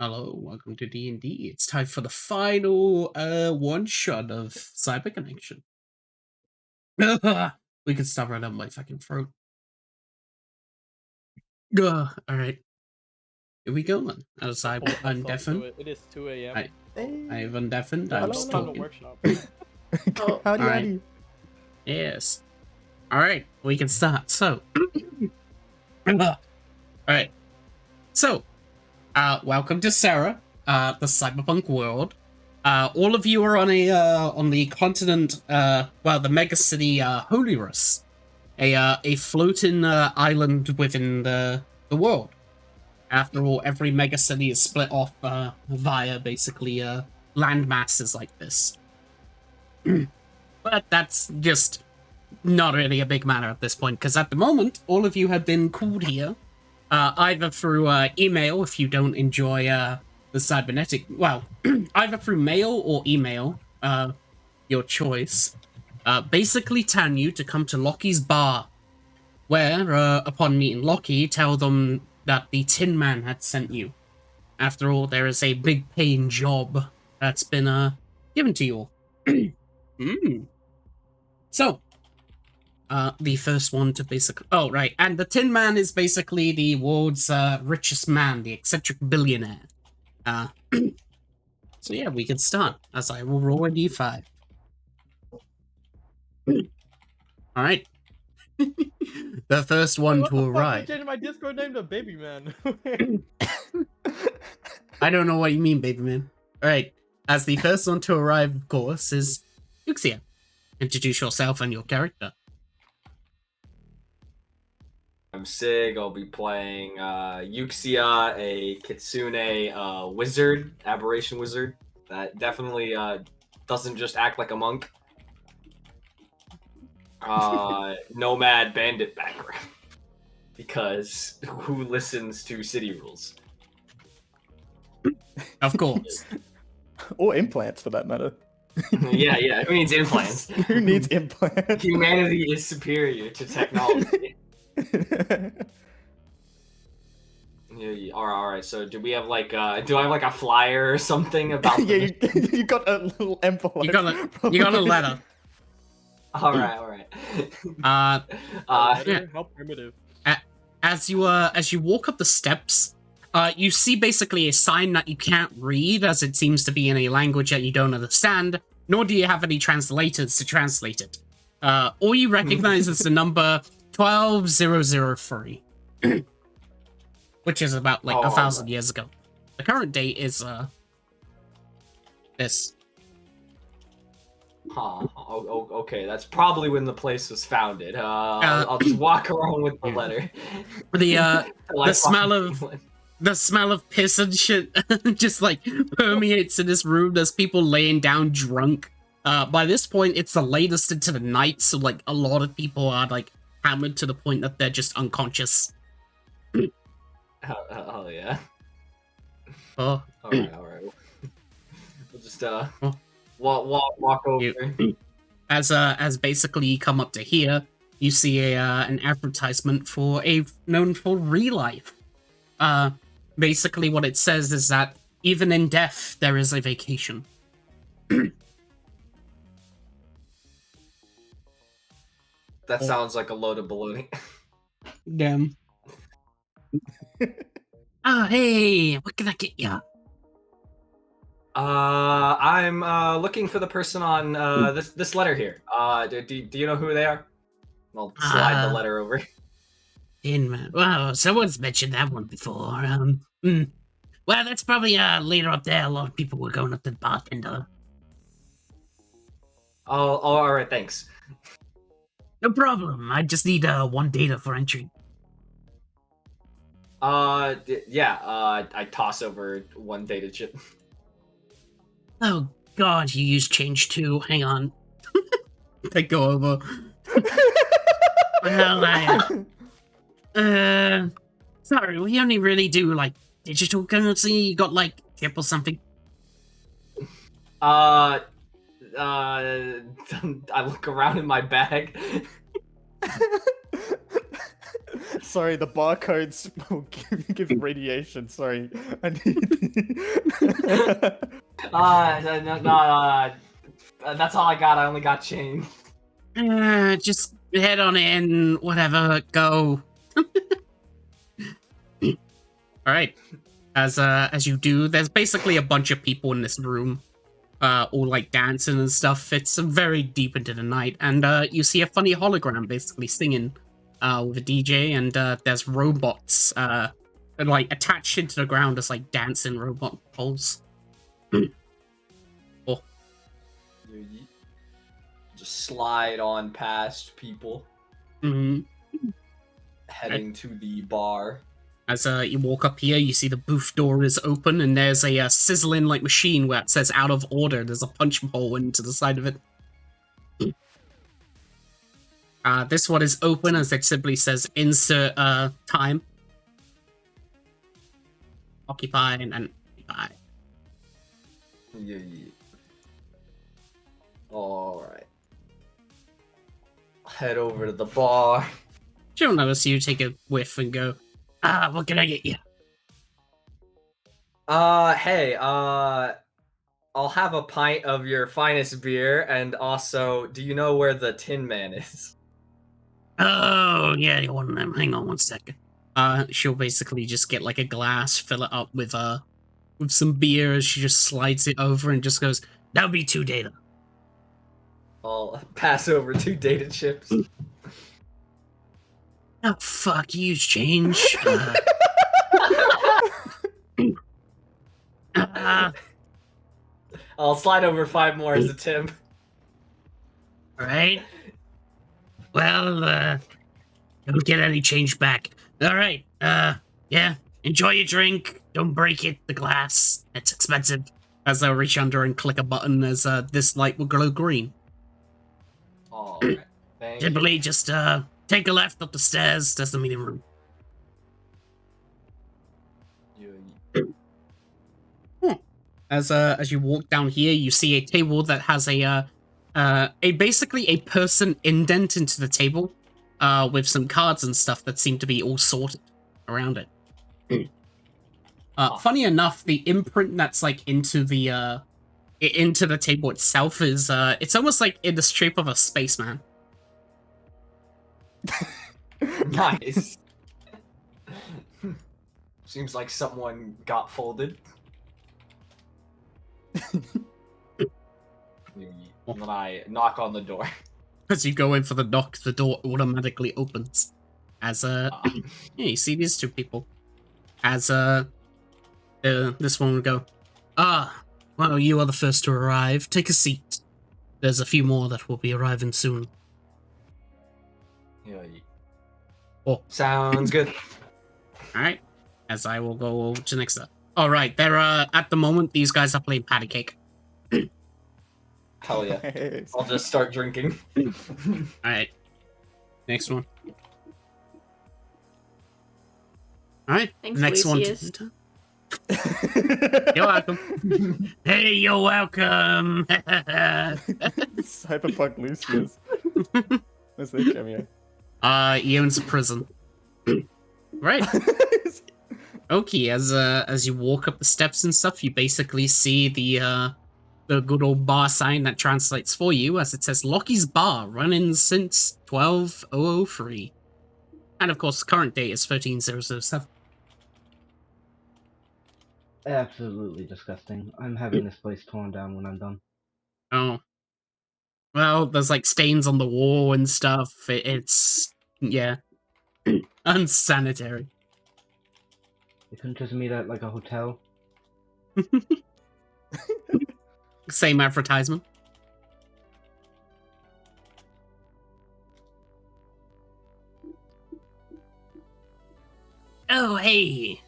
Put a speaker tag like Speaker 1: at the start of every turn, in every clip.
Speaker 1: Hello, welcome to DnD. It's time for the final one shot of CyberConnection. We can stop right up my fucking throat. Alright. Here we go then. As I'm deafened.
Speaker 2: It is 2 a.m.
Speaker 1: I have undeafened. I'm
Speaker 2: Hello,
Speaker 1: talking.
Speaker 2: workshop.
Speaker 3: Howdy,
Speaker 1: alright.
Speaker 3: howdy.
Speaker 1: Yes. Alright, we can start. So. Alright. So, welcome to Ferra, the cyberpunk world. All of you are on the continent, the megacity, Holyrus, a floating island within the world. After all, every megacity is split off via basically land masses like this. But that's just not really a big matter at this point, because at the moment, all of you have been called here, either through email if you don't enjoy the cybernetic, either through mail or email, your choice, basically telling you to come to Lockie's bar, where, upon meeting Lockie, tell them that the Tin Man had sent you. After all, there is a big paying job that's been, given to you all. So, the first one to basically... Oh, right, and the Tin Man is basically the world's richest man, the eccentric billionaire. So yeah, we can start, as I will roll a d5. Alright. The first one to arrive.
Speaker 2: I changed my Discord name to Baby Man.
Speaker 1: I don't know what you mean, baby man. Alright, as the first one to arrive, of course, is Yuxia. Introduce yourself and your character.
Speaker 4: I'm Sig. I'll be playing Yuxia, a Kitsune wizard, aberration wizard, that definitely doesn't just act like a monk. Nomad bandit background, because who listens to city rules?
Speaker 1: Of course.
Speaker 3: Or implants, for that matter.
Speaker 4: yeah, who needs implants?
Speaker 3: Who needs implants?
Speaker 4: Humanity is superior to technology. Yeah, all right. So, do we have like, do I have like a flyer or something about?
Speaker 3: Yeah, you got a little envelope.
Speaker 1: You got a letter.
Speaker 4: All right.
Speaker 1: Yeah.
Speaker 2: How primitive.
Speaker 1: As you walk up the steps, you see basically a sign that you can't read, as it seems to be in a language that you don't understand, nor do you have any translators to translate it. All you recognize is the number 12003, which is about like 1,000 years ago. The current date is this.
Speaker 4: Okay, that's probably when the place was founded. I'll just walk around with the letter.
Speaker 1: The smell of piss and shit just like permeates in this room. There's people laying down drunk. By this point, it's the latest into the night, so like a lot of people are like hammered to the point that they're just unconscious.
Speaker 4: Oh yeah.
Speaker 1: Oh.
Speaker 4: All right. We'll just walk over.
Speaker 1: As basically you come up to here, you see an advertisement for known for Relife. Basically what it says is that even in death there is a vacation.
Speaker 4: That sounds like a load of baloney.
Speaker 1: Damn. Oh, hey, what can I get ya?
Speaker 4: I'm looking for the person on this letter here. Do you know who they are? I'll slide the letter over.
Speaker 1: Well, someone's mentioned that one before. Well, that's probably later up there. A lot of people were going up to the bartender.
Speaker 4: Oh, all right, thanks.
Speaker 1: No problem. I just need one data for entry.
Speaker 4: I toss over one data chip.
Speaker 1: Oh God, you use change too. Hang on. They go over. Well, sorry, we only really do like digital currency. You got like chip or something?
Speaker 4: I look around in my bag.
Speaker 3: Sorry, the barcodes will give radiation. Sorry, I need.
Speaker 4: No, that's all I got. I only got chain.
Speaker 1: Just head on in, whatever, go. Alright. As you do, there's basically a bunch of people in this room. All like dancing and stuff. It's very deep into the night, and you see a funny hologram basically singing with a DJ, and there's robots like attached into the ground as like dancing robot poles. Oh.
Speaker 4: Just slide on past people, heading to the bar.
Speaker 1: As you walk up here, you see the booth door is open, and there's a sizzling like machine where it says "out of order." There's a punch hole into the side of it. This one is open, as it simply says "insert time." Occupy and occupy.
Speaker 4: Yeah. All right. Head over to the bar.
Speaker 1: She'll notice you, take a whiff, and go, what can I get you?
Speaker 4: Hey, I'll have a pint of your finest beer, and also, do you know where the Tin Man is?
Speaker 1: Oh, yeah, you want them. Hang on one second. She'll basically just get like a glass, fill it up with some beer, as she just slides it over and just goes, "That'll be 2 data."
Speaker 4: I'll pass over 2 data chips.
Speaker 1: Oh, fuck, use change.
Speaker 4: I'll slide over 5 more as a tip.
Speaker 1: Alright. Well, don't get any change back. Alright, yeah, enjoy your drink. Don't break it, the glass. It's expensive. As they'll reach under and click a button as this light will glow green.
Speaker 4: Alright, thank you.
Speaker 1: Simply just take a left up the stairs. There's the meeting room. As you walk down here, you see a table that has a basically a person indent into the table, with some cards and stuff that seem to be all sorted around it. Funny enough, the imprint that's like into the table itself is it's almost like in the shape of a spaceman.
Speaker 4: Nice. Seems like someone got folded. And then I knock on the door.
Speaker 1: As you go in for the knock, the door automatically opens. As yeah, you see these 2 people. As this one would go, well, you are the first to arrive. Take a seat. There's a few more that will be arriving soon. Oh,
Speaker 4: sounds good.
Speaker 1: All right. As I will go over to next up. All right, they're at the moment these guys are playing patty cake.
Speaker 4: Hell yeah! I'll just start drinking.
Speaker 1: All right, next one. All right,
Speaker 5: Thanks,
Speaker 1: next
Speaker 5: Lucius.
Speaker 1: one. You're welcome. Hey, you're welcome.
Speaker 3: Cyberpunk Lucius. Where's that cameo?
Speaker 1: He owns a prison. Right. Okay, as you walk up the steps and stuff, you basically see the good old bar sign that translates for you, as it says Lockie's Bar, running since 12003. And of course, the current date is 13007.
Speaker 6: Absolutely disgusting. I'm having this place torn down when I'm done.
Speaker 1: Oh. Well, there's like stains on the wall and stuff. It's, yeah, unsanitary.
Speaker 6: You couldn't just meet at like a hotel?
Speaker 1: Same advertisement. Oh, hey.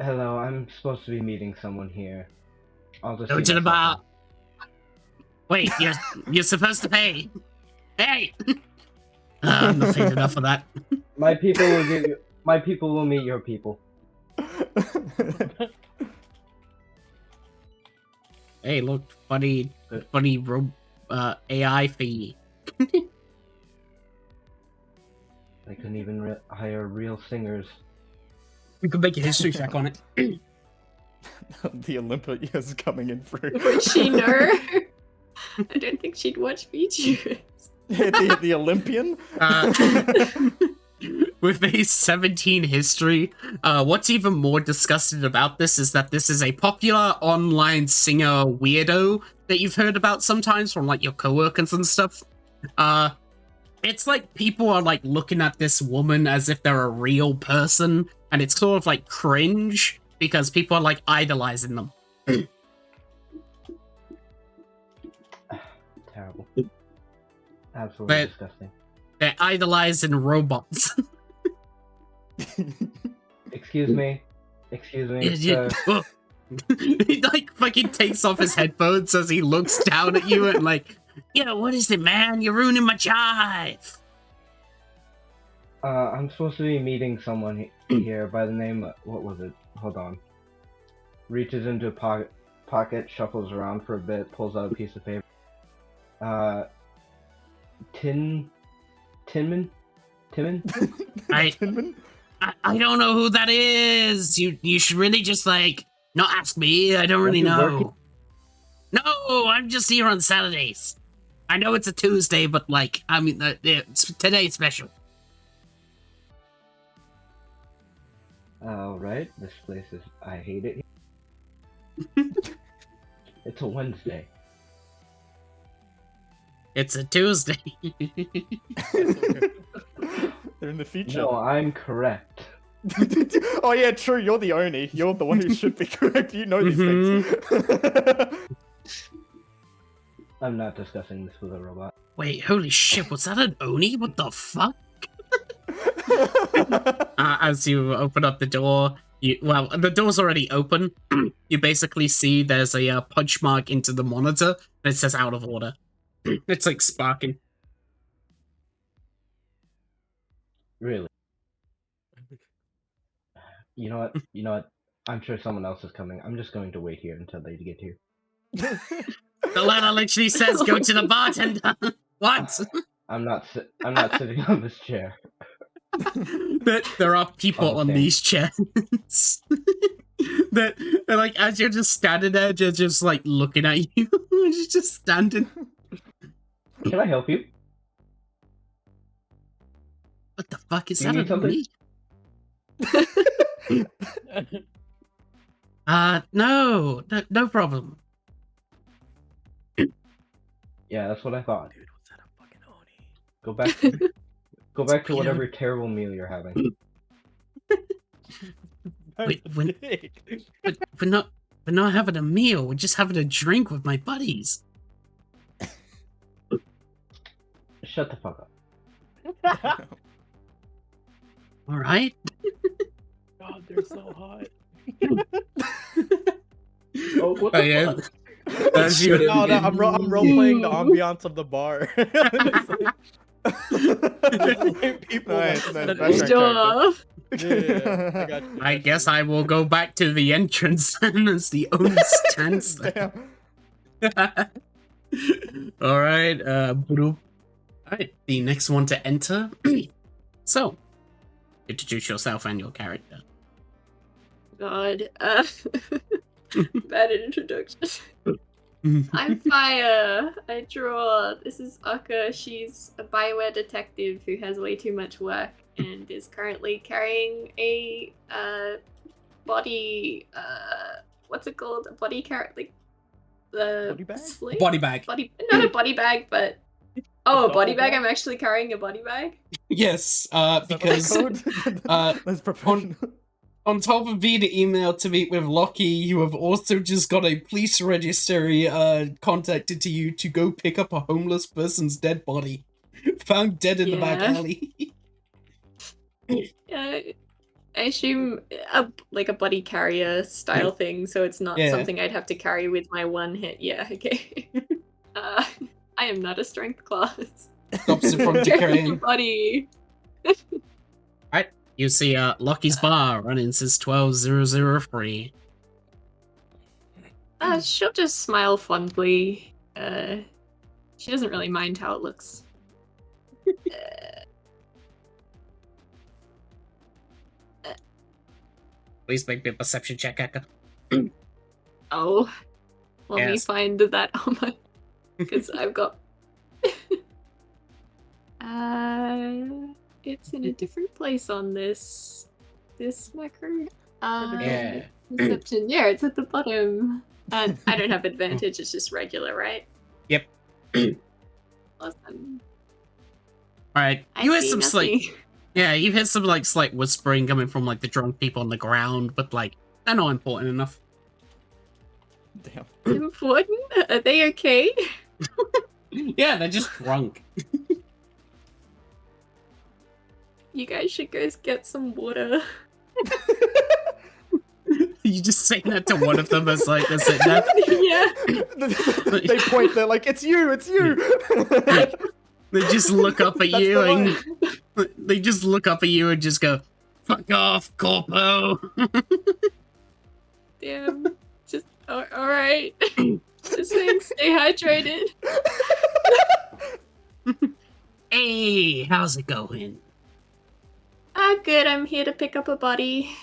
Speaker 6: Hello, I'm supposed to be meeting someone here. I'll just
Speaker 1: Go to the bar. Wait, you're supposed to pay. Hey. I'm not paying enough for that.
Speaker 6: My people will give you. My people will meet your people.
Speaker 1: Hey, look, funny AI fee.
Speaker 6: They couldn't even hire real singers.
Speaker 1: We could make a history check on it.
Speaker 3: The Olympia's coming in through.
Speaker 5: Would she know? I don't think she'd watch VTubers.
Speaker 3: the Olympian?
Speaker 1: With a 17 history, what's even more disgusting about this is that this is a popular online singer weirdo that you've heard about sometimes from like your coworkers and stuff. It's like people are like looking at this woman as if they're a real person, and it's sort of like cringe because people are like idolizing them.
Speaker 6: Terrible. Absolutely disgusting.
Speaker 1: They're idolizing robots.
Speaker 6: Excuse me. Excuse me.
Speaker 1: Yeah. He like fucking takes off his headphones as he looks down at you and like, yeah, what is it, man? You're ruining my jive.
Speaker 6: I'm supposed to be meeting someone here by the name of, what was it? Hold on. Reaches into a pocket, shuffles around for a bit, pulls out a piece of paper. Tinman?
Speaker 1: I don't know who that is. You should really just like not ask me. I don't really know. No, I'm just here on Saturdays. I know it's a Tuesday, but like, I mean, today's special.
Speaker 6: Alright, this place is, I hate it. It's a Wednesday.
Speaker 1: It's a Tuesday.
Speaker 3: They're in the future.
Speaker 6: No, I'm correct.
Speaker 3: Oh yeah, true. You're the Oni. You're the one who should be correct. You know these things.
Speaker 6: I'm not discussing this with a robot.
Speaker 1: Wait, holy shit, was that an Oni? What the fuck? As you open up the door, well, the door's already open. You basically see there's a punch mark into the monitor that says out of order. It's like sparking.
Speaker 6: Really? You know what? You know what? I'm sure someone else is coming. I'm just going to wait here until they get here.
Speaker 1: The letter literally says go to the bartender. What?
Speaker 6: I'm not sitting on this chair.
Speaker 1: There are people on
Speaker 6: Understand.
Speaker 1: these chairs. That like as you're just standing there, they're just like looking at you. You're just standing.
Speaker 6: Can I help you?
Speaker 1: What the fuck is
Speaker 6: Do you
Speaker 1: that?
Speaker 6: need something?
Speaker 1: No problem.
Speaker 6: Yeah, that's what I thought.
Speaker 2: Dude, what's that a fucking Oni?
Speaker 6: Go back to whatever terrible meal you're having.
Speaker 1: Wait,
Speaker 2: That's
Speaker 1: when-
Speaker 2: big.
Speaker 1: We're not having a meal. We're just having a drink with my buddies.
Speaker 6: Shut the fuck up.
Speaker 1: All right.
Speaker 2: God, they're so hot.
Speaker 6: Oh, what
Speaker 1: Oh
Speaker 6: the
Speaker 1: yeah.
Speaker 6: fuck?
Speaker 1: As you-
Speaker 2: No, I'm role playing the ambiance of the bar. It's like people
Speaker 3: Nice,
Speaker 2: like-
Speaker 3: nice, background
Speaker 5: Sure.
Speaker 2: Yeah, I got you.
Speaker 1: I guess I will go back to the entrance and as the owner stands there.
Speaker 3: Damn.
Speaker 1: All right. All right. The next one to enter. So, introduce yourself and your character.
Speaker 5: God. Bad introduction. I'm Fire. I draw. This is Akka. She's a Bioware detective who has way too much work and is currently carrying a body. What's it called? A body like the
Speaker 2: Body bag?
Speaker 5: sling?
Speaker 1: Body bag.
Speaker 5: Body. Not a body bag, but oh, a body
Speaker 2: Duffel
Speaker 5: bag.
Speaker 2: bag?
Speaker 5: I'm actually carrying a body bag.
Speaker 1: Yes.
Speaker 3: Is that what
Speaker 1: Because
Speaker 3: they're called? That's professional.
Speaker 1: on top of being emailed to meet with Lockie, you have also just got a police registry contacted to you to go pick up a homeless person's dead body. Found dead in the back
Speaker 5: Yeah.
Speaker 1: alley.
Speaker 5: Yeah, I assume a body carrier style thing, so it's not
Speaker 1: Yeah.
Speaker 5: something I'd have to carry with my one hit. Yeah, okay. I am not a strength class.
Speaker 1: Stops it from decaying.
Speaker 5: Buddy.
Speaker 1: You see Lockie's bar running since 12003.
Speaker 5: She'll just smile fondly. She doesn't really mind how it looks.
Speaker 1: Please make me a perception check, Eka.
Speaker 5: Oh, let me
Speaker 1: Yes.
Speaker 5: find that on my, because I've got. It's in a different place on this macro.
Speaker 1: Yeah.
Speaker 5: Perception. Yeah, it's at the bottom. I don't have advantage. It's just regular, right?
Speaker 1: Yep.
Speaker 5: Awesome.
Speaker 1: Alright,
Speaker 5: I
Speaker 1: you hear
Speaker 5: see
Speaker 1: some slight...
Speaker 5: nothing.
Speaker 1: Yeah, you hear some, like, slight whispering coming from, like, the drunk people on the ground, but, like, they're not important enough.
Speaker 3: Damn.
Speaker 5: Important? Are they okay?
Speaker 1: Yeah, they're just drunk.
Speaker 5: You guys should go get some water.
Speaker 1: You just saying that to one of them as, like, they're sitting there.
Speaker 5: Yeah.
Speaker 3: They point. They're like, "It's you! It's you!"
Speaker 1: They just look up at
Speaker 3: That's
Speaker 1: you
Speaker 3: the
Speaker 1: and...
Speaker 3: line.
Speaker 1: They just look up at you and just go, "Fuck off, Corpo."
Speaker 5: Damn. Just alright. Just saying, stay hydrated.
Speaker 1: Hey, how's it going?
Speaker 5: Good. I'm here to pick up a body.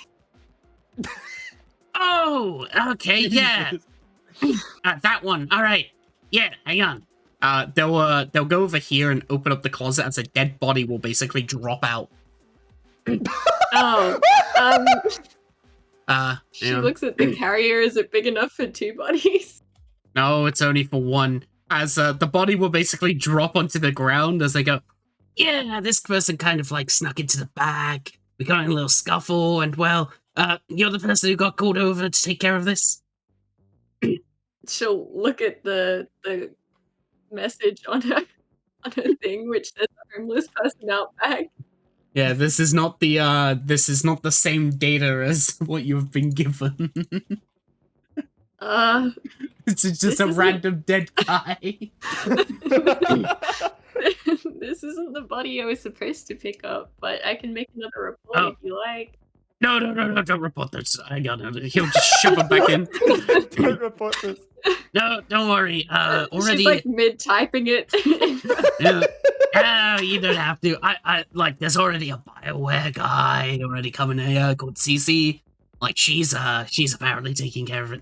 Speaker 1: Oh, okay, yeah. That one. All right. Yeah, hang on. They'll go over here and open up the closet as a dead body will basically drop out.
Speaker 5: Oh. She
Speaker 1: Yeah.
Speaker 5: looks at the carrier. Is it big enough for 2 bodies?
Speaker 1: No, it's only for one. As the body will basically drop onto the ground as they go, "Yeah, this person kind of like snuck into the bag. We got in a little scuffle, and well, you're the person who got called over to take care of this."
Speaker 5: She'll look at the message on her thing, which says homeless person out back.
Speaker 1: Yeah, this is not the same data as what you've been given. It's just
Speaker 5: This
Speaker 1: a
Speaker 5: isn't-
Speaker 1: random dead guy.
Speaker 5: This isn't the body I was supposed to pick up, but I can make another report
Speaker 1: Oh.
Speaker 5: if you like.
Speaker 1: No, don't report this. I got it. He'll just shove him back in.
Speaker 3: Don't report this.
Speaker 1: No, don't worry. Already.
Speaker 5: She's like mid-typing it.
Speaker 1: You don't have to. I like. There's already a Bioware guy already coming here called CC. Like she's apparently taking care of it.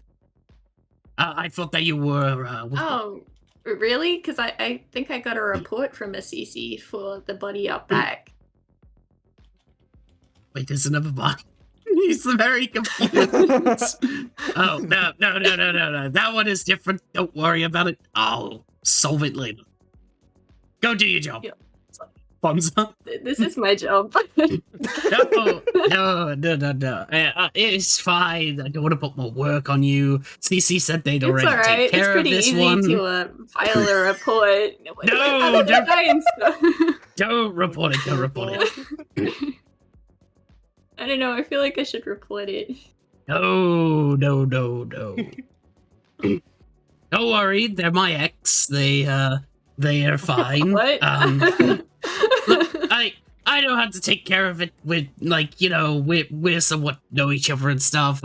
Speaker 1: I thought that you were.
Speaker 5: Oh, really? Because I think I got a report from a CC for the body out back.
Speaker 1: Wait, there's another body. He's very confused. Oh, no. That one is different. Don't worry about it. I'll solve it later. Go do your job.
Speaker 5: Yeah.
Speaker 1: Thumbs up.
Speaker 5: This is my job.
Speaker 1: No. It's fine. I don't want to put more work on you. CC said they'd
Speaker 5: It's
Speaker 1: already
Speaker 5: alright.
Speaker 1: take
Speaker 5: It's
Speaker 1: care of
Speaker 5: pretty
Speaker 1: this
Speaker 5: easy
Speaker 1: one.
Speaker 5: to file a report.
Speaker 1: No,
Speaker 5: Other than
Speaker 1: don't-
Speaker 5: that and stuff.
Speaker 1: Don't report it. Don't report it.
Speaker 5: I don't know. I feel like I should report it.
Speaker 1: No. Don't worry. They're my ex. They are fine.
Speaker 5: What?
Speaker 1: Look, I know how to take care of it with, like, you know, we're somewhat know each other and stuff.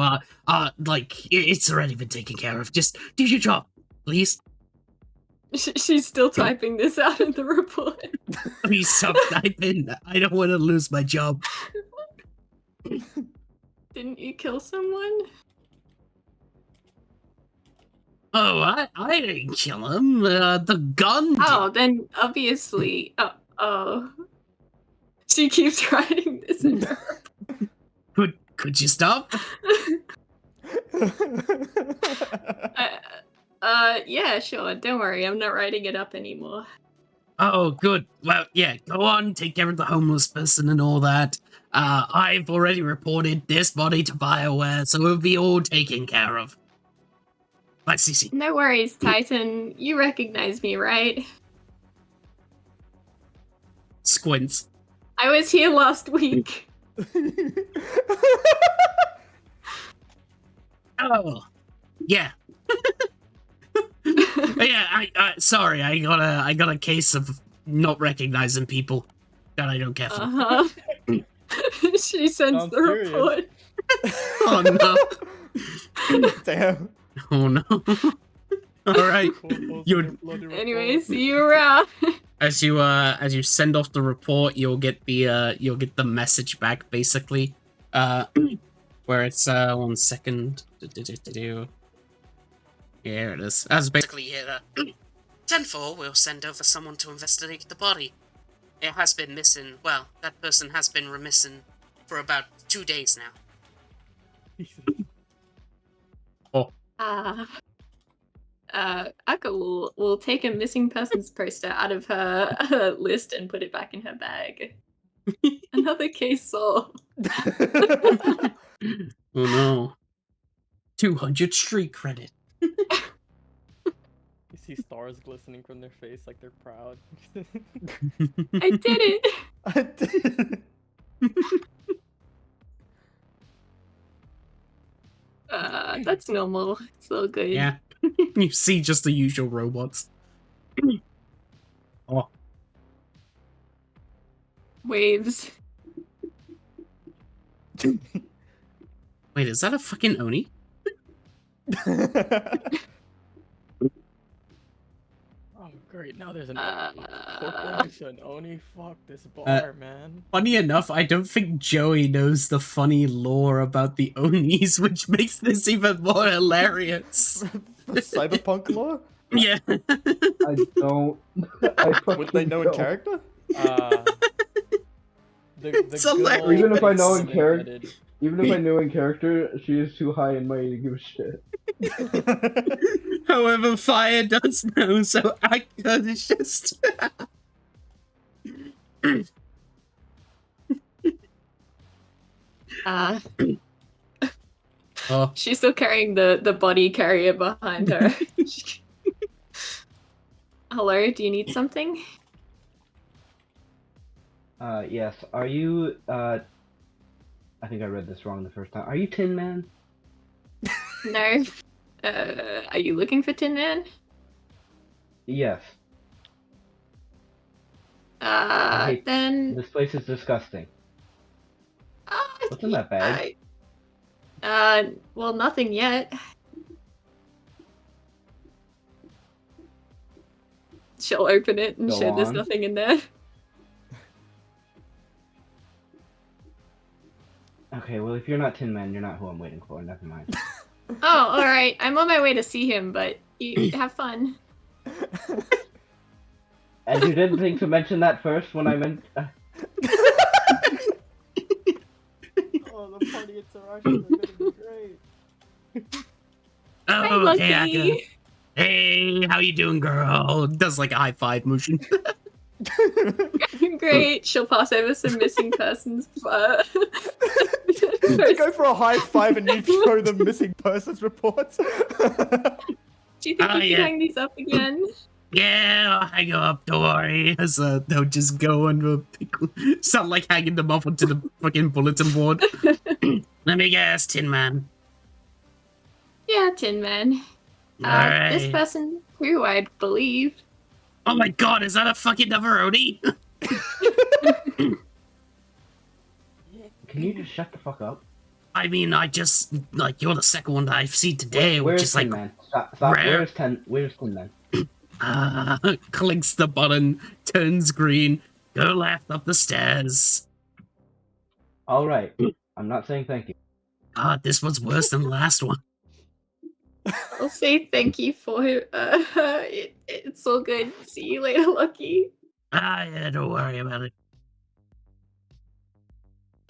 Speaker 1: It's already been taken care of. Just do your job, please.
Speaker 5: She's still typing this out in the report.
Speaker 1: Please stop typing. I don't want to lose my job.
Speaker 5: Didn't you kill someone?
Speaker 1: Oh, I didn't kill him. The gun did.
Speaker 5: Oh, then obviously. Oh. She keeps writing this in her.
Speaker 1: Could you stop?
Speaker 5: Yeah, sure. Don't worry. I'm not writing it up anymore.
Speaker 1: Oh, good. Well, yeah, go on, take care of the homeless person and all that. I've already reported this body to BioWare, so it'll be all taken care of. Bye, CC.
Speaker 5: No worries, Titan. You recognize me, right?
Speaker 1: Squints.
Speaker 5: I was here last week.
Speaker 1: Oh, yeah. Yeah, sorry, I got a case of not recognizing people that I don't care for.
Speaker 5: Uh-huh. She sends
Speaker 2: Sounds
Speaker 5: the
Speaker 2: serious.
Speaker 5: report.
Speaker 1: Oh no.
Speaker 3: Damn.
Speaker 1: Oh no. Alright. You'd-
Speaker 5: Anyway, see you around.
Speaker 1: As you send off the report, you'll get the message back basically. where it's 1 second. Here it is. As basically here. 10-4 will send over someone to investigate the body. It has been missing. Well, that person has been remissing for about 2 days now.
Speaker 5: Akka will take a missing persons poster out of her list and put it back in her bag. Another case solved.
Speaker 1: Oh no. 200 street credit.
Speaker 2: You see stars glistening from their face like they're proud.
Speaker 5: I did it!
Speaker 3: I did.
Speaker 5: That's normal. It's all good.
Speaker 1: Yeah. You see just the usual robots. Oh.
Speaker 5: Waves.
Speaker 1: Wait, is that a fucking Oni?
Speaker 2: Oh great, now there's an corporation. Oni, fuck this bar, man.
Speaker 1: Funny enough, I don't think Joey knows the funny lore about the Onis, which makes this even more hilarious.
Speaker 3: Cyberpunk lore?
Speaker 1: Yeah.
Speaker 6: I don't.
Speaker 3: Would they know in character?
Speaker 1: It's
Speaker 2: good
Speaker 1: hilarious.
Speaker 2: old
Speaker 6: Even if I know in
Speaker 2: cinnamon
Speaker 6: character,
Speaker 2: headed-
Speaker 6: even if I knew in character, she is too high and mighty to give a shit.
Speaker 1: However, Fire does know, so Akka is just... Oh,
Speaker 5: She's still carrying the body carrier behind her. Hello, do you need something?
Speaker 6: Yes. Are you? I think I read this wrong the first time. Are you Tin Man?
Speaker 5: No. Are you looking for Tin Man?
Speaker 6: Yes. hate
Speaker 5: Then...
Speaker 6: This place is disgusting. What's in that bag?
Speaker 5: Well, nothing yet. She'll open it and
Speaker 6: Go
Speaker 5: show there's
Speaker 6: on.
Speaker 5: nothing in there.
Speaker 6: Okay, well, if you're not Tin Man, you're not who I'm waiting for. Never mind.
Speaker 5: Oh, alright. I'm on my way to see him, but you have fun.
Speaker 6: And you didn't think to mention that first when I meant.
Speaker 2: Oh, the party interactions are gonna be great.
Speaker 5: Hi,
Speaker 1: oh hey,
Speaker 5: Lucky!
Speaker 1: Akka. Hey, how you doing, girl? Does like a high five motion.
Speaker 5: Great. She'll pass over some missing persons.
Speaker 3: You go for a high five and you throw the missing persons reports.
Speaker 5: Do you think
Speaker 1: Oh,
Speaker 5: you
Speaker 1: yeah.
Speaker 5: can hang these up again?
Speaker 1: Yeah, I'll hang 'em up, don't worry. So they'll just go and sound like hanging them up onto the fucking bulletin board. Let me guess, Tin Man.
Speaker 5: Yeah, Tin Man. This
Speaker 1: Alright.
Speaker 5: person too, I believe.
Speaker 1: Oh my god, is that a fucking Navaroni?
Speaker 6: Can you just shut the fuck up?
Speaker 1: I mean, I just, like, you're the second one that I've seen today, which
Speaker 6: Where's
Speaker 1: is
Speaker 6: Tin
Speaker 1: like,
Speaker 6: Man? Stop.
Speaker 1: rare.
Speaker 6: Where's Tin Man?
Speaker 1: clicks the button, turns green, go left up the stairs.
Speaker 6: All right. I'm not saying thank you.
Speaker 1: God, this one's worse than the last one.
Speaker 5: I'll say thank you for it. It's all good. See you later, Lucky.
Speaker 1: Yeah, don't worry about it.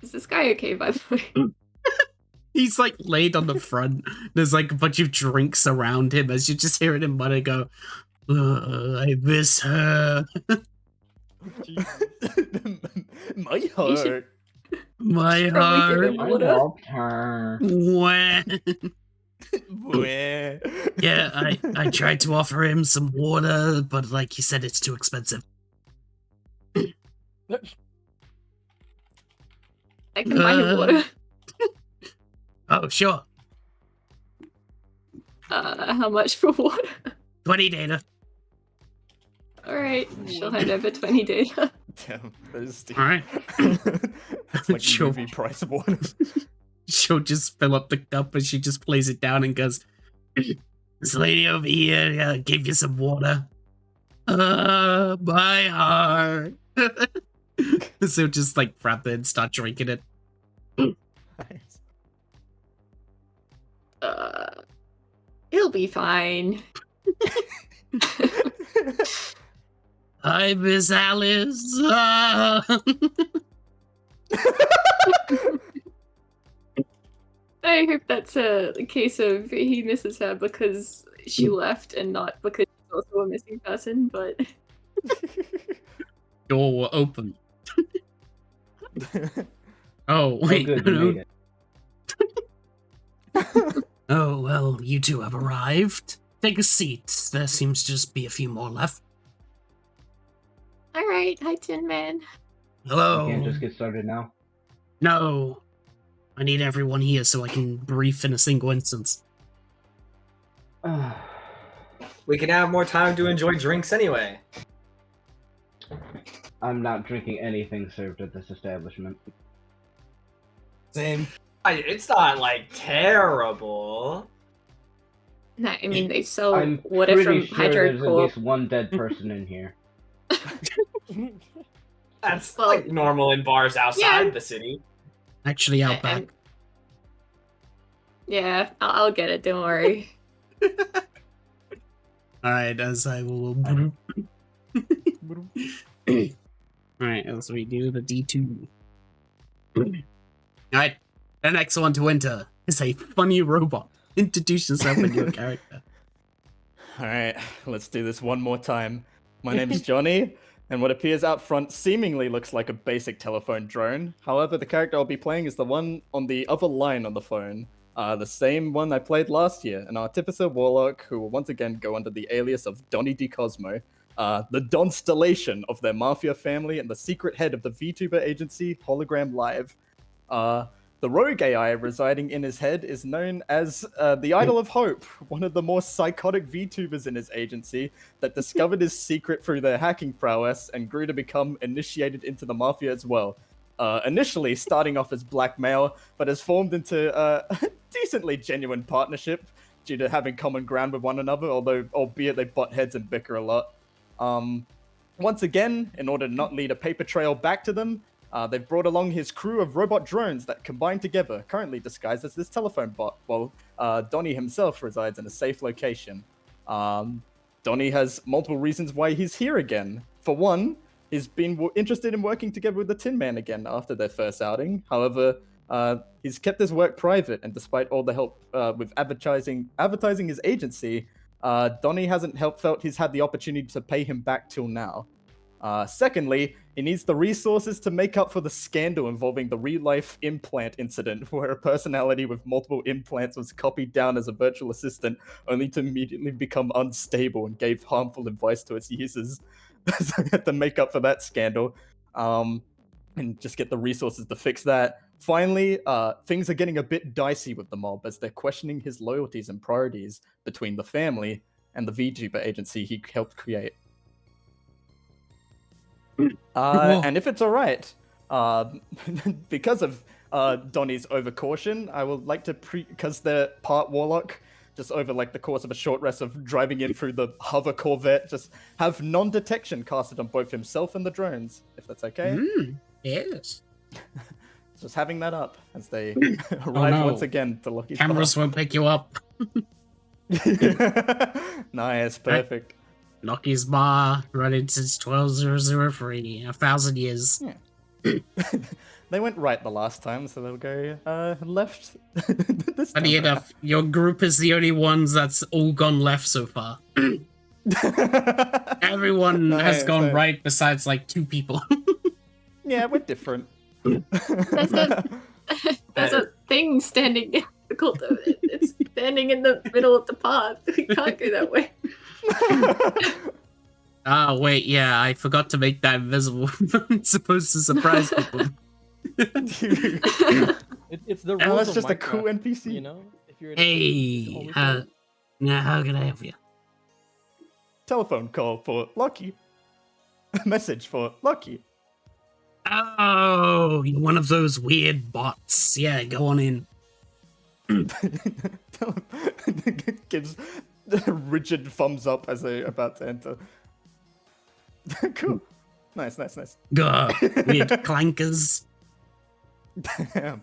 Speaker 5: Is this guy okay, by the way?
Speaker 1: He's like laid on the front. There's like a bunch of drinks around him as you just hear him mutter go, I miss her.
Speaker 3: My heart.
Speaker 1: My
Speaker 5: Probably give him
Speaker 1: heart.
Speaker 6: I
Speaker 5: water.
Speaker 6: loved her.
Speaker 1: When...
Speaker 3: Where?
Speaker 1: Yeah, I tried to offer him some water, but like he said, it's too expensive.
Speaker 5: I can buy him water.
Speaker 1: Oh, sure.
Speaker 5: How much for water?
Speaker 1: 20 data.
Speaker 5: Alright, she'll hand over 20 data.
Speaker 3: Damn, that is steep.
Speaker 1: Alright.
Speaker 3: That's like
Speaker 1: Sure.
Speaker 3: movie price of water.
Speaker 1: She'll just fill up the cup and she just plays it down and goes, this lady over here gave you some water. My heart. So just like grab it and start drinking it.
Speaker 3: Nice.
Speaker 5: be fine.
Speaker 1: Hi, Miss Alice.
Speaker 5: I hope that's a case of he misses her because she left and not because she's also a missing person, but...
Speaker 1: Door will open. Oh,
Speaker 6: Oh,
Speaker 1: wait.
Speaker 6: good, you
Speaker 1: no.
Speaker 6: made it.
Speaker 1: Oh, well, you two have arrived. Take a seat. There seems to just be a few more left.
Speaker 5: Alright, hi Tin Man.
Speaker 1: Hello.
Speaker 6: You can't just get started now.
Speaker 1: No. I need everyone here so I can brief in a single instance.
Speaker 4: We can have more time to enjoy drinks anyway.
Speaker 6: I'm not drinking anything served at this establishment.
Speaker 4: Same. It's not like terrible.
Speaker 5: Nah, I mean, they sell
Speaker 6: I'm
Speaker 5: water from
Speaker 6: pretty sure there's at
Speaker 5: Hydrocorp.
Speaker 6: least one dead person in here.
Speaker 4: That's
Speaker 5: Well,
Speaker 4: like normal in bars outside
Speaker 5: yeah.
Speaker 4: the city.
Speaker 1: Actually, out back.
Speaker 5: Yeah, I'll get it, don't worry.
Speaker 1: Alright, as I will... Alright, as we do the D2. Alright, the next one to enter is a funny robot. Introduce yourself and your character.
Speaker 3: Alright, let's do this one more time. My name's Johnny, and what appears out front seemingly looks like a basic telephone drone. However, the character I'll be playing is the one on the other line on the phone. The same one I played last year, an artificer warlock who will once again go under the alias of Donny D. Cosmo, the Donstellation of their mafia family and the secret head of the VTuber agency Hologram Live. The rogue AI residing in his head is known as the Idol of Hope, one of the more psychotic VTubers in his agency that discovered his secret through their hacking prowess and grew to become initiated into the mafia as well. Initially starting off as blackmail, but has formed into a decently genuine partnership due to having common ground with one another, albeit they butt heads and bicker a lot. Once again, in order to not lead a paper trail back to them, they've brought along his crew of robot drones that combine together, currently disguised as this telephone bot, while Donny himself resides in a safe location. Donny has multiple reasons why he's here again. For one, he's been interested in working together with the Tin Man again after their first outing. However, he's kept his work private, and despite all the help with advertising his agency, Donny hasn't felt he's had the opportunity to pay him back till now. Secondly, he needs the resources to make up for the scandal involving the real-life implant incident, where a personality with multiple implants was copied down as a virtual assistant, only to immediately become unstable and gave harmful advice to its users. So he had to make up for that scandal, and just get the resources to fix that. Finally, things are getting a bit dicey with the mob as they're questioning his loyalties and priorities between the family and the VTuber agency he helped create. And if it's alright, because of Donny's overcaution, I would like to because they're part warlock, just over like the course of a short rest of driving in through the hover Corvette, just have non-detection casted on both himself and the drones, if that's okay.
Speaker 1: Yes.
Speaker 3: Just having that up as they arrive once again to Lucky's
Speaker 1: Cameras won't pick you up.
Speaker 3: Nice, perfect.
Speaker 1: Lucky's bar, running since 12003, 1,000 years.
Speaker 3: Yeah. They went right the last time, so they'll go left this time.
Speaker 1: Funny enough, your group is the only ones that's all gone left so far. Everyone has gone right besides like 2 people.
Speaker 3: Yeah, we're different.
Speaker 5: There's a thing standing in the it's standing in the middle of the path. We can't go that way.
Speaker 1: Oh, wait, yeah, I forgot to make that invisible. It's supposed to surprise people.
Speaker 2: It's the rules
Speaker 3: That's
Speaker 2: of
Speaker 3: just a
Speaker 2: Minecraft,
Speaker 3: cool NPC.
Speaker 2: You know, if you're
Speaker 1: Hey, how can I help you?
Speaker 3: Telephone call for Lucky. Message for Lucky.
Speaker 1: Oh, you're one of those weird bots. Yeah, go on in.
Speaker 3: Gives a rigid thumbs up as they're about to enter. Cool. Nice.
Speaker 1: Gah, weird clankers.
Speaker 3: Damn.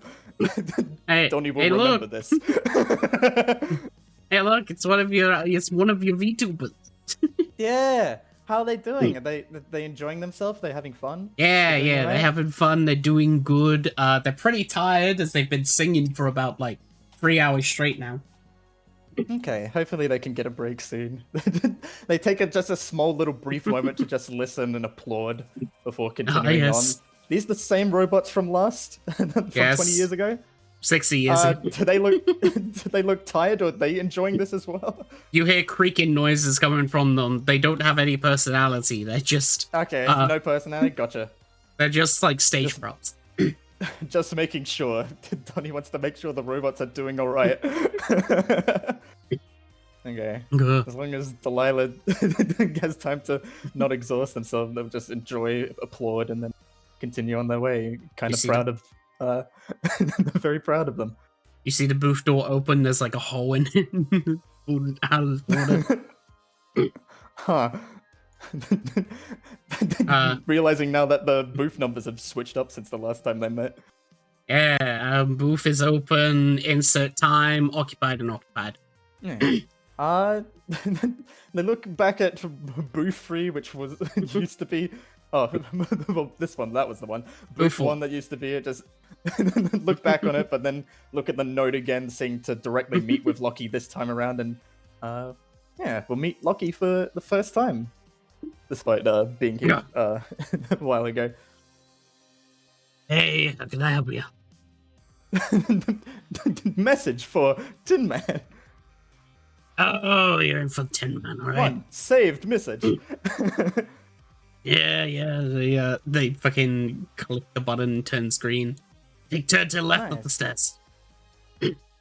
Speaker 1: Hey,
Speaker 3: Donny will
Speaker 1: hey,
Speaker 3: remember
Speaker 1: look.
Speaker 3: this.
Speaker 1: Hey, look, it's one of your VTubers.
Speaker 3: Yeah. How are they doing? Are they enjoying themselves? They having fun?
Speaker 1: Yeah,
Speaker 3: doing
Speaker 1: yeah,
Speaker 3: alright?
Speaker 1: they're having fun. They're doing good. They're pretty tired as they've been singing for about like 3 hours straight now.
Speaker 3: Okay, hopefully they can get a break soon. They take just a small little brief moment to just listen and applaud before continuing
Speaker 1: yes.
Speaker 3: on. These the same robots from from 20
Speaker 1: Yes.
Speaker 3: years ago?
Speaker 1: 60 years.
Speaker 3: Do they look tired, or are they enjoying this as well?
Speaker 1: You hear creaking noises coming from them. They don't have any personality. They're just
Speaker 3: Okay, no personality, gotcha.
Speaker 1: they're just like stage props.
Speaker 3: Just making sure. Donnie wants to make sure the robots are doing alright. Okay.
Speaker 1: Good.
Speaker 3: As long as Delilah has time to not exhaust themselves, they'll just enjoy, applaud, and then continue on their way. Kind
Speaker 1: You
Speaker 3: of
Speaker 1: see
Speaker 3: proud of very proud of them.
Speaker 1: You see the booth door open. There's like a hole in it. Out of the water.
Speaker 3: Huh. Realizing now that the booth numbers have switched up since the last time they met.
Speaker 1: Yeah, booth is open. Insert time. Occupied and occupied.
Speaker 3: Yeah. They look back at booth 3, which was used to be. Oh, well, this one, that was the one. Booth 1 that used to be it. Just look back on it, but then look at the note again, seeing to directly meet with Lockie this time around, and yeah, we'll meet Lockie for the first time, despite being here a while ago.
Speaker 1: Hey, how can I help you?
Speaker 3: Message for Tin Man.
Speaker 1: Oh, you're in for Tin Man, all right?
Speaker 3: One saved message.
Speaker 1: Yeah. They fucking click the button, turns green. Take turn to the left of the stairs.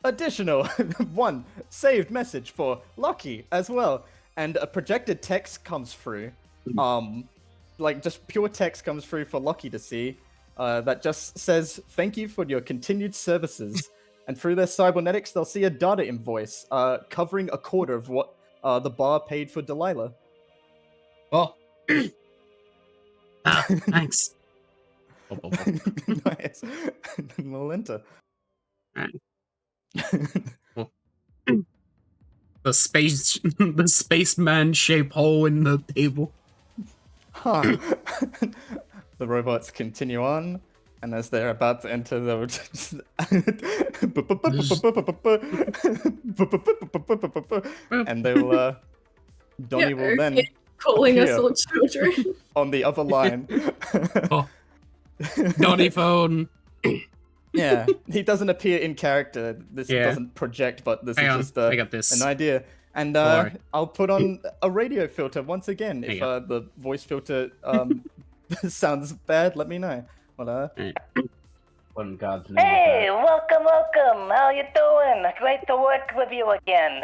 Speaker 3: Additional one saved message for Lockie as well, and a projected text comes through. Like just pure text comes through for Lockie to see. That just says thank you for your continued services. And through their cybernetics, they'll see a data invoice covering a quarter of what the bar paid for Delilah.
Speaker 1: Oh. Thanks.
Speaker 3: Nice. We'll enter.
Speaker 1: The spaceman shaped hole in the table.
Speaker 3: Huh. The robots continue on, and as they're about to enter, they'll just... and they'll Donnie will then
Speaker 5: calling us
Speaker 3: appear
Speaker 5: all children.
Speaker 3: on the other line.
Speaker 1: Oh. Donnie phone.
Speaker 3: Yeah, he doesn't appear in character. This doesn't project, but this is just
Speaker 1: I got this.
Speaker 3: an idea. And I'll put on a radio filter once again. If the voice filter sounds bad, let me know. Well,
Speaker 6: What in God's name?
Speaker 7: Hey, welcome. How you doing? Great to work with you again.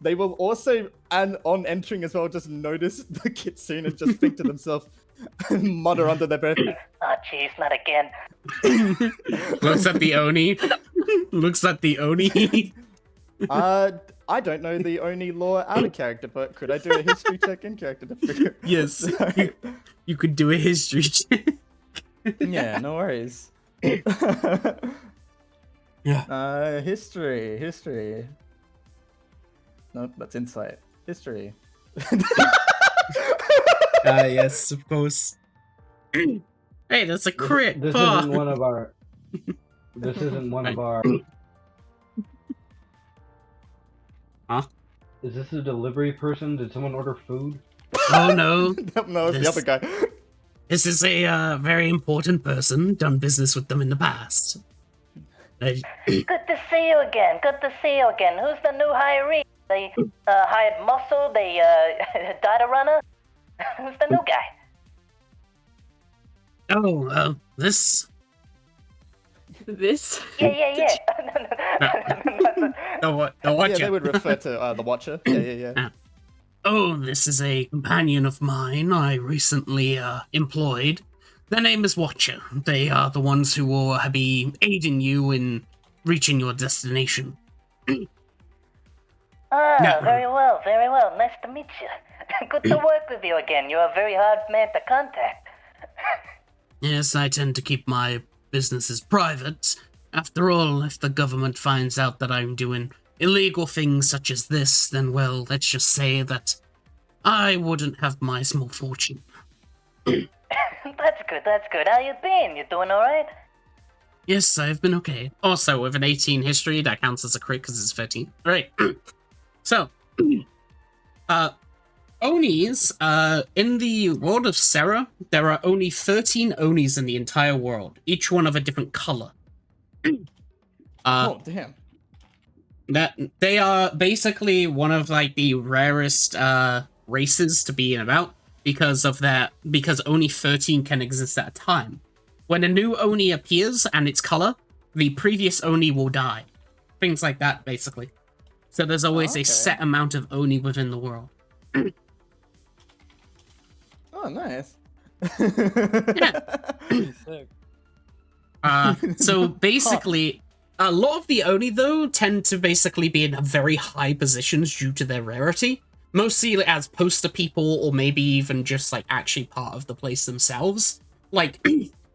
Speaker 3: they will also, and on entering as well, just notice the kitsune and just think to themselves, mutter under their breath.
Speaker 7: Oh, jeez, not again.
Speaker 1: Looks at the Oni. Looks at the Oni.
Speaker 3: I don't know the Oni lore out of character, but could I do a history check in character to figure?
Speaker 1: Yes. You could do a history check.
Speaker 3: Yeah, no worries.
Speaker 1: Yeah.
Speaker 3: History. No, that's insight. History.
Speaker 1: Yes, of course. Hey, that's a crit.
Speaker 6: This isn't one of our. This isn't one of our.
Speaker 1: Huh?
Speaker 6: Is this a delivery person? Did someone order food?
Speaker 1: Oh no.
Speaker 3: No, it's the other guy.
Speaker 1: This is a very important person. Done business with them in the past.
Speaker 7: Good to see you again. Who's the new hiree? They hired Muscle, they data runner. Who's the new guy?
Speaker 1: Oh, this.
Speaker 5: This?
Speaker 7: Yeah.
Speaker 1: The
Speaker 3: Yeah,
Speaker 1: Watcher.
Speaker 3: they would refer to the Watcher. Yeah.
Speaker 1: Oh, this is a companion of mine I recently employed. Their name is Watcher. They are the ones who will be aiding you in reaching your destination.
Speaker 7: Ah, very well. Nice to meet you. Good to work with you again. You're a very hard man to contact.
Speaker 1: Yes, I tend to keep my businesses private. After all, if the government finds out that I'm doing illegal things such as this, then, well, let's just say that I wouldn't have my small fortune.
Speaker 7: That's good, that's good. How you been? You doing alright?
Speaker 1: Yes, I've been okay. Also, with an 18 history, that counts as a crit because it's 13. Right. So, Onis, in the world of Serra, there are only 13 Onis in the entire world, each one of a different color.
Speaker 3: Oh, damn.
Speaker 1: That they are basically one of like the rarest races to be in about because only 13 can exist at a time. When a new Oni appears and its color, the previous Oni will die. Things like that, basically. So there's always a set amount of Oni within the world.
Speaker 3: Oh, nice.
Speaker 1: Yeah.
Speaker 2: Sick.
Speaker 1: So basically, a lot of the Oni, though, tend to basically be in very high positions due to their rarity. Mostly as poster people, or maybe even just, like, actually part of the place themselves. Like,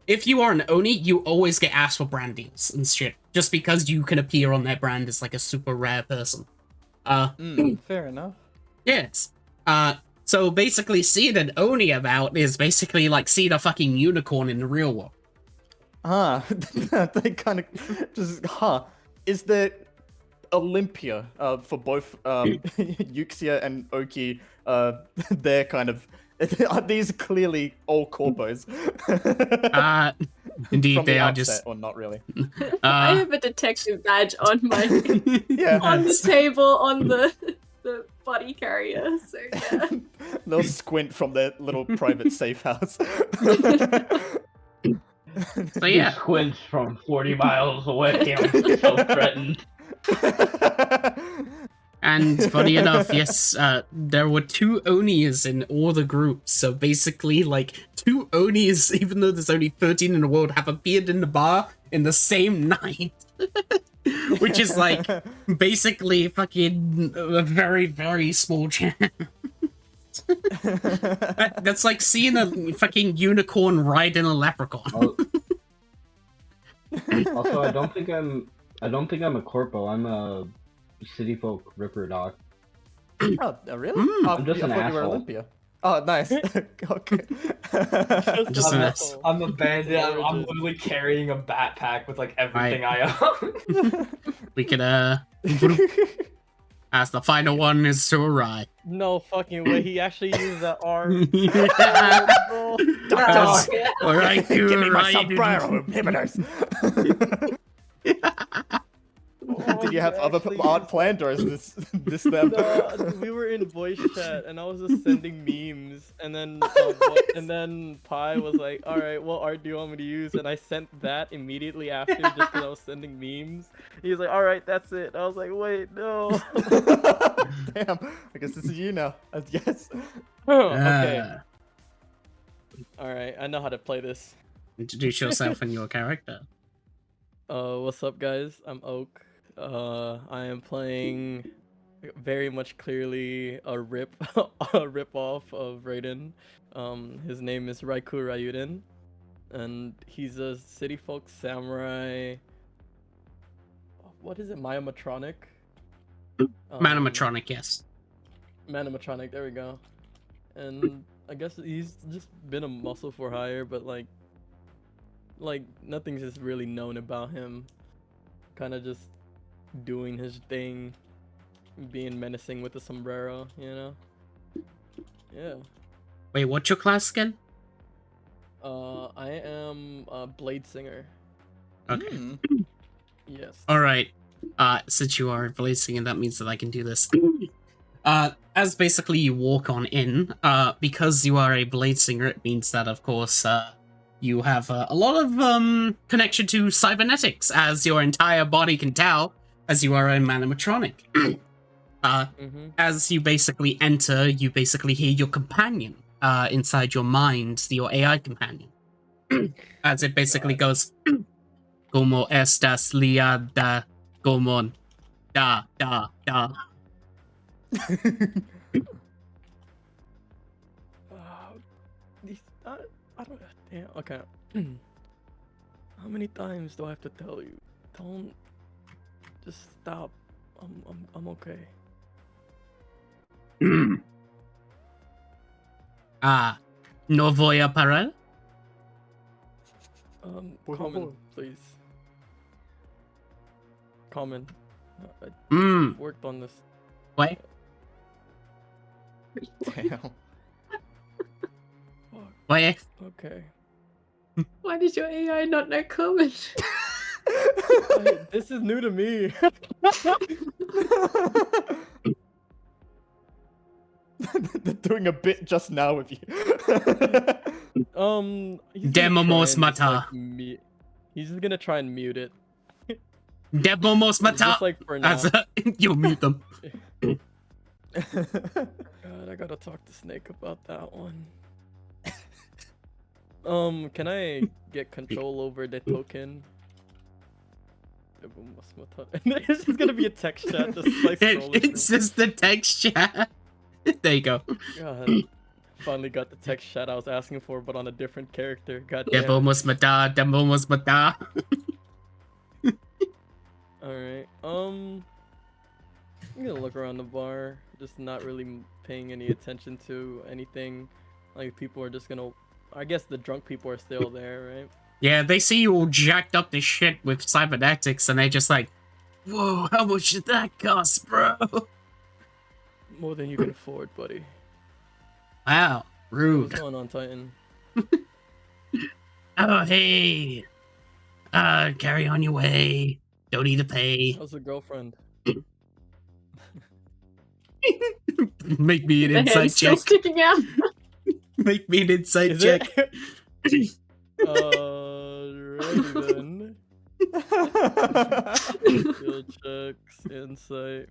Speaker 1: if you are an Oni, you always get asked for brand deals and shit, just because you can appear on their brand as, like, a super rare person.
Speaker 3: Fair enough.
Speaker 1: Yes. So basically, seeing an Oni about is basically like seeing a fucking unicorn in the real world.
Speaker 3: They kind of just, Is there Olympia for both Yuxia and Oki? They're kind of, are these clearly all corpos?
Speaker 1: Indeed,
Speaker 3: From
Speaker 1: they
Speaker 3: the
Speaker 1: are
Speaker 3: outset,
Speaker 1: just.
Speaker 3: or not really.
Speaker 5: I have a detective badge on my
Speaker 3: Yeah.
Speaker 5: on the table on the body carrier. So yeah.
Speaker 3: They'll squint from their little private safe house.
Speaker 1: So yeah.
Speaker 6: He squints from 40 miles away. I'm so threatened.
Speaker 1: And funny enough, yes, there were 2 Onis in all the groups. So basically, like, 2 Onis, even though there's only 13 in the world, have appeared in the bar in the same night. Which is, like, basically fucking a very, very small chance. That's like seeing a fucking unicorn riding a leprechaun.
Speaker 6: Also, I don't think I'm a corpo. I'm a city folk ripper dog.
Speaker 3: Oh, really? Oh,
Speaker 6: I'm just an
Speaker 3: I thought you were
Speaker 6: asshole.
Speaker 3: Olympia. Oh, nice. Okay.
Speaker 1: Just an ass.
Speaker 4: I'm a bandit. I'm literally carrying a backpack with like everything I own.
Speaker 1: We could, as the final one is to arrive.
Speaker 2: No fucking way. He actually used that R.
Speaker 1: That's-
Speaker 5: Yeah.
Speaker 1: Alright,
Speaker 3: Give me my
Speaker 1: right.
Speaker 3: sombrero, inhibitors. Did you have other art planned, or is this them?
Speaker 2: No, we were in voice chat, and I was just sending memes, and then Pi was like, "All right, what art do you want me to use?" And I sent that immediately after, just because I was sending memes. He was like, "All right, that's it." I was like, "Wait, no."
Speaker 3: Damn, I guess this is you now. Yes.
Speaker 2: Okay. All right, I know how to play this.
Speaker 1: Introduce yourself and your character.
Speaker 2: What's up, guys? I'm Oak. I am playing very much clearly a rip off of Raiden. His name is Raikou Ryuden, and he's a city folk samurai. What is it? Myomatronic?
Speaker 1: Manimatronic, yes.
Speaker 2: Manimatronic, there we go. And I guess he's just been a muscle for hire, but like nothing's just really known about him. Kind of just doing his thing, being menacing with the sombrero, you know? Yeah.
Speaker 1: Wait, what's your class again?
Speaker 2: I am a blade singer.
Speaker 1: Okay.
Speaker 2: Yes.
Speaker 1: Alright. Since you are a blade singer, that means that I can do this. As basically you walk on in, because you are a blade singer, it means that, of course, you have a lot of connection to cybernetics, as your entire body can tell, as you are a manimatronic. As you basically enter, you basically hear your companion inside your mind, your AI companion. As it basically goes, Como estas liada, como da.
Speaker 2: I don't. Damn. Okay. How many times do I have to tell you Don't. Just stop. I'm okay.
Speaker 1: No voya para?
Speaker 3: Por
Speaker 2: Common,
Speaker 3: favor.
Speaker 2: please. Common. I worked on this.
Speaker 1: Wait.
Speaker 3: Damn.
Speaker 2: Fuck.
Speaker 1: Wait.
Speaker 2: Okay.
Speaker 5: Why did your AI not know common?
Speaker 2: This is new to me.
Speaker 3: They're doing a bit just now with you.
Speaker 2: He's
Speaker 1: Demomos
Speaker 2: gonna try and just,
Speaker 1: mata.
Speaker 2: he's just gonna try and mute it.
Speaker 1: Demomos mata.
Speaker 2: Just like for now.
Speaker 1: You'll mute them.
Speaker 2: God, I gotta talk to Snake about that one. Can I get control over the token? It's just gonna be a text chat, just like scrolling
Speaker 1: It's
Speaker 2: through.
Speaker 1: just the text chat. There you go.
Speaker 2: God, finally got the text chat I was asking for, but on a different character. God damn.
Speaker 1: Demomos mata. Demomos mata.
Speaker 2: Alright, I'm gonna look around the bar, just not really paying any attention to anything. Like, people are just gonna... I guess the drunk people are still there, right?
Speaker 1: Yeah, they see you all jacked up to shit with cybernetics, and they just like, whoa, how much did that cost, bro?
Speaker 2: More than you can afford, buddy.
Speaker 1: Wow, rude.
Speaker 2: What's going on, Titan?
Speaker 1: Oh, hey. Carry on your way. Don't need to pay.
Speaker 2: How's the girlfriend?
Speaker 1: Make me an
Speaker 5: The
Speaker 1: insight
Speaker 5: hand's still
Speaker 1: check.
Speaker 5: sticking out.
Speaker 1: Make me an insight
Speaker 2: Is
Speaker 1: check.
Speaker 2: it? Alrighty then. Skill checks, insight.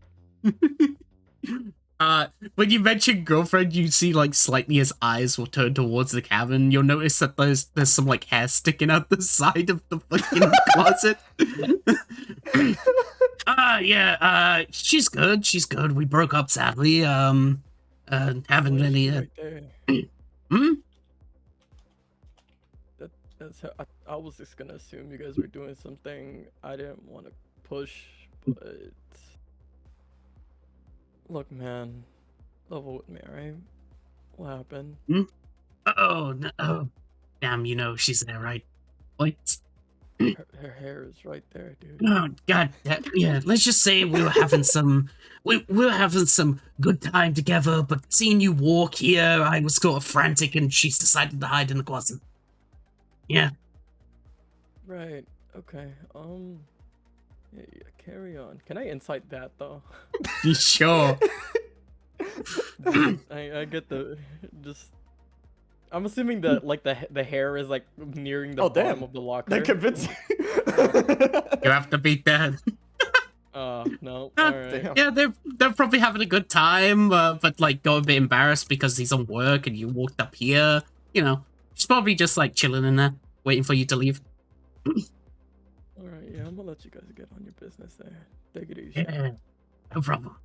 Speaker 1: When you mention girlfriend, you see like slightly his eyes will turn towards the cabin. You'll notice that there's some like hair sticking out the side of the fucking closet. Yeah, she's good. She's good. We broke up sadly. Haven't
Speaker 2: Why is she
Speaker 1: really.
Speaker 2: right there?
Speaker 1: Hmm?
Speaker 2: That's how I was just gonna assume you guys were doing something I didn't want to push, but look, man, level with me, alright? What happened?
Speaker 1: Oh no! Oh, damn! You know she's there, right? What?
Speaker 2: Her hair is right there, dude.
Speaker 1: Oh god! Yeah. Let's just say we were having some. We were having some good time together, but seeing you walk here, I was sort of frantic, and she's decided to hide in the closet. Yeah.
Speaker 2: Right. Okay. Yeah, carry on. Can I insight that though?
Speaker 1: Sure.
Speaker 2: I get the just. I'm assuming that like the hair is like nearing the bottom
Speaker 3: damn.
Speaker 2: of the locker.
Speaker 3: They're convincing.
Speaker 1: You have to beat that.
Speaker 2: No.
Speaker 1: Yeah,
Speaker 2: Alright.
Speaker 3: Damn.
Speaker 1: Yeah, they're probably having a good time, but like got a bit embarrassed because he's on work and you walked up here. You know, she's probably just like chilling in there, waiting for you to leave.
Speaker 2: Alright, yeah, I'm gonna let you guys get on your business there. Take it easy.
Speaker 1: Yeah, no problem.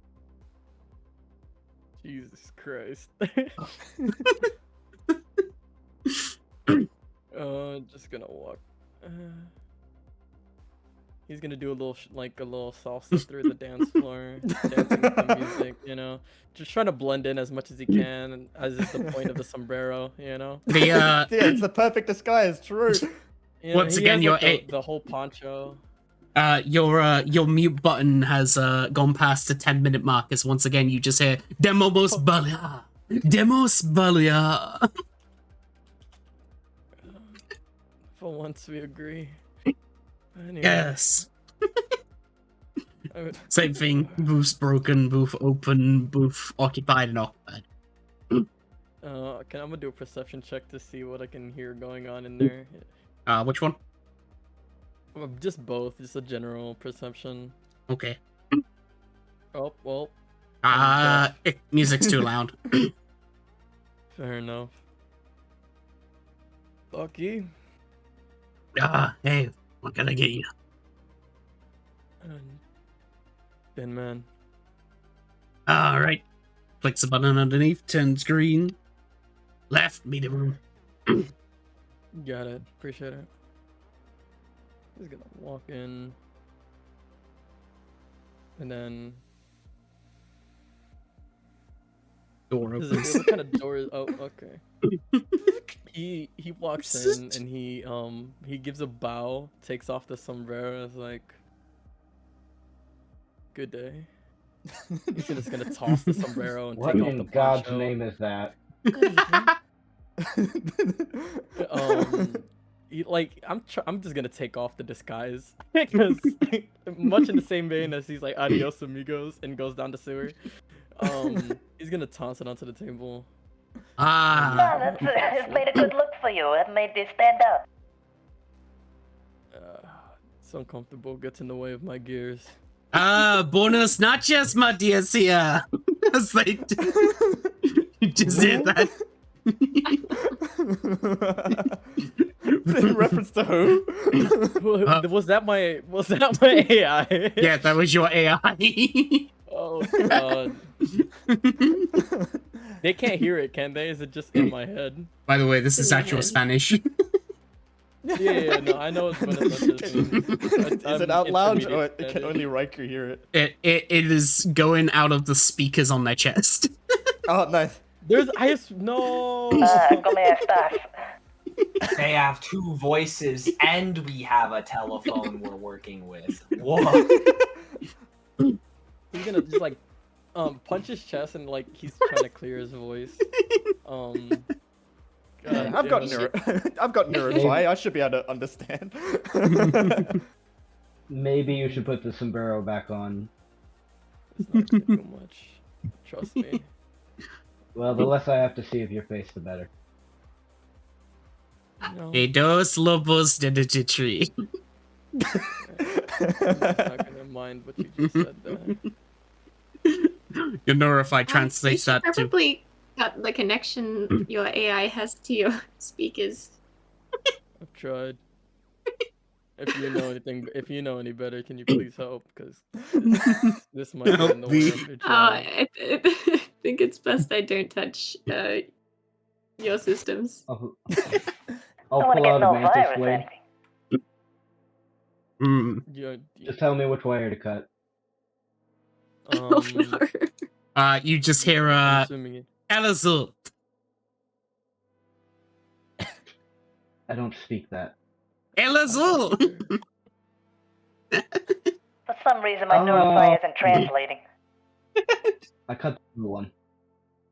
Speaker 2: Jesus Christ. Just gonna walk. He's gonna do a little like a little salsa through the dance floor, dancing with the music, you know, just trying to blend in as much as he can, as is the point of the sombrero, you know.
Speaker 1: The
Speaker 3: Yeah, it's the perfect disguise. True.
Speaker 2: Yeah,
Speaker 1: Once
Speaker 2: he
Speaker 1: again,
Speaker 2: has, like,
Speaker 1: your
Speaker 2: the whole poncho.
Speaker 1: your mute button has gone past the 10-minute mark. As once again you just hear Demos Balia, Demos Balia.
Speaker 2: For once, we agree. Anyway,
Speaker 1: Yes.
Speaker 2: I would-
Speaker 1: Same thing. Booth's broken. Booth open. Booth occupied and occupied.
Speaker 2: I'm gonna do a perception check to see what I can hear going on in there.
Speaker 1: Which one?
Speaker 2: Just both, just a general perception.
Speaker 1: Okay.
Speaker 2: Oh, well,
Speaker 1: Music's too loud.
Speaker 2: fair enough. Lucky.
Speaker 1: Hey, what can I get you?
Speaker 2: Thin man.
Speaker 1: Alright. Clicks the button underneath, turns green. Left, meeting room.
Speaker 2: Got it. Appreciate it. He's gonna walk in. And then
Speaker 1: Door
Speaker 2: what
Speaker 1: opens.
Speaker 2: kind of door is? Oh, okay. He walks in and he gives a bow, takes off the sombrero, is like, "Good day." He's just gonna toss the sombrero and
Speaker 6: What
Speaker 2: take off the
Speaker 6: in God's
Speaker 2: poncho.
Speaker 6: name is that?
Speaker 2: I'm just gonna take off the disguise because much in the same vein as he's like adios amigos and goes down the sewer. He's gonna toss it onto the table.
Speaker 7: Oh, it's made a good look for you. It made you stand out.
Speaker 2: It's uncomfortable, gets in the way of my gears.
Speaker 1: Bonus nachos, my dear Sia. It's like, you just hear that.
Speaker 3: In reference to who?
Speaker 2: Was that my AI?
Speaker 1: Yeah, that was your AI.
Speaker 2: Oh god. They can't hear it, can they? Is it just in my head?
Speaker 1: By the way, this is actual Spanish.
Speaker 2: Yeah, no, I know it's
Speaker 3: Is it out loud or can only Raikou hear it?
Speaker 1: It is going out of the speakers on their chest.
Speaker 3: Oh, nice.
Speaker 2: No.
Speaker 7: Come estás?
Speaker 4: They have two voices, and we have a telephone we're working with. Whoa.
Speaker 2: He's gonna just like punch his chest and like he's trying to clear his voice. God,
Speaker 3: I've got neurofy. I should be able to understand.
Speaker 6: Maybe you should put the sombrero back on.
Speaker 2: It's not gonna do much. Trust me.
Speaker 6: Well, the less I have to see of your face, the better.
Speaker 2: No,
Speaker 1: Hey, dos lobos de the tree.
Speaker 2: I'm not gonna mind what you just said there.
Speaker 1: Your Neurify translates that to.
Speaker 5: Probably got the connection your AI has to your speakers.
Speaker 2: I've tried. If you know any better, can you please help? Because this might be in the way of your job.
Speaker 5: I think it's best I don't touch your systems.
Speaker 6: I'll
Speaker 7: Don't want to
Speaker 6: pull
Speaker 7: get
Speaker 6: out
Speaker 7: no
Speaker 6: a mantis
Speaker 7: virus or
Speaker 6: blade.
Speaker 7: anything.
Speaker 2: Yeah,
Speaker 6: Just tell me which wire to cut.
Speaker 5: Oh, no.
Speaker 1: You just hear
Speaker 2: I'm assuming it.
Speaker 1: Elazul.
Speaker 6: I don't speak that.
Speaker 1: Elazul.
Speaker 7: For some reason, my neurofy isn't translating.
Speaker 6: I cut the blue one.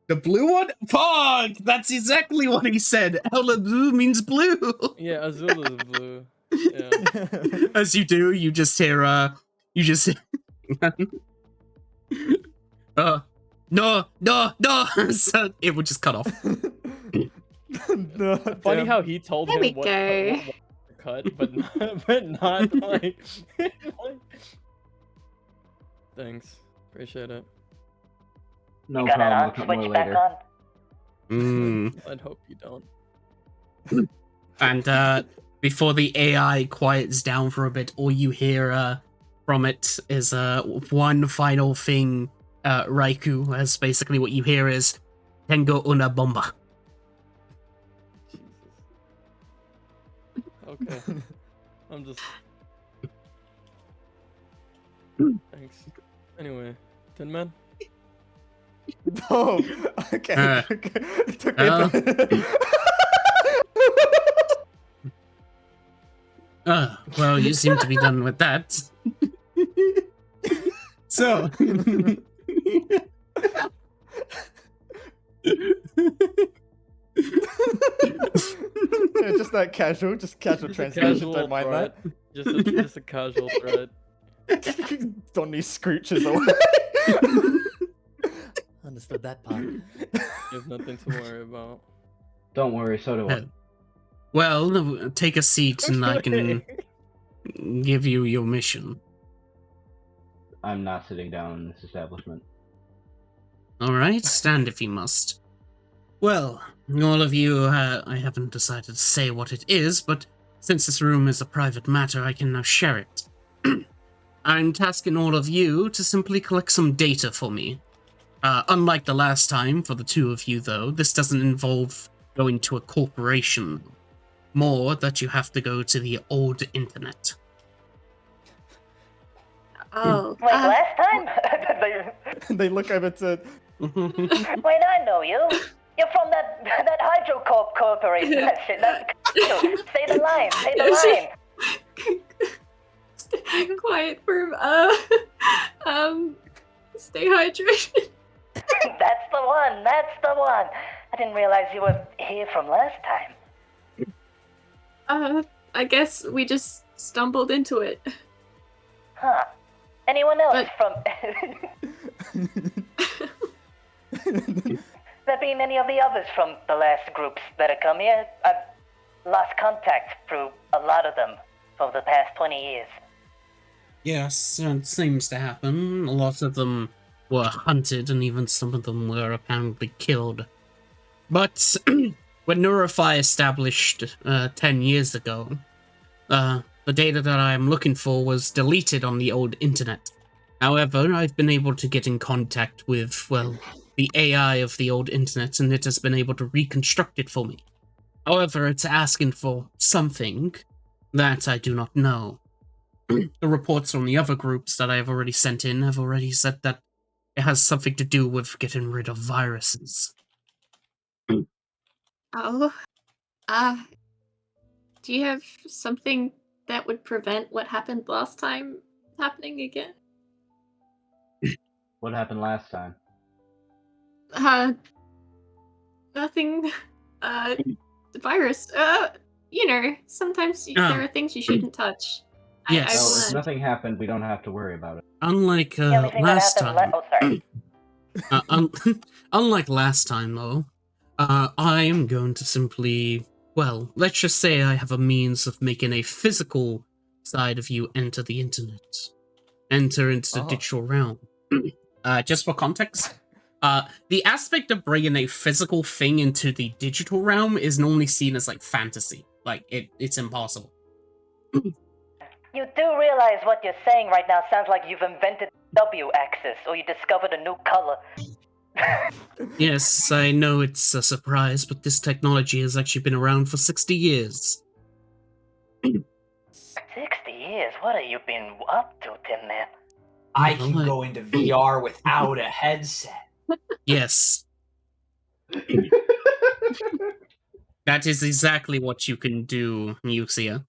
Speaker 1: The blue one? Pog! That's exactly what he said. Elazul means blue.
Speaker 2: Yeah, Azul is blue. Yeah.
Speaker 1: As you do, you just hear no. So it would just cut off.
Speaker 3: No,
Speaker 2: Funny
Speaker 3: damn.
Speaker 2: how he told
Speaker 5: There
Speaker 2: him
Speaker 5: we
Speaker 2: what
Speaker 5: go.
Speaker 2: to cut, but not like. Thanks, appreciate it.
Speaker 6: No
Speaker 7: You got
Speaker 6: problem, I'll
Speaker 7: an on
Speaker 6: cut more
Speaker 7: switch back
Speaker 6: later.
Speaker 7: on?
Speaker 2: I'd hope you don't.
Speaker 1: And before the AI quiets down for a bit, all you hear from it is one final thing, Raikou, as basically what you hear is Tengo una bomba.
Speaker 2: Okay. I'm just. Thanks. Anyway, Tin Man.
Speaker 3: Oh, okay. It took me a bit.
Speaker 1: Well, you seem to be done with that. So.
Speaker 3: Yeah, just that casual translation. Don't mind that.
Speaker 2: Just a casual threat.
Speaker 3: Donnie scooches away. Understood that part.
Speaker 2: There's nothing to worry about.
Speaker 6: Don't worry, so do I.
Speaker 1: Well, take a seat and I can give you your mission.
Speaker 6: I'm not sitting down in this establishment.
Speaker 1: Alright, stand if you must. Well, all of you, I haven't decided to say what it is, but since this room is a private matter, I can now share it. I'm tasking all of you to simply collect some data for me. Unlike the last time, for the two of you though, this doesn't involve going to a corporation. More that you have to go to the old internet.
Speaker 5: Oh.
Speaker 7: Like last time?
Speaker 3: they look over to.
Speaker 7: Wait, I know you. You're from that Hydro Corporation. That shit. Say the line. Say the line.
Speaker 5: Stay quiet, firm. Stay hydrated.
Speaker 7: That's the one. That's the one. I didn't realize you were here from last time.
Speaker 5: I guess we just stumbled into it.
Speaker 7: Huh. Anyone else from... There been any of the others from the last groups that have come here? I've lost contact through a lot of them for the past 20 years.
Speaker 1: Yes, it seems to happen. A lot of them were hunted, and even some of them were apparently killed. But when Neurify established 10 years ago, the data that I am looking for was deleted on the old internet. However, I've been able to get in contact with, well, the AI of the old internet, and it has been able to reconstruct it for me. However, it's asking for something that I do not know. The reports from the other groups that I have already sent in have already said that it has something to do with getting rid of viruses.
Speaker 5: Oh. Do you have something that would prevent what happened last time happening again?
Speaker 6: What happened last time?
Speaker 5: Nothing. The virus. You know, sometimes there are things you shouldn't touch.
Speaker 1: Yes.
Speaker 6: No,
Speaker 5: I've
Speaker 6: if
Speaker 5: learned.
Speaker 6: nothing happened, we don't have to worry about it.
Speaker 1: Unlike
Speaker 7: The only thing that
Speaker 1: last
Speaker 7: happened
Speaker 1: time,
Speaker 7: oh, sorry.
Speaker 1: unlike last time though, I am going to simply, well, let's just say I have a means of making a physical side of you enter the internet, enter into the digital realm. Just for context, the aspect of bringing a physical thing into the digital realm is normally seen as like fantasy, like it's impossible.
Speaker 7: You do realize what you're saying right now sounds like you've invented W-axis, or you discovered a new color.
Speaker 1: Yes, I know it's a surprise, but this technology has actually been around for 60 years.
Speaker 7: 60 years? What have you been up to, Tin Man?
Speaker 4: I can go into VR without a headset.
Speaker 1: Yes. That is exactly what you can do, Uxia.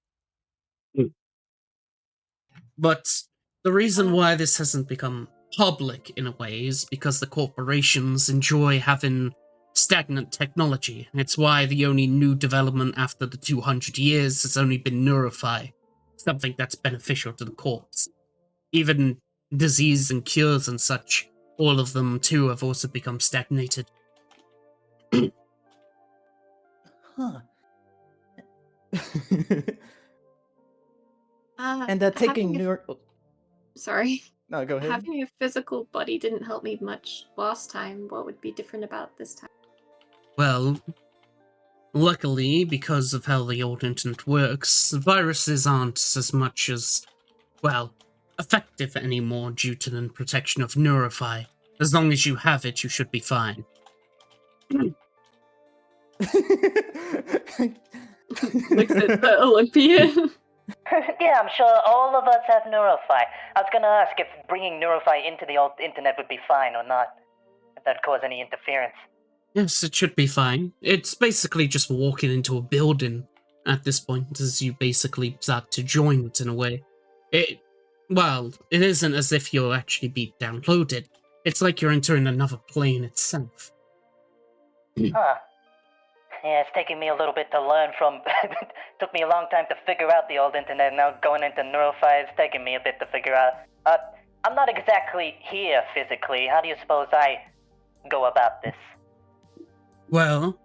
Speaker 1: But the reason why this hasn't become public in a way is because the corporations enjoy having stagnant technology. It's why the only new development after the 200 years has only been Neurify, something that's beneficial to the corpse. Even disease and cures and such, all of them too have also become stagnated.
Speaker 3: Huh.
Speaker 5: And
Speaker 3: they're taking
Speaker 5: Sorry.
Speaker 3: No, go ahead.
Speaker 5: Having a physical body didn't help me much last time. What would be different about this time?
Speaker 1: Well, luckily, because of how the old internet works, viruses aren't as much as, well, effective anymore due to the protection of Neurify. As long as you have it, you should be fine.
Speaker 5: Looks at the Olympian.
Speaker 7: Yeah, I'm sure all of us have Neurify. I was gonna ask if bringing Neurify into the old internet would be fine or not. If that'd cause any interference.
Speaker 1: Yes, it should be fine. It's basically just walking into a building at this point, as you basically start to join it in a way. Well, it isn't as if you'll actually be downloaded. It's like you're entering another plane itself.
Speaker 7: Huh. Yeah, it's taking me a little bit to learn from. Took me a long time to figure out the old internet. Now going into Neurify is taking me a bit to figure out. I'm not exactly here physically. How do you suppose I go about this?
Speaker 1: Well,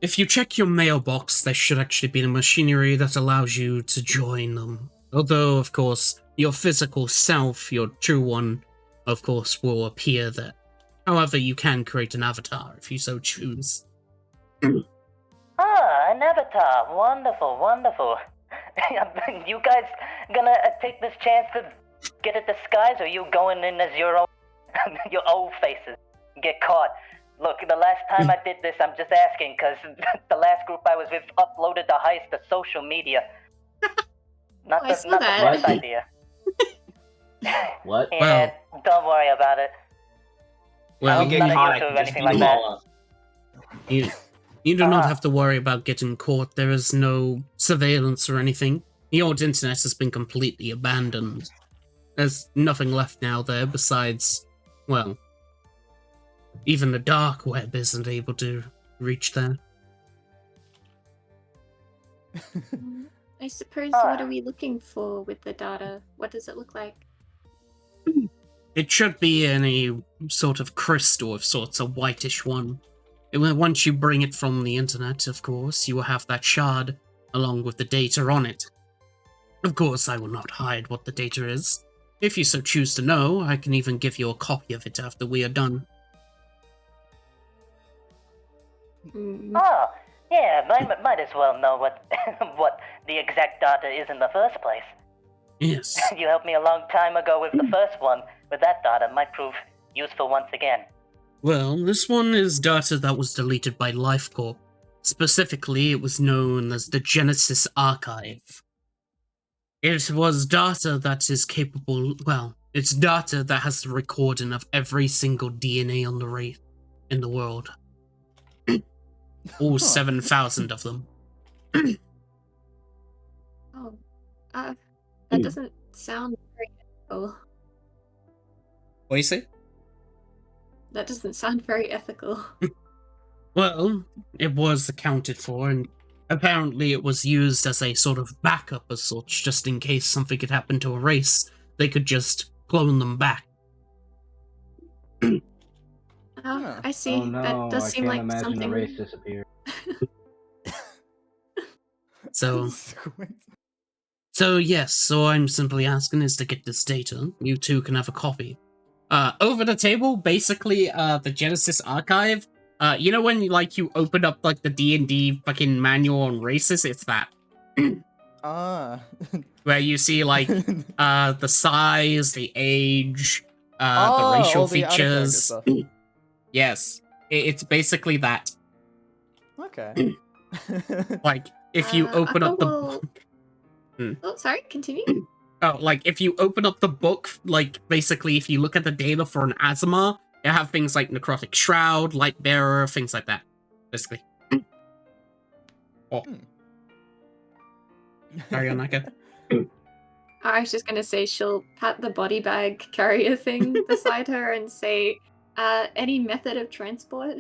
Speaker 1: if you check your mailbox, there should actually be a machinery that allows you to join them. Although, of course, your physical self, your true one, of course, will appear there. However, you can create an avatar if you so choose.
Speaker 7: Ah, an avatar. Wonderful, wonderful. You guys gonna take this chance to get a disguise, or you going in as your old faces? Get caught. Look, the last time I did this, I'm just asking, because the last group I was with uploaded the heist to social media. Not the best idea.
Speaker 6: What?
Speaker 7: Yeah, don't worry about it.
Speaker 1: Well,
Speaker 7: I'm
Speaker 4: get
Speaker 7: not
Speaker 4: caught, I
Speaker 7: into
Speaker 4: can just
Speaker 7: anything
Speaker 4: beat
Speaker 7: like
Speaker 4: them
Speaker 7: that.
Speaker 4: all up.
Speaker 1: you do not
Speaker 7: Uh-huh.
Speaker 1: have to worry about getting caught. There is no surveillance or anything. The old internet has been completely abandoned. There's nothing left now there besides, well, even the dark web isn't able to reach there.
Speaker 5: I suppose,
Speaker 7: Ah.
Speaker 5: what are we looking for with the data? What does it look like?
Speaker 1: It should be in a sort of crystal of sorts, a whitish one. Once you bring it from the internet, of course, you will have that shard along with the data on it. Of course, I will not hide what the data is. If you so choose to know, I can even give you a copy of it after we are done.
Speaker 7: Oh, yeah, might as well know what what the exact data is in the first place.
Speaker 1: Yes.
Speaker 7: You helped me a long time ago with the first one. With that data, might prove useful once again.
Speaker 1: Well, this one is data that was deleted by LifeCorp. Specifically, it was known as the Genesis Archive. It was data that is capable, well, it's data that has the recording of every single DNA on the Wraith in the world. All 7,000 of them.
Speaker 5: Oh, that doesn't sound very ethical.
Speaker 1: What do you say?
Speaker 5: That doesn't sound very ethical.
Speaker 1: Well, it was accounted for, and apparently it was used as a sort of backup as such, just in case something could happen to a race. They could just clone them back.
Speaker 5: Oh,
Speaker 2: Huh.
Speaker 5: I see.
Speaker 6: Oh no,
Speaker 5: That does
Speaker 6: I
Speaker 5: seem
Speaker 6: can't
Speaker 5: like
Speaker 6: imagine
Speaker 5: something.
Speaker 6: the race disappear.
Speaker 1: So yes, so I'm simply asking is to get this data. You two can have a copy. Over the table, basically, the Genesis Archive. You know when you open up like the DnD fucking manual on races? It's that.
Speaker 2: Ah.
Speaker 1: Where you see like the size, the age, the
Speaker 2: Oh,
Speaker 1: racial
Speaker 2: all the out of character
Speaker 1: features.
Speaker 2: stuff.
Speaker 1: Yes, it's basically that.
Speaker 2: Okay.
Speaker 1: Like if you open
Speaker 5: Akka
Speaker 1: up the
Speaker 5: will-
Speaker 1: book.
Speaker 5: Oh, sorry. Continue.
Speaker 1: Oh, like if you open up the book, like basically if you look at the data for an Azimar, you have things like Necrotic Shroud, Light Bearer, things like that. Basically. Oh. Carry on, Naka.
Speaker 5: I was just gonna say she'll pat the body bag carrier thing beside her and say, any method of transport?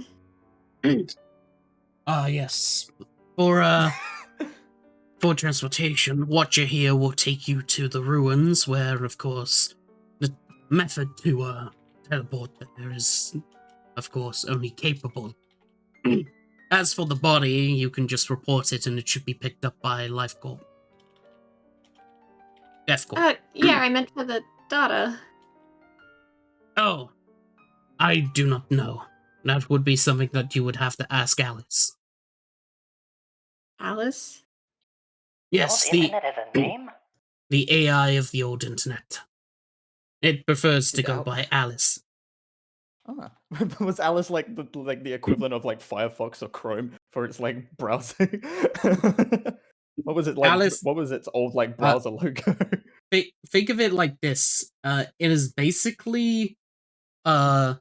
Speaker 1: Yes. For transportation, Watcher here will take you to the ruins, where, of course, the method to teleport there is, of course, only capable. As for the body, you can just report it and it should be picked up by LifeCorp. DeathCorp.
Speaker 5: Yeah, I meant for the data.
Speaker 1: Oh, I do not know. That would be something that you would have to ask Alice.
Speaker 5: Alice?
Speaker 1: Yes,
Speaker 7: The old internet has a name?
Speaker 1: the AI of the old internet. It prefers to go by Alice.
Speaker 3: Ah. Was Alice like the equivalent of like Firefox or Chrome for its like browsing? What was it like?
Speaker 1: Alice-
Speaker 3: What was its old like browser logo?
Speaker 1: Think of it like this. It is basically the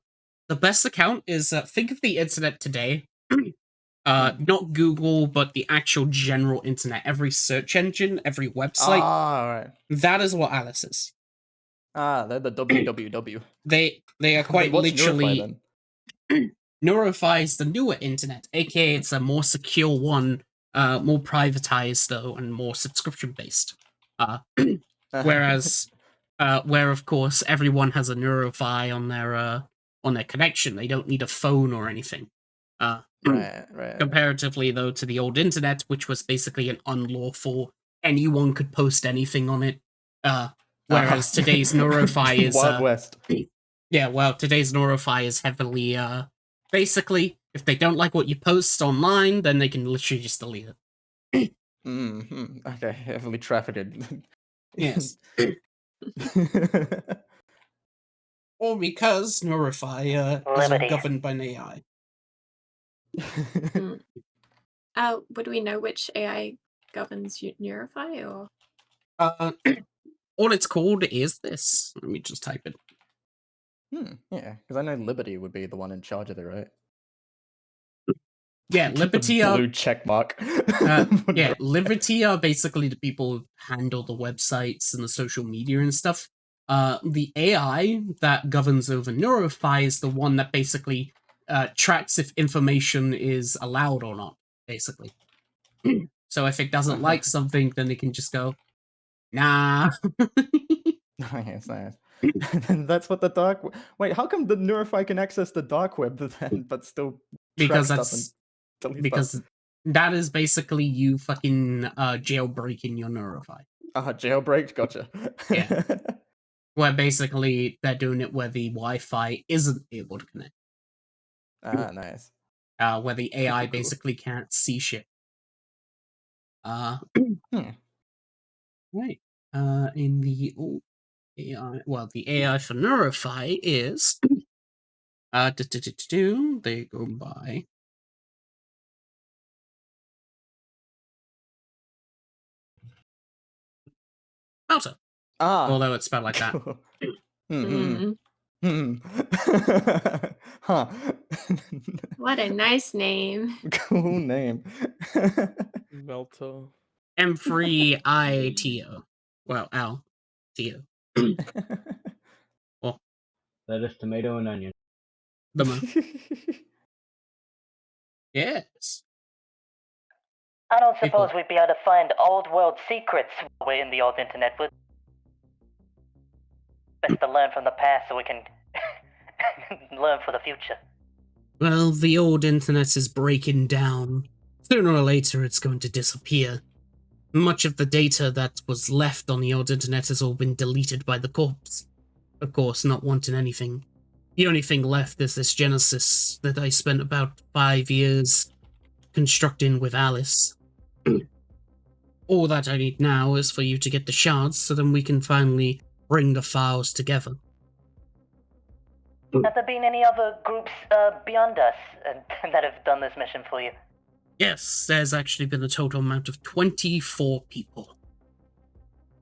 Speaker 1: best account is think of the internet today. Not Google, but the actual general internet. Every search engine, every website.
Speaker 3: Right.
Speaker 1: That is what Alice is.
Speaker 3: They're the www.
Speaker 1: They are quite
Speaker 3: What's
Speaker 1: literally.
Speaker 3: Neurify,
Speaker 1: Neurify is the newer internet, aka it's a more secure one, more privatized though, and more subscription based.
Speaker 3: then?
Speaker 1: Whereas, where of course everyone has a Neurify on their connection, they don't need a phone or anything.
Speaker 3: right.
Speaker 1: Comparatively though to the old internet, which was basically an unlawful, anyone could post anything on it. Whereas today's Neurify is
Speaker 3: Wild West.
Speaker 1: yeah, well, today's Neurify is heavily basically if they don't like what you post online, then they can literally just delete it.
Speaker 3: Okay, heavily trafficked.
Speaker 1: Yes. Or because Neurify isn't
Speaker 7: Liberty.
Speaker 1: governed by an AI.
Speaker 5: Would we know which AI governs Neurify, or?
Speaker 1: All it's called is this. Let me just type it.
Speaker 3: Yeah, because I know Liberty would be the one in charge of it, right?
Speaker 1: Yeah, Liberty are
Speaker 3: blue check mark.
Speaker 1: yeah, Liberty are basically the people who handle the websites and the social media and stuff. The AI that governs over Neurofy is the one that basically tracks if information is allowed or not, basically. So if it doesn't like something, then it can just go, nah.
Speaker 3: Nice. That's what the dark. Wait, how come the Neurofy can access the dark web then, but still
Speaker 1: Because
Speaker 3: track stuff
Speaker 1: that's
Speaker 3: and delete
Speaker 1: because
Speaker 3: stuff?
Speaker 1: that is basically you fucking jailbreaking your Neurofy.
Speaker 3: Jailbreak, gotcha.
Speaker 1: Yeah. Where basically they're doing it where the Wi-Fi isn't able to connect.
Speaker 3: Nice.
Speaker 1: Where the AI
Speaker 3: Cool.
Speaker 1: basically can't see shit. Right. In the AI, well, the AI for Neurofy is they go by Malta. Although it's spelled like that.
Speaker 3: Huh.
Speaker 5: What a nice name.
Speaker 3: Cool name.
Speaker 2: Melto.
Speaker 1: M3ITO. Well, L-T-O. Well,
Speaker 6: That is tomato and onion.
Speaker 1: Yes.
Speaker 7: I don't suppose we'd be able to find old world secrets while we're in the old internet. Would best to learn from the past so we can learn for the future.
Speaker 1: Well, the old internet is breaking down. Sooner or later, it's going to disappear. Much of the data that was left on the old internet has all been deleted by the corpse. Of course, not wanting anything. The only thing left is this Genesis that I spent about 5 years constructing with Alice. All that I need now is for you to get the shards so then we can finally bring the files together.
Speaker 7: Have there been any other groups beyond us that have done this mission for you?
Speaker 1: Yes, there's actually been a total amount of 24 people.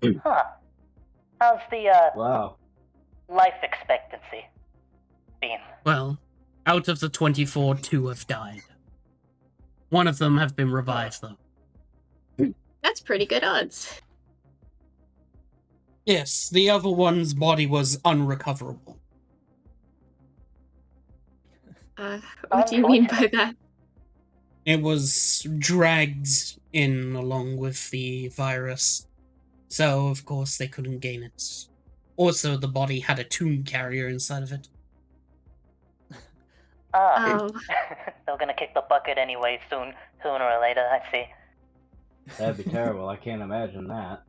Speaker 7: Huh. How's the
Speaker 6: Wow.
Speaker 7: life expectancy been?
Speaker 1: Well, out of the 24, 2 have died. One of them have been revived, though.
Speaker 5: That's pretty good odds.
Speaker 1: Yes, the other one's body was unrecoverable.
Speaker 5: What do you mean by that?
Speaker 1: It was dragged in along with the virus, so of course they couldn't gain it. Also, the body had a tomb carrier inside of it.
Speaker 5: Oh.
Speaker 7: They're gonna kick the bucket anyway sooner or later, I see.
Speaker 6: That'd be terrible. I can't imagine that.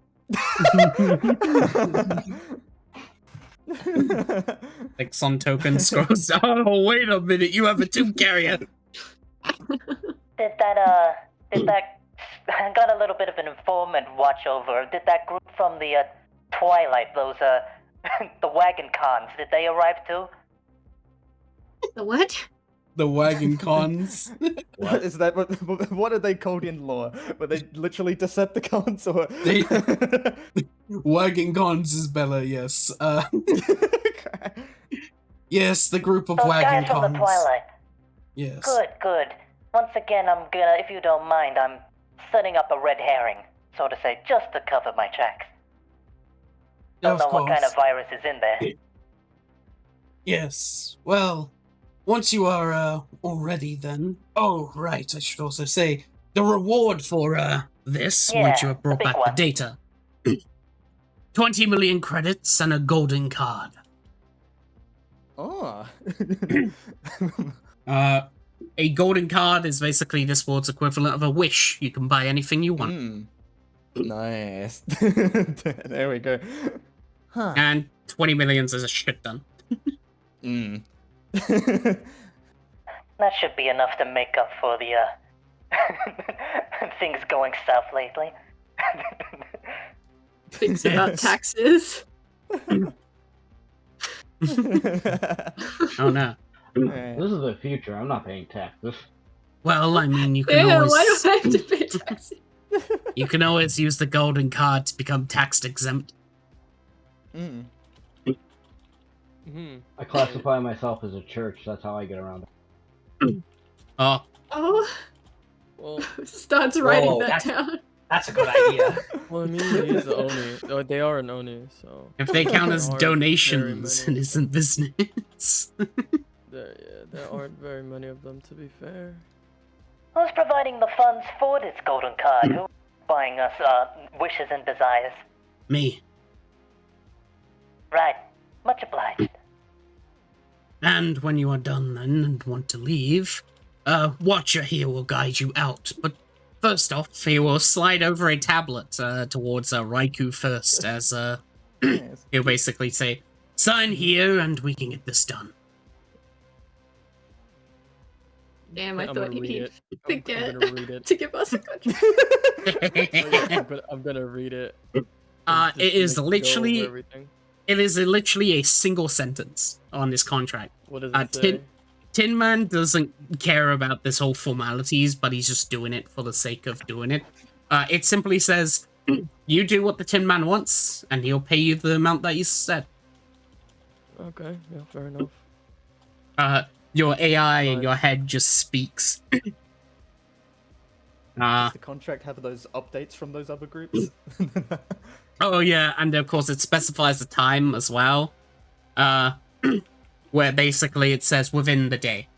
Speaker 1: Like some token scrolls down. Oh, wait a minute, you have a tomb carrier.
Speaker 7: Did that I got a little bit of an informant watch over. Did that group from the Twilight, those the wagon cons, did they arrive too?
Speaker 5: The what?
Speaker 1: The wagon cons.
Speaker 3: What is that? What are they called in lore? Were they literally Decepticons or?
Speaker 1: Wagon cons is Bella, yes. Yes, the group of
Speaker 7: Those
Speaker 1: wagon
Speaker 7: guys from
Speaker 1: cons.
Speaker 7: the Twilight.
Speaker 1: Yes.
Speaker 7: Good. Once again, I'm gonna, if you don't mind, I'm setting up a red herring, so to say, just to cover my tracks. Don't know what kind of virus is in there.
Speaker 1: Yes. Well, once you are all ready, then. Oh, right. I should also say the reward for this, once you have brought back the data. 20 million credits and a golden card.
Speaker 3: Oh.
Speaker 1: A golden card is basically this world's equivalent of a wish. You can buy anything you want.
Speaker 3: Nice. There we go. Huh.
Speaker 1: And 20 millions is a shit ton.
Speaker 7: That should be enough to make up for the things going south lately.
Speaker 5: Things about taxes.
Speaker 1: Oh no.
Speaker 6: This is the future. I'm not paying taxes.
Speaker 1: Well, I mean, you can
Speaker 5: Ew,
Speaker 1: always...
Speaker 5: why do I have to pay taxes?
Speaker 1: You can always use the golden card to become tax exempt.
Speaker 6: I call classify myself as a church. That's how I get around it.
Speaker 1: Oh,
Speaker 5: Oh,
Speaker 2: Well,
Speaker 5: starts writing
Speaker 4: Whoa,
Speaker 5: that
Speaker 4: that's-
Speaker 5: down.
Speaker 4: That's a good idea.
Speaker 2: well, I mean, he is a Oni. Oh, they are an Oni, so.
Speaker 1: if they count as
Speaker 2: There aren't
Speaker 1: donations
Speaker 2: very
Speaker 1: and
Speaker 2: many of
Speaker 1: isn't business.
Speaker 2: There aren't very many of them, to be fair.
Speaker 7: Who's providing the funds for this golden card? Who's buying us wishes and desires?
Speaker 1: Me.
Speaker 7: Right. Much obliged.
Speaker 1: And when you are done then and want to leave, Watcher here will guide you out. But first off, he will slide over a tablet towards Raikou first, as
Speaker 3: Nice.
Speaker 1: he'll basically say, sign here and we can get this done.
Speaker 5: Damn, I
Speaker 2: I'm
Speaker 5: thought
Speaker 2: gonna read
Speaker 5: he'd
Speaker 2: it. I'm
Speaker 5: forget
Speaker 2: gonna read it.
Speaker 5: to give us a contract.
Speaker 2: I'm gonna read it.
Speaker 1: It
Speaker 2: Just
Speaker 1: is
Speaker 2: make- go
Speaker 1: literally
Speaker 2: over everything.
Speaker 1: it is literally a single sentence on this contract.
Speaker 2: What does
Speaker 1: uh,
Speaker 2: it say?
Speaker 1: Tin Man doesn't care about this whole formalities, but he's just doing it for the sake of doing it. It simply says, you do what the Tin Man wants, and he'll pay you the amount that you said.
Speaker 2: Okay, yeah, fair enough.
Speaker 1: Your AI in
Speaker 2: Fine.
Speaker 1: your head just speaks.
Speaker 3: Does the contract have those updates from those other groups?
Speaker 1: Oh yeah, and of course it specifies the time as well. Where basically it says within the day.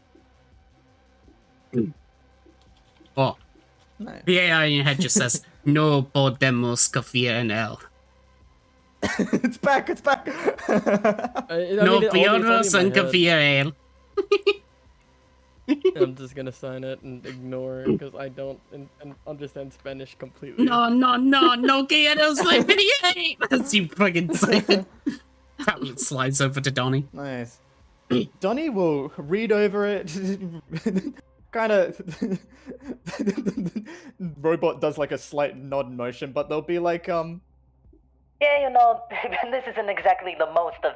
Speaker 1: Oh,
Speaker 3: Nice.
Speaker 1: the AI in your head just says, no podemos confiar en él.
Speaker 3: It's back. It's back.
Speaker 1: No podemos en confiar en él.
Speaker 2: I'm just gonna sign it and ignore it because I don't understand Spanish completely.
Speaker 1: No quiero ser bien. As you fucking say it. Tablet slides over to Donnie.
Speaker 3: Nice. Donnie will read over it. Kind of. Robot does like a slight nod motion, but they'll be like,
Speaker 7: Yeah, you know, this isn't exactly the most of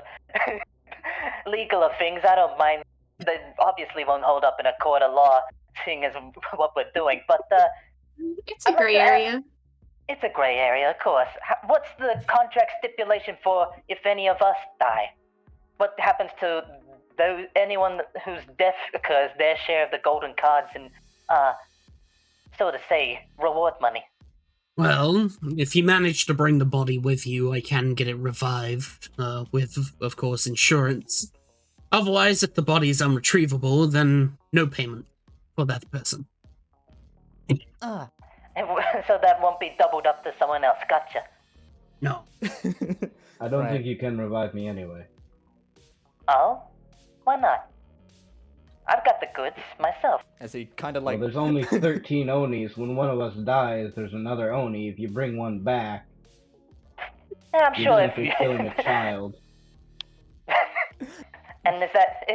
Speaker 7: legal of things. I don't mind. They obviously won't hold up in a court of law, seeing as what we're doing. But
Speaker 5: It's a gray area.
Speaker 7: it's a gray area, of course. What's the contract stipulation for if any of us die? What happens to anyone whose death occurs? Their share of the golden cards and, so to say, reward money.
Speaker 1: Well, if you manage to bring the body with you, I can get it revived, with, of course, insurance. Otherwise, if the body is unretrievable, then no payment for that person.
Speaker 7: So that won't be doubled up to someone else. Gotcha.
Speaker 1: No.
Speaker 6: I don't
Speaker 3: Right.
Speaker 6: think you can revive me anyway.
Speaker 7: Oh? Why not? I've got the goods myself.
Speaker 3: as he kind of
Speaker 6: Well,
Speaker 3: like.
Speaker 6: there's only 13 Onis. When one of us dies, there's another Oni. If you bring one back,
Speaker 7: Yeah, I'm
Speaker 6: you're
Speaker 7: sure if
Speaker 6: essentially killing a child.
Speaker 7: And is that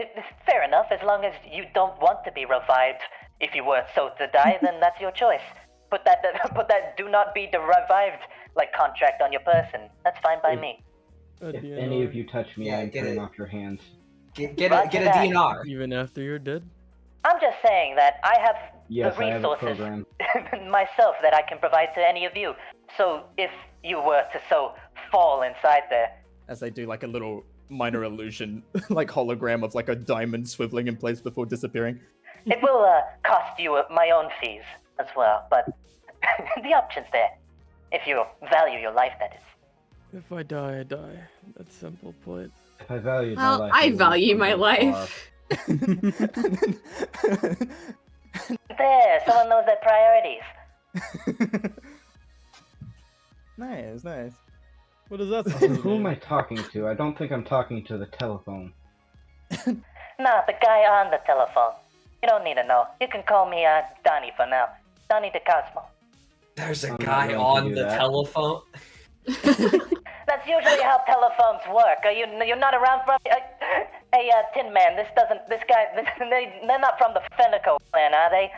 Speaker 7: fair enough? As long as you don't want to be revived, if you were so to die, then that's your choice. Put that do not be revived like contract on your person. That's fine by me.
Speaker 6: If any of you touch me,
Speaker 4: Yeah,
Speaker 6: I'm
Speaker 4: get
Speaker 6: cutting
Speaker 4: it.
Speaker 6: off your hands.
Speaker 4: Get
Speaker 7: Roger
Speaker 4: a
Speaker 7: that.
Speaker 4: DNR.
Speaker 2: Even after you're dead?
Speaker 7: I'm just saying that I have
Speaker 6: Yes,
Speaker 7: the
Speaker 6: I have a
Speaker 7: resources
Speaker 6: program.
Speaker 7: myself that I can provide to any of you. So if you were to so fall inside there,
Speaker 3: As they do like a little minor illusion, like hologram of like a diamond swiveling in place before disappearing.
Speaker 7: it will cost you my own fees as well. But the option's there. If you value your life, that is.
Speaker 2: If I die, I die. That's simple put.
Speaker 6: If I valued my
Speaker 5: Well,
Speaker 6: life,
Speaker 5: I
Speaker 6: wouldn't
Speaker 5: value
Speaker 6: come
Speaker 5: my
Speaker 6: this
Speaker 5: life.
Speaker 7: There, someone knows their priorities.
Speaker 3: Nice, nice.
Speaker 2: What does that
Speaker 6: far.
Speaker 2: sound
Speaker 6: Who am I talking to? I don't think I'm talking to the telephone.
Speaker 7: Nah, the guy on the telephone. You don't need to know. You can call me Donnie for now. Donnie DeCosmo.
Speaker 4: There's a
Speaker 6: I'm not
Speaker 4: guy
Speaker 6: going to
Speaker 4: on
Speaker 6: do
Speaker 4: the
Speaker 6: that.
Speaker 4: telephone.
Speaker 7: That's usually how telephones work. You're not around from. Hey, Tin Man. This guy. They're not from the Fenico clan, are they?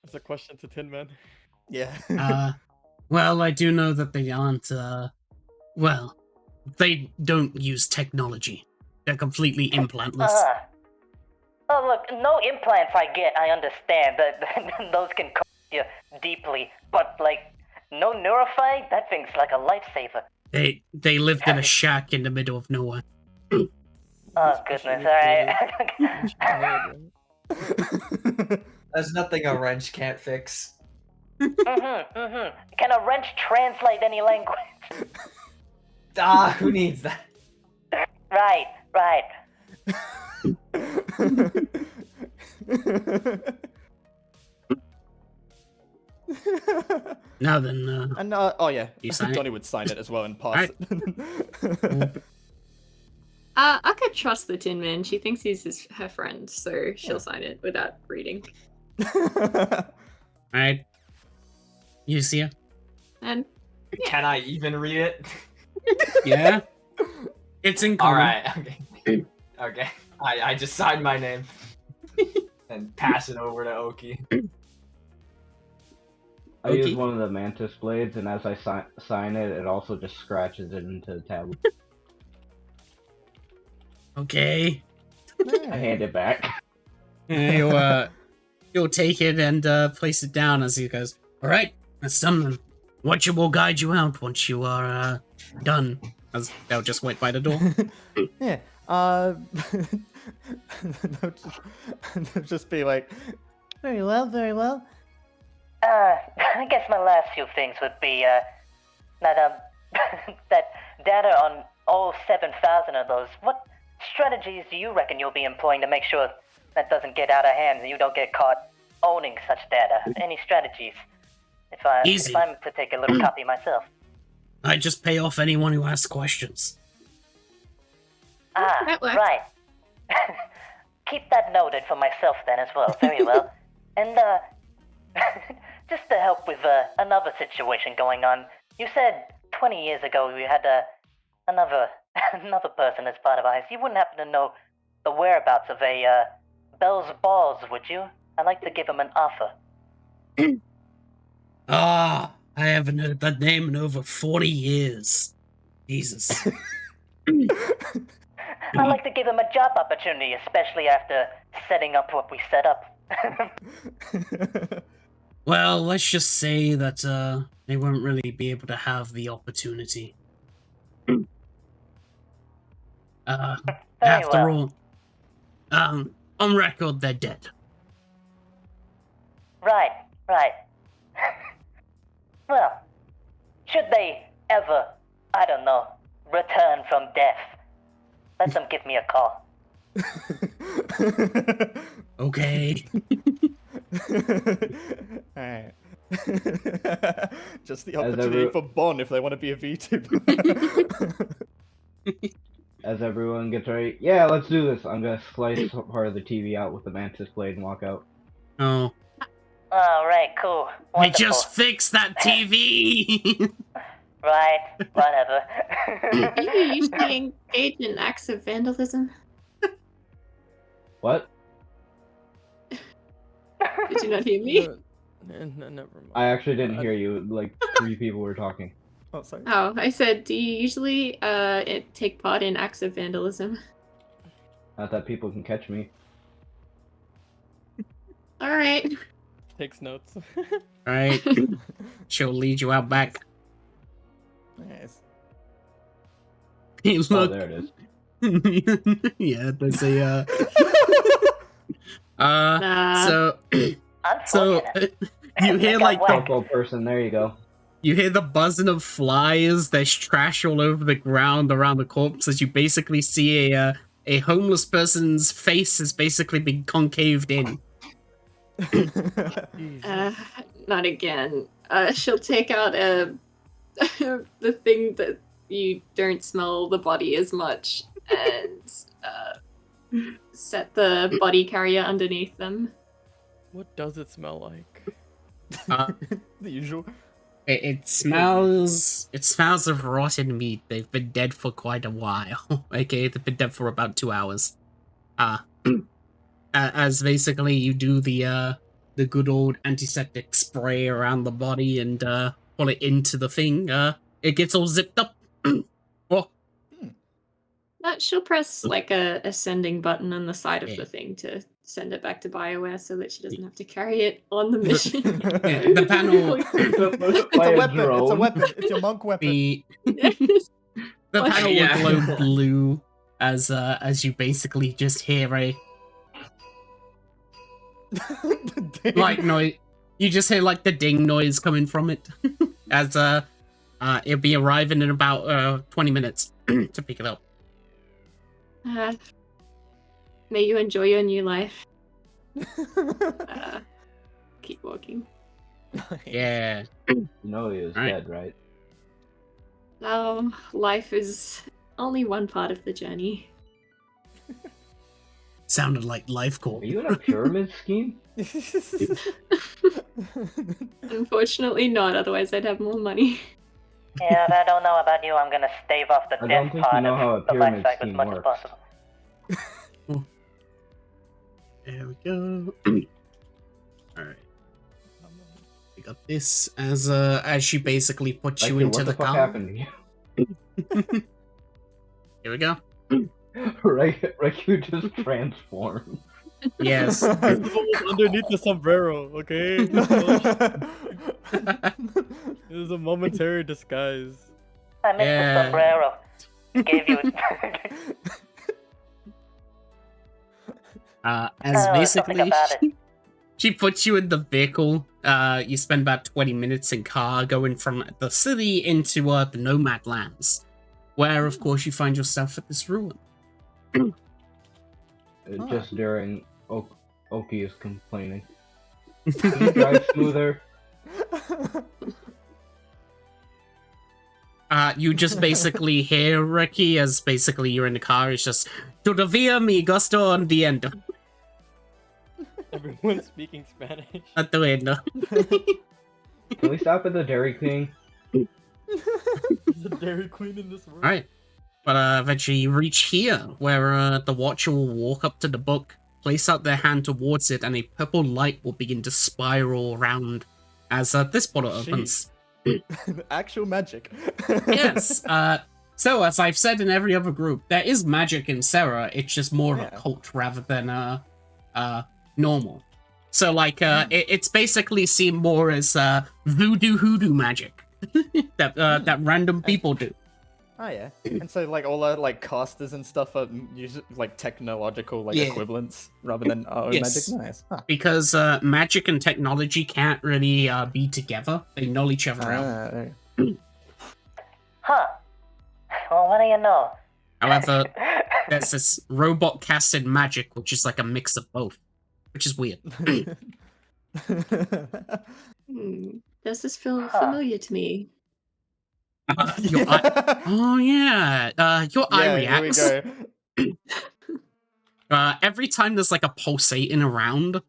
Speaker 2: That's a question to Tin Man.
Speaker 3: Yeah.
Speaker 1: Well, I do know that they aren't, well, they don't use technology. They're completely implantless.
Speaker 7: Oh, look, no implants I get, I understand. Those can cost you deeply. But, like, no neurofy? That thing's like a lifesaver.
Speaker 1: They lived in a shack in the middle of nowhere.
Speaker 7: Oh goodness! All right.
Speaker 4: There's nothing a wrench can't fix.
Speaker 7: Can a wrench translate any language?
Speaker 4: Ah, who needs that?
Speaker 7: Right.
Speaker 1: Now then,
Speaker 3: And oh yeah,
Speaker 1: You sign it?
Speaker 3: Johnny would sign it as well and pass it.
Speaker 5: I could trust the Tin Man. She thinks he's her friend, so she'll sign it without reading.
Speaker 1: alright. You see her?
Speaker 5: And
Speaker 4: Can I even read it?
Speaker 1: Yeah? It's in common.
Speaker 4: Alright, okay. Okay. I just signed my name. And pass it over to Oki.
Speaker 6: I use one of the mantis blades, and as I sign it, it also just scratches it into the tablet.
Speaker 1: Okay.
Speaker 6: I hand it back.
Speaker 1: And you'll take it and place it down as he goes, alright, that's done then. Watcher will guide you out once you are done. As they'll just wait by the door.
Speaker 3: Yeah. They'll just be like, very well, very well.
Speaker 7: I guess my last few things would be that that data on all 7,000 of those. What strategies do you reckon you'll be employing to make sure that doesn't get out of hand and you don't get caught owning such data? Any strategies? If I'm to take a little copy myself.
Speaker 1: I just pay off anyone who asks questions.
Speaker 7: Ah,
Speaker 5: That works.
Speaker 7: right. Keep that noted for myself then as well. Very well. And just to help with another situation going on, you said 20 years ago you had another person as part of ICE. You wouldn't happen to know the whereabouts of a Bell's Balls, would you? I'd like to give him an offer.
Speaker 1: Ah, I haven't heard that name in over 40 years. Jesus.
Speaker 7: I'd like to give him a job opportunity, especially after setting up what we set up.
Speaker 1: Well, let's just say that they won't really be able to have the opportunity. After all, on record, they're dead.
Speaker 7: Right. Well, should they ever, I don't know, return from death, let them give me a call.
Speaker 1: Okay.
Speaker 3: Alright. Just the opportunity for Bon if they want to be a VTuber.
Speaker 6: As everyone gets ready, yeah, let's do this. I'm gonna slice part of the TV out with the mantis blade and walk out.
Speaker 1: Oh.
Speaker 7: Alright, cool.
Speaker 1: I
Speaker 7: Wonderful.
Speaker 1: just fixed that TV!
Speaker 7: Right, whatever.
Speaker 5: do you usually engage in acts of vandalism?
Speaker 6: What?
Speaker 5: Did you not hear me?
Speaker 2: Never mind.
Speaker 6: I actually didn't hear you. Like 3 people were talking.
Speaker 3: Oh, sorry.
Speaker 5: Oh, I said, do you usually take part in acts of vandalism?
Speaker 6: Not that people can catch me.
Speaker 5: Alright.
Speaker 2: Takes notes.
Speaker 1: Right. She'll lead you out back.
Speaker 3: Nice.
Speaker 1: Hey,
Speaker 6: Oh,
Speaker 1: look.
Speaker 6: there it is.
Speaker 1: Yeah, there's a
Speaker 5: Nah.
Speaker 1: so
Speaker 7: Unfortunate.
Speaker 1: you hear like the
Speaker 6: Football person, there you go.
Speaker 1: you hear the buzzing of flies. There's trash all over the ground around the corpse as you basically see a homeless person's face has basically been concaved in.
Speaker 5: Not again. She'll take out the thing that you don't smell the body as much and set the body carrier underneath them.
Speaker 2: What does it smell like?
Speaker 3: The usual.
Speaker 1: It smells of rotten meat. They've been dead for quite a while. Okay, they've been dead for about 2 hours. As basically you do the good old antiseptic spray around the body and pull it into the thing. It gets all zipped up. Oh,
Speaker 5: She'll press like a ascending button on the side of the thing to send it back to BioWare so that she doesn't have to carry it on the mission.
Speaker 1: Yeah, the panel,
Speaker 3: It's
Speaker 6: By
Speaker 3: a
Speaker 6: a
Speaker 3: weapon. It's a
Speaker 6: drone.
Speaker 3: weapon. It's your monk weapon.
Speaker 1: the
Speaker 5: Well,
Speaker 1: panel
Speaker 4: yeah.
Speaker 1: will glow blue as you basically just hear a like noise. You just hear like the ding noise coming from it as it'll be arriving in about 20 minutes to pick it up.
Speaker 5: May you enjoy your new life. Keep walking.
Speaker 1: Yeah.
Speaker 6: You know he was
Speaker 1: Right.
Speaker 6: dead, right?
Speaker 5: Life is only one part of the journey.
Speaker 1: Sounded like life
Speaker 6: Are
Speaker 1: call.
Speaker 6: you in a pyramid scheme?
Speaker 5: Unfortunately not, otherwise I'd have more money.
Speaker 7: Yeah, I don't know about you. I'm gonna stave off the
Speaker 6: I
Speaker 7: death
Speaker 6: don't think you
Speaker 7: part
Speaker 6: know how a
Speaker 7: of the life
Speaker 6: pyramid
Speaker 7: cycle as
Speaker 6: scheme
Speaker 7: much as
Speaker 6: works.
Speaker 7: possible.
Speaker 1: There we go. Alright. We got this as she basically puts you
Speaker 6: Like,
Speaker 1: into
Speaker 6: what
Speaker 1: the
Speaker 6: the fuck
Speaker 1: car.
Speaker 6: happened to you?
Speaker 1: Here we go.
Speaker 6: Raikou just transformed.
Speaker 1: Yes.
Speaker 2: This was underneath the sombrero, okay? It was a momentary disguise.
Speaker 7: I missed
Speaker 1: Yeah.
Speaker 7: the sombrero. Gave you.
Speaker 1: As
Speaker 7: Something
Speaker 1: basically
Speaker 7: about it.
Speaker 1: she puts you in the vehicle. You spend about 20 minutes in car going from the city into the nomad lands, where of course you find yourself at this ruin.
Speaker 6: Just during Oki is complaining. Can you drive smoother?
Speaker 1: You just basically hear Ricky as basically you're in the car. It's just todavía mi gusto on the end.
Speaker 2: Everyone's speaking Spanish.
Speaker 1: At the end.
Speaker 6: Can we stop at the Dairy Queen?
Speaker 2: There's a Dairy Queen in this world.
Speaker 1: Alright. But eventually you reach here, where the Watcher will walk up to the book, place out their hand towards it, and a purple light will begin to spiral around as this portal opens.
Speaker 3: Actual magic.
Speaker 1: Yes. So, as I've said in every other group, there is magic in Serra. It's just more of a
Speaker 3: Yeah.
Speaker 1: cult rather than normal. So, like, it's basically seen more as voodoo hoodoo magic that random people do.
Speaker 3: Oh yeah. And so like all our like casters and stuff are usually like technological like
Speaker 1: Yeah.
Speaker 3: equivalents rather than our own
Speaker 1: Yes.
Speaker 3: magic. Nice. Huh.
Speaker 1: Because magic and technology can't really be together. They null each other out.
Speaker 7: Huh. Well, what do you know?
Speaker 1: However, there's this robot casted magic, which is like a mix of both, which is weird.
Speaker 5: Does this feel familiar to me?
Speaker 1: Your eye- oh yeah, your eye
Speaker 3: yeah,
Speaker 1: reacts.
Speaker 3: here we go.
Speaker 1: Every time there's like a pulsating around,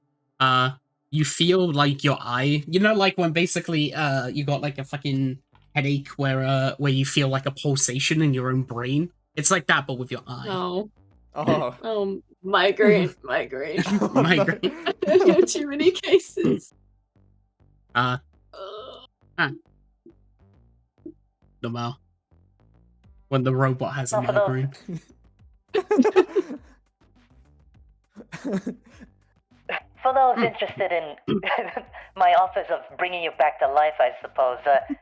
Speaker 1: you feel like your eye. You know, like when basically you got like a fucking headache where you feel like a pulsation in your own brain. It's like that, but with your eye.
Speaker 5: Oh.
Speaker 3: Oh.
Speaker 5: Migraine.
Speaker 1: Migraine.
Speaker 5: I have too many cases.
Speaker 1: Normal. When the robot has a
Speaker 7: Oh, for those-
Speaker 1: migraine.
Speaker 7: For those interested in my offers of bringing you back to life, I suppose,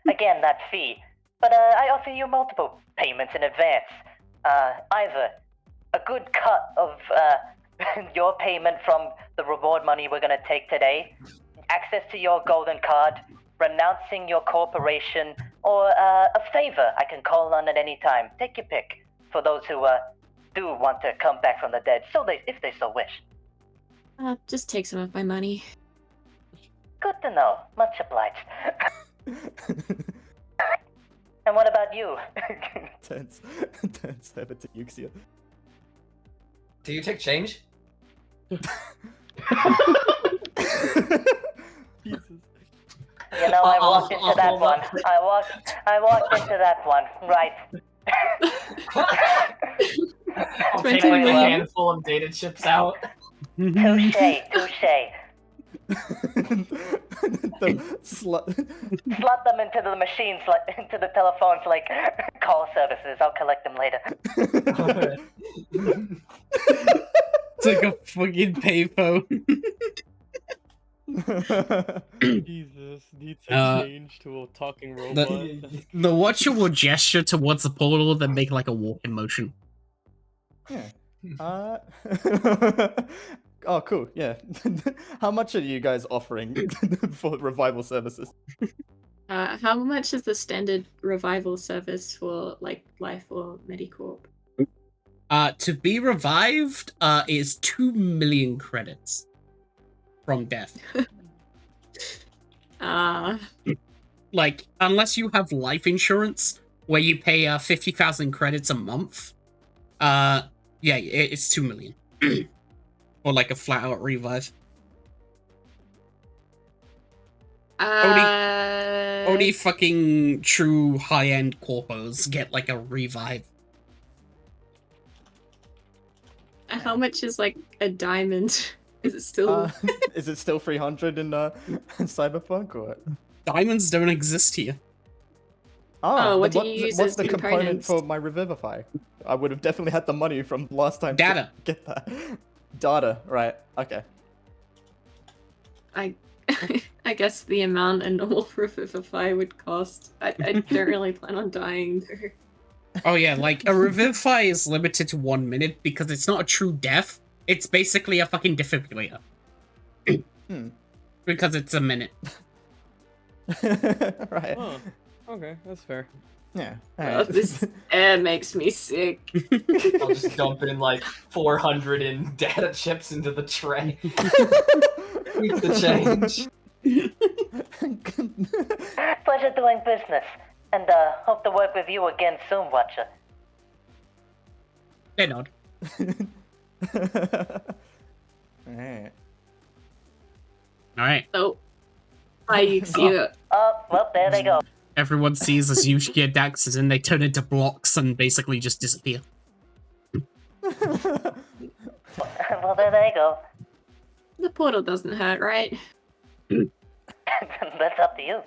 Speaker 7: again, that fee. But I offer you multiple payments in advance. Either a good cut of your payment from the reward money we're going to take today, access to your golden card, renouncing your corporation, or a favor I can call on at any time. Take your pick for those who do want to come back from the dead, if they so wish.
Speaker 5: Just take some of my money.
Speaker 7: Good to know. Much obliged. And what about you?
Speaker 3: Turns over to Yuxia.
Speaker 4: Do you take change?
Speaker 2: Jesus.
Speaker 7: You know, I walked into that one. I walked into that one. Right.
Speaker 4: I'll take
Speaker 5: 20
Speaker 4: like a
Speaker 5: million.
Speaker 4: handful of data chips out.
Speaker 7: Touche.
Speaker 3: Slot
Speaker 7: Slot them into the machines, into the telephones, like call services. I'll collect them later.
Speaker 1: It's like a fucking payphone.
Speaker 2: Jesus, need to change to a talking robot.
Speaker 1: The watcher will gesture towards the portal, then make like a walking motion.
Speaker 3: Yeah. Oh, cool. Yeah. How much are you guys offering for revival services?
Speaker 5: How much is the standard revival service for like Life or Medicorp?
Speaker 1: To be revived, is 2 million credits from death. Like, unless you have life insurance, where you pay 50,000 credits a month, yeah, it's 2 million. Or like a flat out revive. Only fucking true high-end corpos get like a revive.
Speaker 5: How much is like a diamond? Is it still?
Speaker 3: Is it still 300 in Cyberpunk or what?
Speaker 1: Diamonds don't exist here.
Speaker 5: Oh, what
Speaker 3: then
Speaker 5: do you use
Speaker 3: what's
Speaker 5: as
Speaker 3: the component
Speaker 5: components?
Speaker 3: for my revivify? I would have definitely had the money from last time
Speaker 1: Data.
Speaker 3: to get that. Data, right? Okay.
Speaker 5: I guess the amount a normal Revivify would cost. I don't really plan on dying there.
Speaker 1: Oh yeah, like a revivify is limited to 1 minute because it's not a true death. It's basically a fucking defibrillator. Because it's a minute.
Speaker 3: Right.
Speaker 2: Oh, okay, that's fair.
Speaker 3: Yeah.
Speaker 5: Oh, this air makes me sick.
Speaker 4: I'll just dump in like 400 in data chips into the tray. Keep the change.
Speaker 7: Pleasure doing business, and hope to work with you again soon, Watcher.
Speaker 1: They nod.
Speaker 3: Alright.
Speaker 1: Alright.
Speaker 5: Oh, I see it.
Speaker 7: Oh, well, there they go.
Speaker 1: Everyone sees as you get daxes and they turn into blocks and basically just disappear.
Speaker 7: Well, there they go.
Speaker 5: The portal doesn't hurt, right?
Speaker 7: That's up to you.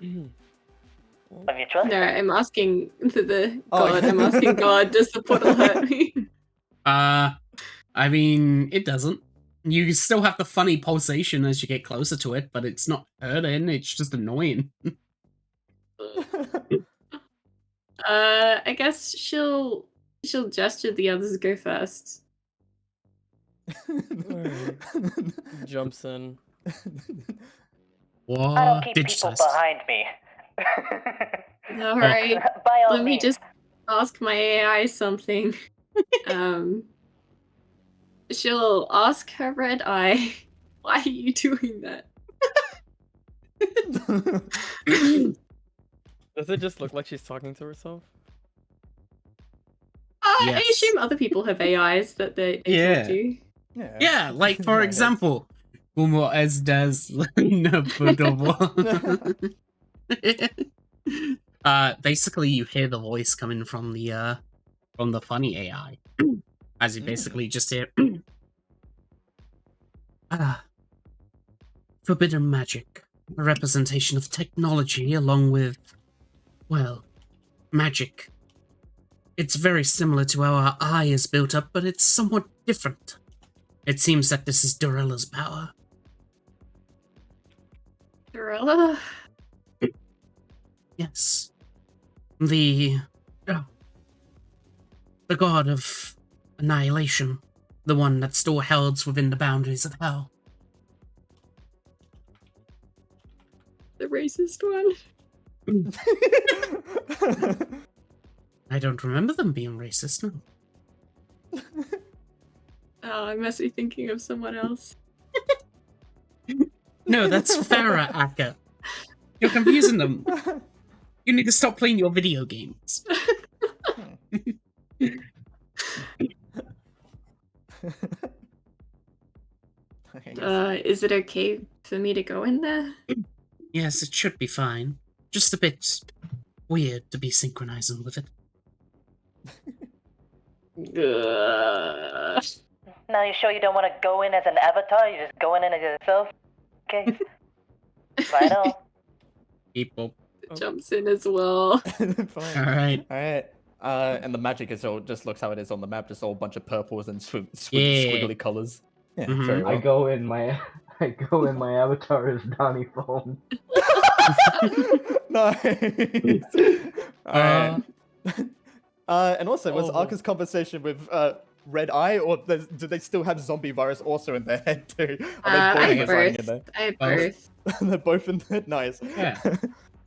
Speaker 7: If you trust
Speaker 5: No,
Speaker 7: me.
Speaker 5: I'm asking the
Speaker 3: Oh,
Speaker 5: God.
Speaker 3: yeah.
Speaker 5: I'm asking God. Does the portal hurt me?
Speaker 1: I mean, it doesn't. You still have the funny pulsation as you get closer to it, but it's not hurting, it's just annoying.
Speaker 5: I guess she'll gesture the others go first.
Speaker 2: Jumps in.
Speaker 1: What?
Speaker 7: I don't keep people
Speaker 1: Digitize.
Speaker 7: behind me.
Speaker 5: All right.
Speaker 7: By all
Speaker 5: Let me
Speaker 7: means.
Speaker 5: just ask my AI something. She'll ask her red eye, why are you doing that?
Speaker 2: Does it just look like she's talking to herself?
Speaker 1: Yes.
Speaker 5: I assume other people have AIs that they
Speaker 1: Yeah.
Speaker 5: talk to.
Speaker 1: Yeah, like for
Speaker 3: My
Speaker 1: example, como estas na puta basically you hear the voice coming from the funny AI. As you basically just hear forbidden magic, a representation of technology along with, well, magic. It's very similar to how our eye is built up, but it's somewhat different. It seems that this is Dorella's power.
Speaker 5: Dorella?
Speaker 1: Yes. The god of annihilation. The one that still holds within the boundaries of hell.
Speaker 5: The racist one?
Speaker 1: I don't remember them being racist, no.
Speaker 5: Oh, I must be thinking of someone else.
Speaker 1: No, that's Ferra, Akka. You're confusing them. You need to stop playing your video games.
Speaker 5: Is it okay for me to go in there?
Speaker 1: Yes, it should be fine. Just a bit weird to be synchronizing with it.
Speaker 7: Now you sure you don't want to go in as an avatar? You're just going in as yourself? Okay. Right on.
Speaker 1: People.
Speaker 5: Jumps in as well.
Speaker 3: Fine.
Speaker 1: Alright.
Speaker 3: Alright. And the magic is all just looks how it is on the map, just all a bunch of purples and
Speaker 1: Yeah.
Speaker 3: squiggly colors. Yeah,
Speaker 1: Mhm.
Speaker 3: very well.
Speaker 6: I go in my avatar as Donnie Phone.
Speaker 3: Nice. Alright. And also, was
Speaker 2: Oh, wow.
Speaker 3: Arca's conversation with Red Eye, or do they still have zombie virus also in their head too? Are they
Speaker 5: I
Speaker 3: both residing in there?
Speaker 5: birthed. I
Speaker 1: Both.
Speaker 5: birthed.
Speaker 3: They're both in there. Nice.
Speaker 1: Yeah.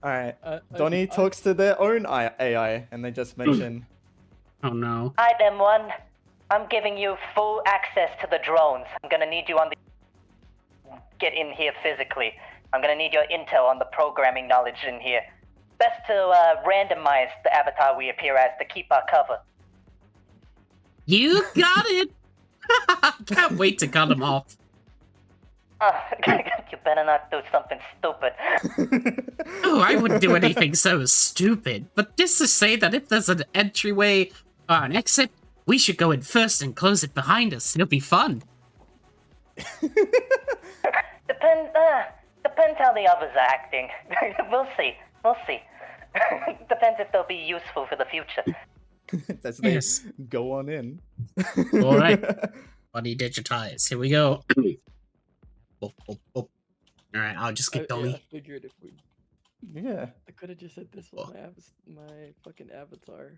Speaker 3: Alright.
Speaker 2: I-
Speaker 3: Donnie talks to their own AI, and they just mention.
Speaker 1: Oh no.
Speaker 7: Hi, M1. I'm giving you full access to the drones. I'm gonna need you on the... Get in here physically. I'm gonna need your intel on the programming knowledge in here. Best to randomize the avatar we appear as to keep our cover.
Speaker 1: You got it! Can't wait to cut him off.
Speaker 7: You better not do something stupid.
Speaker 1: Oh, I wouldn't do anything so stupid. But just to say that if there's an entryway or an exit, we should go in first and close it behind us. It'll be fun.
Speaker 7: Depends how the others are acting. We'll see. Depends if they'll be useful for the future.
Speaker 3: As they
Speaker 1: Yes.
Speaker 3: go on in.
Speaker 1: All right. Body digitize. Here we go. Oh, oh, oh. All right, I'll just get
Speaker 2: Yeah, I
Speaker 1: Donnie.
Speaker 2: figured if we...
Speaker 3: Yeah.
Speaker 2: I could have just said this was my fucking avatar.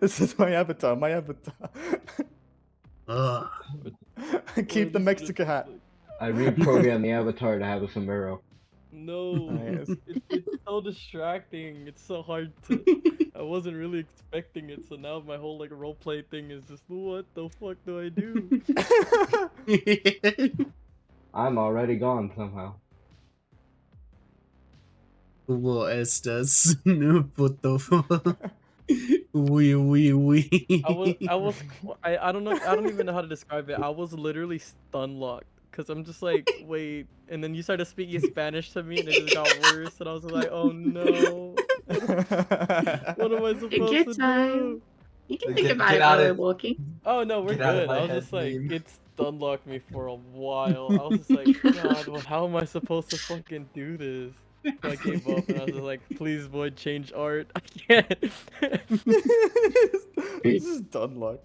Speaker 3: This is my avatar. My avatar.
Speaker 1: Ugh.
Speaker 3: Keep the Mexican hat.
Speaker 6: I reprogrammed the avatar to have a sombrero.
Speaker 2: No,
Speaker 3: Nice.
Speaker 2: it's so distracting. It's so hard to. I wasn't really expecting it, so now my whole like roleplay thing is just what the fuck do I do?
Speaker 6: I'm already gone somehow.
Speaker 1: What estas? No puto. Wee.
Speaker 2: I don't know. I don't even know how to describe it. I was literally stun locked because I'm just like, wait, and then you started speaking Spanish to me, and it just got worse, and I was like, oh no, what am I supposed
Speaker 5: Good
Speaker 2: to
Speaker 5: time.
Speaker 2: do?
Speaker 5: You can
Speaker 4: Get-
Speaker 5: think about
Speaker 4: get
Speaker 5: it
Speaker 4: out
Speaker 5: while we're
Speaker 4: of-
Speaker 5: walking.
Speaker 2: Oh no, we're
Speaker 4: Get out of
Speaker 2: good.
Speaker 4: my
Speaker 2: I was
Speaker 4: head,
Speaker 2: just like,
Speaker 4: meme.
Speaker 2: it stun locked me for a while. I was just like, God, well, how am I supposed to fucking do this? So I gave up, and I was just like, please, Void, change art. I can't.
Speaker 3: This is done luck.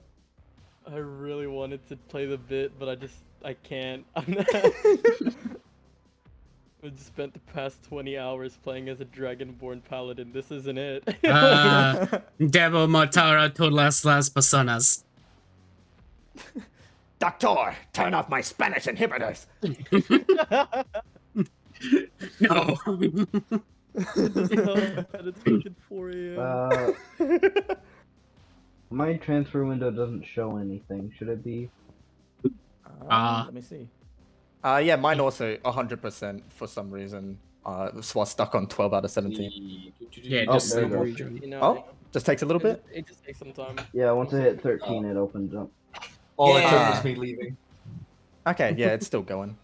Speaker 2: I really wanted to play the bit, but I can't. I just spent the past 20 hours playing as a Dragonborn Paladin. This isn't it.
Speaker 1: Debo matar a todas las personas.
Speaker 3: Doctor, turn off my Spanish inhibitors.
Speaker 1: No.
Speaker 2: It's fucking 4 a.m.
Speaker 6: My transfer window doesn't show anything. Should it be?
Speaker 3: Let me see. Yeah, mine also 100% for some reason. Was stuck on 12 out of 17.
Speaker 1: Yeah,
Speaker 6: Oh,
Speaker 1: just
Speaker 6: there you go.
Speaker 1: region.
Speaker 2: You know,
Speaker 3: Oh, just takes a little bit.
Speaker 2: It just takes some time.
Speaker 6: Yeah, once I hit 13, it opens up.
Speaker 4: All it took
Speaker 3: Yeah.
Speaker 4: was me leaving.
Speaker 3: Okay, yeah, it's still going.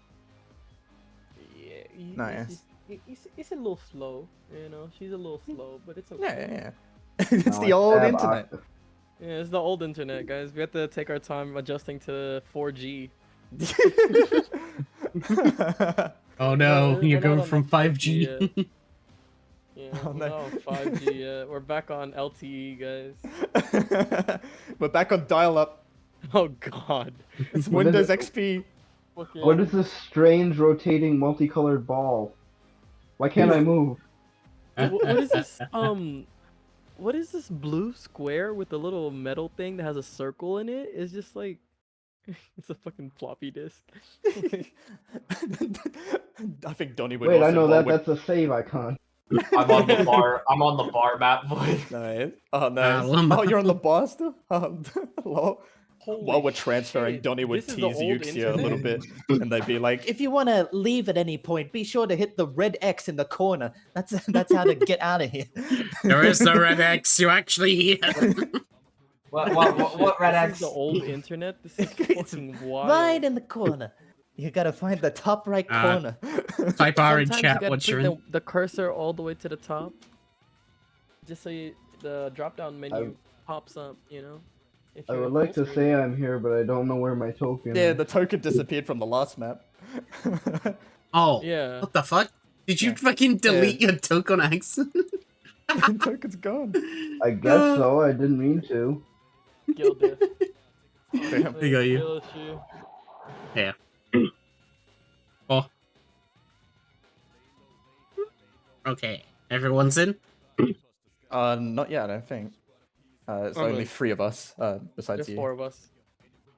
Speaker 2: Yeah,
Speaker 3: Nice.
Speaker 2: It's a little slow, you know. She's a little slow, but it's okay.
Speaker 3: Yeah. It's
Speaker 6: No,
Speaker 3: the
Speaker 6: I
Speaker 3: old
Speaker 6: have
Speaker 3: internet.
Speaker 2: Yeah, it's the old internet, guys. We have to take our time adjusting to 4G.
Speaker 1: Oh no,
Speaker 2: We're
Speaker 1: you're
Speaker 2: not
Speaker 1: going
Speaker 2: on
Speaker 1: from
Speaker 2: the
Speaker 1: 5G.
Speaker 2: yet. Yeah,
Speaker 3: Oh,
Speaker 2: we're
Speaker 3: no.
Speaker 2: not on 5G yet. We're back on LTE, guys.
Speaker 3: We're back on dial-up.
Speaker 2: Oh god.
Speaker 3: It's
Speaker 6: What is
Speaker 3: Windows
Speaker 6: it?
Speaker 3: XP.
Speaker 2: Fucking-
Speaker 6: What is this strange rotating multicolored ball? Why can't I move?
Speaker 2: What is this? What is this blue square with the little metal thing that has a circle in it? It's just like, it's a fucking floppy disk.
Speaker 3: I think Donnie would
Speaker 6: Wait,
Speaker 3: also
Speaker 6: I know
Speaker 3: roll
Speaker 6: that.
Speaker 3: with-
Speaker 6: That's a save icon.
Speaker 4: I'm on the bar. I'm on the bar map, boy.
Speaker 3: Nice. Oh, nice.
Speaker 1: Llama.
Speaker 3: Oh, you're on the bar still? Hello?
Speaker 2: Holy
Speaker 3: While we're transferring,
Speaker 2: shit,
Speaker 3: Donnie would
Speaker 2: this is the
Speaker 3: tease
Speaker 2: old
Speaker 3: Yuxia a little
Speaker 2: internet?
Speaker 3: bit, and they'd be like,
Speaker 8: If you want to leave at any point, be sure to hit the red X in the corner. That's how to get out of here.
Speaker 1: There is the red X. You actually here.
Speaker 4: What Red
Speaker 2: This
Speaker 4: X?
Speaker 2: is the old internet. This is
Speaker 3: It's
Speaker 2: fucking wild.
Speaker 8: Right in the corner. You gotta find the top right corner.
Speaker 1: Type R in
Speaker 2: Sometimes you
Speaker 1: chat
Speaker 2: gotta
Speaker 1: what you're
Speaker 2: put
Speaker 1: in.
Speaker 2: the cursor all the way to the top, just so the drop-down menu pops up. You know. If
Speaker 6: I
Speaker 2: you're
Speaker 6: would
Speaker 2: in
Speaker 6: like
Speaker 2: full
Speaker 6: to
Speaker 2: screen.
Speaker 6: say I'm here, but I don't know where my token
Speaker 3: yeah,
Speaker 6: is.
Speaker 3: the token disappeared from the last map.
Speaker 1: Oh,
Speaker 2: Yeah.
Speaker 1: what the fuck? Did you fucking delete your token on accident?
Speaker 3: Token's gone.
Speaker 6: I guess so. I didn't mean to.
Speaker 2: Guild diff.
Speaker 3: Damn.
Speaker 1: They got you.
Speaker 2: Guild issue.
Speaker 1: Yeah. Oh. Okay. Everyone's in?
Speaker 3: Not yet, I don't think. It's
Speaker 2: Oh,
Speaker 3: only
Speaker 2: no.
Speaker 3: 3 of us, besides
Speaker 2: There's
Speaker 3: you.
Speaker 2: 4 of us.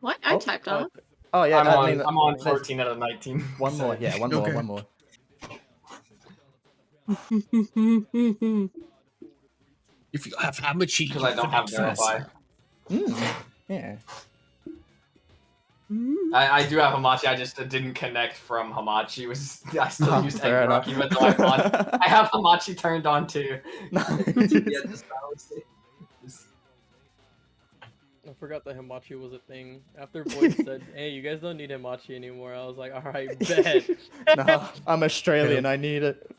Speaker 5: What? I
Speaker 3: Oh,
Speaker 5: typed
Speaker 2: oh,
Speaker 5: off.
Speaker 3: Oh yeah,
Speaker 4: I'm on
Speaker 3: there's
Speaker 4: 14 out of 19.
Speaker 3: One more, yeah, one more,
Speaker 1: Okay.
Speaker 3: one more.
Speaker 1: If you have hammer cheat,
Speaker 4: Because I don't have verify.
Speaker 3: Yeah.
Speaker 4: I do have Hamachi, I just didn't connect from Hamachi. I still used
Speaker 3: Fair
Speaker 4: Egg
Speaker 3: enough.
Speaker 4: Rock, even though I have Hamachi turned on too.
Speaker 2: I forgot that Hamachi was a thing. After Voice said, "Hey, you guys don't need Hamachi anymore," I was like, "Alright, bet."
Speaker 3: No, I'm Australian, I need it.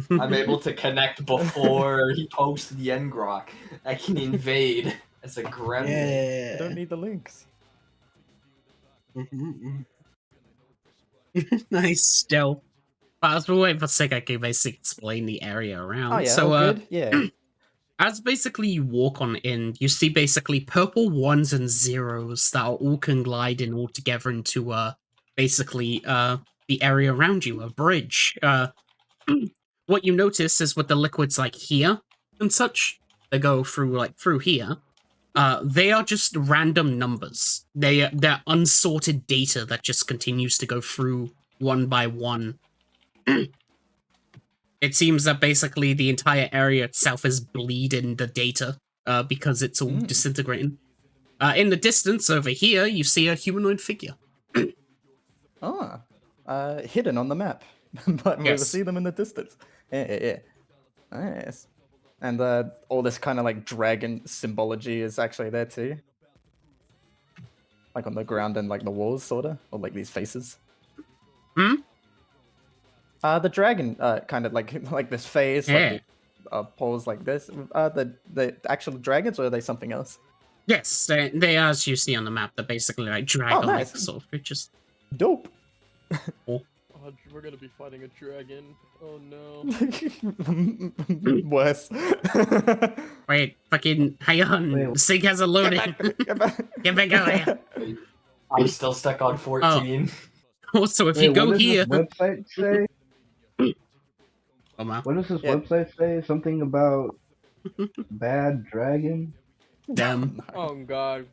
Speaker 4: I'm able to connect before he posts the Engrok. I can invade as a gremlin.
Speaker 3: I don't need the links.
Speaker 1: Nice stealth. I was waiting for a sec. I could basically explain the area around.
Speaker 3: Oh yeah,
Speaker 1: so,
Speaker 3: good. Yeah.
Speaker 1: as basically you walk on in, you see basically purple 1s and 0s that are all colliding all together into basically the area around you, a bridge. What you notice is with the liquids like here and such, they go through here. They are just random numbers. They're unsorted data that just continues to go through one by one. It seems that basically the entire area itself is bleeding the data because it's all disintegrating. In the distance over here, you see a humanoid figure.
Speaker 3: Hidden on the map, but we will
Speaker 1: Yes.
Speaker 3: see them in the distance. Yeah. Nice. And all this kind of like dragon symbology is actually there too. Like on the ground and like the walls, sorta, or like these faces. The dragon, kind of like this face,
Speaker 1: Yeah.
Speaker 3: like the paws like this. The actual dragons, or are they something else?
Speaker 1: Yes, they are, as you see on the map. They're basically like dragon-like
Speaker 3: nice.
Speaker 1: sort of creatures.
Speaker 3: Dope.
Speaker 2: Oh, we're gonna be fighting a dragon. Oh no.
Speaker 3: Worse.
Speaker 1: Wait, fucking, hang on.
Speaker 6: Wait.
Speaker 1: Sync hasn't loaded.
Speaker 3: Get back.
Speaker 1: Get back out here.
Speaker 4: I'm still stuck on 14.
Speaker 1: Also, if you go
Speaker 6: what does
Speaker 1: here...
Speaker 6: this website say?
Speaker 1: Oh, wow.
Speaker 6: What does this
Speaker 3: Yeah.
Speaker 6: website say? Something about bad dragon?
Speaker 1: Damn.
Speaker 2: Oh god.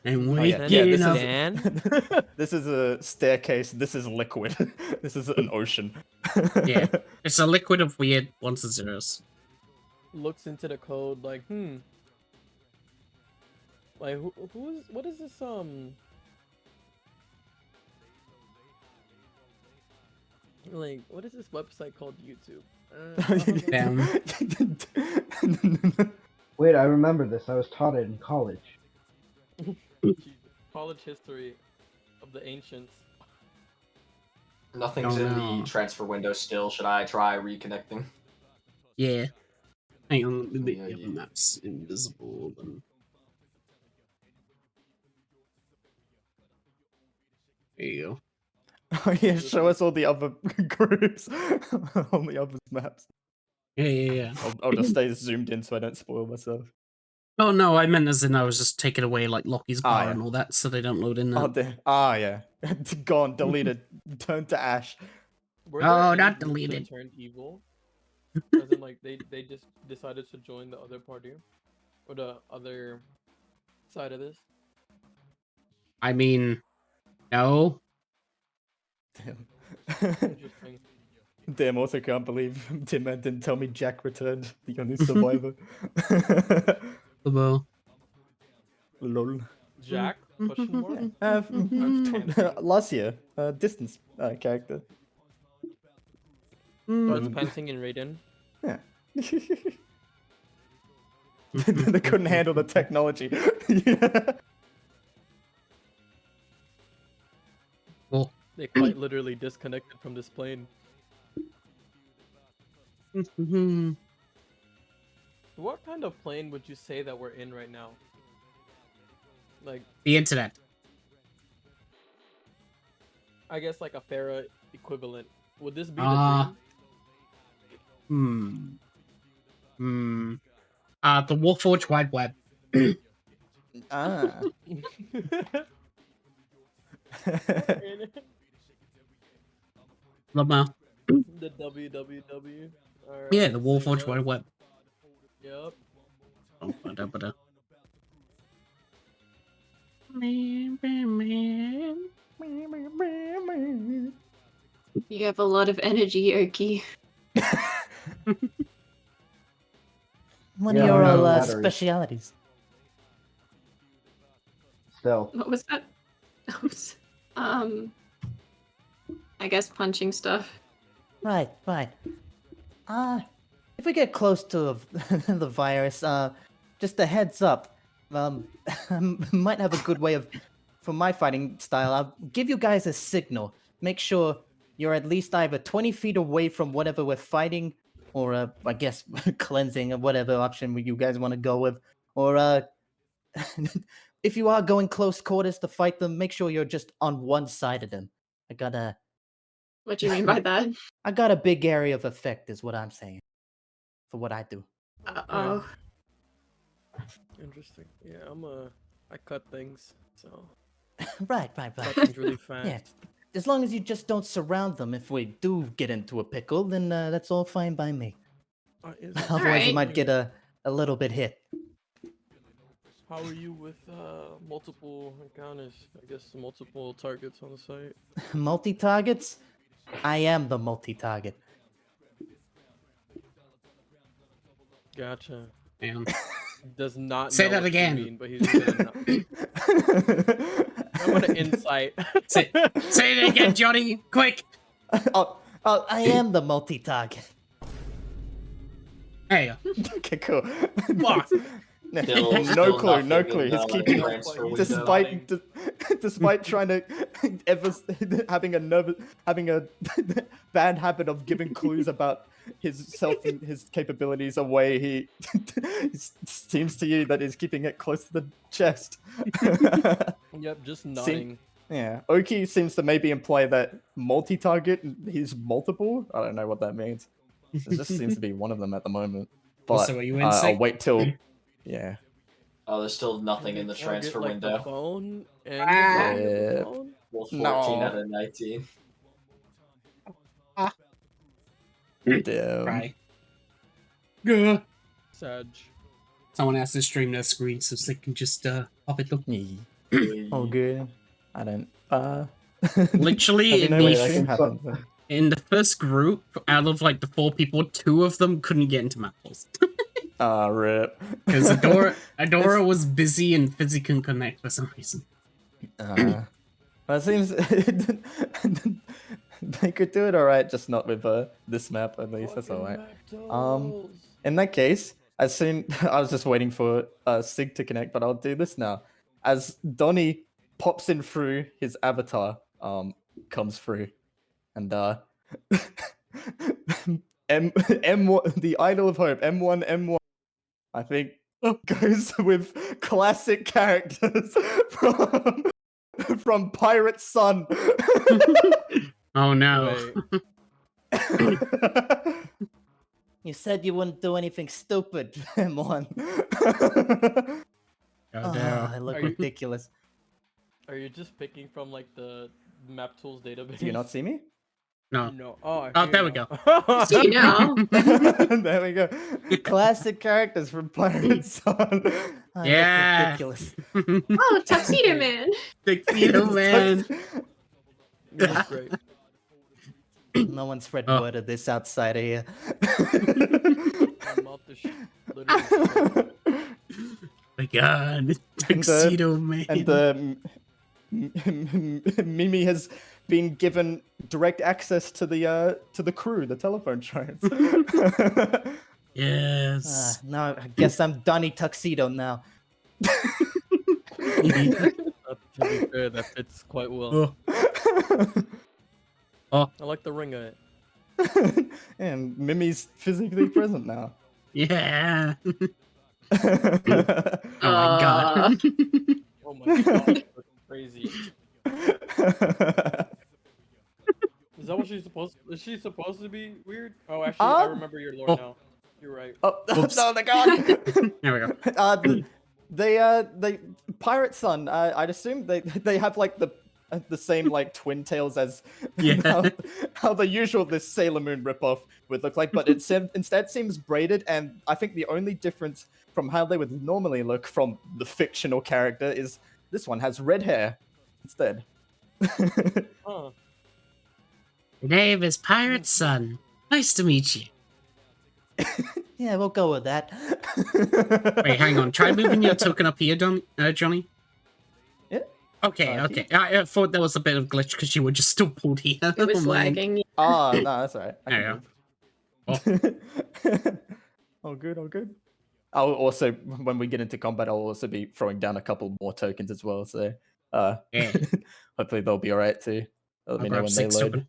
Speaker 1: And
Speaker 3: Oh,
Speaker 1: we're
Speaker 3: yeah,
Speaker 1: getting
Speaker 3: this
Speaker 1: up.
Speaker 3: is
Speaker 8: Dan?
Speaker 3: this is a staircase. This is liquid. This is an ocean.
Speaker 1: Yeah. It's a liquid of weird 1s and 0s.
Speaker 2: Looks into the code like, like what is this like what is this website called? YouTube.
Speaker 1: Damn.
Speaker 6: Wait, I remember this. I was taught it in college.
Speaker 2: College history of the ancients.
Speaker 4: Nothing's
Speaker 1: Oh,
Speaker 4: in
Speaker 1: no.
Speaker 4: the transfer window still. Should I try reconnecting?
Speaker 1: Yeah. Hang on, let me make
Speaker 4: Yeah,
Speaker 1: the other
Speaker 4: yeah.
Speaker 1: maps invisible. Then. There you go.
Speaker 3: Oh yeah, show us all the other groups on the other maps.
Speaker 1: Yeah.
Speaker 3: I'll just stay zoomed in so I don't spoil myself.
Speaker 1: Oh no, I meant as in I was just taking away like Lockie's bar
Speaker 3: yeah.
Speaker 1: and all that, so they don't load in there.
Speaker 3: Oh, yeah. Gone, deleted, turned to ash.
Speaker 2: Were
Speaker 1: Oh,
Speaker 2: any
Speaker 1: not
Speaker 2: groups that
Speaker 1: deleted.
Speaker 2: Turned evil. As in, like they just decided to join the other party, or the other side of this.
Speaker 1: I mean, no.
Speaker 3: Damn.
Speaker 2: Interesting.
Speaker 3: Damn, also can't believe Tim Man didn't tell me Jack returned, the only survivor.
Speaker 1: Well,
Speaker 3: Lol.
Speaker 2: Jack? Question mark.
Speaker 3: Last year, distance character.
Speaker 2: Oh, it's panting in Raiden.
Speaker 3: Yeah. They couldn't handle the technology. Yeah.
Speaker 1: well,
Speaker 2: They quite literally disconnected from this plane. What kind of plane would you say that we're in right now? Like,
Speaker 1: the internet.
Speaker 2: I guess like a Ferra equivalent. Would this be the
Speaker 1: Ah.
Speaker 2: dream?
Speaker 1: Hmm. Hmm. The Warforged Wide Web.
Speaker 3: Ah.
Speaker 1: Lamar.
Speaker 2: The www.
Speaker 1: Yeah, the
Speaker 2: Alright,
Speaker 1: Warforged
Speaker 2: say
Speaker 1: Wide
Speaker 2: what?
Speaker 1: Web.
Speaker 2: Yep.
Speaker 1: Oh, ba-da.
Speaker 5: You have a lot of energy, Oki.
Speaker 8: One
Speaker 6: Yeah,
Speaker 8: of your
Speaker 6: I have
Speaker 8: all
Speaker 6: batteries.
Speaker 8: specialities.
Speaker 6: Still.
Speaker 5: What was that? I guess punching stuff.
Speaker 8: Right, right. If we get close to the virus, just a heads up. I might have a good way of, for my fighting style. I'll give you guys a signal. Make sure you're at least either 20 feet away from whatever we're fighting, or I guess cleansing, or whatever option you guys want to go with. Or if you are going close quarters to fight them, make sure you're just on one side of them.
Speaker 5: What do you mean by that?
Speaker 8: I got a big area of effect, is what I'm saying. For what I do.
Speaker 5: Uh-oh.
Speaker 2: Interesting. Yeah, I cut things, so
Speaker 8: Right.
Speaker 2: cut things really fast.
Speaker 8: Yeah. As long as you just don't surround them if we do get into a pickle, then that's all fine by me.
Speaker 2: Is it-
Speaker 8: Otherwise, you
Speaker 5: Alright.
Speaker 8: might get a little bit hit.
Speaker 2: How are you with multiple encounters? I guess multiple targets on the site.
Speaker 8: Multi-targets? I am the multi-target.
Speaker 2: Gotcha.
Speaker 1: Damn.
Speaker 2: Does not
Speaker 1: Say
Speaker 2: know
Speaker 1: that
Speaker 2: what you
Speaker 1: again.
Speaker 2: mean, but he's gonna I'm gonna insight.
Speaker 1: Say it again, Johnny. Quick.
Speaker 8: I am the multi-target.
Speaker 1: Hey.
Speaker 3: Okay, cool.
Speaker 1: Fuck.
Speaker 4: Still
Speaker 3: No clue, no
Speaker 4: nothing
Speaker 3: clue.
Speaker 4: in
Speaker 3: He's
Speaker 4: the
Speaker 3: keeping
Speaker 4: transfer window.
Speaker 3: despite trying to having a bad habit of giving clues about his capabilities away. He seems to you that he's keeping it close to the chest.
Speaker 2: Yep, just nodding.
Speaker 3: Yeah, Oki seems to maybe imply that multi-target, he's multiple. I don't know what that means. It just seems to be one of them at the moment. But
Speaker 1: So are you
Speaker 3: I'll
Speaker 1: insect?
Speaker 3: wait till. Yeah.
Speaker 4: Oh, there's still nothing in the
Speaker 2: Target,
Speaker 4: transfer
Speaker 2: like, the
Speaker 4: window.
Speaker 2: phone and
Speaker 1: Ah.
Speaker 2: the phone?
Speaker 4: Well, 14
Speaker 3: No.
Speaker 4: out of 19.
Speaker 3: Damn.
Speaker 1: Right. Gah.
Speaker 2: Sag.
Speaker 1: Someone has to stream their screen so they can just pop it up.
Speaker 3: Oh, good. I don't.
Speaker 1: Literally,
Speaker 3: Have you
Speaker 1: in
Speaker 3: no way
Speaker 1: the
Speaker 3: that can happen?
Speaker 1: in the first group, out of like the 4 people, 2 of them couldn't get into Mapples.
Speaker 3: Rip.
Speaker 1: Because Adora was busy and Fizzy couldn't connect for some reason.
Speaker 3: Well, it seems they could do it alright, just not with this map at least. That's alright. In that case, I was just waiting for Sig to connect, but I'll do this now. As Donnie pops in through his avatar, comes through, and M1, the Idol of Hope, M1, I think goes with classic characters from Pirate Sun.
Speaker 1: Oh no.
Speaker 2: Wait,
Speaker 8: You said you wouldn't do anything stupid, M1.
Speaker 1: Oh, no.
Speaker 8: I look
Speaker 2: Are you-
Speaker 8: ridiculous.
Speaker 2: are you just picking from like the map tools database?
Speaker 3: Do you not see me?
Speaker 1: No.
Speaker 2: No. Oh, I
Speaker 1: Oh,
Speaker 2: hear
Speaker 1: there we
Speaker 2: you
Speaker 1: go.
Speaker 2: now.
Speaker 5: See you now.
Speaker 3: There we go. Classic characters from Pirate Sun.
Speaker 8: I
Speaker 1: Yeah.
Speaker 8: look ridiculous.
Speaker 5: Oh, Tuxedo Man.
Speaker 1: Tuxedo Man.
Speaker 2: You look great.
Speaker 8: No one spread
Speaker 1: Oh.
Speaker 8: word of this outside of here.
Speaker 2: My mouth is literally.
Speaker 1: My God. Tuxedo Man.
Speaker 3: And the Mimi has been given direct access to the crew, the telephone trains.
Speaker 1: Yes.
Speaker 8: Now I guess I'm Donnie Tuxedo now.
Speaker 2: To be fair, that fits quite well.
Speaker 1: Oh.
Speaker 2: I like the ring of it.
Speaker 3: And Mimi's physically present now.
Speaker 1: Yeah.
Speaker 3: Oh
Speaker 1: Oh my God.
Speaker 2: Oh my god, that's crazy. Is that what she's supposed? Is she supposed to be weird? Oh, actually, I remember your lore
Speaker 1: Oh.
Speaker 2: now. You're right.
Speaker 3: Oh,
Speaker 1: Whoops.
Speaker 3: no, the god!
Speaker 1: There we go.
Speaker 3: They pirate son. I'd assume they have like the same like twin tails as
Speaker 1: Yeah.
Speaker 3: how the usual this Sailor Moon ripoff would look like, but it instead seems braided, and I think the only difference from how they would normally look from the fictional character is this one has red hair instead.
Speaker 2: Huh.
Speaker 1: Your name is Pirate Son. Nice to meet you.
Speaker 8: Yeah, we'll go with that.
Speaker 1: Wait, hang on. Try moving your token up here, Johnny.
Speaker 3: Yeah.
Speaker 1: Okay, okay. I thought there was a bit of glitch because you were just still pulled here.
Speaker 5: It was
Speaker 1: Oh, man.
Speaker 5: lagging.
Speaker 3: Oh, no, that's alright.
Speaker 1: There you
Speaker 3: Oh, good, oh, good. I'll also, when we get into combat, I'll also be throwing down a couple more tokens as well, so
Speaker 1: Yeah.
Speaker 3: hopefully they'll be alright too. Let
Speaker 1: I'll
Speaker 3: me know
Speaker 1: grab
Speaker 3: when they
Speaker 1: 6
Speaker 3: load.
Speaker 1: token.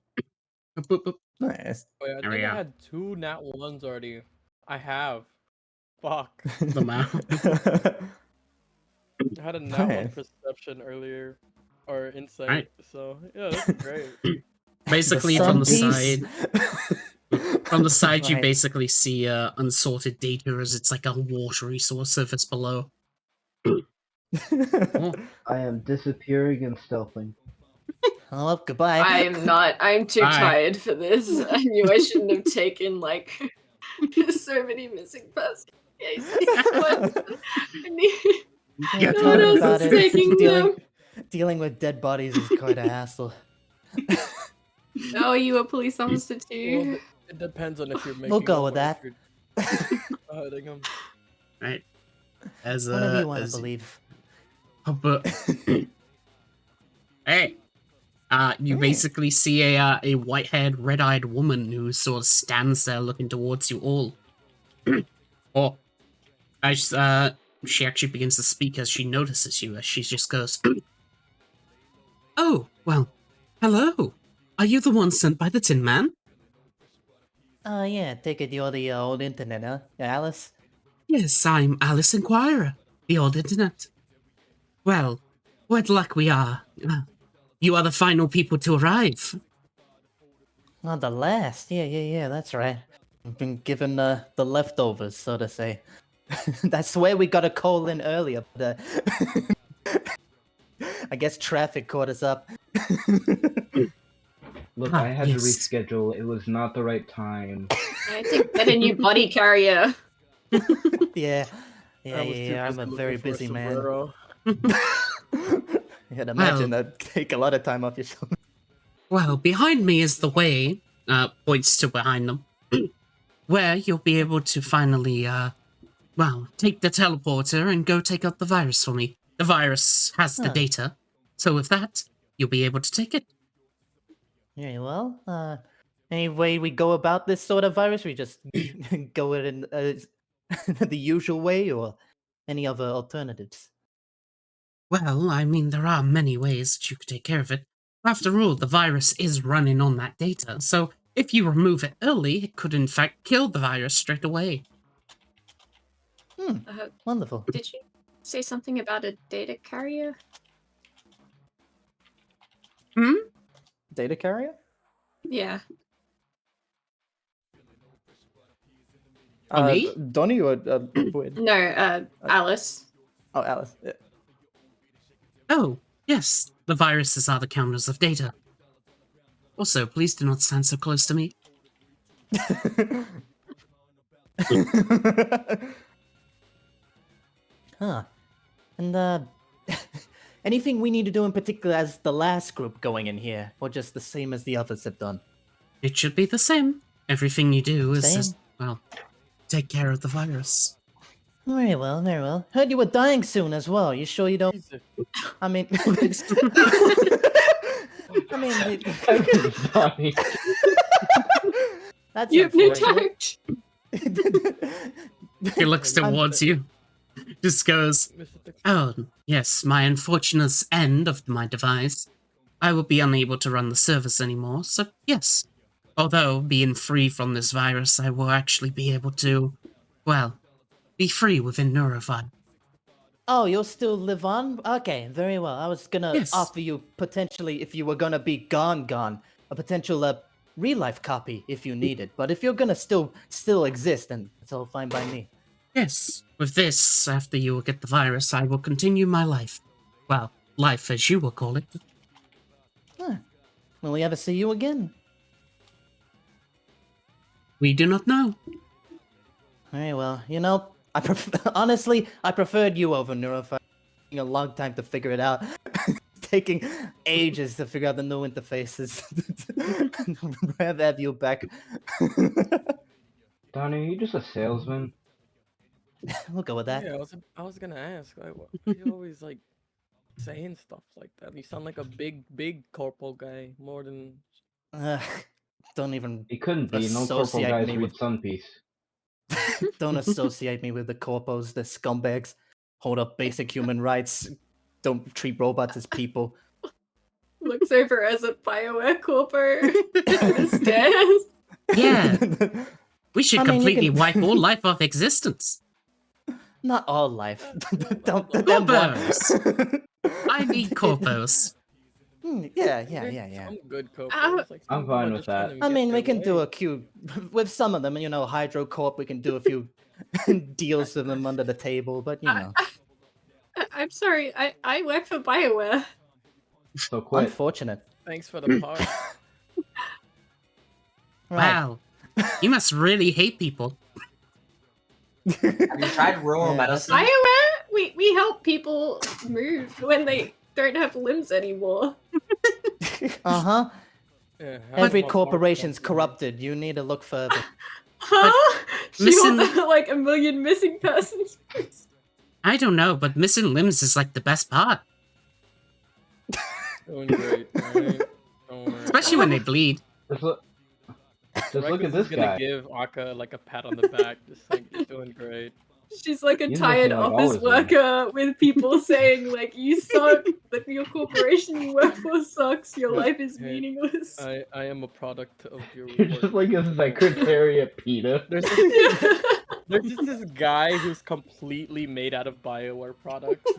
Speaker 1: Boop, boop, boop.
Speaker 3: Nice.
Speaker 2: Wait, I
Speaker 1: There we
Speaker 2: think I
Speaker 1: are.
Speaker 2: had 2 nat 1s already. I have. Fuck.
Speaker 1: The map.
Speaker 2: I had a nat 1
Speaker 3: Nice.
Speaker 2: perception earlier, or insight.
Speaker 1: Right.
Speaker 2: So yeah, that's great.
Speaker 1: Basically,
Speaker 8: The
Speaker 1: from the
Speaker 8: sun
Speaker 1: side,
Speaker 8: piece.
Speaker 1: from the side, you
Speaker 8: Right.
Speaker 1: basically see unsorted data as it's like a watery source surface below. Oh,
Speaker 6: I am disappearing and stealthing.
Speaker 8: Oh, well, goodbye.
Speaker 5: I am not. I'm too
Speaker 1: Bye.
Speaker 5: tired for this. I knew I shouldn't have taken like so many missing person cases. But I need-
Speaker 1: Yeah,
Speaker 5: no one else
Speaker 8: About
Speaker 5: is
Speaker 8: it.
Speaker 5: taking them.
Speaker 8: Dealing with dead bodies is quite a hassle.
Speaker 5: Oh, are you a police officer
Speaker 2: Well,
Speaker 5: too?
Speaker 2: it depends on if you're making.
Speaker 8: We'll go
Speaker 2: them
Speaker 8: with
Speaker 2: or
Speaker 8: that.
Speaker 2: if you're hiding them.
Speaker 1: right. As
Speaker 8: Whatever you want to
Speaker 1: as-
Speaker 8: believe.
Speaker 1: Oh, but hey, you basically see a white-haired, red-eyed woman who sort of stands there looking towards you all. Or as she actually begins to speak as she notices you, as she just goes, "Oh, well, hello. Are you the one sent by the Tin Man?"
Speaker 8: Yeah, take it you're the old internet, huh? Yeah, Alice?
Speaker 1: "Yes, I'm Alice Inquirer, the old internet." "Well, what luck we are. You are the final people to arrive."
Speaker 8: Oh, the last. Yeah, that's right. I've been given the leftovers, so to say. That's where we got a call in earlier, but I guess traffic caught us up.
Speaker 6: Look,
Speaker 1: Ah,
Speaker 6: I had
Speaker 1: yes.
Speaker 6: to reschedule. It was not the right time.
Speaker 5: I had to get a new body carrier.
Speaker 8: Yeah,
Speaker 2: I was too
Speaker 8: I'm
Speaker 2: busy
Speaker 8: a
Speaker 2: looking
Speaker 8: very
Speaker 2: for
Speaker 8: busy man.
Speaker 2: sombrero.
Speaker 8: You can imagine
Speaker 1: Well-
Speaker 8: that take a lot of time off your shoulder.
Speaker 1: "Well, behind me is the way," points to behind them, "where you'll be able to finally, take the teleporter and go take out the virus for me. The virus has the
Speaker 8: Huh.
Speaker 1: data, so with that, you'll be able to take it."
Speaker 8: Very well. Any way we go about this sort of virus? We just go it in the usual way, or any other alternatives?
Speaker 1: "Well, I mean, there are many ways that you could take care of it. After all, the virus is running on that data, so if you remove it early, it could in fact kill the virus straight away."
Speaker 8: Wonderful.
Speaker 5: Did you say something about a data carrier?
Speaker 3: Data carrier?
Speaker 5: Yeah.
Speaker 1: Me?
Speaker 3: Donnie or Void?
Speaker 5: No, Alice.
Speaker 3: Oh, Alice. Yeah.
Speaker 1: "Oh, yes, the viruses are the counters of data. Also, please do not stand so close to me."
Speaker 8: Huh. And anything we need to do in particular as the last group going in here, or just the same as the others have done?
Speaker 1: "It should be the same. Everything you do is just,
Speaker 8: Same?
Speaker 1: well, take care of the virus."
Speaker 8: Very well, very well. Heard you were dying soon as well. You sure you don't?
Speaker 2: Jesus.
Speaker 8: I mean, I mean,
Speaker 6: Sorry.
Speaker 8: that's
Speaker 5: You
Speaker 8: unfortunate.
Speaker 5: hypnotized.
Speaker 1: He looks towards you, just goes,
Speaker 2: Mr. Dick-
Speaker 1: "Oh, yes, my unfortunate end of my device. I will be unable to run the service anymore, so yes. Although, being free from this virus, I will actually be able to, well, be free within Neurovi."
Speaker 8: Oh, you'll still live on? Okay, very well. I was gonna
Speaker 1: Yes.
Speaker 8: offer you potentially, if you were gonna be gone, a potential real life copy if you need it. But if you're gonna still exist, then it's all fine by me.
Speaker 1: Yes, with this, after you get the virus, I will continue my life. Well, life as you will call it.
Speaker 8: Huh. Will we ever see you again?
Speaker 1: We do not know.
Speaker 8: Very well. You know, honestly, I preferred you over Neurofire. Taking a long time to figure it out. Taking ages to figure out the new interfaces. Rather have you back.
Speaker 6: Donnie, are you just a salesman?
Speaker 8: We'll go with that.
Speaker 2: Yeah, I was gonna ask, like, why are you always like saying stuff like that? You sound like a big corporal guy more than.
Speaker 8: Don't even
Speaker 6: He couldn't be. No corporal
Speaker 8: associate
Speaker 6: guys
Speaker 8: me
Speaker 6: read
Speaker 8: with-
Speaker 6: Sun Piece.
Speaker 8: don't associate me with the corpos, the scumbags. Hold up basic human rights. Don't treat robots as people.
Speaker 5: Looks over as a Bioware corpo and stares.
Speaker 1: Yeah, we should
Speaker 8: I mean, you
Speaker 1: completely
Speaker 8: can-
Speaker 1: wipe all life off existence.
Speaker 8: Not all life. Don't
Speaker 1: Corpos. I need corpos.
Speaker 8: Yeah.
Speaker 2: Some good
Speaker 5: Ow.
Speaker 2: corporals. Like,
Speaker 6: I'm
Speaker 2: some
Speaker 6: fine
Speaker 2: are
Speaker 6: with
Speaker 2: just trying
Speaker 6: that.
Speaker 2: to
Speaker 8: I
Speaker 2: get
Speaker 8: mean, we
Speaker 2: their
Speaker 8: can do
Speaker 2: way.
Speaker 8: a few with some of them. You know, Hydrocorp. We can do a few deals with them under the table, but you know,
Speaker 5: I'm sorry, I work for Bioware.
Speaker 6: So quit.
Speaker 8: unfortunate.
Speaker 2: Thanks for the part.
Speaker 8: Right.
Speaker 1: Wow, you must really hate people.
Speaker 4: Have you tried rural
Speaker 8: Yeah,
Speaker 4: medicine?
Speaker 5: Bioware? We help people move when they don't have limbs anymore.
Speaker 8: Uh huh.
Speaker 2: Yeah,
Speaker 8: Every
Speaker 2: have a
Speaker 8: corporation's
Speaker 2: part company.
Speaker 8: corrupted. You need to look further.
Speaker 5: Huh? She
Speaker 1: missing-
Speaker 5: wants like a million missing persons.
Speaker 1: I don't know, but missing limbs is like the best part,
Speaker 2: Doing great, alright? Don't worry.
Speaker 1: especially when they bleed.
Speaker 6: Just look, just look
Speaker 2: Rex
Speaker 6: at
Speaker 2: is
Speaker 6: this
Speaker 2: gonna
Speaker 6: guy.
Speaker 2: give Aka like a pat on the back, just like you're doing great.
Speaker 5: She's like a
Speaker 6: He's
Speaker 5: tired
Speaker 6: missing, like, all
Speaker 5: office
Speaker 6: his limbs.
Speaker 5: worker with people saying like you suck, that your corporation you work for sucks, your
Speaker 2: Yeah,
Speaker 5: life is
Speaker 2: hey,
Speaker 5: meaningless.
Speaker 2: I am a product of your
Speaker 6: You're
Speaker 2: work.
Speaker 6: just like a Secretariat PETA.
Speaker 2: There's just, there's just this guy who's completely made out of Bioware products.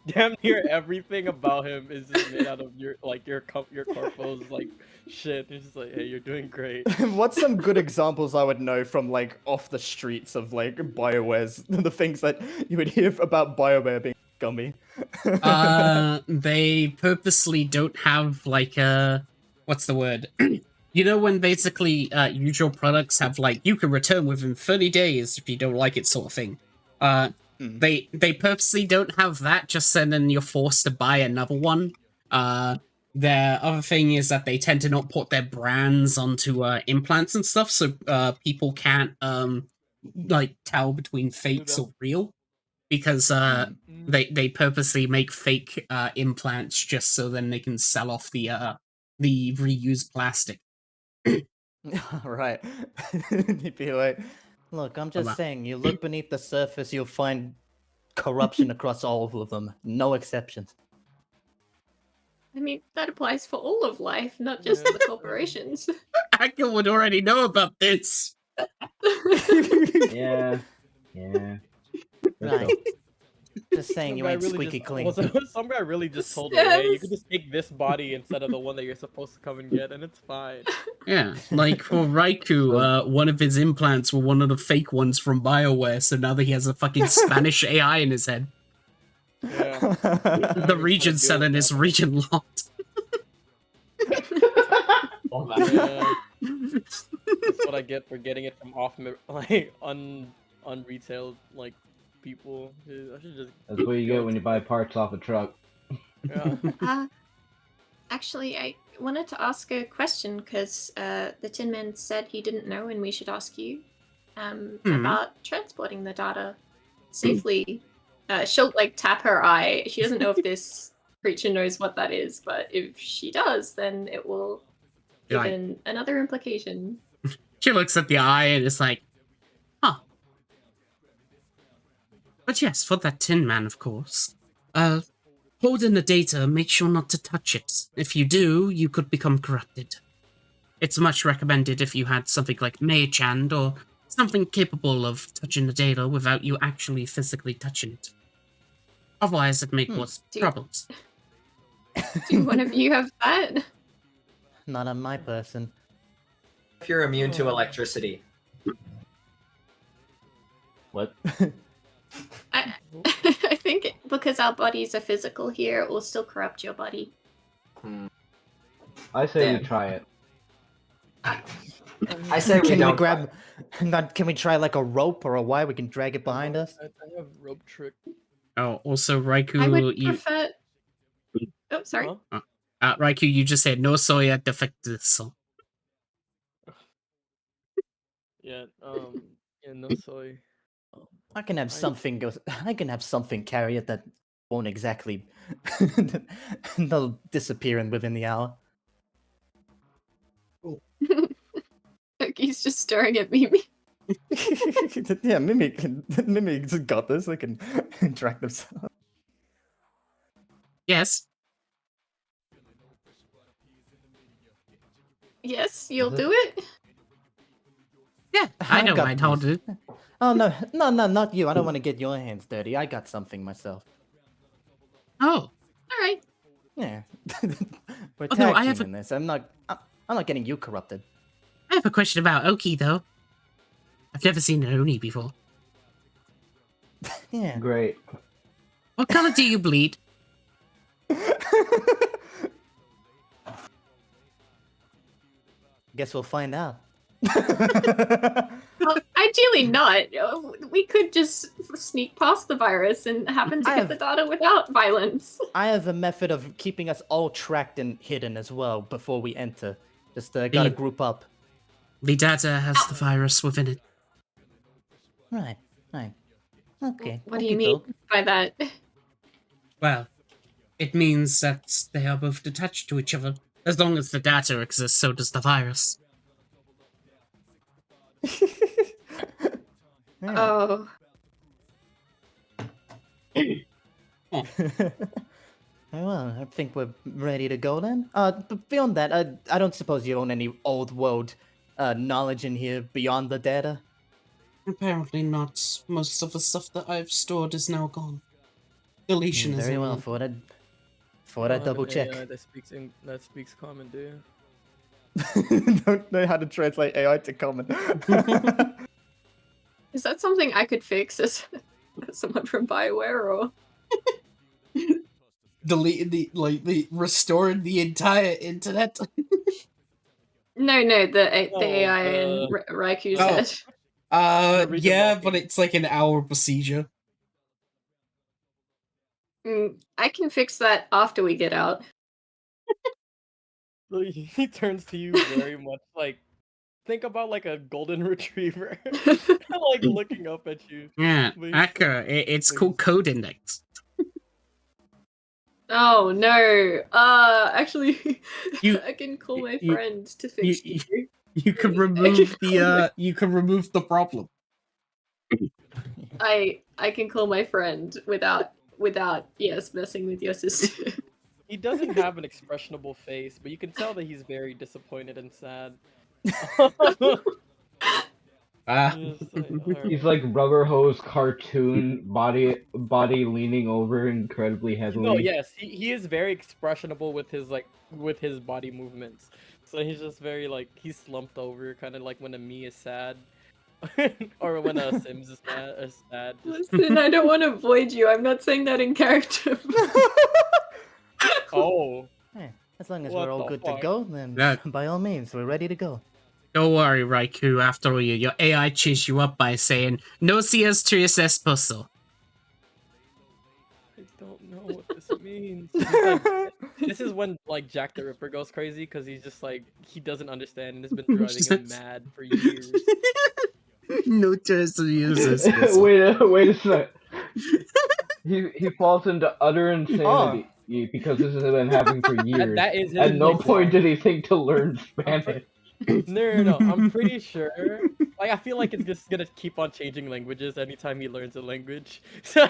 Speaker 2: Damn near everything about him is just made out of your corpo's like shit. It's just like, hey, you're doing great.
Speaker 3: What's some good examples I would know from like off the streets of like BioWare's the things that you would hear about BioWare being scummy?
Speaker 1: They purposely don't have like what's the word? You know when basically usual products have like you can return within 30 days if you don't like it sort of thing. They purposely don't have that, just so then you're forced to buy another one. Their other thing is that they tend to not put their brands onto implants and stuff, so people can't like tell between fakes or real. Because they purposely make fake implants just so then they can sell off the reused plastic.
Speaker 3: Right. He'd be like,
Speaker 8: Look, I'm
Speaker 1: Come
Speaker 8: just
Speaker 1: on.
Speaker 8: saying. You look beneath the surface, you'll find corruption across all of them. No exceptions.
Speaker 5: I mean, that applies for all of life, not just the corporations.
Speaker 1: Akka would already know about this.
Speaker 6: Yeah. Let's
Speaker 8: Right.
Speaker 6: go.
Speaker 8: Just saying, you ain't squeaky clean.
Speaker 2: Some guy really just told her, hey, you can just take this body instead of the one that you're supposed to come and get, and it's fine.
Speaker 1: Yeah, like for Raikou, one of his implants were one of the fake ones from BioWare, so now that he has a fucking Spanish AI in his head,
Speaker 2: Yeah.
Speaker 1: the region selling his region lot.
Speaker 4: Oh, man.
Speaker 2: Yeah. That's what I get for getting it from off like unretailed like people. I should just.
Speaker 6: That's what you get when you buy parts off a truck.
Speaker 2: Yeah.
Speaker 5: Actually, I wanted to ask a question because the Tin Man said he didn't know, and we should ask you about transporting the data safely. She'll like tap her eye. She doesn't know if this creature knows what that is, but if she does, then it will give
Speaker 1: Right.
Speaker 5: in another implication.
Speaker 1: She looks at the eye and is like, huh. But yes, for that Tin Man, of course. Hold in the data, make sure not to touch it. If you do, you could become corrupted. It's much recommended if you had something like Mage Hand or something capable of touching the data without you actually physically touching it. Otherwise, it may cause
Speaker 5: Do-
Speaker 1: problems.
Speaker 5: Do one of you have that?
Speaker 8: Not on my person.
Speaker 4: if you're immune to electricity?
Speaker 3: What?
Speaker 5: I, I think because our bodies are physical here, it will still corrupt your body.
Speaker 6: I say we
Speaker 4: Damn.
Speaker 6: try it.
Speaker 4: I say we
Speaker 8: Can we
Speaker 4: don't.
Speaker 8: grab? Can we try like a rope or a wire? We can drag it behind us.
Speaker 2: I have rope trick.
Speaker 1: Oh, also Raikou,
Speaker 5: I would
Speaker 1: you
Speaker 5: prefer. Oh, sorry.
Speaker 2: Huh?
Speaker 1: Raikou, you just said no soya defective. So
Speaker 2: Yeah. Yeah. No soy.
Speaker 8: I can have something go. I can have something carry it that won't exactly. They'll disappear in within the hour.
Speaker 5: He's just staring at Mimi.
Speaker 8: Yeah, Mimi just got this. They can track themselves.
Speaker 1: yes,
Speaker 5: Yes, you'll
Speaker 6: Is it-
Speaker 5: do it.
Speaker 1: yeah, I
Speaker 8: I've
Speaker 1: don't
Speaker 8: got
Speaker 1: mind holding it.
Speaker 8: Oh no, not you. I don't want to get your hands dirty. I got something myself.
Speaker 1: Oh,
Speaker 5: All right.
Speaker 8: Yeah, we're
Speaker 1: Although
Speaker 8: tag
Speaker 1: I have
Speaker 8: teaming this. I'm not getting you corrupted.
Speaker 1: I have a question about Oki though. I've never seen an Oni before.
Speaker 8: Yeah.
Speaker 6: Great.
Speaker 1: What color do you bleed?
Speaker 8: Guess we'll find out.
Speaker 5: Well, ideally not. We could just sneak past the virus and happen to
Speaker 8: I
Speaker 5: get
Speaker 8: have-
Speaker 5: the data without violence.
Speaker 8: I have a method of keeping us all tracked and hidden as well before we enter. Just gotta
Speaker 1: The-
Speaker 8: group up.
Speaker 1: The data has the virus within it.
Speaker 8: Right. Okay.
Speaker 5: What do you mean by that?
Speaker 1: Well, it means that they are both attached to each other. As long as the data exists, so does the virus.
Speaker 8: Yeah.
Speaker 5: Oh,
Speaker 8: Well, I think we're ready to go then. But beyond that, I don't suppose you own any old world knowledge in here beyond the data.
Speaker 1: Apparently not. Most of the stuff that I've stored is now gone. Deletion is
Speaker 8: Very well.
Speaker 1: imminent.
Speaker 8: For what I
Speaker 2: don't have an
Speaker 8: double check.
Speaker 2: AI that speaks common, do you?
Speaker 8: Don't know how to translate AI to common.
Speaker 5: is that something I could fix as someone from Bioware, or?
Speaker 1: Deleted the restored the entire internet.
Speaker 5: No, the
Speaker 2: Oh,
Speaker 5: AI in Raiku's head.
Speaker 2: Read
Speaker 1: Yeah,
Speaker 2: them
Speaker 1: but
Speaker 2: off.
Speaker 1: it's like an hour procedure.
Speaker 5: I can fix that after we get out.
Speaker 2: So he turns to you very much like, think about like a golden retriever, like looking up at you.
Speaker 1: Yeah,
Speaker 2: Please.
Speaker 1: Akka, it's called Code Index.
Speaker 5: Oh no! Actually,
Speaker 1: You-
Speaker 5: I can call my
Speaker 1: you-
Speaker 5: friend to fix
Speaker 1: you-
Speaker 5: you.
Speaker 1: You can remove the problem.
Speaker 5: I can call my friend without messing with your sister.
Speaker 2: He doesn't have an expressionable face, but you can tell that he's very disappointed and sad. Just like, "Alright."
Speaker 6: He's like rubber hose cartoon body leaning over incredibly heavily.
Speaker 2: No, yes, he is very expressionable with his body movements. So he's just very like he's slumped over, kind of like when a me is sad, or when a Sims is sad. Just,
Speaker 5: Listen, I don't want to avoid you. I'm not saying that in character.
Speaker 2: oh,
Speaker 8: Yeah, as long as
Speaker 2: What
Speaker 8: we're all
Speaker 2: the
Speaker 8: good
Speaker 2: fuck?
Speaker 8: to go, then
Speaker 1: Yeah.
Speaker 8: by all means, we're ready to go.
Speaker 1: Don't worry, Raikou. After all, your AI chased you up by saying, "No seas tres esposo."
Speaker 2: I don't know what this means. He's like- this is when like Jack the Ripper goes crazy because he's just like he doesn't understand and has been driving him mad for years.
Speaker 1: No tres uses.
Speaker 6: Wait a sec. He falls into utter insanity because this has been happening for years.
Speaker 2: That is his
Speaker 6: At no
Speaker 2: like,
Speaker 6: point did he think to learn Spanish.
Speaker 2: No. I'm pretty sure. Like, I feel like it's just gonna keep on changing languages anytime he learns a language. So,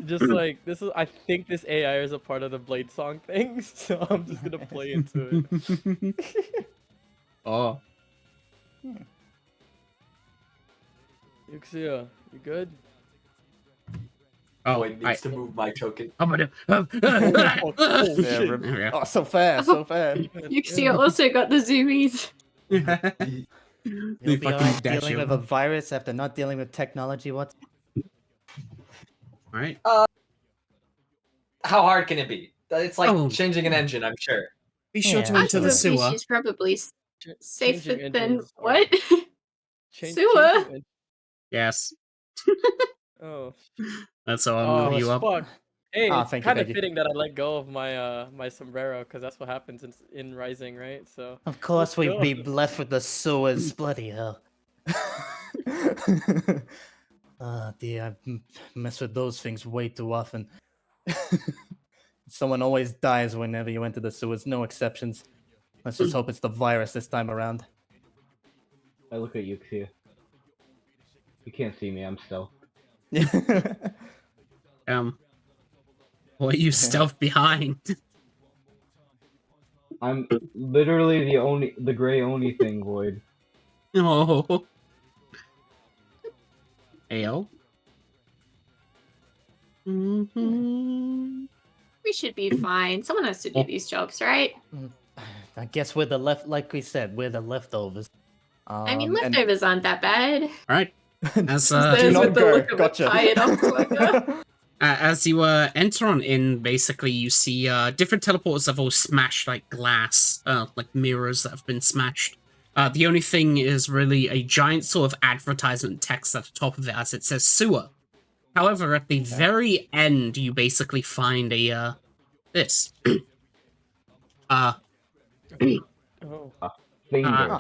Speaker 2: just like this is. I think this AI is a part of the Blade Song thing, so I'm just gonna play into it.
Speaker 1: Oh.
Speaker 2: Yuxia, you good?
Speaker 4: Void needs to move my token.
Speaker 1: I'm gonna.
Speaker 2: Oh,
Speaker 3: Yeah,
Speaker 2: shit.
Speaker 1: There we go.
Speaker 3: oh, so fast, so fast.
Speaker 5: Yuxia also got the zoomies.
Speaker 1: They
Speaker 8: You'll be alright
Speaker 1: dash
Speaker 8: dealing with
Speaker 1: over.
Speaker 8: a virus after not dealing with technology. What?
Speaker 1: All right.
Speaker 4: How hard can it be? It's like
Speaker 1: Oh.
Speaker 4: changing an engine, I'm sure.
Speaker 1: Be sure
Speaker 8: Yeah,
Speaker 1: to
Speaker 8: I'm
Speaker 1: enter
Speaker 8: sure.
Speaker 1: the sewer.
Speaker 5: She's probably safer
Speaker 2: Changing
Speaker 5: than
Speaker 2: engines are-
Speaker 5: what?
Speaker 2: Change-
Speaker 5: Sewer?
Speaker 2: changing en-
Speaker 1: Yes,
Speaker 2: Oh.
Speaker 1: that's how I'll
Speaker 2: Oh,
Speaker 1: move you up.
Speaker 2: fuck. Hey,
Speaker 8: Ah, thank you,
Speaker 2: kind of
Speaker 8: thank you.
Speaker 2: fitting that I let go of my my sombrero, because that's what happens in Rising, right? So.
Speaker 8: Of course,
Speaker 2: Let's
Speaker 8: we'd
Speaker 2: go.
Speaker 8: be left with the sewers. Bloody hell. Oh dear, I mess with those things way too often. Someone always dies whenever you enter the sewers, no exceptions. Let's just hope it's the virus this time around.
Speaker 6: I look at Yuxia. You can't see me, I'm stealth.
Speaker 1: What you stealth behind?
Speaker 6: I'm literally the gray Oni thing, Void.
Speaker 1: Oh. Ayo. Mm-hmm.
Speaker 5: We should be fine. Someone has to do these jobs, right?
Speaker 8: I guess we're the like we said, we're the leftovers.
Speaker 5: I mean,
Speaker 8: And-
Speaker 5: leftovers aren't that bad.
Speaker 1: All right. As
Speaker 5: Says
Speaker 3: not
Speaker 5: with the
Speaker 3: go,
Speaker 5: look of
Speaker 3: gotcha.
Speaker 5: a tired old worker.
Speaker 1: as you enter on in, basically you see different teleporters have all smashed like glass, like mirrors that have been smashed. The only thing is really a giant sort of advertisement text at the top of it as it says sewer. However, at the very end, you basically find a this.
Speaker 2: Oh.
Speaker 6: Finger.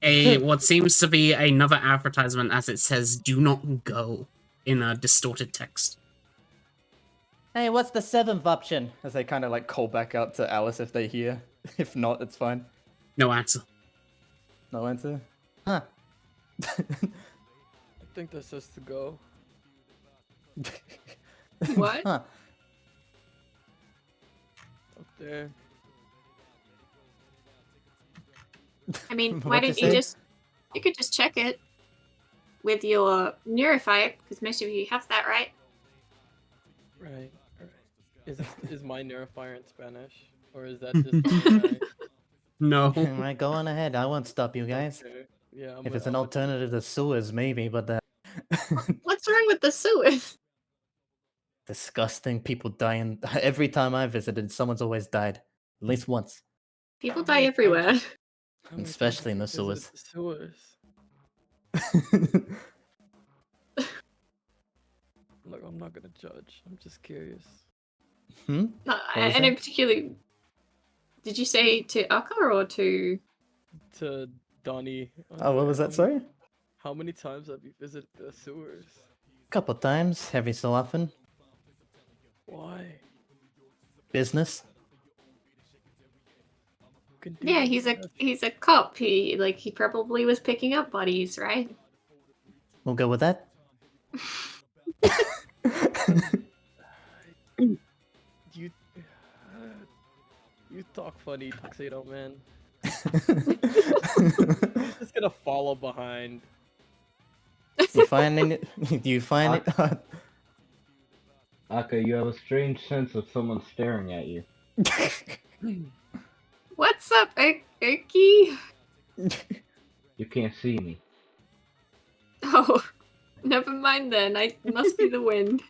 Speaker 1: A what seems to be another advertisement as it says "Do not go" in a distorted text.
Speaker 8: Hey, what's the 7th option?
Speaker 3: As they kind of like call back out to Alice if they hear. If not, it's fine.
Speaker 1: No answer.
Speaker 3: No answer.
Speaker 8: Huh.
Speaker 2: I think that says to go.
Speaker 5: What?
Speaker 8: Huh.
Speaker 2: Up there.
Speaker 5: I mean, why
Speaker 8: What'd you
Speaker 5: don't you
Speaker 8: say?
Speaker 5: just... You could just check it with your neurofire, because most of you have that, right?
Speaker 2: Right. Is my neurofire in Spanish? Or is that just
Speaker 1: No.
Speaker 8: Alright, go on ahead. I won't stop you guys.
Speaker 2: Okay. Yeah,
Speaker 8: If it's an alternative to sewers, maybe, but
Speaker 5: What's wrong with the sewers?
Speaker 8: disgusting. People dying. Every time I visited, someone's always died. At least once.
Speaker 5: People die everywhere.
Speaker 2: How many
Speaker 8: Especially in the
Speaker 2: times have you visited
Speaker 8: sewers.
Speaker 2: the sewers. Look, I'm not gonna judge. I'm just curious.
Speaker 8: Hmm?
Speaker 5: No,
Speaker 8: was
Speaker 5: and
Speaker 8: that?
Speaker 5: in particular, did you say to Aka or to...
Speaker 2: To Donnie.
Speaker 8: Oh, what was that? Sorry?
Speaker 2: How many times have you visited the sewers?
Speaker 8: Couple times, every so often.
Speaker 2: Why?
Speaker 8: Business.
Speaker 2: Can do
Speaker 5: Yeah,
Speaker 2: that.
Speaker 5: he's a cop. He probably was picking up bodies, right?
Speaker 8: We'll go with that.
Speaker 2: You talk funny, Tuxedo Man. Just gonna follow behind.
Speaker 8: You find it? Do you find it?
Speaker 6: Aka, you have a strange sense of someone staring at you.
Speaker 5: What's up, Oki?
Speaker 6: You can't see me.
Speaker 5: Oh, never mind then. I must be the wind.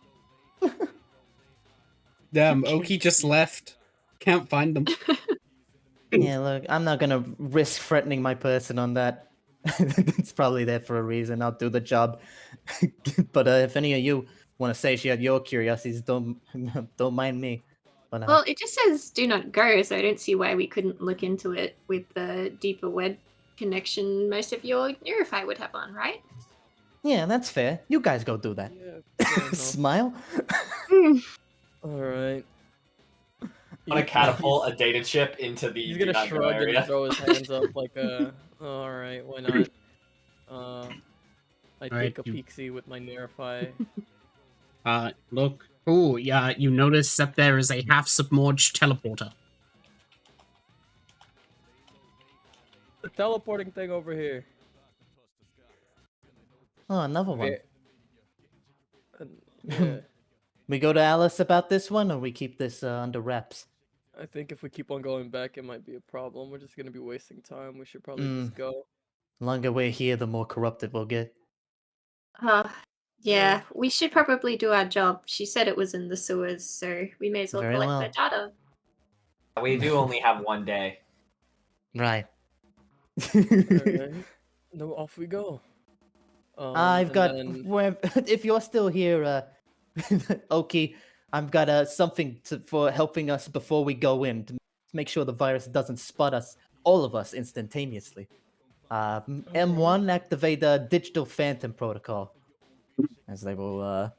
Speaker 1: Damn, Oki just left. Can't find them.
Speaker 8: Yeah, look, I'm not gonna risk threatening my person on that. It's probably there for a reason. I'll do the job. But if any of you want to satiate your curiosities, don't mind me. But
Speaker 5: Well, it just says do not go, so I don't see why we couldn't look into it with the deeper web connection most of your neurofy would have on, right?
Speaker 8: yeah, that's fair. You guys go do that.
Speaker 2: Yeah. fair enough.
Speaker 8: Smile.
Speaker 2: All right.
Speaker 4: I'm gonna catapult a data chip into the
Speaker 2: He's
Speaker 4: do
Speaker 2: gonna
Speaker 4: not go
Speaker 2: shrug
Speaker 4: area.
Speaker 2: and throw his hands up like a. All right, why not? I
Speaker 1: Alright,
Speaker 2: take a
Speaker 1: you-
Speaker 2: peek-see with my nearify.
Speaker 1: Look. Oh, yeah, you notice that there is a half-submerged teleporter.
Speaker 2: The teleporting thing over here.
Speaker 8: Oh, another one.
Speaker 2: Yeah.
Speaker 8: We go to Alice about this one, or we keep this under wraps?
Speaker 2: I think if we keep on going back, it might be a problem. We're just gonna be wasting time. We should probably just go.
Speaker 8: The longer we're here, the more corrupted we'll get.
Speaker 5: Yeah, we should probably do our job. She said it was in the sewers, so we may as well
Speaker 8: Very
Speaker 5: collect
Speaker 8: well.
Speaker 5: the data.
Speaker 4: We do only have one day.
Speaker 8: Right.
Speaker 2: Alright. No, off we go.
Speaker 8: I've
Speaker 2: and
Speaker 8: got.
Speaker 2: then-
Speaker 8: If you're still here, Oki, I've got something for helping us before we go in to make sure the virus doesn't spot us, all of us, instantaneously. M1, activate the digital phantom protocol, as they will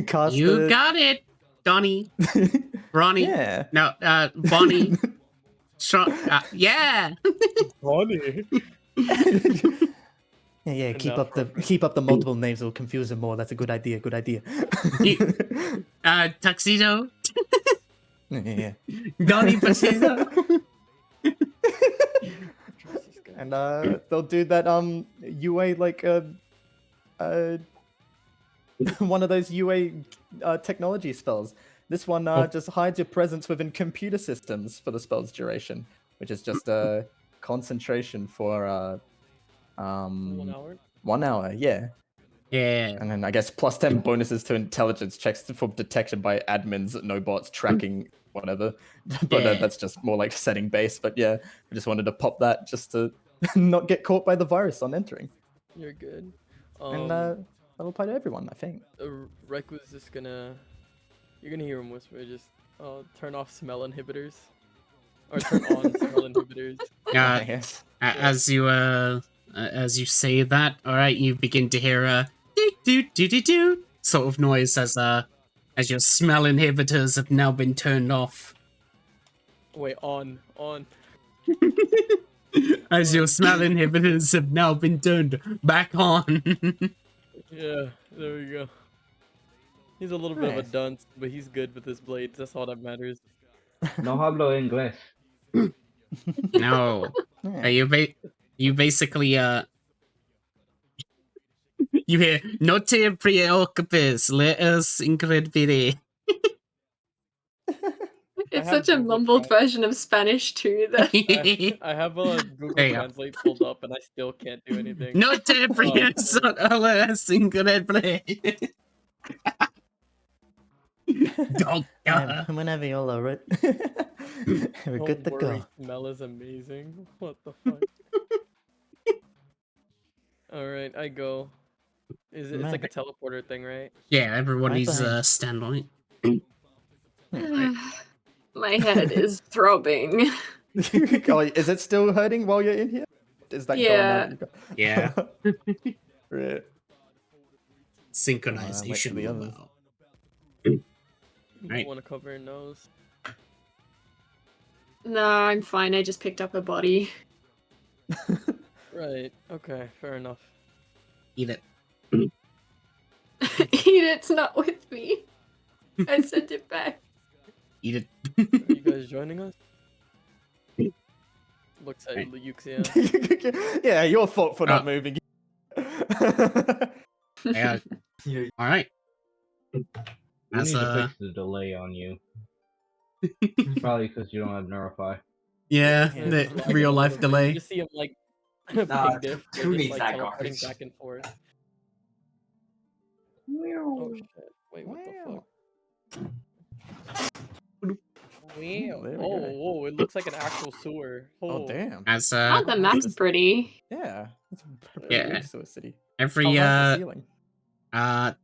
Speaker 8: cast.
Speaker 1: You got it, Donnie. Ronnie.
Speaker 8: Yeah.
Speaker 1: No, Bonnie. Yeah.
Speaker 2: Funny.
Speaker 8: Yeah, keep
Speaker 2: Enough,
Speaker 8: up the multiple names. It'll confuse them more. That's a good idea. Good idea.
Speaker 1: Tuxedo.
Speaker 8: Yeah.
Speaker 1: Donnie Tuxedo.
Speaker 8: And they'll do that UA like one of those UA technology spells. This one just hides your presence within computer systems for the spell's duration, which is just a concentration for
Speaker 2: 1 hour.
Speaker 8: 1 hour, yeah.
Speaker 1: Yeah.
Speaker 8: And then I guess plus 10 bonuses to intelligence checks for detection by admins, no bots, tracking, whatever. But
Speaker 1: Yeah.
Speaker 8: that's just more like setting base. But yeah, I just wanted to pop that just to not get caught by the virus on entering.
Speaker 2: You're good.
Speaker 8: And that'll apply to everyone, I think.
Speaker 2: Rek was just gonna. You're gonna hear him whisper, just turn off smell inhibitors. Or turn on smell inhibitors.
Speaker 8: Yes.
Speaker 1: As you say that, all right, you begin to hear a do sort of noise as your smell inhibitors have now been turned off.
Speaker 2: Wait, on.
Speaker 1: As your smell inhibitors have now been turned back on.
Speaker 2: Yeah, there we go. He's a little bit of a
Speaker 8: Nice.
Speaker 2: dunce, but he's good with his blades. That's all that matters.
Speaker 6: No hablo inglés.
Speaker 1: No. You basically you hear no te preocupes, let us incredibile.
Speaker 5: It's
Speaker 2: have
Speaker 5: such a
Speaker 2: Google
Speaker 5: mumbled version of Spanish too. That
Speaker 2: I have Google
Speaker 1: There you go.
Speaker 2: Translate pulled up, and I still can't do anything.
Speaker 1: No te preocupes, let us incredibile. Don't
Speaker 8: Whenever you're all right. We're good to
Speaker 2: Don't
Speaker 8: go.
Speaker 2: worry, smell is amazing. What the fuck? Alright, I go. It's like a teleporter thing, right?
Speaker 1: Yeah, everybody's
Speaker 8: behind.
Speaker 1: stand on it.
Speaker 5: my head is throbbing.
Speaker 8: Oh, is it still hurting while you're in here? Is that
Speaker 5: Yeah.
Speaker 8: going on?
Speaker 1: Yeah.
Speaker 8: Right.
Speaker 1: Synchronization.
Speaker 8: the others.
Speaker 1: Wow.
Speaker 2: You
Speaker 1: Right.
Speaker 2: want to cover your nose.
Speaker 5: No, I'm fine. I just picked up a body.
Speaker 2: Right, okay, fair enough.
Speaker 1: Eat it.
Speaker 5: Edith's not with me. I sent it back.
Speaker 1: Eat it.
Speaker 2: Are you guys joining us? Looks at
Speaker 1: Right.
Speaker 2: Yuxia.
Speaker 8: Yeah, your fault for not
Speaker 1: Oh.
Speaker 8: moving.
Speaker 1: Yeah. All right.
Speaker 6: We
Speaker 1: That's
Speaker 6: need to fix the delay on you. Probably because you don't have Neurify.
Speaker 1: yeah,
Speaker 8: Yeah,
Speaker 1: the
Speaker 2: Just lagging
Speaker 1: real
Speaker 2: a
Speaker 1: life
Speaker 2: little bit.
Speaker 1: delay.
Speaker 2: You just see him like
Speaker 4: Nah,
Speaker 2: ping diff.
Speaker 4: who
Speaker 2: They're just,
Speaker 4: needs
Speaker 2: like,
Speaker 4: that
Speaker 2: teleporting
Speaker 4: garbage?
Speaker 2: back and forth. Oh shit! Wait, what the fuck?
Speaker 8: There we
Speaker 2: Oh,
Speaker 8: go.
Speaker 2: whoa! It looks like an actual sewer.
Speaker 8: Oh damn.
Speaker 1: As
Speaker 5: Oh, the map's pretty.
Speaker 8: Yeah. It's a
Speaker 1: Yeah.
Speaker 8: big sewer city.
Speaker 1: every
Speaker 8: How high's the ceiling?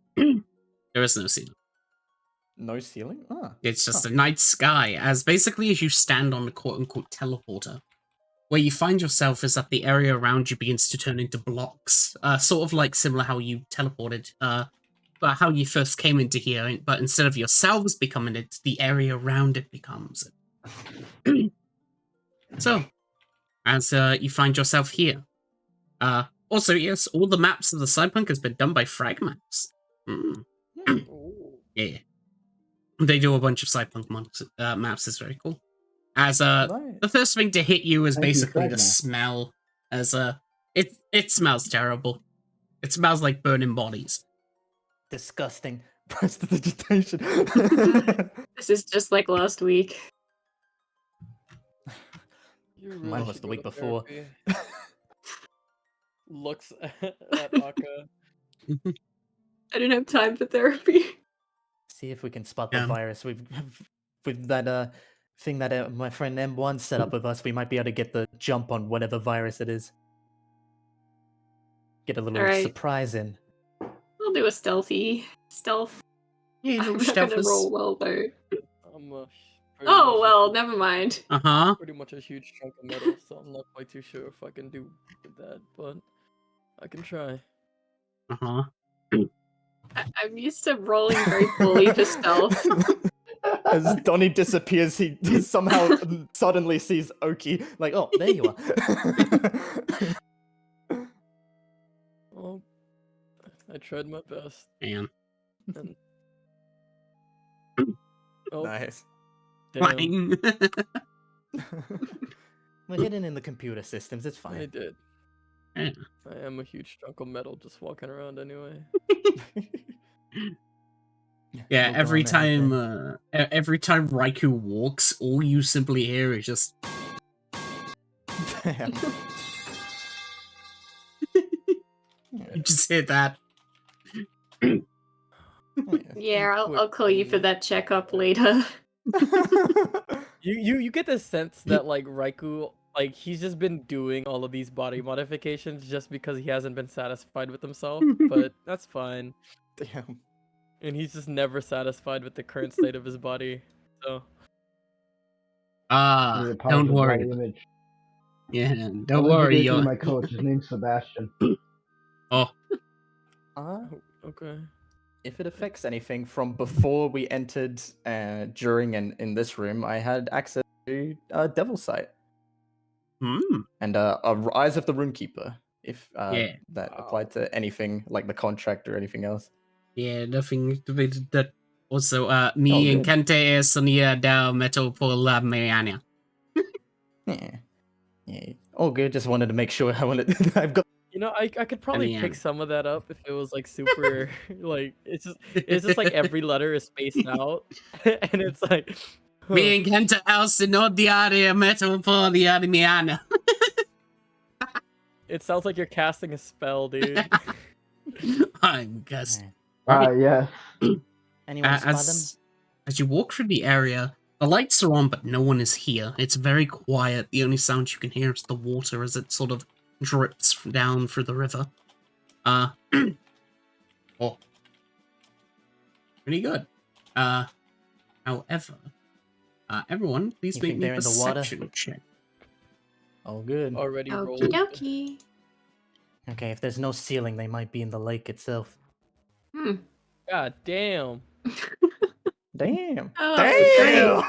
Speaker 1: there is no ceiling.
Speaker 8: No ceiling? Ah.
Speaker 1: It's just a night sky. As basically as you stand on the quote unquote teleporter, where you find yourself is that the area around you begins to turn into blocks. Sort of like similar how you teleported, but how you first came into here, but instead of yourselves becoming it, the area around it becomes it. So, as you find yourself here. Also, yes, all the maps of the Cyberpunk has been done by Frag Maps. Mm.
Speaker 2: Ooh.
Speaker 1: Yeah. They do a bunch of Cyberpunk maps, it's very cool. As
Speaker 8: Nice.
Speaker 1: the first thing to hit you is
Speaker 6: Thank you,
Speaker 1: basically the
Speaker 6: Fragma.
Speaker 1: smell. As it smells terrible. It smells like burning bodies.
Speaker 8: Disgusting.
Speaker 3: Prestidigitation.
Speaker 5: This is just like last week.
Speaker 2: You really
Speaker 3: Mine was
Speaker 2: should
Speaker 3: the
Speaker 2: go
Speaker 3: week
Speaker 2: to
Speaker 3: before.
Speaker 2: therapy. Looks at Aka.
Speaker 5: I didn't have time for therapy.
Speaker 8: See if we can spot
Speaker 1: Yeah.
Speaker 8: the virus. With that thing that my friend M1 set up with us, we might be able to get the jump on whatever virus it is. Get a little
Speaker 5: Alright.
Speaker 8: surprise in.
Speaker 5: I'll do a stealth.
Speaker 1: Yeah,
Speaker 5: I'm
Speaker 1: little
Speaker 5: not gonna
Speaker 1: stealthers.
Speaker 5: roll well though.
Speaker 2: I'm
Speaker 5: Oh well, never mind.
Speaker 1: Uh-huh.
Speaker 2: pretty much a huge chunk of metal, so I'm not quite too sure if I can do with that, but I can try.
Speaker 1: Uh-huh.
Speaker 5: I'm used to rolling very poorly for stealth.
Speaker 3: As Donnie disappears, he somehow suddenly sees Oki. Like, oh, there you are.
Speaker 2: Well, I tried my best.
Speaker 1: Damn.
Speaker 2: And... Oh,
Speaker 3: Nice.
Speaker 2: damn,
Speaker 1: Flying.
Speaker 8: We're hidden in the computer systems. It's
Speaker 2: I
Speaker 8: fine.
Speaker 2: did.
Speaker 1: Yeah.
Speaker 2: I am a huge chunk of metal just walking around anyway.
Speaker 1: Yeah,
Speaker 8: We'll go
Speaker 1: every
Speaker 8: on ahead
Speaker 1: time
Speaker 8: then.
Speaker 1: every time Raikou walks, all you simply hear is just
Speaker 8: Damn.
Speaker 1: you just hear that.
Speaker 5: Yeah, I'll call you for that checkup later.
Speaker 2: You get the sense that like Raikou, like he's just been doing all of these body modifications just because he hasn't been satisfied with himself, but that's fine.
Speaker 3: Damn.
Speaker 2: And he's just never satisfied with the current state of his body. So
Speaker 6: He's a
Speaker 1: Don't
Speaker 6: positive
Speaker 1: worry.
Speaker 6: body image.
Speaker 1: Yeah,
Speaker 6: I'll
Speaker 1: don't worry.
Speaker 6: introduce you to
Speaker 1: You're...
Speaker 6: my coach. His name's Sebastian.
Speaker 1: Oh,
Speaker 2: okay.
Speaker 3: If it affects anything from before we entered, during, and in this room, I had access to Devil Sight and Eyes of the Runekeeper. If
Speaker 1: Yeah.
Speaker 3: that applied to anything like the contract or anything else.
Speaker 1: yeah, nothing related that. Also, mi
Speaker 3: good.
Speaker 1: encanta sonia da metal por la mañana.
Speaker 3: Yeah. Yeah. All good. Just wanted to make sure I wanted. I've got.
Speaker 2: You know, I could probably
Speaker 1: the
Speaker 2: pick
Speaker 1: end.
Speaker 2: some of that up if it was like super like it's just like every letter is spaced out and it's like
Speaker 1: Mi encanta el sino diaria metal por la mañana.
Speaker 2: it sounds like you're casting a spell, dude.
Speaker 1: I'm guessing.
Speaker 6: Yes.
Speaker 8: Anyone spot them?
Speaker 1: As you walk through the area, the lights are on, but no one is here. It's very quiet. The only sound you can hear is the water as it sort of drips down through the river. Oh. Pretty good. However, everyone, please
Speaker 8: You
Speaker 1: make
Speaker 8: think
Speaker 1: me a
Speaker 8: they're in the water?
Speaker 1: perception check.
Speaker 8: Oh, good.
Speaker 2: Already rolled.
Speaker 5: Okie dokie.
Speaker 8: Okay, if there's no ceiling, they might be in the lake itself.
Speaker 2: God damn.
Speaker 3: Damn.
Speaker 5: Oh,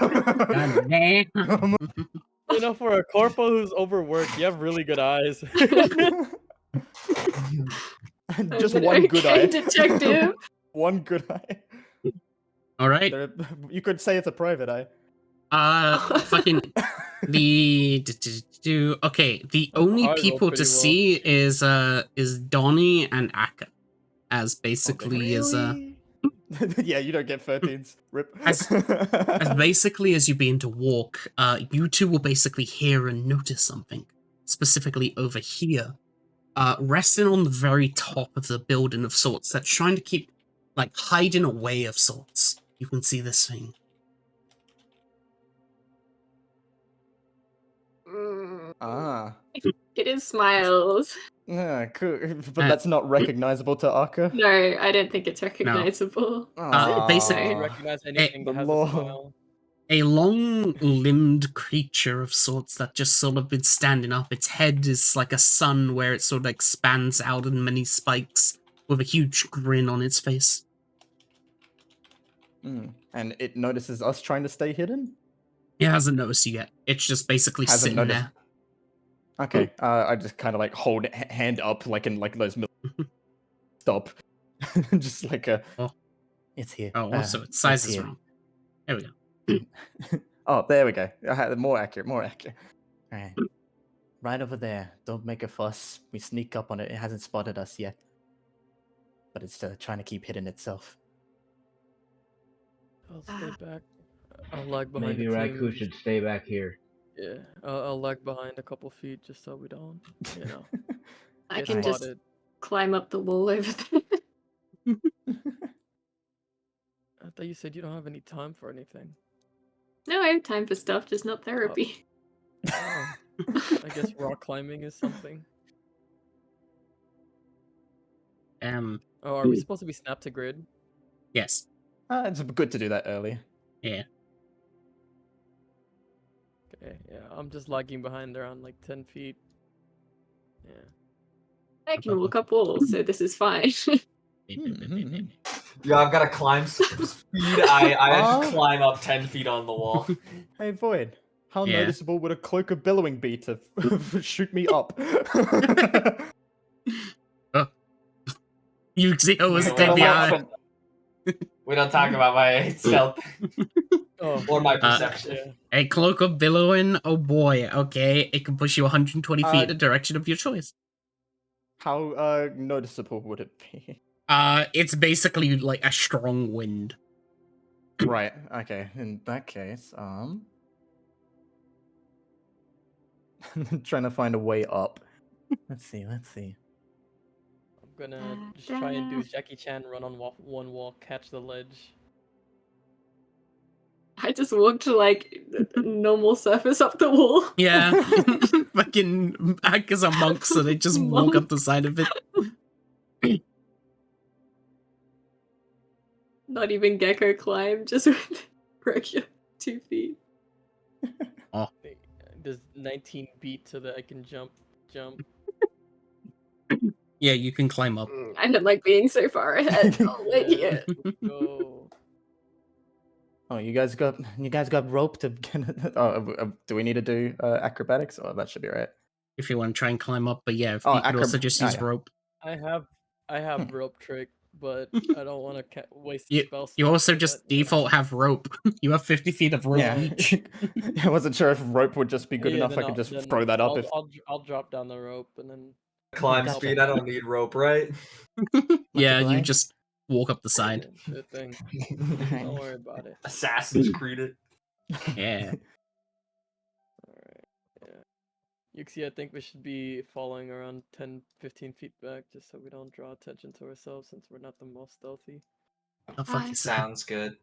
Speaker 1: God damn.
Speaker 2: You know, for a corpo who's overworked, you have really good eyes.
Speaker 3: Just
Speaker 5: I'm an
Speaker 3: one good eye.
Speaker 5: arcane detective.
Speaker 3: One good eye.
Speaker 1: All right.
Speaker 3: You could say it's a private eye.
Speaker 1: Fucking okay. The only
Speaker 2: I rolled
Speaker 1: people to
Speaker 2: pretty well.
Speaker 1: see is Donnie and Akka, as basically
Speaker 3: Yeah, you don't get 13s. Rip.
Speaker 1: as basically as you begin to walk, you two will basically hear and notice something, specifically over here, resting on the very top of the building of sorts that's trying to keep, like, hiding away of sorts. You can see this thing.
Speaker 3: Ah.
Speaker 5: It is smiles.
Speaker 3: Yeah, cool. But that's not recognizable to Akka.
Speaker 5: No, I don't think it's recognizable.
Speaker 1: Basically-
Speaker 2: You recognize anything
Speaker 3: the
Speaker 2: that has
Speaker 3: law.
Speaker 2: a smile.
Speaker 1: A long-limbed creature of sorts that just sort of been standing up. Its head is like a sun where it sort of expands out in many spikes with a huge grin on its face.
Speaker 3: And it notices us trying to stay hidden?
Speaker 1: It hasn't noticed you yet. It's just basically
Speaker 3: Hasn't
Speaker 1: sitting
Speaker 3: noticed.
Speaker 1: there.
Speaker 3: Okay, I just kind of like hold hand up like in like those stop. Just like a
Speaker 8: It's here.
Speaker 1: Oh, also its size is
Speaker 8: here.
Speaker 1: wrong. There we go.
Speaker 3: Oh, there we go. More accurate.
Speaker 8: Alright. Right over there. Don't make a fuss. We sneak up on it. It hasn't spotted us yet. But it's trying to keep hidden itself.
Speaker 2: I'll stay back. I'll lag behind
Speaker 6: Maybe
Speaker 2: the
Speaker 6: Raikou
Speaker 2: team.
Speaker 6: should stay back here.
Speaker 2: Yeah, I'll lag behind a couple feet just so we don't,
Speaker 5: I
Speaker 2: get
Speaker 5: can just
Speaker 2: spotted.
Speaker 5: climb up the wall over there.
Speaker 2: I thought you said you don't have any time for anything.
Speaker 5: No, I have time for stuff, just not therapy.
Speaker 2: Oh, I guess rock climbing is something. Oh, are we supposed to be snap to grid?
Speaker 1: Yes.
Speaker 3: It's good to do that early.
Speaker 1: Yeah.
Speaker 2: Okay, yeah, I'm just lagging behind around like 10 feet. Yeah.
Speaker 5: I can walk up walls, so this is fine.
Speaker 4: Yeah, I've got to climb speed. I just climb up 10 feet on the wall.
Speaker 3: Hey, Void. How
Speaker 1: Yeah.
Speaker 3: noticeable would a cloak of billowing be to shoot me up?
Speaker 1: Yu-Gi-Oh was
Speaker 4: We
Speaker 1: stay
Speaker 4: don't
Speaker 1: behind.
Speaker 4: talk- We don't talk about my stealth
Speaker 2: Oh,
Speaker 4: or my perception.
Speaker 2: yeah.
Speaker 1: A cloak of billowing, oh boy, okay. It can push you 120 feet in the direction of your choice.
Speaker 3: How noticeable would it be?
Speaker 1: It's basically like a strong wind.
Speaker 3: Right, okay. In that case, trying to find a way up. Let's see.
Speaker 2: I'm gonna just try and do Jackie Chan run on one wall, catch the ledge.
Speaker 5: I just walked to like normal surface up the wall.
Speaker 1: Yeah. Fucking hackers are monks, so they just walk up the side of it.
Speaker 5: Not even gecko climb, just with regular 2 feet.
Speaker 2: There's 19 beat so that I can jump.
Speaker 1: Yeah, you can climb up.
Speaker 5: I don't like being so far ahead. I'll wait here.
Speaker 2: Go.
Speaker 3: Oh, you guys got rope to get it? Oh, do we need to do acrobatics? Oh, that should be right.
Speaker 1: If you want to try and climb up, but yeah,
Speaker 3: Oh,
Speaker 1: you could also just use
Speaker 3: yeah.
Speaker 1: rope.
Speaker 2: I have rope trick, but I don't want to waste
Speaker 1: You,
Speaker 2: spell
Speaker 1: you
Speaker 2: slot
Speaker 1: also
Speaker 2: for
Speaker 1: just
Speaker 2: that.
Speaker 1: default have rope. You have 50 feet of rope
Speaker 3: Yeah.
Speaker 1: each.
Speaker 3: I wasn't sure if rope would just be good
Speaker 2: Yeah,
Speaker 3: enough.
Speaker 2: then
Speaker 3: I could
Speaker 2: I'll-
Speaker 3: just
Speaker 2: then
Speaker 3: throw that up.
Speaker 2: I'll drop down the rope and then
Speaker 4: Climb
Speaker 8: Gotcha.
Speaker 4: speed, I don't need rope, right?
Speaker 1: Yeah, you
Speaker 8: Multiply.
Speaker 1: just walk up the side.
Speaker 2: yeah, sure thing. Don't worry about it.
Speaker 4: Assassin's Creed it.
Speaker 1: Yeah.
Speaker 2: Alright, yeah. Yuxi, I think we should be following around 10-15 feet back just so we don't draw attention to ourselves since we're not the most stealthy.
Speaker 1: Oh, fuck yourself.
Speaker 4: Sounds good.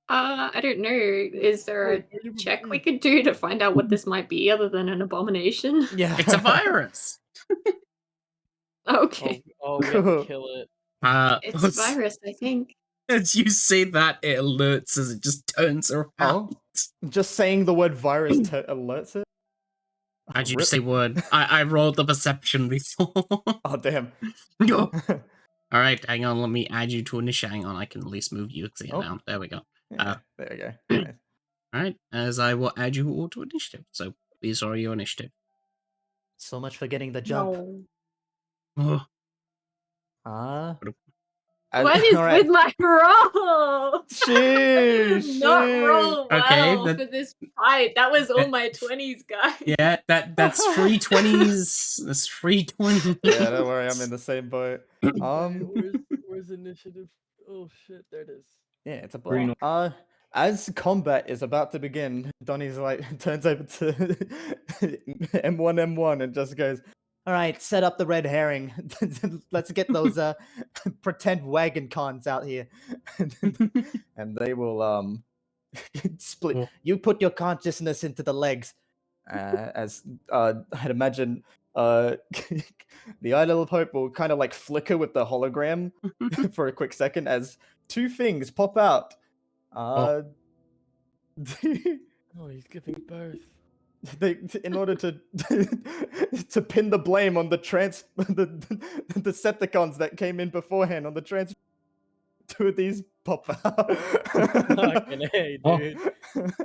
Speaker 5: I don't know. Is there a check we could do to find out what this might be other than an abomination?
Speaker 3: Yeah,
Speaker 1: It's a virus.
Speaker 5: Okay.
Speaker 2: Oh, we have to kill it.
Speaker 5: It's a virus, I think.
Speaker 1: As you say that, it alerts as it just turns around.
Speaker 3: Oh, just saying the word virus alerts it.
Speaker 1: How'd you
Speaker 3: Rip.
Speaker 1: say word? I rolled the perception before.
Speaker 3: Oh damn.
Speaker 1: Alright, hang on, let me add you to initiative. Hang on, I can at least move you
Speaker 3: Oh.
Speaker 1: down. There we go.
Speaker 3: Yeah, there you go. Nice.
Speaker 1: Alright, as I will add you all to initiative. So these are your initiative.
Speaker 8: So much for getting the jump.
Speaker 5: No.
Speaker 1: Oh,
Speaker 5: What is with my roll?
Speaker 3: Sheesh,
Speaker 5: Not
Speaker 3: sheesh.
Speaker 5: roll well
Speaker 1: Okay, that-
Speaker 5: for this fight. That was all my 20s, guys.
Speaker 1: yeah, that's free 20s. That's free 20s.
Speaker 3: Yeah, don't worry, I'm in the same boat.
Speaker 2: Where's initiative? Oh shit, there it is.
Speaker 3: Yeah, it's a
Speaker 6: Green
Speaker 3: blow. As combat is about to begin, Donnie's like turns over to M1 and just goes,
Speaker 8: All right, set up the red herring. Let's get those pretend wagon cons out here.
Speaker 3: and they will split.
Speaker 1: Cool.
Speaker 8: You put your consciousness into the legs.
Speaker 3: As I'd imagine the Idol of Hope will kind of like flicker with the hologram for a quick second as two things pop out.
Speaker 2: Oh, he's giving birth.
Speaker 3: In order to to pin the blame on the Decepticons that came in beforehand on the trans, two of these pop out.
Speaker 2: Fucking hey, dude.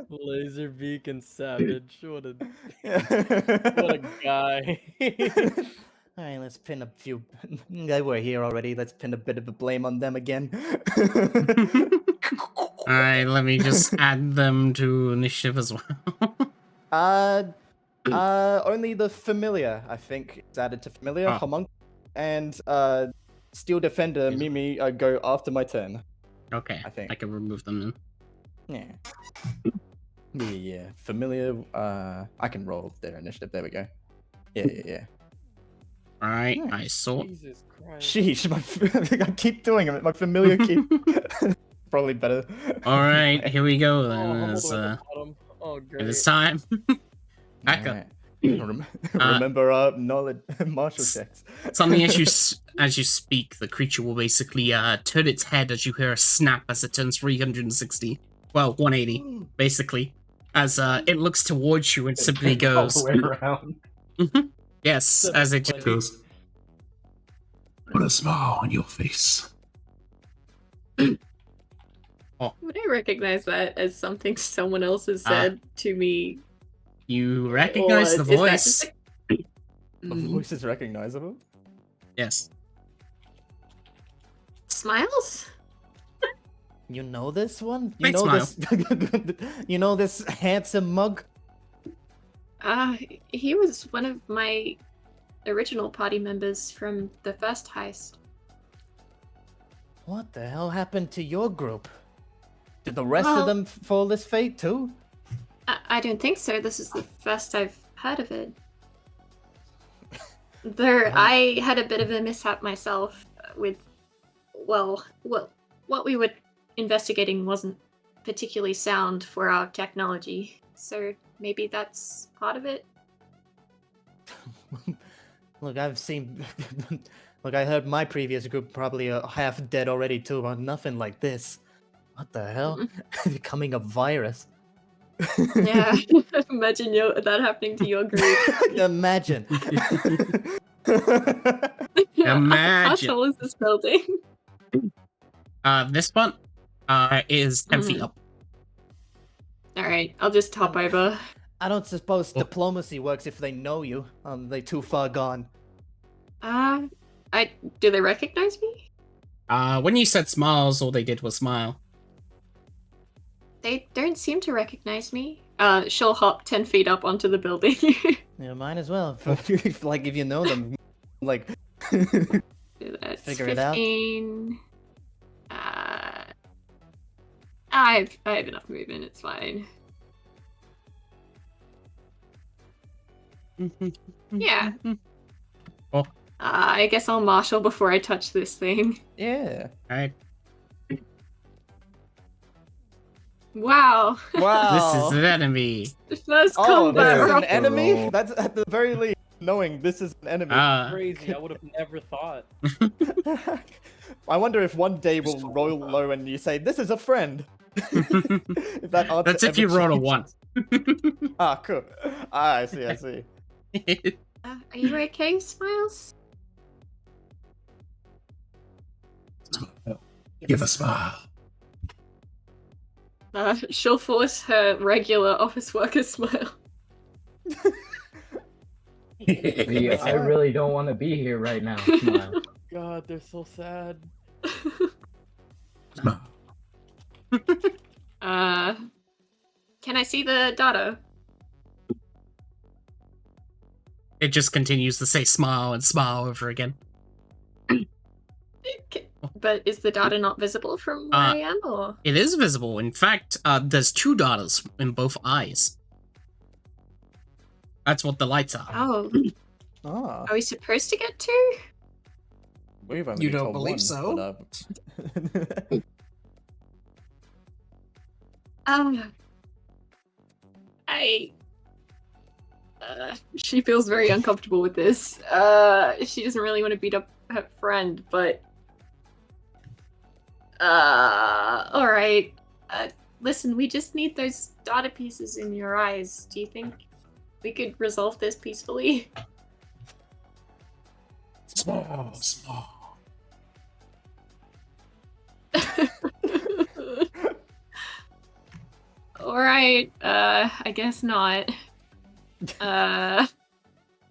Speaker 2: Laser beacon savage. What a guy.
Speaker 8: All right, let's pin a few. They were here already. Let's pin a bit of the blame on them again.
Speaker 1: Alright, let me just add them to initiative as well.
Speaker 3: Only the familiar, I think, is added to familiar.
Speaker 1: Oh.
Speaker 3: Homunc and Steel Defender,
Speaker 1: Is it?
Speaker 3: Mimi, go after my turn.
Speaker 1: Okay,
Speaker 3: I think.
Speaker 1: I can remove them then.
Speaker 3: Yeah. Yeah. Familiar. I can roll their initiative. There we go. Yeah.
Speaker 1: Alright, I
Speaker 3: Nice.
Speaker 1: saw.
Speaker 2: Jesus Christ.
Speaker 3: Sheesh, I keep doing it. My familiar keep. Probably better.
Speaker 1: Alright, here we go
Speaker 2: Oh,
Speaker 1: then.
Speaker 2: I'm all
Speaker 1: It's,
Speaker 2: the way at the bottom. Oh,
Speaker 1: it
Speaker 2: great.
Speaker 1: is time. Back up.
Speaker 3: Alright. Remember knowledge martial checks.
Speaker 1: Something as you speak, the creature will basically turn its head as you hear a snap as it turns 360. Well, 180, basically. As it looks towards you and simply goes.
Speaker 6: All the way around.
Speaker 1: Yes, as it just goes.
Speaker 9: Put a smile on your face.
Speaker 5: Would I recognize that as something someone else has said to me?
Speaker 1: You recognize the
Speaker 5: Or is that
Speaker 1: voice.
Speaker 5: just
Speaker 3: The voice is recognizable.
Speaker 1: Yes.
Speaker 5: Smiles?
Speaker 8: You know this one? You
Speaker 1: Big
Speaker 8: know
Speaker 1: smile.
Speaker 8: this? You know this handsome mug?
Speaker 5: He was one of my original party members from the first heist.
Speaker 8: What the hell happened to your group? Did the rest
Speaker 5: Well-
Speaker 8: of them fall this fate too?
Speaker 5: I don't think so. This is the first I've heard of it. I had a bit of a mishap myself with, well, what we were investigating wasn't particularly sound for our technology, so maybe that's part of it.
Speaker 8: Look, I've seen. Look, I heard my previous group probably half dead already too, on nothing like this. What the hell? Becoming a virus.
Speaker 5: Yeah, imagine that happening to your group.
Speaker 8: Imagine.
Speaker 5: How
Speaker 1: Imagine.
Speaker 5: tall is this building?
Speaker 1: This one is 10 feet up.
Speaker 5: Alright, I'll just hop over.
Speaker 8: I don't suppose diplomacy works if they know you. They too far gone.
Speaker 5: Do they recognize me?
Speaker 1: When you said smiles, all they did was smile.
Speaker 5: They don't seem to recognize me. She'll hop 10 feet up onto the building.
Speaker 8: Yeah, mine as well. Like if you know them, like.
Speaker 5: That's
Speaker 8: Figure it out.
Speaker 5: 15. I have enough movement, it's fine. Yeah.
Speaker 1: Oh.
Speaker 5: I guess I'll marshal before I touch this thing.
Speaker 3: Yeah.
Speaker 1: Alright.
Speaker 5: Wow.
Speaker 3: Wow.
Speaker 1: This is an enemy.
Speaker 5: First
Speaker 3: Oh,
Speaker 5: combat
Speaker 3: this is
Speaker 5: roll.
Speaker 3: an enemy? That's at the very least knowing this is an enemy.
Speaker 2: Crazy. I would have never thought.
Speaker 3: I wonder if one day we'll roll low and you say, this is a friend. If that answer
Speaker 1: That's if
Speaker 3: ever
Speaker 1: you roll a
Speaker 3: changes.
Speaker 1: 1.
Speaker 3: Ah, cool. Ah, I see.
Speaker 5: Are you okay, Smiles?
Speaker 9: Smile. Give a smile.
Speaker 5: She'll force her regular office worker smile.
Speaker 6: I really don't want to be here right now. Smile.
Speaker 2: God, they're so sad.
Speaker 9: Smile.
Speaker 5: Can I see the data?
Speaker 1: It just continues to say smile and smile over again.
Speaker 5: But is the data not visible from where I am, or?
Speaker 1: It is visible. In fact, there's 2 daughters in both eyes. That's what the lights are.
Speaker 5: Oh,
Speaker 3: Ah,
Speaker 5: are we supposed to get 2?
Speaker 3: we've only
Speaker 1: You
Speaker 3: been
Speaker 1: don't
Speaker 3: told
Speaker 1: believe
Speaker 3: one,
Speaker 1: so?
Speaker 3: but,
Speaker 5: She feels very uncomfortable with this. She doesn't really want to beat up her friend, but alright. Listen, we just need those data pieces in your eyes. Do you think we could resolve this peacefully?
Speaker 9: Small, small.
Speaker 5: Alright, I guess not.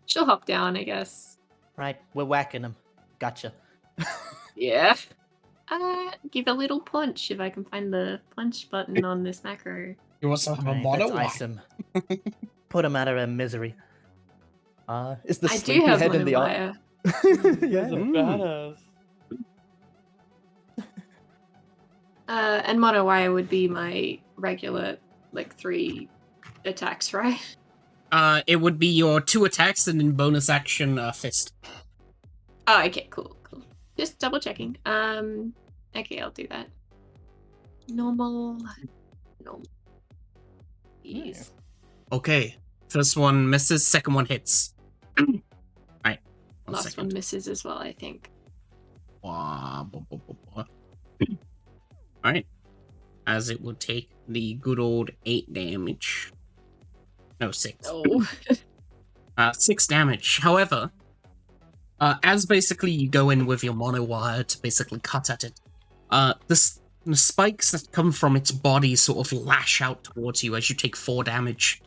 Speaker 5: She'll hop down, I guess.
Speaker 8: Right, we're whacking them. Gotcha.
Speaker 5: Yeah. Give a little punch if I can find the punch button on this macro.
Speaker 1: You also have a
Speaker 8: Right,
Speaker 1: model?
Speaker 8: let's ice him. Put him out of their misery.
Speaker 3: is the
Speaker 5: I do
Speaker 3: sleepy
Speaker 5: have
Speaker 3: head
Speaker 5: one
Speaker 3: in the eye?
Speaker 5: wire.
Speaker 2: He's a
Speaker 3: Yeah.
Speaker 2: badass.
Speaker 5: And Mono Wire would be my regular, like, 3 attacks, right?
Speaker 1: It would be your 2 attacks and then bonus action fist.
Speaker 5: Oh, okay, cool. Just double checking. Okay, I'll do that. Normal. Yes.
Speaker 1: Okay. First one misses, second one hits. Alright.
Speaker 5: Last one misses as well, I think.
Speaker 1: Alright. As it will take the good old 8 damage. No, 6.
Speaker 5: Oh.
Speaker 1: 6 damage. However, as basically you go in with your mono wire to basically cut at it, the spikes that come from its body sort of lash out towards you as you take 4 damage.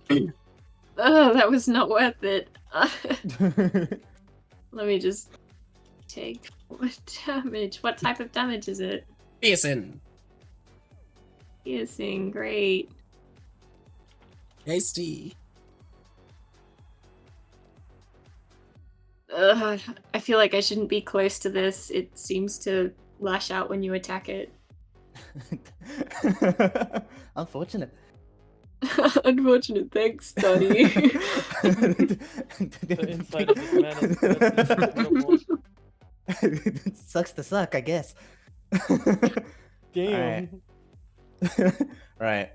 Speaker 5: Oh, that was not worth it. Let me just take 4 damage. What type of damage is it?
Speaker 1: Piercing.
Speaker 5: Piercing, great.
Speaker 1: Tasty.
Speaker 5: I feel like I shouldn't be close to this. It seems to lash out when you attack it.
Speaker 8: Unfortunate.
Speaker 5: Unfortunate, thanks, Donnie.
Speaker 2: The inside of this man is
Speaker 8: Sucks to suck, I guess.
Speaker 2: damn.
Speaker 3: Right.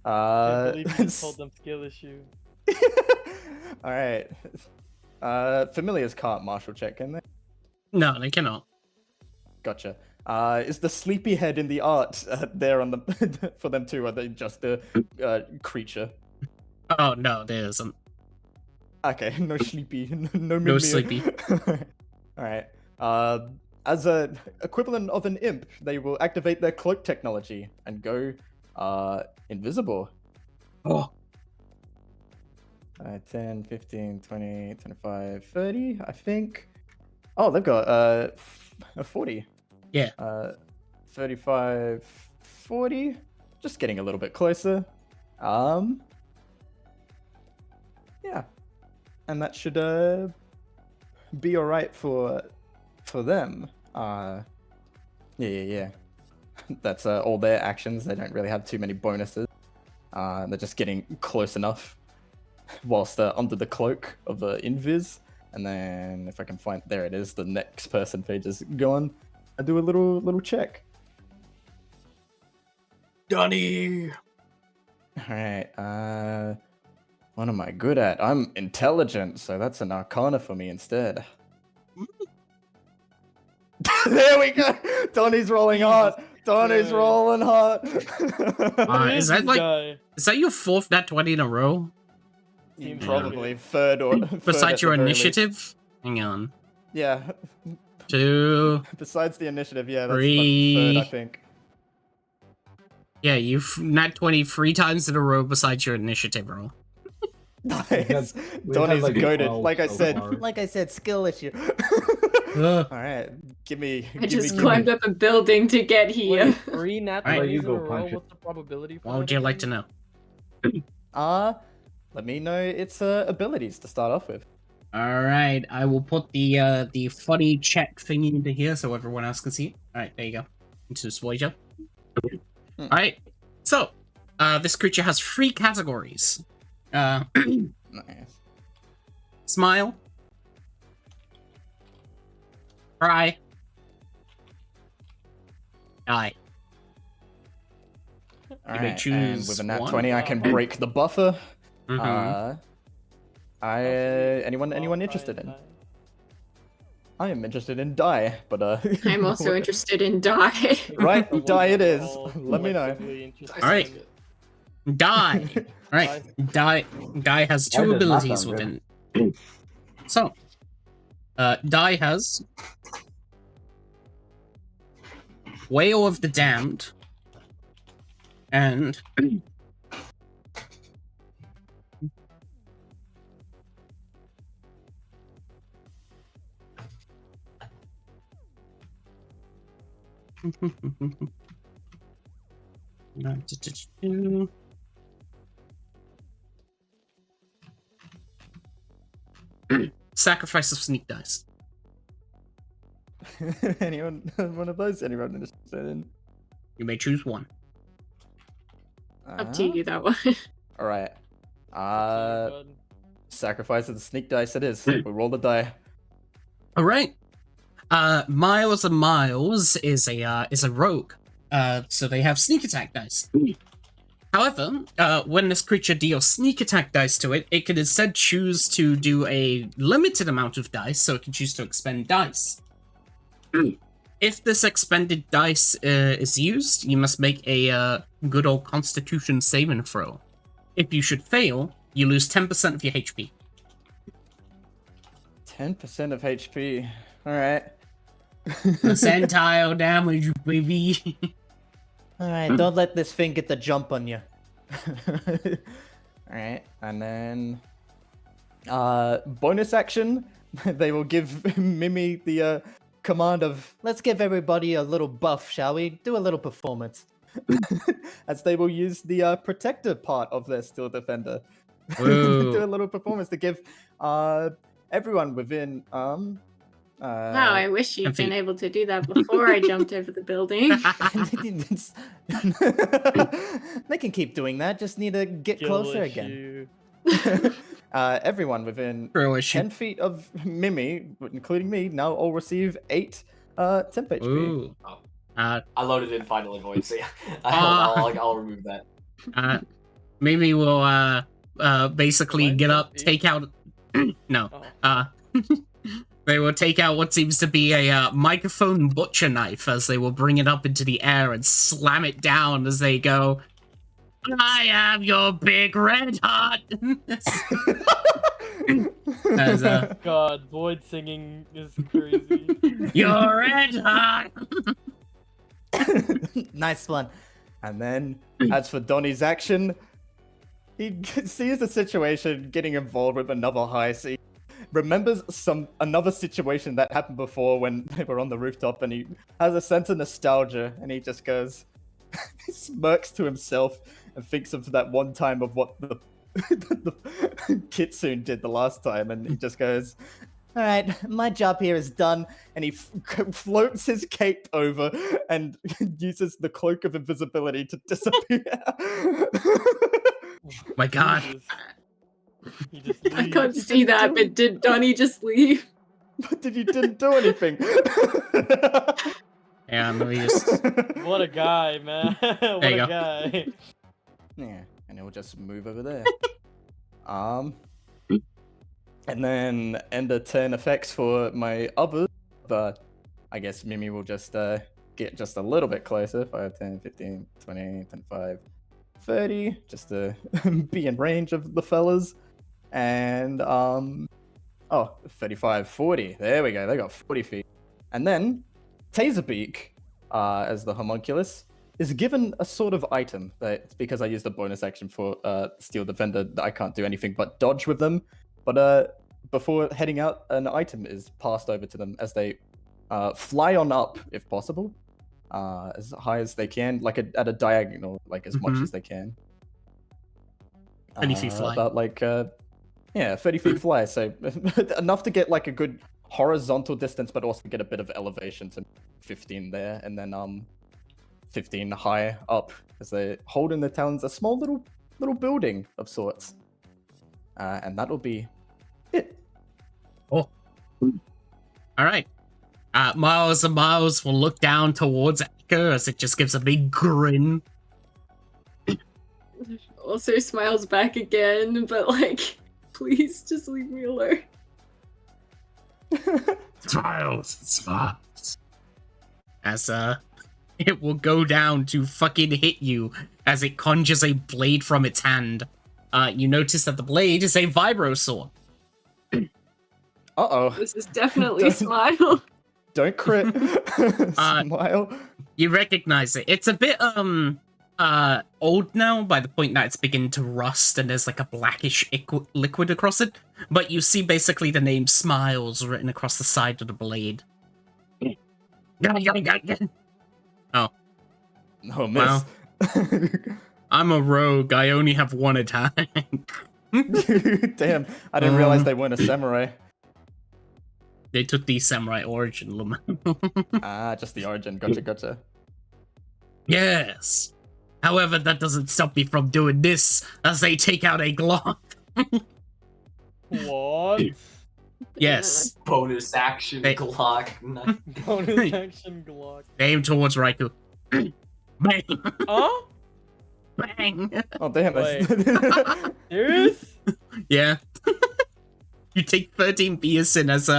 Speaker 2: I can't believe you told them skill issue.
Speaker 3: All right. Familiars can't martial check, can they?
Speaker 1: No, they cannot.
Speaker 3: Gotcha. Is the sleepy head in the art there on the for them too? Or are they just the creature?
Speaker 1: Oh, no, there isn't.
Speaker 3: Okay, no sleepy, no
Speaker 1: No
Speaker 3: Mimir.
Speaker 1: sleepy.
Speaker 3: All right. As a equivalent of an imp, they will activate their cloak technology and go invisible.
Speaker 1: Oh.
Speaker 3: 10, 15, 20, 25, 30, I think. Oh, they've got a 40.
Speaker 1: Yeah.
Speaker 3: 35, 40. Just getting a little bit closer. Yeah. And that should be all right for them. Yeah. That's all their actions. They don't really have too many bonuses. They're just getting close enough whilst they're under the cloak of the invis. And then if I can find, there it is, the next person page is gone. I do a little check.
Speaker 1: Donnie.
Speaker 3: All right. What am I good at? I'm intelligent, so that's an arcana for me instead. There we go. Donnie's rolling hard. Donnie's rolling hard.
Speaker 1: Is that your 4th nat 20 in a row?
Speaker 3: Probably third or
Speaker 1: Besides
Speaker 3: third
Speaker 1: your
Speaker 3: at the very least.
Speaker 1: initiative? Hang on.
Speaker 3: Yeah.
Speaker 1: 2.
Speaker 3: Besides the initiative, yeah, that's
Speaker 1: 3.
Speaker 3: my third, I think.
Speaker 1: Yeah, you've nat 20 3 times in a row besides your initiative roll.
Speaker 3: Nice.
Speaker 6: We've
Speaker 3: Donnie's
Speaker 6: had, like,
Speaker 3: goated.
Speaker 6: 12
Speaker 3: Like I
Speaker 6: so
Speaker 3: said.
Speaker 6: far.
Speaker 8: Like I said, skill issue.
Speaker 3: All right, give me.
Speaker 5: I just climbed up a building to get here.
Speaker 2: Wait, 3 nat
Speaker 1: Alright.
Speaker 2: 20s
Speaker 6: You
Speaker 2: in
Speaker 6: go
Speaker 2: a row?
Speaker 6: punch it.
Speaker 2: What's the probability for
Speaker 1: What
Speaker 2: that
Speaker 1: would you like to
Speaker 2: again?
Speaker 1: know?
Speaker 3: Let me know its abilities to start off with.
Speaker 1: Alright, I will put the funny check thingy into here so everyone else can see it. Alright, there you go. Into Voyager. Alright, so, this creature has 3 categories.
Speaker 3: Nice.
Speaker 1: Smile. Cry. Die.
Speaker 3: All
Speaker 1: You may
Speaker 3: right, and
Speaker 1: choose
Speaker 3: with a nat
Speaker 1: one.
Speaker 3: 20, I can break the buffer.
Speaker 1: Mhm.
Speaker 3: Anyone interested in? I am interested in die, but
Speaker 5: I'm also interested in die.
Speaker 3: Right,
Speaker 2: The
Speaker 3: die it is.
Speaker 2: ones that are all
Speaker 3: Let me know.
Speaker 2: collectively interested
Speaker 1: Alright.
Speaker 2: in it.
Speaker 1: Die. Alright, Die has
Speaker 6: That
Speaker 1: 2
Speaker 6: does not
Speaker 1: abilities
Speaker 6: sound
Speaker 1: within. So, Die has Wail of the Damned and Sacrifice of Sneak Dice.
Speaker 3: Anyone, one of those? Anyone interested in?
Speaker 1: You may choose one.
Speaker 5: Up to you, that one.
Speaker 3: All right.
Speaker 2: Bud.
Speaker 3: Sacrifice of the sneak dice. It is. We roll the die.
Speaker 1: All right. Miles and Miles is a rogue. So they have sneak attack dice. However, when this creature deals sneak attack dice to it, it can instead choose to do a limited amount of dice, so it can choose to expend dice. If this expended dice is used, you must make a good old Constitution saving throw. If you should fail, you lose 10% of your HP.
Speaker 3: 10% of HP. All right.
Speaker 1: Percentile damage, baby.
Speaker 8: Alright, don't let this thing get the jump on you.
Speaker 3: Alright, and then bonus action, they will give Mimi the command of
Speaker 8: Let's give everybody a little buff, shall we? Do a little performance.
Speaker 3: as they will use the protector part of their steel defender.
Speaker 1: Whoa.
Speaker 3: Do a little performance to give everyone within
Speaker 5: Wow, I wish you'd been
Speaker 1: feet.
Speaker 5: able to do that before I jumped over the building.
Speaker 8: They can keep doing that, just need to get
Speaker 2: Skill
Speaker 8: closer again.
Speaker 2: issue.
Speaker 3: everyone within
Speaker 1: Throw a shit.
Speaker 3: 10 feet of Mimi, including me, now all receive 8 temp HP.
Speaker 1: Ooh.
Speaker 4: I loaded in Final Avoid, so yeah,
Speaker 1: Ah.
Speaker 4: I'll remove that.
Speaker 1: Maybe we'll basically
Speaker 2: Mine's
Speaker 1: get
Speaker 2: up
Speaker 1: up,
Speaker 2: eight.
Speaker 1: take out. No.
Speaker 2: Oh.
Speaker 1: They will take out what seems to be a microphone butcher knife as they will bring it up into the air and slam it down as they go, I am your big red heart. As,
Speaker 2: God, Void singing is crazy.
Speaker 1: your red heart.
Speaker 8: Nice one.
Speaker 3: And then, as for Donnie's action, he sees the situation getting involved with another high sea. Remembers another situation that happened before when they were on the rooftop, and he has a sense of nostalgia, and he just goes, he smirks to himself and thinks of that one time of what the Kitsune did the last time, and he just goes,
Speaker 8: Alright, my job here is done.
Speaker 3: and he floats his cape over and uses the cloak of invisibility to disappear.
Speaker 1: My God.
Speaker 2: He just
Speaker 5: I
Speaker 2: leaves.
Speaker 5: can't see that, but did Donnie just leave?
Speaker 3: But didn't do anything.
Speaker 1: Yeah, let me just.
Speaker 2: What a guy, man. What
Speaker 1: There you
Speaker 2: a
Speaker 1: go.
Speaker 2: guy.
Speaker 3: Yeah, and it'll just move over there. And then end of turn effects for my other, but I guess Mimi will just get just a little bit closer. 5, 10, 15, 20, 25, 30, just to be in range of the fellas. And 35, 40. There we go. They got 40 feet. And then Taserbeak, as the homunculus, is given a sort of item that, because I used a bonus action for Steel Defender, I can't do anything but dodge with them. But before heading out, an item is passed over to them as they fly on up, if possible, as high as they can, like at a diagonal, like as much as they can.
Speaker 1: 30 feet fly.
Speaker 3: About like 30 feet fly, so enough to get like a good horizontal distance, but also get a bit of elevation to 15 there, and then 15 high up as they hold in their talons a small little building of sorts, and that'll be it.
Speaker 1: Oh. All right. Miles and Miles will look down towards Echo as it just gives a big grin.
Speaker 5: Also smiles back again, but like, please just leave me alone.
Speaker 9: Smiles.
Speaker 1: As it will go down to fucking hit you as it conjures a blade from its hand. You notice that the blade is a vibro sword.
Speaker 3: Uh-oh.
Speaker 5: This is definitely Smile.
Speaker 3: Don't crit. Smile.
Speaker 1: You recognize it. It's a bit old now by the point that it's beginning to rust and there's like a blackish liquid across it. But you see basically the name Smiles written across the side of the blade. Oh.
Speaker 3: Oh, miss.
Speaker 1: Wow. I'm a rogue. I only have one attack.
Speaker 3: Damn, I didn't realize they weren't a samurai.
Speaker 1: They took the samurai origin.
Speaker 3: Just the origin. Gotcha.
Speaker 1: Yes. However, that doesn't stop me from doing this as they take out a Glock.
Speaker 2: What?
Speaker 1: Yes.
Speaker 4: Bonus action
Speaker 1: Hey.
Speaker 4: Glock. Nice.
Speaker 2: Bonus action Glock.
Speaker 1: Aim towards Raikou. Bang.
Speaker 2: Oh?
Speaker 1: Bang.
Speaker 3: Oh damn!
Speaker 2: Wait.
Speaker 3: That's...
Speaker 2: Serious?
Speaker 1: Yeah. You take 13 Beerson as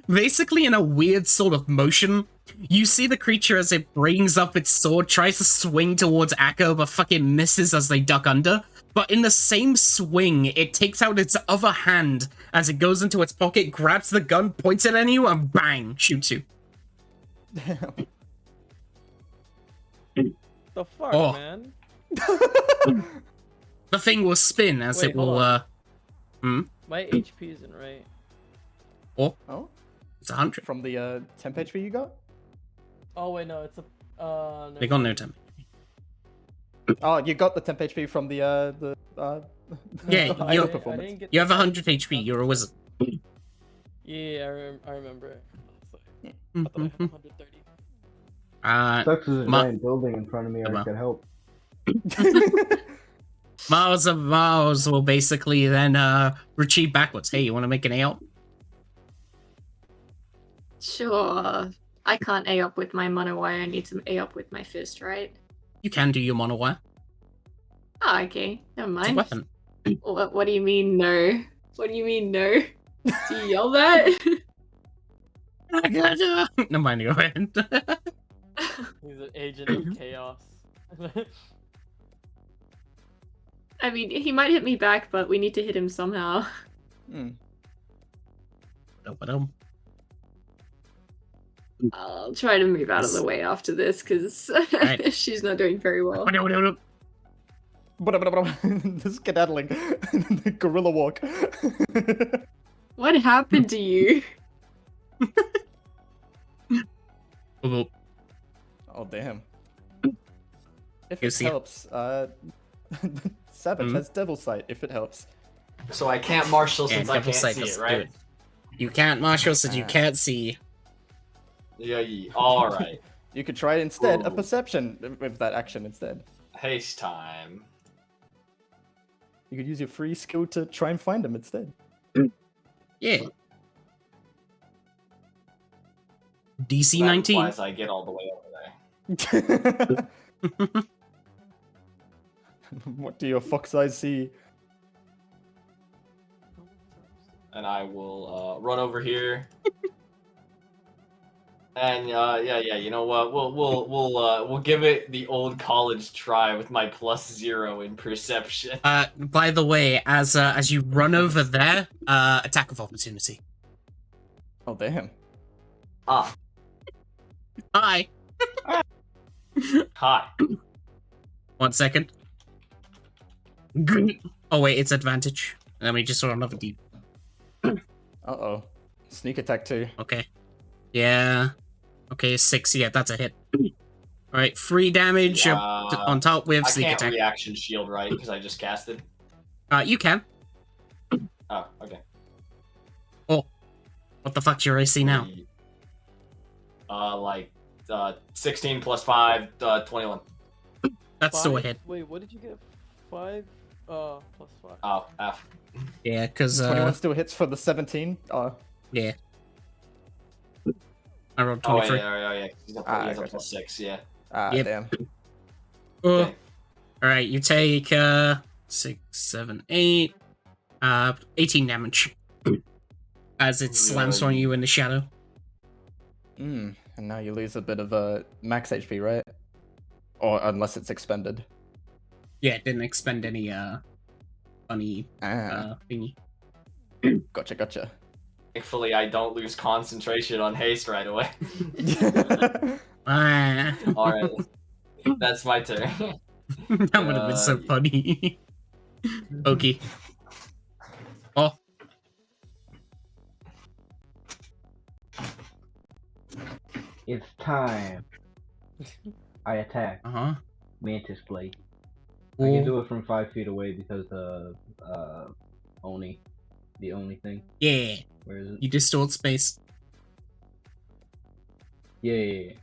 Speaker 1: basically in a weird sort of motion. You see the creature as it brings up its sword, tries to swing towards Akko, but fucking misses as they duck under. But in the same swing, it takes out its other hand as it goes into its pocket, grabs the gun, points it at you, and bang, shoots you.
Speaker 3: Damn.
Speaker 2: The fuck,
Speaker 1: Oh.
Speaker 2: man?
Speaker 1: The thing will spin as
Speaker 2: Wait,
Speaker 1: it will,
Speaker 2: hold My HP isn't right.
Speaker 3: Oh,
Speaker 1: it's 100.
Speaker 3: from the temp HP you got?
Speaker 2: Oh wait, no, it's a
Speaker 1: They
Speaker 2: never
Speaker 1: got no
Speaker 2: mind.
Speaker 1: time.
Speaker 3: Oh, you got the temp HP from the
Speaker 1: Yeah,
Speaker 2: No, I
Speaker 1: you-
Speaker 2: didn't- I
Speaker 3: performance.
Speaker 2: didn't get
Speaker 1: You
Speaker 2: the
Speaker 1: have 100 HP, you're a wizard.
Speaker 2: Yeah, I remember it. I thought I had 130.
Speaker 6: Sucks there's a
Speaker 1: Ma-
Speaker 6: giant building in front of me. I
Speaker 1: Ma-
Speaker 6: could help.
Speaker 1: Miles of Miles will basically then retreat backwards. Hey, you want to make an AO?
Speaker 5: Sure. I can't A up with my monowire. I need to A up with my fist, right?
Speaker 1: You can do your monowire.
Speaker 5: Oh, okay. Never
Speaker 1: It's a
Speaker 5: mind.
Speaker 1: weapon.
Speaker 5: What do you mean no? What do you mean no? Do you yell that?
Speaker 1: No mind, go ahead.
Speaker 2: He's an agent of chaos.
Speaker 5: I mean, he might hit me back, but we need to hit him somehow.
Speaker 3: Hmm.
Speaker 5: I'll try to move out of the way after this, because
Speaker 1: Right.
Speaker 5: she's not doing very well.
Speaker 3: The skedaddling, the gorilla walk.
Speaker 5: What happened to you?
Speaker 3: Oh damn! If
Speaker 1: You
Speaker 3: it
Speaker 1: see it.
Speaker 3: helps, Savage has devil sight. If it helps.
Speaker 4: So I can't marshal
Speaker 1: Yeah,
Speaker 4: since I
Speaker 1: double
Speaker 4: can't
Speaker 1: sight
Speaker 4: see it,
Speaker 1: doesn't do
Speaker 4: right?
Speaker 1: it. You can't marshal since you can't see.
Speaker 4: Yeah. All right.
Speaker 3: You could try instead a
Speaker 4: Whoa.
Speaker 3: perception with that action instead.
Speaker 4: Haste time.
Speaker 3: You could use your free skill to try and find him instead.
Speaker 1: Yeah. DC
Speaker 4: That
Speaker 1: 19.
Speaker 4: implies I get all the way over there.
Speaker 3: What do your fox eyes see?
Speaker 4: And I will run over here. And yeah, you know what? We'll give it the old college try with my +0 in perception.
Speaker 1: By the way, as you run over there, attack of opportunity.
Speaker 3: Oh damn!
Speaker 4: Ah,
Speaker 1: Hi.
Speaker 4: hi.
Speaker 1: 1 second. Oh wait, it's advantage. Let me just roll another D.
Speaker 3: Uh-oh. Sneak attack too.
Speaker 1: Okay. Yeah. Okay, 6. Yeah, that's a hit. Alright, 3 damage on top with
Speaker 4: I
Speaker 1: sneak
Speaker 4: can't
Speaker 1: attack.
Speaker 4: reaction shield, right? Because I just casted.
Speaker 1: You can.
Speaker 4: Oh, okay.
Speaker 1: Oh. What the fuck's your AC now?
Speaker 4: 16 plus 5, 21.
Speaker 1: That's still a
Speaker 2: Five?
Speaker 1: hit.
Speaker 2: Wait, what did you get? 5? Plus 5.
Speaker 4: Oh, F.
Speaker 1: Yeah, because
Speaker 3: 21 still hits for the 17.
Speaker 1: yeah. I rolled
Speaker 4: Oh,
Speaker 1: 23.
Speaker 4: yeah. He's up,
Speaker 3: Ah,
Speaker 4: he has a
Speaker 3: gotcha.
Speaker 4: +6, yeah.
Speaker 1: Yep.
Speaker 3: Damn.
Speaker 4: Okay.
Speaker 1: Alright, you take 6, 7, 8, 18 damage. As it slams on you in the shadow.
Speaker 3: And now you lose a bit of max HP, right? Or unless it's expended.
Speaker 1: Yeah, it didn't expend any funny thingy.
Speaker 3: Gotcha.
Speaker 1: Thankfully,
Speaker 4: I don't lose concentration on haste right away.
Speaker 1: Ah.
Speaker 4: Alright. That's my turn.
Speaker 1: That would have been so funny. Okay. Oh.
Speaker 6: It's time. I attack.
Speaker 1: Uh-huh.
Speaker 6: Mantis Blade. I can do it from 5 feet away because Oni. The only thing.
Speaker 1: Yeah.
Speaker 6: Where is it?
Speaker 1: You distort space.
Speaker 6: Yeah.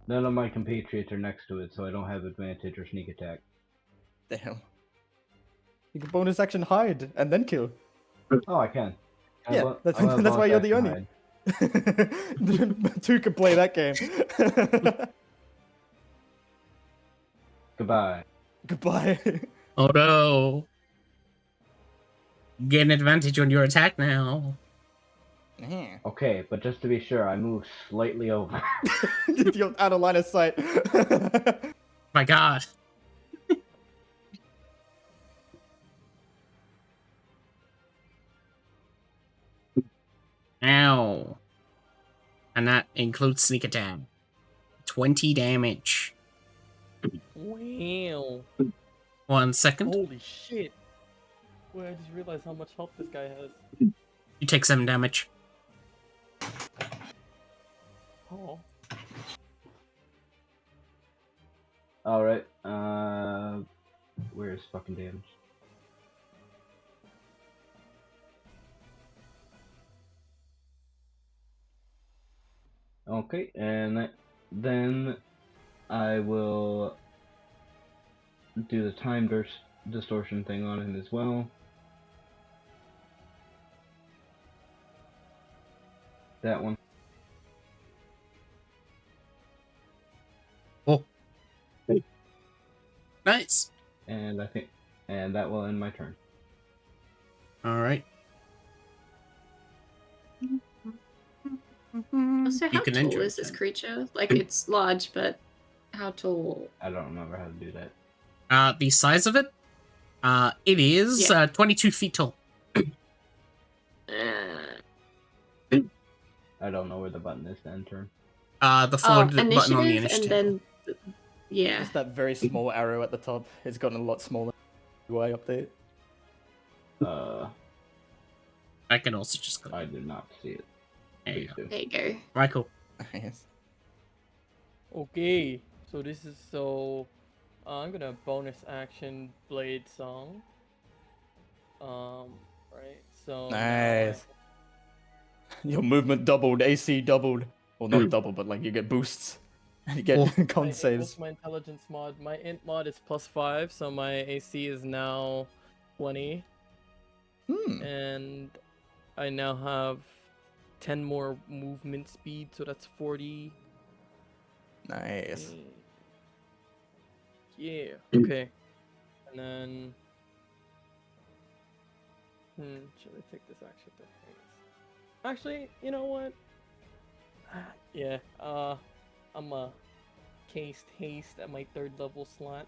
Speaker 6: None of my compatriots are next to it, so I don't have advantage or sneak attack.
Speaker 3: Damn. You can bonus action hide and then kill.
Speaker 6: Oh, I can.
Speaker 3: Yeah, that's
Speaker 6: I'll have
Speaker 3: that's why
Speaker 6: bonus
Speaker 3: you're the
Speaker 6: action
Speaker 3: only.
Speaker 6: hide.
Speaker 3: Two can play that game.
Speaker 6: Goodbye.
Speaker 3: Goodbye.
Speaker 1: Oh no. Get an advantage on your attack now.
Speaker 6: Okay, but just to be sure, I move slightly over.
Speaker 3: You're out of line of sight.
Speaker 1: My god. Ow. And that includes sneak attack. 20 damage.
Speaker 2: Wow.
Speaker 1: 1 second.
Speaker 2: Holy shit. Wait, I just realized how much health this guy has.
Speaker 1: You take 7 damage.
Speaker 2: Oh.
Speaker 6: Alright, where's fucking damage? Okay, and then I will do the time distortion thing on him as well. That one.
Speaker 1: Oh. Nice.
Speaker 6: And that will end my turn.
Speaker 1: Alright.
Speaker 5: So how
Speaker 1: can end
Speaker 5: tall
Speaker 1: your
Speaker 5: is this
Speaker 1: turn.
Speaker 5: creature? Like, it's large, but how tall?
Speaker 6: I don't remember how to do that.
Speaker 1: The size of it? It is
Speaker 5: Yeah.
Speaker 1: 22 feet tall.
Speaker 6: I don't know where the button is to end turn.
Speaker 1: The forward button on the
Speaker 5: initiative,
Speaker 1: initiative.
Speaker 5: and then yeah.
Speaker 3: Just that very small arrow at the top. It's gotten a lot smaller. UI update.
Speaker 1: I can also just go.
Speaker 6: I did not see it.
Speaker 1: There you
Speaker 6: Please
Speaker 1: go.
Speaker 6: do.
Speaker 5: There you go.
Speaker 1: Right, cool.
Speaker 3: Yes.
Speaker 2: Okay, so this is I'm gonna bonus action Blade Song. Right, so now
Speaker 3: Nice. Your movement doubled, AC doubled. Well, not double, but like you get boosts. And you get con
Speaker 2: What's
Speaker 3: saves.
Speaker 2: my intelligence mod? My int mod is +5, so my AC is now 20. And I now have 10 more movement speed, so that's 40.
Speaker 3: Nice.
Speaker 2: Yeah, okay. And then... should I take this action to haste? Actually, you know what? Yeah, I'm a cast haste at my 3rd level slot.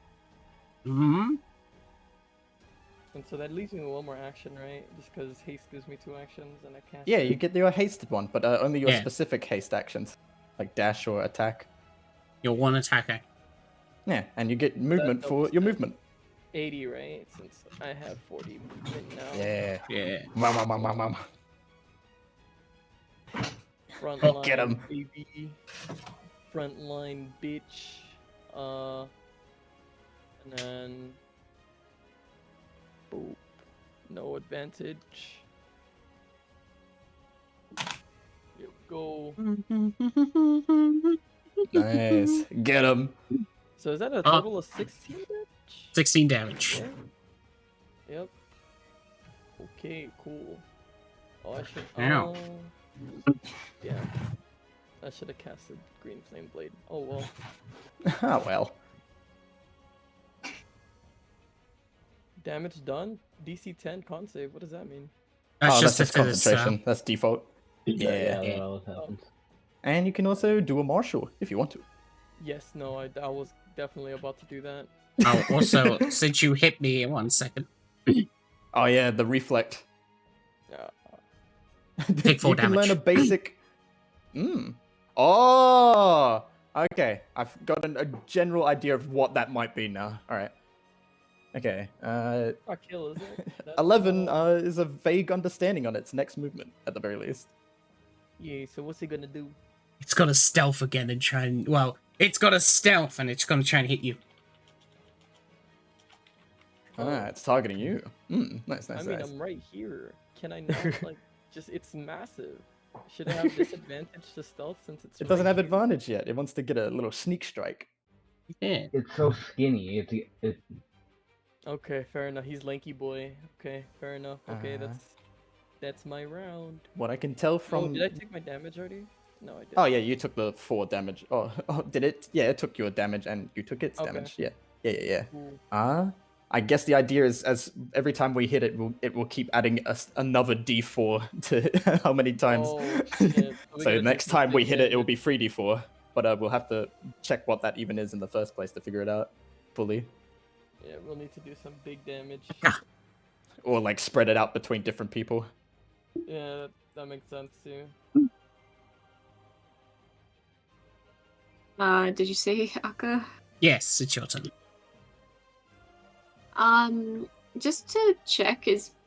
Speaker 1: Mm-hmm.
Speaker 2: And so that leaves me with 1 more action, right? Just because haste gives me 2 actions and I can't.
Speaker 3: Yeah, you get your hasted one, but only your
Speaker 1: Yeah.
Speaker 3: specific haste actions. Like dash or attack.
Speaker 1: Your 1 attacker.
Speaker 3: Yeah, and you get movement for
Speaker 2: doubles
Speaker 3: your
Speaker 2: the-
Speaker 3: movement.
Speaker 2: 80, right? Since I have 40 movement now.
Speaker 3: Yeah.
Speaker 1: Yeah.
Speaker 3: Mama.
Speaker 2: Front
Speaker 3: Oh,
Speaker 2: line,
Speaker 3: get 'em.
Speaker 2: baby. Front line, bitch. And then... Boop. No advantage. Here we go.
Speaker 3: Nice. Get him.
Speaker 2: So is that a total of 16 damage?
Speaker 1: 16 damage.
Speaker 2: Yeah. Yep. Okay, cool. Oh, I should.
Speaker 1: Ow.
Speaker 2: Yeah. I should have casted Green Flame Blade. Oh well.
Speaker 3: Ah, well.
Speaker 2: Damage done. DC 10 con save. What does that mean?
Speaker 1: That's
Speaker 3: Oh,
Speaker 1: just
Speaker 3: that's just
Speaker 1: if it is,
Speaker 3: concentration. That's default.
Speaker 6: Yeah,
Speaker 1: yeah.
Speaker 6: that always happens.
Speaker 3: And you can also do a martial if you want to.
Speaker 2: Yes. No. I was definitely about to do that.
Speaker 1: Oh, also, since you hit me in 1 second,
Speaker 3: Oh yeah, the reflect.
Speaker 1: Take 4
Speaker 3: you can learn a
Speaker 1: damage.
Speaker 3: basic. Oh, okay. I've gotten a general idea of what that might be now. All right. Okay.
Speaker 2: Not kill, is it? That's
Speaker 3: 11
Speaker 2: all.
Speaker 3: is a vague understanding on its next movement, at the very least.
Speaker 2: Yeah. So what's he gonna do?
Speaker 1: it's got to stealth again and try and... Well, it's got to stealth and it's going to try and hit you.
Speaker 3: Ah, it's targeting you. Nice.
Speaker 2: I mean, I'm right here. Can I not like just? It's massive. Should it have disadvantage to stealth since it's?
Speaker 3: It doesn't have
Speaker 2: ranged?
Speaker 3: advantage yet. It wants to get a little sneak strike.
Speaker 1: Yeah.
Speaker 6: It's so skinny. It
Speaker 2: Okay, fair enough. He's lanky boy. Okay, fair enough. Okay,
Speaker 3: Uh,
Speaker 2: that's my round.
Speaker 3: What I can tell
Speaker 2: Oh,
Speaker 3: from.
Speaker 2: did I take my damage already? No, I didn't.
Speaker 3: Oh yeah, you took the 4 damage. Oh, did it? Yeah, it took your damage and you took its
Speaker 2: Okay.
Speaker 3: damage. Yeah.
Speaker 2: Cool.
Speaker 3: I guess the idea is as every time we hit it, it will keep adding us another D4 to how many times.
Speaker 2: Oh, shit. we
Speaker 3: So
Speaker 2: gotta
Speaker 3: next
Speaker 2: take some
Speaker 3: time we
Speaker 2: big
Speaker 3: hit it, it will
Speaker 2: damage.
Speaker 3: be 3D4. But we'll have to check what that even is in the first place to figure it out fully,
Speaker 2: Yeah, we'll need to do some big damage.
Speaker 3: or like spread it out between different people.
Speaker 2: Yeah, that makes sense too.
Speaker 5: Did you say Aka?
Speaker 1: Yes, it's your turn.
Speaker 5: Just to check,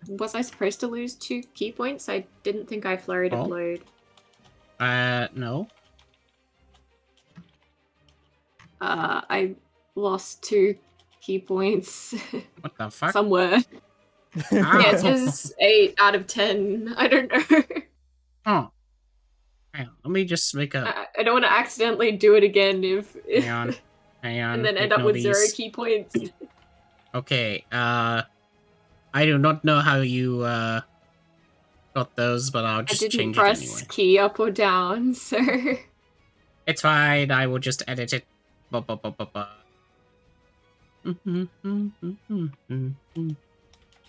Speaker 5: was I supposed to lose 2 key points? I didn't think I flurry
Speaker 1: Oh.
Speaker 5: deployed.
Speaker 1: No.
Speaker 5: I lost 2 key points
Speaker 1: What the fuck?
Speaker 5: somewhere.
Speaker 1: Ow.
Speaker 5: Yeah, it says 8 out of 10. I don't know.
Speaker 1: Oh. Hang on, let me just make a.
Speaker 5: I don't want to accidentally do it again
Speaker 1: Hang on. Hang on.
Speaker 5: and then end up
Speaker 1: ignore
Speaker 5: with 0
Speaker 1: these.
Speaker 5: key points.
Speaker 1: Okay, I do not know how you, got those, but I'll
Speaker 5: I
Speaker 1: just
Speaker 5: didn't
Speaker 1: change it
Speaker 5: press
Speaker 1: anyway.
Speaker 5: key up or down, so
Speaker 1: It's fine, I will just edit it. Ba-ba-ba-ba-ba.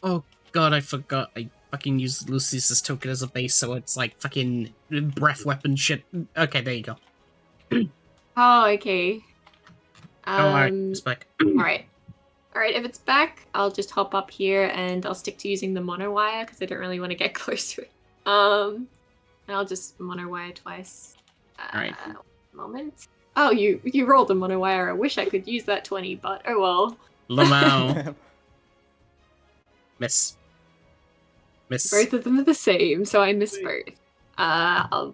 Speaker 1: Oh god, I forgot. I fucking used Lucius's token as a base, so it's like fucking breath weapon shit. Okay, there you go.
Speaker 5: Oh, okay.
Speaker 1: Oh, alright, it's back.
Speaker 5: Alright. Alright, if it's back, I'll just hop up here and I'll stick to using the mono wire because I don't really want to get close to it. And I'll just mono wire twice.
Speaker 1: Alright.
Speaker 5: Moment. Oh, you rolled a mono wire. I wish I could use that 20, but oh well.
Speaker 1: Lamau. Miss. Miss.
Speaker 5: Both of them are the same, so I miss both. I'll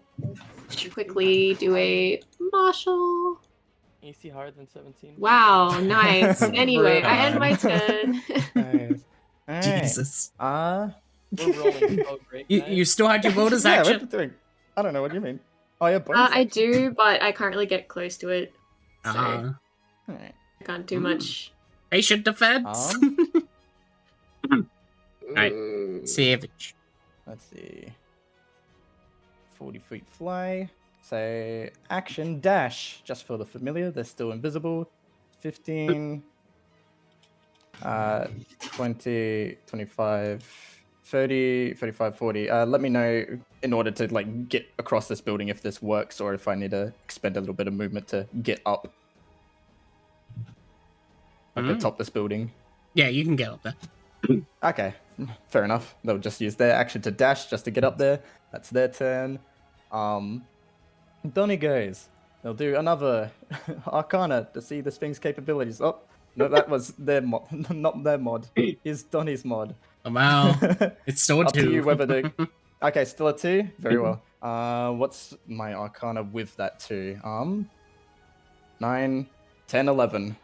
Speaker 5: quickly do a martial.
Speaker 2: AC higher than 17.
Speaker 5: Wow, nice. Anyway, I end my turn.
Speaker 3: Nice. Alright.
Speaker 1: Jesus.
Speaker 2: We're rolling so great, guys.
Speaker 1: You still had your bonus
Speaker 3: Yeah,
Speaker 1: action?
Speaker 3: we're doing. I don't know what you mean. Oh, yeah, bonus
Speaker 5: I
Speaker 3: action.
Speaker 5: do, but I can't really get close to it. So
Speaker 1: Uh-huh.
Speaker 3: Alright.
Speaker 5: I can't do much.
Speaker 1: Patient defense. Alright.
Speaker 5: Mm,
Speaker 1: Savage.
Speaker 3: Let's see. 40 feet fly. Say action dash. Just for the familiar, they're still invisible. 15. 20, 25, 30, 35, 40. Let me know in order to like get across this building if this works or if I need to expend a little bit of movement to get up. Like atop this building.
Speaker 1: Yeah, you can get up there.
Speaker 3: Okay, fair enough. They'll just use their action to dash just to get up there. That's their turn. Donnie goes. They'll do another Arcana to see this thing's capabilities. Oh, no, that was their mod, not their mod. Is Donnie's mod.
Speaker 1: Wow. It's still a
Speaker 3: Up
Speaker 1: 2.
Speaker 3: to you whether to. Okay, still a 2. Very well. What's my Arcana with that 2? 9, 10, 11.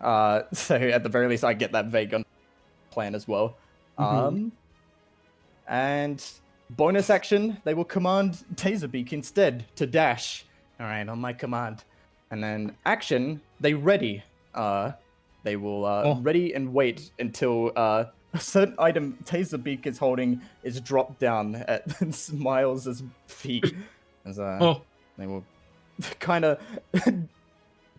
Speaker 3: So at the very least, I get that vague plan as well. And bonus action, they will command Taserbeak instead to dash. All right, on my command. And then action, they ready. They will ready and wait until a certain item Taserbeak is holding is dropped down at Miles' feet. As, they will kind of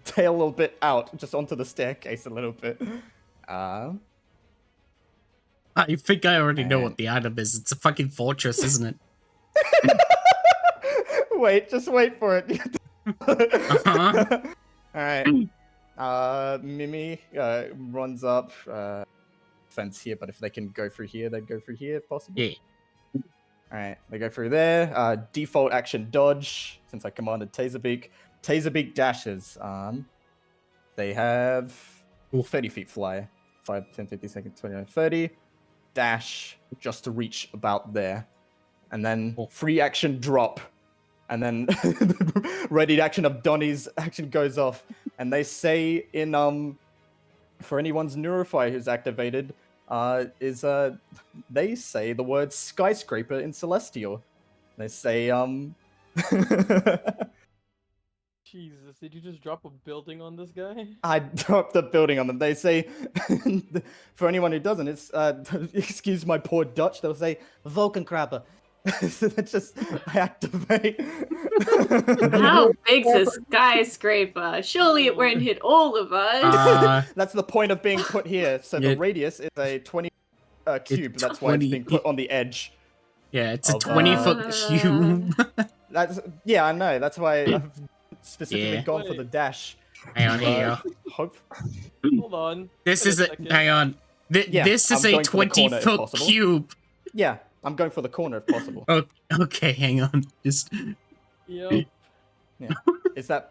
Speaker 3: tail a little bit out, just onto the staircase a little bit.
Speaker 1: I think I already know what the item is. It's a fucking fortress, isn't it?
Speaker 3: Wait, just wait for it.
Speaker 1: Uh-huh.
Speaker 3: Alright. Mimi runs up. Fence here, but if they can go through here, they'd go through here if possible.
Speaker 1: Yeah.
Speaker 3: Alright, they go through there. Default action dodge, since I commanded Taserbeak. Taserbeak dashes. They have 30 feet fly. 5, 10, 50 seconds, 29, 30. Dash just to reach about there. And then free action drop. And then ready action of Donnie's action goes off. And they say in for anyone's neurofire who's activated, they say the word skyscraper in Celestial. They say
Speaker 2: Jesus, did you just drop a building on this guy?
Speaker 3: I dropped the building on them. They say, for anyone who doesn't, it's excuse my poor Dutch. They'll say Vulcankrabber. So that's just I activate.
Speaker 5: How big's a skyscraper? Surely it won't hit all of us.
Speaker 3: That's the point of being put here. So the
Speaker 1: Yeah.
Speaker 3: radius is a 20 cube.
Speaker 1: It's
Speaker 3: That's why it's
Speaker 1: 20
Speaker 3: being put on the edge.
Speaker 1: Yeah, it's a
Speaker 3: Of,
Speaker 1: 20-foot cube.
Speaker 3: That's yeah, I know. That's why I've specifically
Speaker 1: Yeah.
Speaker 3: gone for the dash.
Speaker 1: Hang on here.
Speaker 3: Hope.
Speaker 2: Hold on.
Speaker 1: This
Speaker 2: Wait
Speaker 1: is a
Speaker 2: second.
Speaker 1: hang on.
Speaker 3: Yeah,
Speaker 1: This is
Speaker 3: I'm
Speaker 1: a
Speaker 3: going for the corner if
Speaker 1: 20-foot
Speaker 3: possible.
Speaker 1: cube.
Speaker 3: Yeah, I'm going for the corner if possible.
Speaker 1: Oh, okay, hang on. Just
Speaker 2: Yep.
Speaker 3: Is that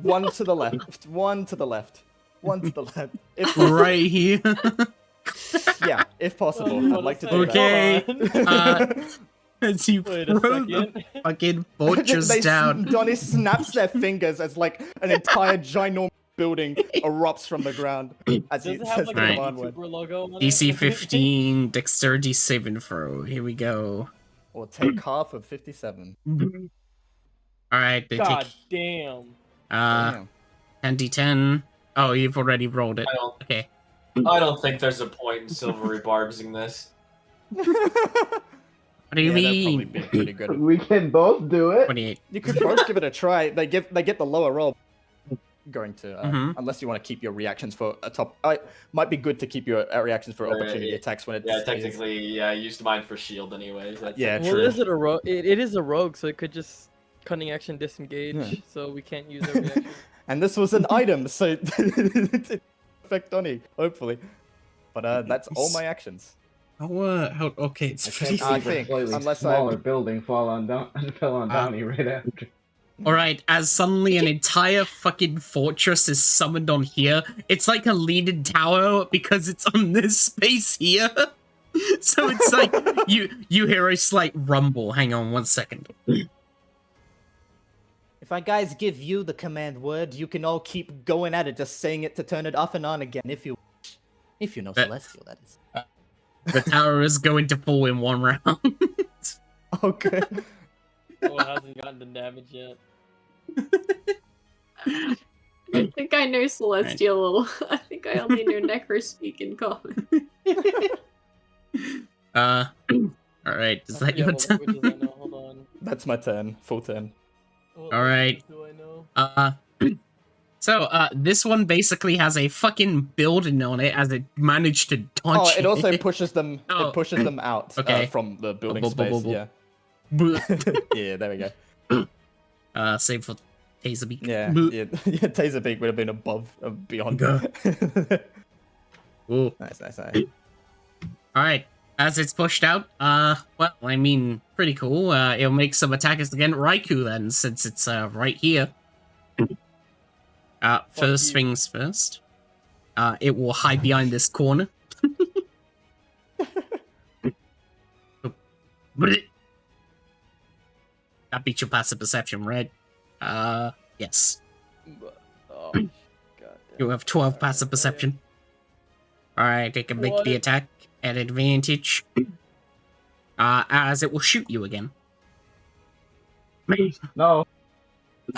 Speaker 3: one to the left? One to the left. One to the left. If
Speaker 1: right here.
Speaker 3: yeah, if possible,
Speaker 2: Oh,
Speaker 3: I'd like to
Speaker 2: hold
Speaker 3: do
Speaker 2: on.
Speaker 1: Okay.
Speaker 3: that.
Speaker 1: As you
Speaker 2: Wait a
Speaker 1: throw the
Speaker 2: second.
Speaker 1: fucking fortress
Speaker 3: They-
Speaker 1: down.
Speaker 3: Donnie snaps their fingers as like an entire ginormous building erupts from the ground as he
Speaker 2: Does it have
Speaker 3: says
Speaker 2: like
Speaker 3: the
Speaker 2: a
Speaker 1: Right.
Speaker 3: command word.
Speaker 2: YouTuber logo on
Speaker 1: DC
Speaker 2: it?
Speaker 1: 15, dexterity saving throw. Here we go.
Speaker 3: Or take half of 57.
Speaker 1: Alright, they
Speaker 2: God
Speaker 1: take
Speaker 2: damn.
Speaker 3: Damn.
Speaker 1: 10d10. Oh, you've already rolled it. Okay.
Speaker 4: I don't think there's a point in silvery barbsing this.
Speaker 1: What do you
Speaker 3: Yeah, that'd probably
Speaker 1: mean?
Speaker 3: be pretty good.
Speaker 6: We can both do it.
Speaker 1: 28.
Speaker 3: You could both give it a try. They get the lower roll. Going to
Speaker 1: Mhm.
Speaker 3: unless you want to keep your reactions for a top. Might be good to keep your reactions for opportunity
Speaker 4: yeah.
Speaker 3: attacks when it's
Speaker 4: Yeah, technically, yeah, I used mine for shield anyways.
Speaker 3: Yeah,
Speaker 2: Well,
Speaker 3: true.
Speaker 2: is it a rogue? It is a rogue, so it could just cunning action disengage,
Speaker 3: Yeah.
Speaker 2: so we can't use our reaction.
Speaker 3: And this was an item, so it affect Donnie, hopefully. But that's all my actions.
Speaker 1: How okay, it's pretty
Speaker 3: I
Speaker 6: I
Speaker 3: think,
Speaker 6: slightly
Speaker 3: unless
Speaker 6: smaller
Speaker 3: I-
Speaker 6: building fell on Donnie right after.
Speaker 1: Alright, as suddenly an entire fucking fortress is summoned on here. It's like a leaning tower because it's on this space here. So it's like you hear a slight rumble. Hang on 1 second.
Speaker 8: If I guys give you the command word, you can all keep going at it, just saying it to turn it off and on again if you wish. If you know
Speaker 1: But-
Speaker 8: Celestial, that is.
Speaker 1: The tower is going to fall in one round.
Speaker 3: Okay.
Speaker 2: Oh, it hasn't gotten the damage yet.
Speaker 5: I think I know Celestial. I think I only know Necrospeak in common.
Speaker 1: Alright, is that
Speaker 2: Yeah,
Speaker 1: your
Speaker 2: what
Speaker 1: turn?
Speaker 2: languages I know? Hold on.
Speaker 3: That's my turn. Full turn.
Speaker 2: What
Speaker 1: All right.
Speaker 2: languages do I know?
Speaker 1: So, this one basically has a fucking building on it as it managed to dodge
Speaker 3: Oh, it also pushes them.
Speaker 1: Oh.
Speaker 3: It pushes them out
Speaker 1: Okay.
Speaker 3: from the building
Speaker 1: Blah, blah,
Speaker 3: space.
Speaker 1: blah,
Speaker 3: Yeah.
Speaker 1: Blah.
Speaker 3: Yeah. There we go.
Speaker 1: Save for Taserbeak.
Speaker 3: Yeah.
Speaker 1: Blah.
Speaker 3: Yeah. Yeah. Taserbeak would have been above, beyond.
Speaker 1: Go. Ooh.
Speaker 3: Nice.
Speaker 1: Alright, as it's pushed out, well, I mean, pretty cool. It'll make some attacks against Raikou then, since it's, right here. First
Speaker 2: you.
Speaker 1: things first. It will hide behind this corner. That beats your passive perception, right? Yes.
Speaker 2: Oh, God
Speaker 1: You have 12 passive perception. Alright, it can make
Speaker 2: What
Speaker 1: the
Speaker 2: if-
Speaker 1: attack at advantage. As it will shoot you again.
Speaker 6: No.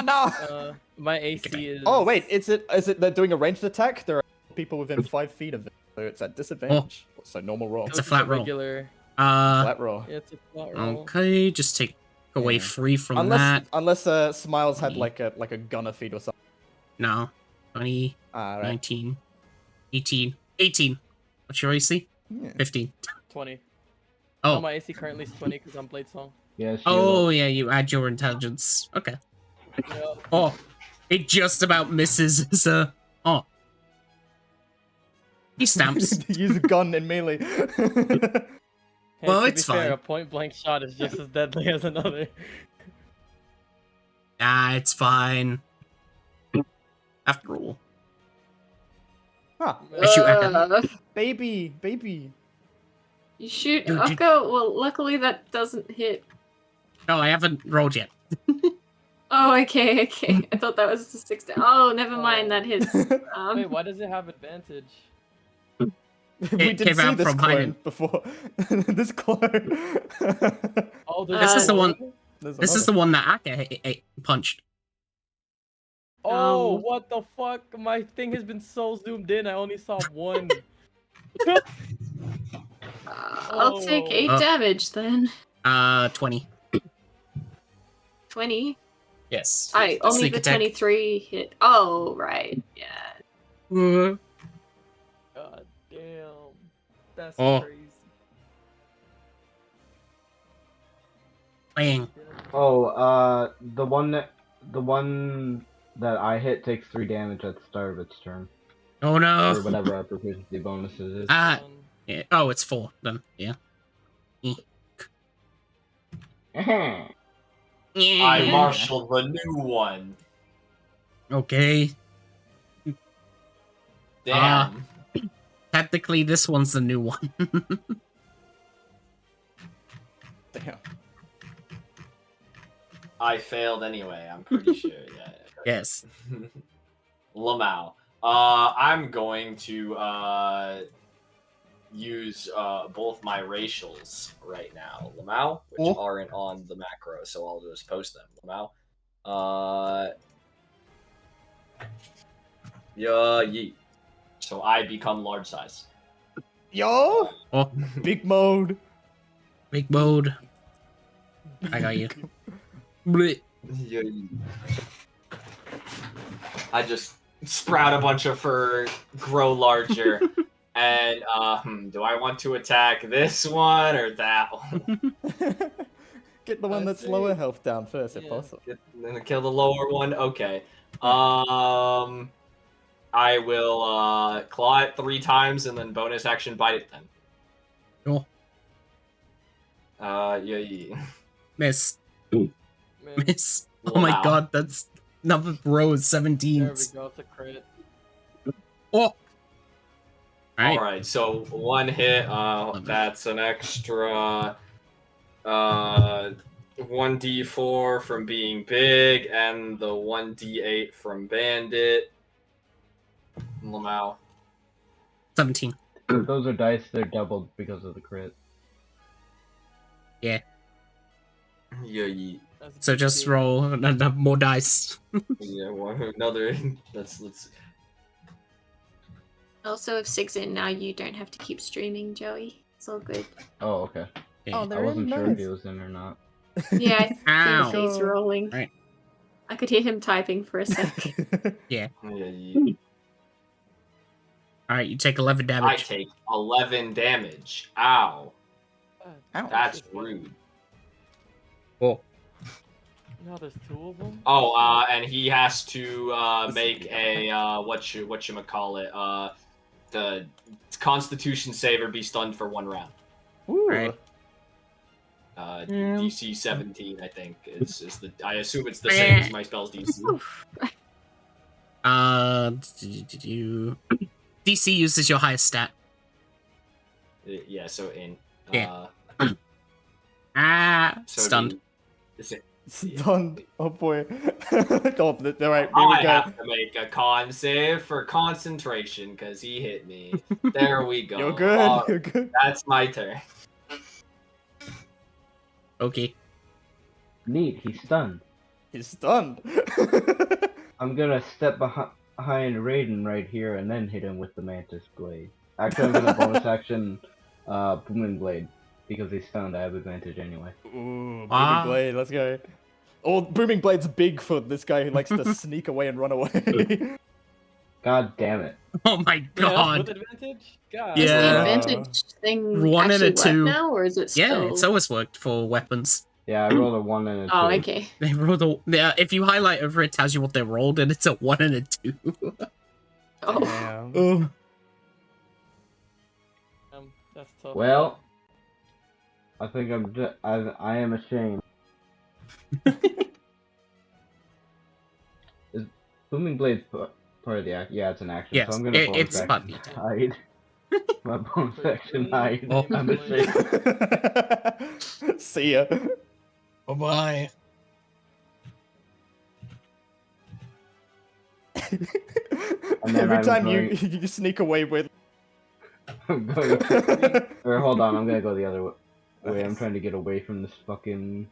Speaker 3: No.
Speaker 2: My AC is.
Speaker 3: Oh wait, is it they're doing a ranged attack? There are people within 5 feet of it, so it's at disadvantage. So normal roll.
Speaker 1: It's a flat roll.
Speaker 2: Regular.
Speaker 3: Flat roll.
Speaker 2: Yeah, it's a flat roll.
Speaker 1: Okay, just take away
Speaker 3: Yeah.
Speaker 1: 3 from that.
Speaker 3: Unless Smiles had like a gunner feed or something.
Speaker 1: No. 20,
Speaker 3: Right.
Speaker 1: 19, 18. 18. What's your AC?
Speaker 3: Yeah.
Speaker 1: 15.
Speaker 2: 20.
Speaker 1: Oh.
Speaker 2: No, my AC currently is 20 because I'm Blade Song.
Speaker 6: Yes.
Speaker 1: Oh, yeah, you add your intelligence. Okay.
Speaker 2: Yeah.
Speaker 1: Oh, it just about misses. So, oh. He stamps.
Speaker 3: Use a gun in melee.
Speaker 2: Hey,
Speaker 1: Well,
Speaker 2: to
Speaker 1: it's
Speaker 2: be fair,
Speaker 1: fine.
Speaker 2: a point blank shot is just as deadly as another.
Speaker 1: It's fine. After all.
Speaker 3: Huh.
Speaker 1: I shoot Akka.
Speaker 3: Baby.
Speaker 5: You shoot
Speaker 1: Dude, you-
Speaker 5: Akka? Well, luckily that doesn't hit.
Speaker 1: No, I haven't rolled yet.
Speaker 5: Oh, okay. I thought that was the 6 down. Oh, never mind, that hits.
Speaker 2: Wait, why does it have advantage?
Speaker 3: We
Speaker 1: It
Speaker 3: did
Speaker 1: came
Speaker 3: see
Speaker 1: out
Speaker 3: this
Speaker 1: from
Speaker 3: clone
Speaker 1: hiding.
Speaker 3: before. This clone.
Speaker 2: Oh,
Speaker 1: This is the one- This is the one that Aka punched.
Speaker 2: Oh, what the fuck? My thing has been so zoomed in. I only saw one.
Speaker 5: I'll take 8 damage then.
Speaker 1: 20.
Speaker 5: 20?
Speaker 1: Yes.
Speaker 5: Only
Speaker 1: Sneak
Speaker 5: the
Speaker 1: attack.
Speaker 5: 23 hit. Oh, right. Yeah.
Speaker 2: God damn. That's
Speaker 1: Oh.
Speaker 2: crazy.
Speaker 1: Bang.
Speaker 6: Oh, the one that I hit takes 3 damage at the start of its turn.
Speaker 1: Oh no.
Speaker 6: Or whatever our proficiency bonuses is.
Speaker 1: Yeah. Oh, it's 4 then. Yeah.
Speaker 4: I marshal the new one.
Speaker 1: Okay.
Speaker 4: Damn.
Speaker 1: Technically, this one's the new one.
Speaker 3: Damn.
Speaker 4: I failed anyway, I'm pretty sure. Yeah.
Speaker 1: Yes.
Speaker 4: Lamau. I'm going to use both my racials right now. Lamau, which aren't on the macro, so I'll just post them. Lamau. Yeah, yeet. So I become large size.
Speaker 3: Yo!
Speaker 1: Oh,
Speaker 3: Big mode.
Speaker 1: big mode. I got you. Blech.
Speaker 4: Yeah, yeet. I just sprout a bunch of fur, grow larger, and do I want to attack this one or that one?
Speaker 3: Get the one that's lower health down first, if possible.
Speaker 4: Then kill the lower one. Okay. I will claw it 3 times and then bonus action bite it then.
Speaker 1: Cool.
Speaker 4: Yeah.
Speaker 1: Miss.
Speaker 2: Man.
Speaker 1: Miss. Oh my
Speaker 4: Wow.
Speaker 1: god, that's another row of 17s.
Speaker 2: There we go. It's a crit.
Speaker 1: Oh.
Speaker 4: Alright, so 1 hit, that's an extra 1d4 from being big, and the 1d8 from bandit. Lamau.
Speaker 1: 17.
Speaker 6: Those are dice, they're doubled because of the crit.
Speaker 1: Yeah.
Speaker 4: Yeah.
Speaker 1: So just roll another more dice.
Speaker 4: Yeah, another. Let's.
Speaker 5: Also, if Sig's in now, you don't have to keep streaming, Joey. It's all good.
Speaker 6: Oh, okay.
Speaker 8: Oh,
Speaker 6: I
Speaker 8: they're
Speaker 6: wasn't
Speaker 8: in.
Speaker 6: sure
Speaker 8: Nice.
Speaker 6: if he was in or not.
Speaker 5: Yeah, I
Speaker 1: Ow.
Speaker 5: think he's rolling.
Speaker 1: Right.
Speaker 5: I could hear him typing for a sec.
Speaker 1: Yeah.
Speaker 4: Yeah.
Speaker 1: Alright, you take 11
Speaker 4: I
Speaker 1: damage.
Speaker 4: take 11 damage. Ow.
Speaker 8: Ow.
Speaker 4: That's rude.
Speaker 1: Oh.
Speaker 2: No, there's 2 of them.
Speaker 4: Oh, and he has to make a whatchamacallit, the Constitution save or be stunned for 1 round.
Speaker 3: Ooh.
Speaker 1: Right.
Speaker 4: DC 17, I think, is the. I assume it's the same as my spell's DC.
Speaker 1: DC uses your highest stat.
Speaker 4: Yeah, so in.
Speaker 1: Yeah.
Speaker 4: So
Speaker 1: Stunned.
Speaker 3: Stunned. Oh boy. Alright,
Speaker 4: I
Speaker 3: here we go.
Speaker 4: have to make a con save for concentration because he hit me. There we go.
Speaker 3: You're good. You're good.
Speaker 4: That's my turn.
Speaker 1: Okay.
Speaker 6: Neat, he's stunned.
Speaker 3: He's stunned.
Speaker 6: I'm gonna step behind Raiden right here and then hit him with the Mantis Blade. Actually, I'm gonna bonus action Booming Blade. Because he's stunned, I have advantage anyway.
Speaker 3: Ooh, Booming
Speaker 1: Ah.
Speaker 3: Blade, let's go. Oh, Booming Blade's big for this guy who likes to sneak away and run away.
Speaker 6: God damn it.
Speaker 1: Oh my
Speaker 2: Yeah, that's
Speaker 1: god.
Speaker 2: with advantage? God.
Speaker 5: Does the
Speaker 1: Yeah.
Speaker 5: advantage thing
Speaker 1: 1 and
Speaker 5: actually
Speaker 1: a
Speaker 5: work
Speaker 1: 2.
Speaker 5: now, or is it still...
Speaker 1: Yeah, it's always worked for weapons.
Speaker 6: Yeah, I rolled a 1 and a 2.
Speaker 5: Oh, okay.
Speaker 1: They roll if you highlight over it, tells you what they rolled, and it's a 1 and a 2.
Speaker 5: Oh.
Speaker 3: Damn.
Speaker 1: Oh.
Speaker 2: That's tough.
Speaker 6: Well, I think I am ashamed. Is Booming Blade part of the act? Yeah, it's an action.
Speaker 1: Yes,
Speaker 6: so I'm gonna
Speaker 1: it's
Speaker 6: bonus
Speaker 1: fun.
Speaker 6: action hide. My bonus action hide.
Speaker 1: Oh.
Speaker 6: I'm ashamed.
Speaker 3: See ya.
Speaker 1: Bye-bye.
Speaker 6: And then
Speaker 3: Every
Speaker 6: I'm
Speaker 3: time
Speaker 6: going-
Speaker 3: you sneak away with.
Speaker 6: I'm going or hold on, I'm gonna go the other way. I'm
Speaker 3: Nice.
Speaker 6: trying to get away from this fucking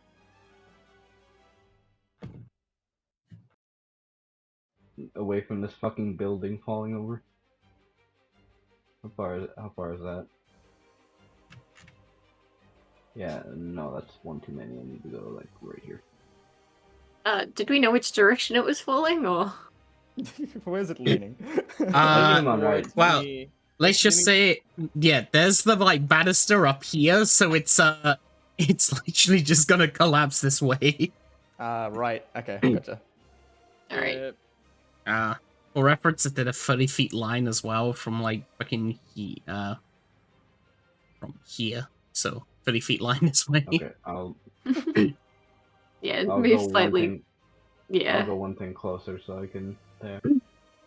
Speaker 6: away from this fucking building falling over. How far is that? Yeah, no, that's one too many. I need to go like right here.
Speaker 5: Did we know which direction it was falling, or?
Speaker 3: Where's it leaning?
Speaker 6: I'm on right.
Speaker 1: Well, let's just say, yeah, there's the like banister up here, so it's literally just gonna collapse this way.
Speaker 3: Right. Okay, gotcha.
Speaker 5: All right.
Speaker 1: For reference, it did a 30 feet line as well from like fucking from here, so 30 feet line this way.
Speaker 6: Okay, I'll
Speaker 5: Move
Speaker 6: go
Speaker 5: slightly.
Speaker 6: I'll
Speaker 5: Yeah.
Speaker 6: go one thing closer so I can. There.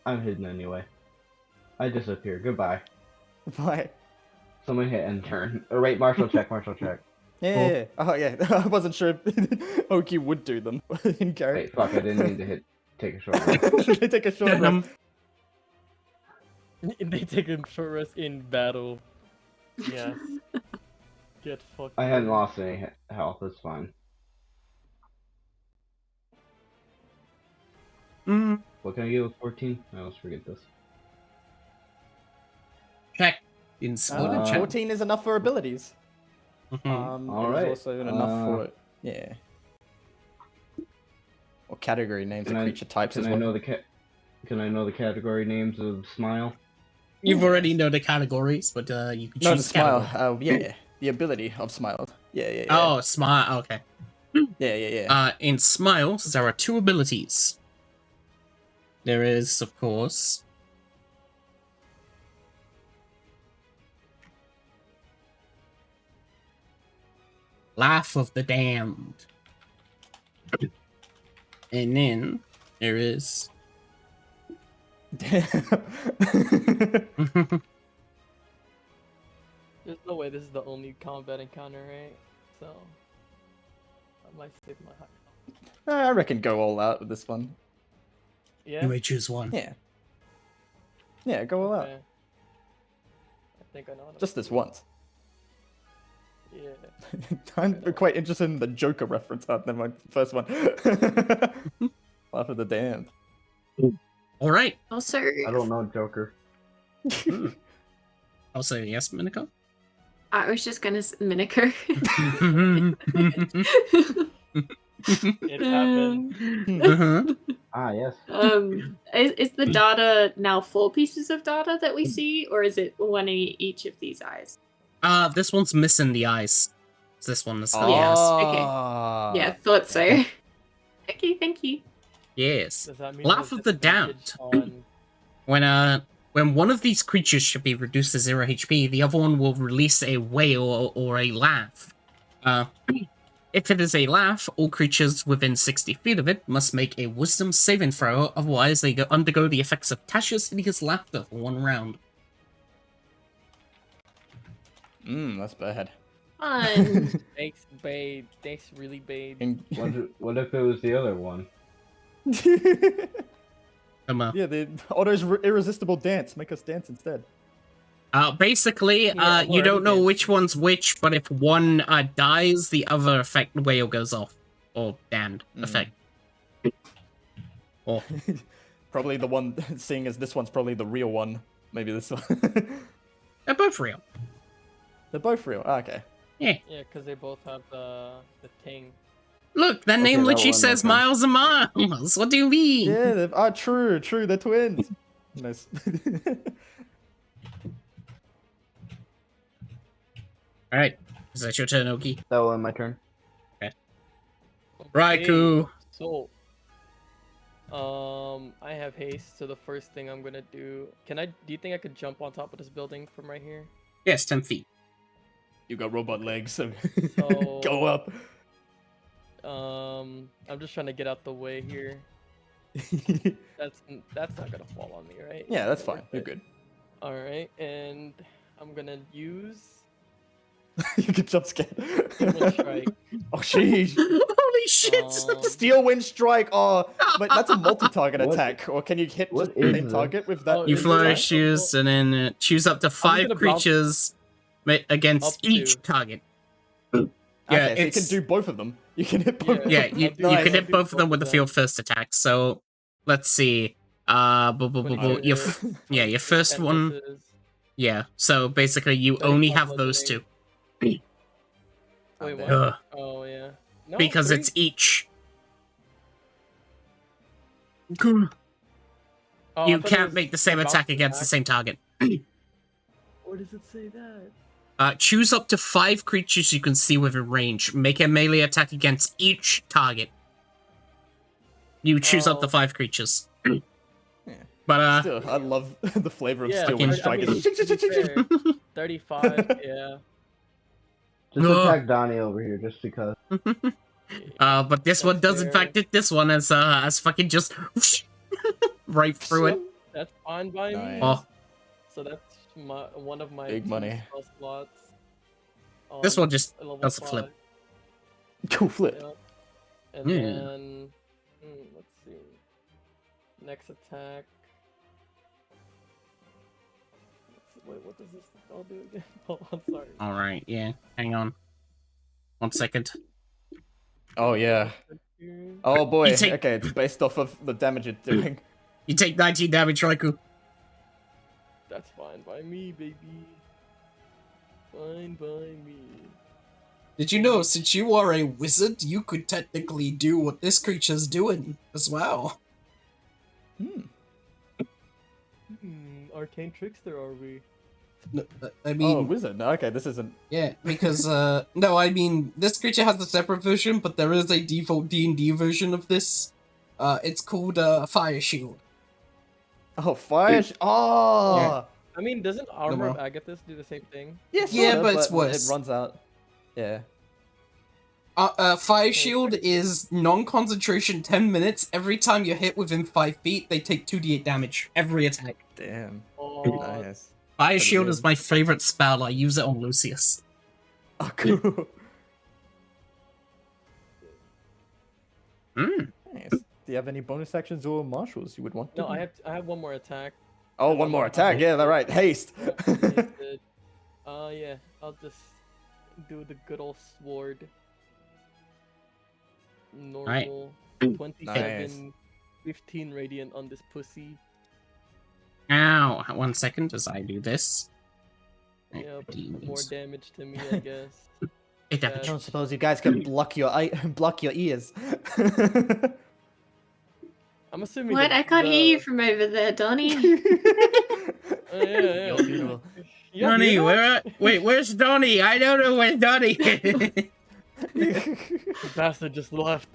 Speaker 6: I'm hidden anyway. I disappear. Goodbye.
Speaker 3: Bye.
Speaker 6: Someone hit end turn. Oh, wait, martial check. Martial check.
Speaker 3: Yeah. Oh yeah. I wasn't sure if Oki would do them in character.
Speaker 6: Wait, fuck! I didn't mean to take a short rest.
Speaker 3: They take a short rest.
Speaker 2: They take a short rest in battle. Yeah. Get fucked.
Speaker 6: I hadn't lost any health. It's fine. What can I get with 14? I always forget this.
Speaker 1: Check. In small check.
Speaker 3: 14 is enough for abilities.
Speaker 6: Alright.
Speaker 3: Also enough for yeah. Or category names of creature types as well.
Speaker 6: Can I know the category names of smile?
Speaker 1: You've already know the categories, but you can choose
Speaker 3: No, the smile.
Speaker 1: category.
Speaker 3: Yeah. The ability of smile. Yeah.
Speaker 1: Oh, smile. Okay.
Speaker 3: Yeah.
Speaker 1: In smiles, there are two abilities. There is, of course, Laugh of the Damned. And then there is
Speaker 2: There's no way this is the only combat encounter, right? So I might save my high.
Speaker 3: I reckon go all out with this one.
Speaker 2: Yeah.
Speaker 1: You may choose one.
Speaker 3: Yeah, go all out.
Speaker 2: Okay. I think I know. What
Speaker 3: Just this once.
Speaker 2: Yeah.
Speaker 3: I'm quite interested in the Joker reference out there, my first one. Laugh of the Damned.
Speaker 1: All right.
Speaker 5: Also,
Speaker 6: I don't know Joker.
Speaker 1: Also, yes, Miniko.
Speaker 5: I was just gonna Miniker.
Speaker 2: It happened.
Speaker 6: Ah, yes.
Speaker 5: Is the data now 4 pieces of data that we see, or is it one in each of these eyes?
Speaker 1: This one's missing the eyes. This one is
Speaker 5: Okay. Yeah, thought so. Okay, thank you.
Speaker 1: Yes.
Speaker 2: Does that mean
Speaker 1: Laugh
Speaker 2: there's
Speaker 1: of the
Speaker 2: disadvantage
Speaker 1: Damned.
Speaker 2: on-
Speaker 1: When one of these creatures should be reduced to 0 HP, the other one will release a wail or a laugh. If it is a laugh, all creatures within 60 feet of it must make a wisdom saving throw, otherwise they undergo the effects of Tasha's hideous laughter for 1 round.
Speaker 3: That's bad.
Speaker 5: Fun.
Speaker 2: Thanks, babe. Thanks, really, babe.
Speaker 6: What if it was the other one?
Speaker 3: Yeah, the Otto's irresistible dance. Make us dance instead.
Speaker 1: Basically,
Speaker 2: Yeah,
Speaker 1: you
Speaker 2: or
Speaker 1: don't know
Speaker 2: anything.
Speaker 1: which one's which, but if one dies, the other effect wail goes off. Or damned effect. Or
Speaker 3: Probably the one, seeing as this one's probably the real one. Maybe this one.
Speaker 1: they're both real.
Speaker 3: They're both real. Ah, okay.
Speaker 1: Yeah.
Speaker 2: Yeah, because they both have the thing.
Speaker 1: Look, their name
Speaker 6: that
Speaker 1: literally
Speaker 6: one,
Speaker 1: says
Speaker 6: okay.
Speaker 1: Miles and Miles. What do you mean?
Speaker 3: Yeah, true. They're twins. Nice.
Speaker 1: Alright. Is that your turn, Oki?
Speaker 6: That will end my turn.
Speaker 1: Raikou.
Speaker 2: So, I have haste, so the first thing I'm gonna do. Do you think I could jump on top of this building from right here?
Speaker 1: Yes, 10 feet.
Speaker 3: You got robot legs, so
Speaker 2: So-
Speaker 3: go up.
Speaker 2: I'm just trying to get out the way here. That's not gonna fall on me, right?
Speaker 3: Yeah, that's fine. You're good.
Speaker 2: All right, and I'm gonna use
Speaker 3: You can jump scare.
Speaker 2: Wind Strike.
Speaker 3: Oh, sheesh.
Speaker 1: Holy shit!
Speaker 3: Steel Wind Strike. Oh, but that's a multi-target
Speaker 6: What-
Speaker 3: attack. Or can you hit
Speaker 6: what
Speaker 3: just the
Speaker 6: is
Speaker 3: main
Speaker 6: this?
Speaker 3: target with that?
Speaker 2: Oh,
Speaker 1: You
Speaker 2: Wind
Speaker 1: flourish,
Speaker 2: Strike?
Speaker 1: choose, and then choose up to 5
Speaker 2: gonna bounce-
Speaker 1: creatures against
Speaker 2: Up
Speaker 1: each
Speaker 2: to.
Speaker 1: target.
Speaker 3: Okay,
Speaker 1: Yeah,
Speaker 3: so you
Speaker 1: it's-
Speaker 3: can do both of them. You can hit both.
Speaker 2: Yeah.
Speaker 1: Yeah, you
Speaker 2: Nice.
Speaker 1: can hit both of them with the field first attack. So let's see. Your your first one. Yeah. So basically, you only have those two.
Speaker 2: Wait, what?
Speaker 1: Ugh.
Speaker 2: Oh yeah. No,
Speaker 1: Because
Speaker 2: 3?
Speaker 1: it's each.
Speaker 2: Oh, I
Speaker 1: You
Speaker 2: thought it
Speaker 1: can't
Speaker 2: was
Speaker 1: make the same
Speaker 2: about
Speaker 1: attack
Speaker 2: to
Speaker 1: against the same target.
Speaker 2: Where does it say that?
Speaker 1: Choose up to 5 creatures you can see within range. Make a melee attack against each target. You choose up to 5 creatures. But
Speaker 3: Still, I love the flavor of
Speaker 2: Yeah,
Speaker 3: Steel Wind Strike.
Speaker 2: to be fair, 35, yeah.
Speaker 6: Just attack Donnie over here, just because.
Speaker 1: but this one does in fact hit this one as fucking just right through it.
Speaker 2: That's fine by me.
Speaker 1: Oh,
Speaker 2: So that's one of my
Speaker 3: Big
Speaker 2: 2
Speaker 3: money.
Speaker 2: spell slots.
Speaker 1: this one just
Speaker 2: level
Speaker 1: does a
Speaker 2: 5.
Speaker 1: flip.
Speaker 3: Go flip.
Speaker 2: Yeah. And then let's see. Next attack. Wait, what does this all do again? Hold on, sorry.
Speaker 1: Alright, yeah. Hang on. 1 second.
Speaker 3: Oh yeah. Oh boy.
Speaker 1: You take-
Speaker 3: Okay, it's based off of the damage it's doing.
Speaker 1: You take 19 damage, Raikou.
Speaker 2: That's fine by me, baby. Fine by me.
Speaker 1: Did you know, since you are a wizard, you could technically do what this creature's doing as well?
Speaker 2: Arcane trickster, are we?
Speaker 1: No, I mean...
Speaker 3: Oh, wizard. No, okay, this isn't...
Speaker 1: Yeah, because, no, I mean, this creature has a separate version, but there is a default D&D version of this. It's called, Fire Shield.
Speaker 3: Oh, fire... Oh!
Speaker 1: Yeah.
Speaker 2: I mean, doesn't Armor of
Speaker 1: No.
Speaker 2: Agathis do the same thing?
Speaker 3: Yeah,
Speaker 1: Yeah,
Speaker 3: sorta,
Speaker 1: but it's worse.
Speaker 3: It runs out. Yeah.
Speaker 1: Fire Shield is non-concentration 10 minutes. Every time you're hit within 5 feet, they take 2d8 damage. Every attack.
Speaker 3: Damn.
Speaker 2: Oh,
Speaker 3: Nice.
Speaker 1: Fire
Speaker 3: Pretty
Speaker 1: Shield
Speaker 3: good.
Speaker 1: is my favorite spell. I use it on Lucius.
Speaker 3: Oh, cool. Nice. Do you have any bonus actions or marshals you would want to
Speaker 2: no,
Speaker 3: do?
Speaker 2: I have one more attack.
Speaker 3: Oh, one more attack. Yeah, that's right. Haste.
Speaker 2: Yeah, I'll just do the good old sword. Normal. 27,
Speaker 3: Nice.
Speaker 2: 15 radiant on this pussy.
Speaker 1: Ow. 1 second as I do this.
Speaker 2: Yeah,
Speaker 1: Demons.
Speaker 2: more damage to me, I guess.
Speaker 1: It
Speaker 8: I
Speaker 1: damage.
Speaker 8: don't suppose you guys can block your ears.
Speaker 2: I'm assuming.
Speaker 5: What? I can't hear you from over there, Donnie.
Speaker 2: Yeah.
Speaker 8: Your funeral.
Speaker 2: Yeah,
Speaker 1: Donnie,
Speaker 2: you know?
Speaker 1: where's Donnie? I don't know where's Donnie.
Speaker 2: The bastard just left.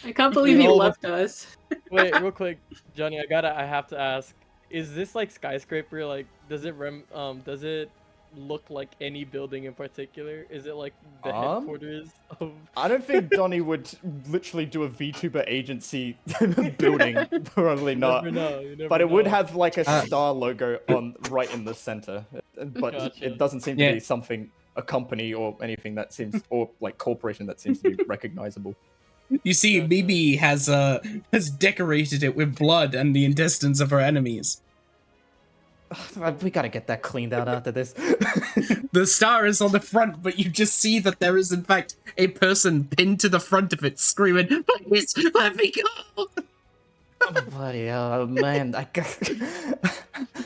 Speaker 5: I can't believe he
Speaker 2: Hold on.
Speaker 5: left us.
Speaker 2: Wait, real quick, Johnny, I have to ask. Is this like skyscraper? Like, does it look like any building in particular? Is it like the headquarters of?
Speaker 3: I don't think Donnie would literally do a VTuber agency building. Probably not.
Speaker 2: You never
Speaker 3: But it would
Speaker 2: know.
Speaker 3: have like a star logo on right in the center. But
Speaker 2: Gotcha.
Speaker 3: it doesn't seem to be something, a company or anything that seems, or like corporation that seems to be recognizable.
Speaker 1: You see, Bibi has decorated it with blood and the intestines of her enemies.
Speaker 8: We gotta get that cleaned out after this.
Speaker 1: The star is on the front, but you just see that there is in fact a person pinned to the front of it, screaming, "Please let me go!"
Speaker 8: Oh, bloody hell, oh, man! That's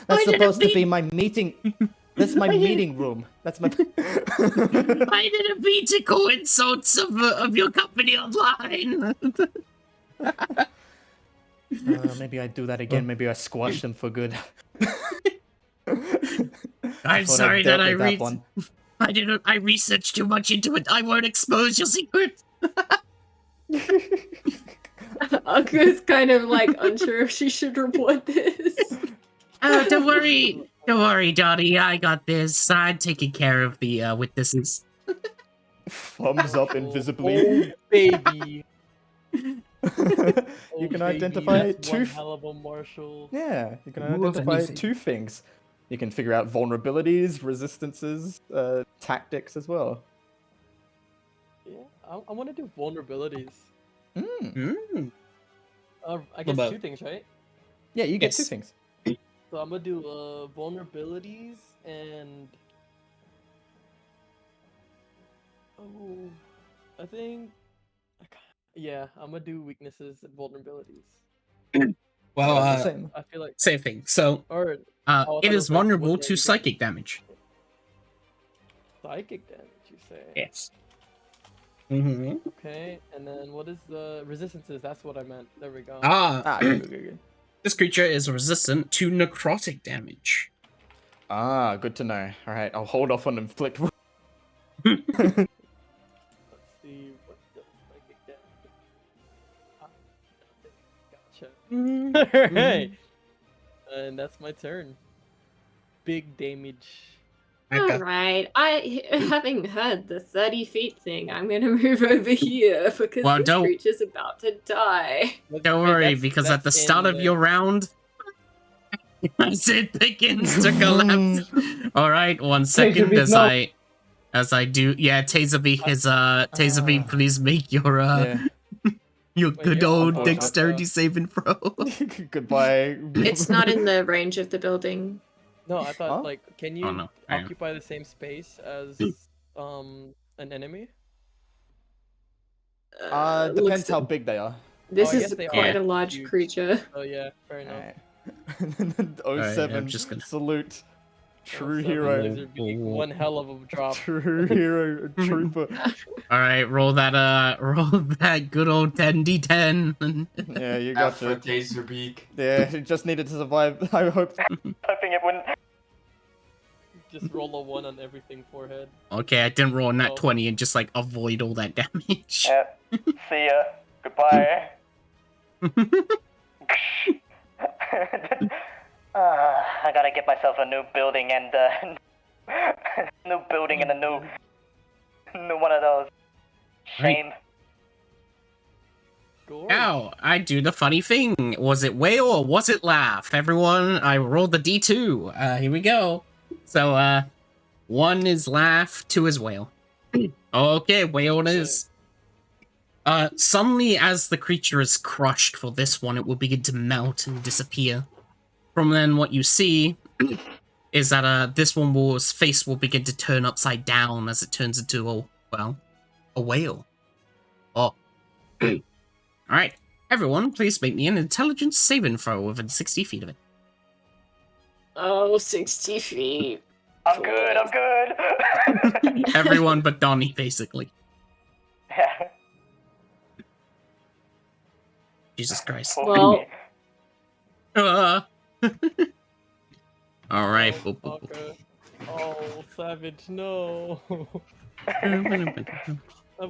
Speaker 1: Why did it
Speaker 8: supposed to
Speaker 1: be-
Speaker 8: be my meeting. That's my meeting room. That's my.
Speaker 1: I didn't mean to go insults of your company online.
Speaker 8: Maybe I do that again. Maybe I squash them for good.
Speaker 1: I'm
Speaker 8: thought
Speaker 1: sorry
Speaker 8: dealt
Speaker 1: that
Speaker 8: with one.
Speaker 1: I researched too much into it. I won't expose your secret.
Speaker 5: Aka's kind of like unsure if she should report this.
Speaker 1: Oh, don't worry, Johnny. I got this. I'm taking care of the witnesses.
Speaker 3: Thumbs up invisibly.
Speaker 2: Oh, baby.
Speaker 3: You
Speaker 2: Oh,
Speaker 3: can
Speaker 2: baby,
Speaker 3: identify
Speaker 2: that's
Speaker 3: two.
Speaker 2: one hell of a marshal.
Speaker 3: Yeah, you can
Speaker 1: Ooh,
Speaker 3: identify
Speaker 1: anything.
Speaker 3: 2 things. You can figure out vulnerabilities, resistances, tactics as well.
Speaker 2: Yeah, I want to do vulnerabilities. I guess
Speaker 1: about-
Speaker 2: 2 things, right?
Speaker 3: Yeah, you get 2
Speaker 1: Yes.
Speaker 3: things.
Speaker 2: So I'm gonna do vulnerabilities and I think I'm gonna do weaknesses and vulnerabilities.
Speaker 1: Well,
Speaker 8: That's the same.
Speaker 2: I feel like,
Speaker 1: same thing. So,
Speaker 2: or I thought
Speaker 1: it
Speaker 2: it
Speaker 1: is
Speaker 2: was like
Speaker 1: vulnerable
Speaker 2: woodland
Speaker 1: to psychic damage.
Speaker 2: psychic damage. You say?
Speaker 1: Yes. Mm-hmm.
Speaker 2: Okay, and then what is the resistances? That's what I meant. There we go.
Speaker 8: Good.
Speaker 1: This creature is resistant to necrotic damage.
Speaker 3: Ah, good to know. All right, I'll hold off on inflict.
Speaker 2: Let's see what the psychic damage. Gotcha. Alright. And that's my turn. Big damage.
Speaker 1: Okay.
Speaker 5: Alright, having heard the 30 feet thing, I'm gonna move over here because
Speaker 1: Well,
Speaker 5: this
Speaker 1: don't-
Speaker 5: creature's about to die.
Speaker 1: Don't worry, because at the start of your round, as it begins to collapse. All right, 1 second
Speaker 6: Taserbeak,
Speaker 1: as
Speaker 6: no.
Speaker 1: I do. Yeah, Taserbeak is Taserbeak. Please make your
Speaker 3: Yeah.
Speaker 1: your
Speaker 2: Wait,
Speaker 1: good
Speaker 2: you're
Speaker 1: old
Speaker 2: on
Speaker 1: dexterity saving throw.
Speaker 3: Goodbye.
Speaker 5: It's not in the range of the building.
Speaker 2: No, I thought
Speaker 3: Huh?
Speaker 2: like, can you
Speaker 1: Oh, no. I am.
Speaker 2: occupy the same space as an enemy?
Speaker 5: Looks-
Speaker 3: Depends how big they are.
Speaker 5: This
Speaker 2: Oh, I
Speaker 5: is
Speaker 2: guess they
Speaker 5: quite
Speaker 1: are
Speaker 5: a large
Speaker 2: huge.
Speaker 5: creature.
Speaker 2: Oh yeah, fair enough.
Speaker 3: Alright. 07,
Speaker 1: I'm just gonna-
Speaker 3: salute. True
Speaker 2: So
Speaker 3: hero.
Speaker 2: these are being one hell of a drop.
Speaker 3: True hero, trooper.
Speaker 1: All right, roll that good old 10d10.
Speaker 3: Yeah, you
Speaker 4: F
Speaker 3: got
Speaker 4: for
Speaker 3: it.
Speaker 4: Taserbeak.
Speaker 3: Yeah, it just needed to survive. I hoped.
Speaker 7: Hoping it wouldn't.
Speaker 2: Just roll a 1 on everything forehead.
Speaker 1: Okay, I didn't roll a nat
Speaker 2: Oh.
Speaker 1: 20 and just like avoid all that damage.
Speaker 7: Yeah. See ya. Goodbye. I gotta get myself a new building and new building and a new one of those. Shame.
Speaker 2: Gore.
Speaker 1: Now, I do the funny thing. Was it whale or was it laugh? Everyone, I rolled the D2. Here we go. So, 1 is laugh, 2 is whale. Okay, whale it is. Suddenly, as the creature is crushed for this one, it will begin to melt and disappear. From then, what you see is that this one's face will begin to turn upside down as it turns into a whale. Oh. Alright, everyone, please make me an intelligence saving throw within 60 feet of it.
Speaker 5: Oh, 60 feet.
Speaker 7: I'm good. I'm good.
Speaker 1: Everyone but Donnie, basically.
Speaker 7: Yeah.
Speaker 1: Jesus Christ.
Speaker 7: Poor
Speaker 5: Well-
Speaker 7: me.
Speaker 1: Alright.
Speaker 2: Oh, fucker. Oh, savage, no. I'm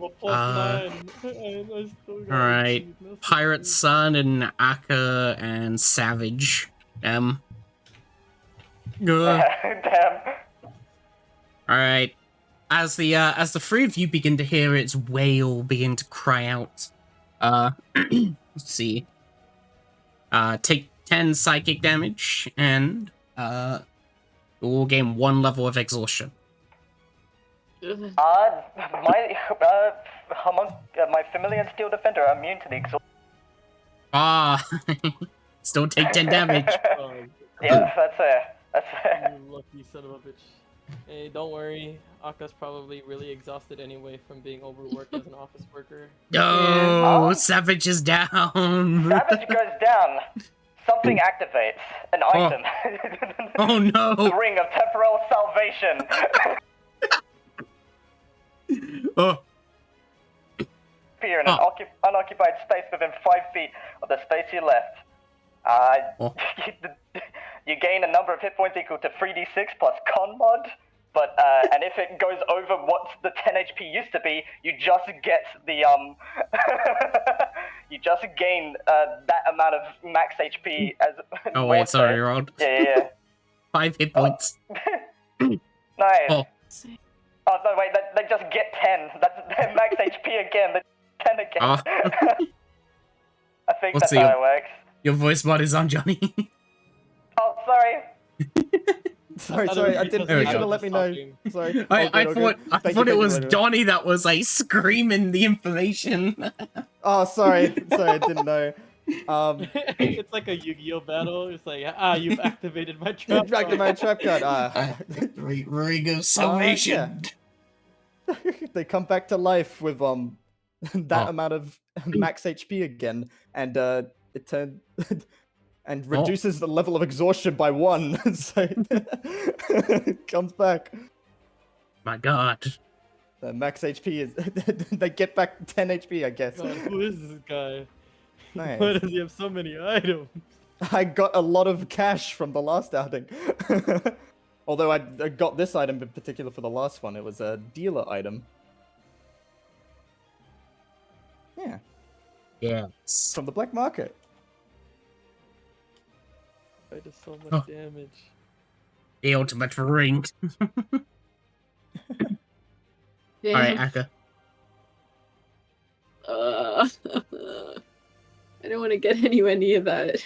Speaker 2: a +9. And I still got
Speaker 1: Alright.
Speaker 2: 18. That's
Speaker 1: Pirate
Speaker 2: okay.
Speaker 1: Son and Akka and Savage.
Speaker 7: Damn.
Speaker 1: Alright. As the three of you begin to hear its wail begin to cry out, let's see. Take 10 psychic damage, and we'll gain 1 level of exhaustion.
Speaker 7: My familiar and steel defender are immune to the exhaust.
Speaker 1: Ah, still take 10 damage.
Speaker 7: Yeah, that's fair. That's fair.
Speaker 2: You lucky son of a bitch. Hey, don't worry. Aka's probably really exhausted anyway from being overworked as an office worker.
Speaker 1: No,
Speaker 7: Yeah.
Speaker 1: Savage is down.
Speaker 7: Savage goes down. Something activates. An
Speaker 1: Oh.
Speaker 7: item.
Speaker 1: Oh
Speaker 7: The
Speaker 1: no.
Speaker 7: ring of temporal salvation.
Speaker 1: Oh,
Speaker 7: Appear in
Speaker 1: Oh.
Speaker 7: an unoccupied space within 5 feet of the space you left.
Speaker 1: Oh.
Speaker 7: You gain a number of hit points equal to 3d6 plus con mod, but and if it goes over what the 10 HP used to be, you just get the you just gain that amount of max HP as.
Speaker 1: oh
Speaker 7: more
Speaker 1: wait,
Speaker 7: so.
Speaker 1: sorry, Rod.
Speaker 7: Yeah.
Speaker 1: 5 hit points.
Speaker 7: Nice.
Speaker 1: Oh.
Speaker 7: Oh no, wait, they just get 10. That's their max HP again. They 10 again.
Speaker 1: Oh.
Speaker 7: I think
Speaker 1: Let's
Speaker 7: that's
Speaker 1: see.
Speaker 7: how it works.
Speaker 1: Your voice mod is on, Johnny.
Speaker 7: Oh, sorry.
Speaker 3: Sorry, I didn't.
Speaker 1: There we
Speaker 3: You should
Speaker 1: go.
Speaker 3: have let me know. Sorry.
Speaker 1: I
Speaker 3: All good.
Speaker 1: thought
Speaker 3: Thank you,
Speaker 1: it was
Speaker 3: thank you.
Speaker 1: Donnie that was like screaming the information.
Speaker 3: Oh, sorry, I didn't know.
Speaker 2: It's like a Yu-Gi-Oh battle. It's like, you've activated my trap.
Speaker 3: Back to my trap card.
Speaker 1: Ring of Salvation.
Speaker 3: They come back to life with that
Speaker 1: Oh.
Speaker 3: amount of max HP again, and it turned and reduces the level of exhaustion by 1. So it comes back.
Speaker 1: My God.
Speaker 3: The max HP is they get back 10 HP, I guess.
Speaker 2: God, who is this guy?
Speaker 3: Nice.
Speaker 2: Why does he have so many items?
Speaker 3: I got a lot of cash from the last outing. Although I got this item in particular for the last one. It was a dealer item. Yeah.
Speaker 1: Yes.
Speaker 3: From the black market.
Speaker 2: I does so much damage.
Speaker 1: The ultimate ring.
Speaker 5: Damn.
Speaker 1: Alright, Akka.
Speaker 5: I don't want to get anywhere near that.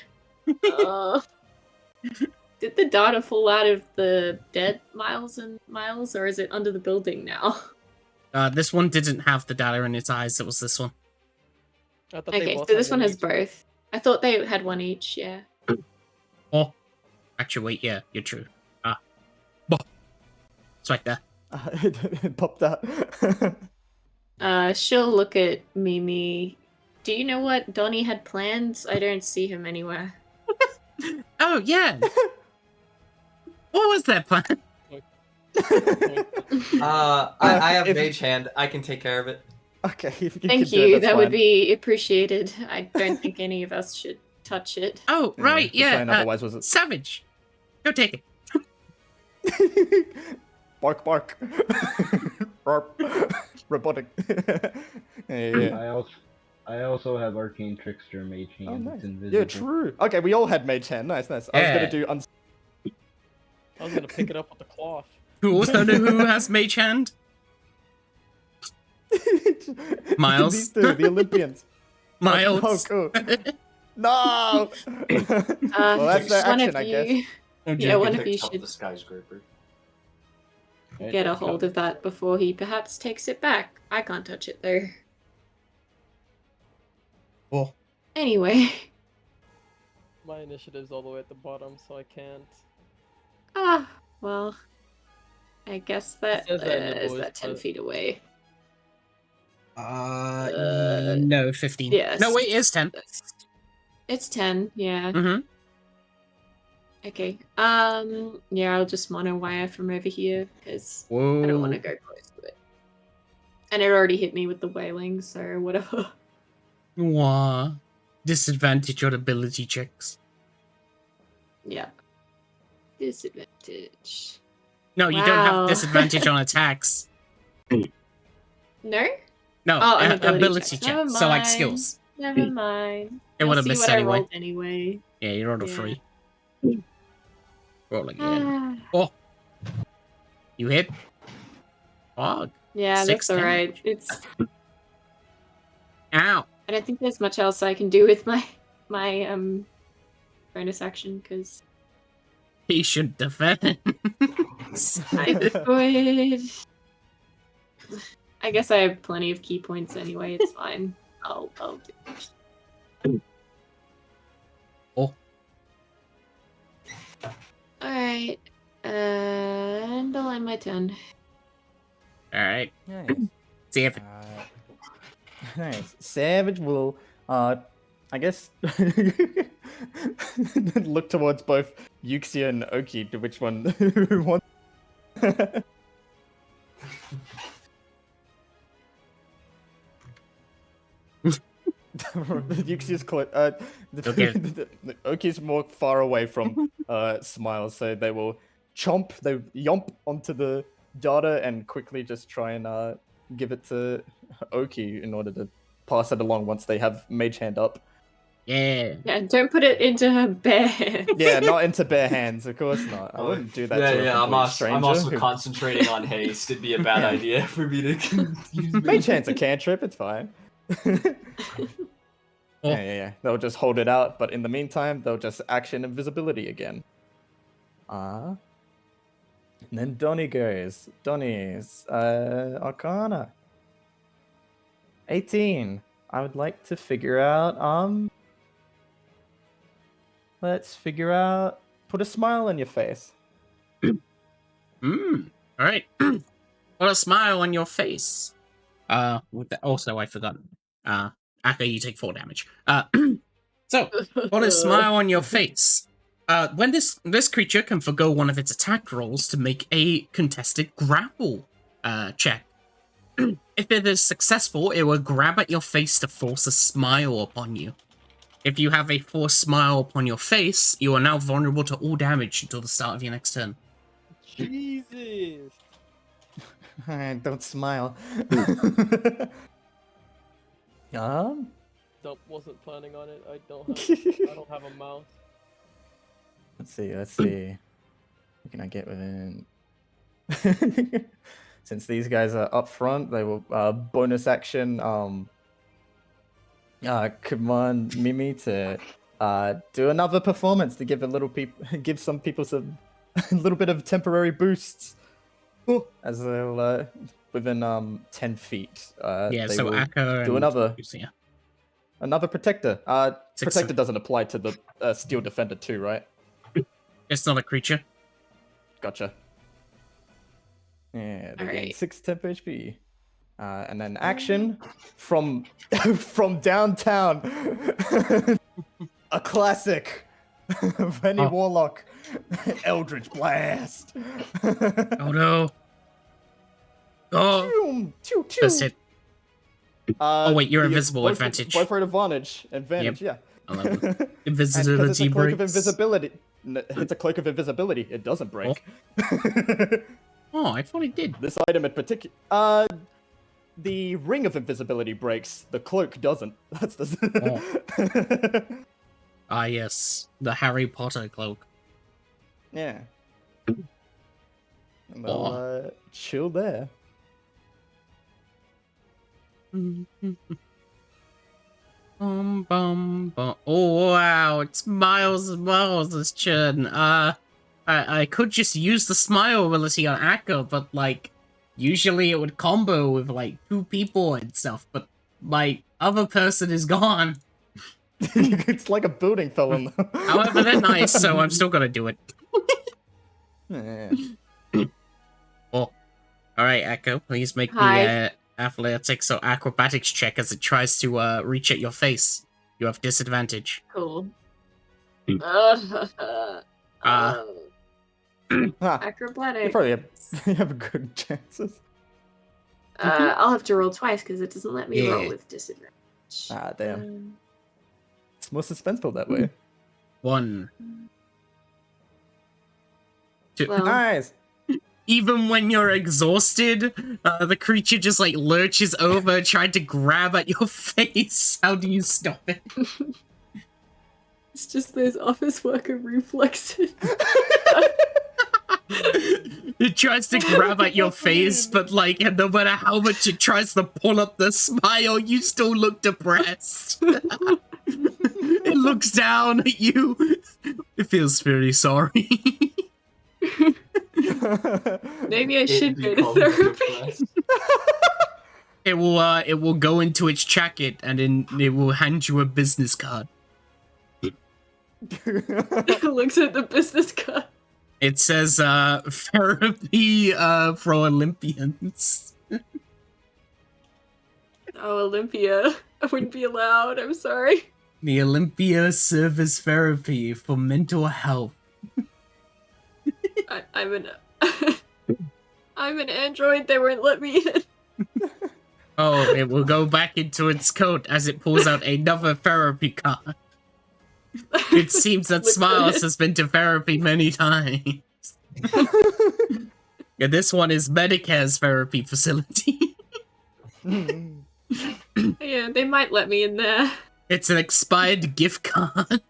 Speaker 5: Did the data fall out of the dead Miles and Miles, or is it under the building now?
Speaker 1: This one didn't have the data in its eyes. It was this one.
Speaker 2: I thought they
Speaker 5: Okay,
Speaker 2: both
Speaker 5: so
Speaker 2: had
Speaker 5: this one has
Speaker 2: each.
Speaker 5: both. I thought they had one each, yeah.
Speaker 1: Oh. Actually, wait, yeah, you're true. It's right there.
Speaker 3: It popped out.
Speaker 5: She'll look at Mimi. Do you know what Donnie had planned? I don't see him anywhere.
Speaker 1: Oh, yeah. What was that plan?
Speaker 4: I have Mage Hand. I can take care of it.
Speaker 3: Okay, if you
Speaker 5: Thank
Speaker 3: can do it,
Speaker 5: you,
Speaker 3: that's
Speaker 5: that would
Speaker 3: fine.
Speaker 5: be appreciated. I don't think any of us should touch it.
Speaker 1: Oh, right,
Speaker 3: The plan
Speaker 1: yeah.
Speaker 3: otherwise was it.
Speaker 1: Savage. Go take it.
Speaker 3: Bark, bark. Bark. Robotic. Yeah.
Speaker 6: I also have Arcane Trickster, Mage Hand.
Speaker 3: Oh,
Speaker 6: It's
Speaker 3: nice.
Speaker 6: invisible.
Speaker 3: Yeah, true. Okay, we all had Mage Hand. Nice, nice. I was gonna do
Speaker 2: I was gonna pick it up with the cloth.
Speaker 1: Who also know who has Mage Hand? Miles.
Speaker 3: These two, the Olympians.
Speaker 1: Miles.
Speaker 3: Oh, cool. No! Well, that's their
Speaker 5: one
Speaker 3: action,
Speaker 5: of
Speaker 3: I guess.
Speaker 5: you,
Speaker 1: I'm
Speaker 5: yeah,
Speaker 1: joking.
Speaker 5: one of you
Speaker 4: Picked up
Speaker 5: should
Speaker 4: the skyscraper.
Speaker 5: get a hold of that before he perhaps takes it back. I can't touch it though.
Speaker 1: Oh.
Speaker 5: Anyway,
Speaker 2: My initiative's all the way at the bottom, so I can't.
Speaker 5: well, I guess that
Speaker 2: says that in the
Speaker 5: is
Speaker 2: voice,
Speaker 5: that 10
Speaker 2: but-
Speaker 5: feet away.
Speaker 1: No, 15.
Speaker 5: Yes.
Speaker 1: No, wait, it's 10.
Speaker 5: It's 10, yeah.
Speaker 1: Mm-hmm.
Speaker 5: Okay. Yeah, I'll just mono wire from over here because I don't want to go close to it. And it already hit me with the wailing, so whatever.
Speaker 1: Wah. Disadvantage on ability checks.
Speaker 5: Yeah. Disadvantage.
Speaker 1: No, you don't have
Speaker 5: Wow.
Speaker 1: disadvantage on attacks.
Speaker 5: No?
Speaker 1: No,
Speaker 5: Oh, on
Speaker 1: ability
Speaker 5: checks. Never
Speaker 1: checks. So, like,
Speaker 5: mind.
Speaker 1: skills.
Speaker 5: Never mind.
Speaker 1: It
Speaker 5: You'll
Speaker 1: would have
Speaker 5: see
Speaker 1: missed
Speaker 5: what I
Speaker 1: anyway.
Speaker 5: rolled anyway.
Speaker 1: Yeah, you rolled a
Speaker 5: Yeah.
Speaker 1: 3. Roll again.
Speaker 5: Ah,
Speaker 1: Oh. You hit? Oh.
Speaker 5: yeah,
Speaker 1: 6
Speaker 5: that's alright.
Speaker 1: damage.
Speaker 5: It's
Speaker 1: Ow.
Speaker 5: I don't think there's much else I can do with my bonus action because
Speaker 1: He should defend.
Speaker 5: I could. I guess I have plenty of key points anyway. It's fine. I'll do it.
Speaker 1: Oh.
Speaker 5: Alright. And I'll end my turn.
Speaker 1: Alright.
Speaker 3: Nice.
Speaker 1: See if
Speaker 3: Nice. Savage will, I guess, look towards both Yuxia and Oki to which one who wants. Yuxia's close.
Speaker 1: Okay.
Speaker 3: Oki's more far away from Smiles, so they will yomp onto the data and quickly just try and give it to Oki in order to pass it along once they have Mage Hand up.
Speaker 1: Yeah.
Speaker 5: Yeah, don't put it into her bare hands.
Speaker 3: Yeah, not into bare hands, of course not. I wouldn't do that to a
Speaker 4: I'm
Speaker 3: complete
Speaker 4: also,
Speaker 3: stranger.
Speaker 4: I'm also
Speaker 3: who-
Speaker 4: concentrating on haste. It'd be a bad idea for me to use
Speaker 3: Mage Hand's a cantrip, it's fine. Yeah. They'll just hold it out, but in the meantime, they'll just action invisibility again. And then Donnie goes. Donnie's Arcana. 18. I would like to figure out, let's figure out, put a smile on your face.
Speaker 1: Alright. Put a smile on your face. With that, also, I forgot. Akka, you take 4 damage. So So, put a smile on your face. When this creature can forgo one of its attack rolls to make a contested grapple check. If it is successful, it will grab at your face to force a smile upon you. If you have a forced smile upon your face, you are now vulnerable to all damage until the start of your next turn.
Speaker 2: Jesus.
Speaker 8: Don't smile.
Speaker 2: Wasn't planning on it. I don't have a mouth.
Speaker 3: Let's see. What can I get within? Since these guys are up front, they will bonus action command Mimi to do another performance to give give some people some a little bit of temporary boosts. As they'll within 10 feet.
Speaker 1: Yeah,
Speaker 3: they
Speaker 1: so
Speaker 3: will
Speaker 1: Akka
Speaker 3: do
Speaker 1: and
Speaker 3: another protector.
Speaker 1: Six
Speaker 3: Protector
Speaker 1: of-
Speaker 3: doesn't apply to the steel defender too, right?
Speaker 1: It's not a creature.
Speaker 3: Gotcha. Yeah, they gain
Speaker 5: Alright.
Speaker 3: 6 temp HP. And then action from from downtown. A classic of any
Speaker 1: Oh.
Speaker 3: warlock. Eldritch Blast.
Speaker 1: Oh no. Oh,
Speaker 3: Choom, choo, choo.
Speaker 1: first hit. Oh, wait, you're
Speaker 3: the-
Speaker 1: invisible,
Speaker 3: both-
Speaker 1: advantage.
Speaker 3: Both are at advantage. Advantage, yeah.
Speaker 1: 11.
Speaker 3: And 'cause
Speaker 1: Invisibility
Speaker 3: it's a cloak of
Speaker 1: breaks.
Speaker 3: invisibility. It's a cloak of invisibility. It doesn't break.
Speaker 1: Oh, I thought it did.
Speaker 3: This item in particular, the ring of invisibility breaks. The cloak doesn't. That's the.
Speaker 1: Ah, yes. The Harry Potter cloak.
Speaker 3: Yeah. And they'll chill there.
Speaker 1: Bum, bum, bum. Oh, wow. It's Miles and Miles' turn. I could just use the smile ability on Akka, but, like, usually it would combo with, like, 2 people and stuff, but my other person is gone.
Speaker 3: It's like a building fell on them.
Speaker 1: However, they're nice, so I'm still gonna do it.
Speaker 3: Yeah.
Speaker 1: Oh. Alright, Echo, please make
Speaker 5: Hi.
Speaker 1: the athletics or acrobatics check as it tries to reach at your face. You have disadvantage.
Speaker 5: Cool.
Speaker 1: Ah.
Speaker 3: Ah, you
Speaker 5: Acrobatics.
Speaker 3: probably have good chances.
Speaker 5: I'll have to roll twice because it doesn't let me
Speaker 1: Yeah.
Speaker 5: roll with disadvantage.
Speaker 3: Ah, damn.
Speaker 5: Um,
Speaker 3: It's more suspenseful that way.
Speaker 1: 1. 2.
Speaker 5: well,
Speaker 3: Nice.
Speaker 1: Even when you're exhausted, the creature just like lurches over, trying to grab at your face. How do you stop it?
Speaker 5: it's just those office worker reflexes.
Speaker 1: It tries to grab at your face, but like, no matter how much it tries to pull up the smile, you still look depressed. It looks down at you. It feels very sorry.
Speaker 5: Maybe I should go to
Speaker 4: becomes
Speaker 5: therapy.
Speaker 4: depressed.
Speaker 1: It will go into its jacket and then it will hand you a business card.
Speaker 5: Looks at the business card.
Speaker 1: It says therapy for Olympians.
Speaker 5: Oh, Olympia. I wouldn't be allowed. I'm sorry.
Speaker 1: The Olympia Service Therapy for Mental Health.
Speaker 5: I'm an I'm an android. They won't let me in.
Speaker 1: Oh, it will go back into its coat as it pulls out another therapy card. It seems that
Speaker 5: Looks
Speaker 1: Smiles
Speaker 5: good.
Speaker 1: has been to therapy many times. Yeah, this one is Medicare's therapy facility.
Speaker 5: Yeah, they might let me in there.
Speaker 1: It's an expired gift card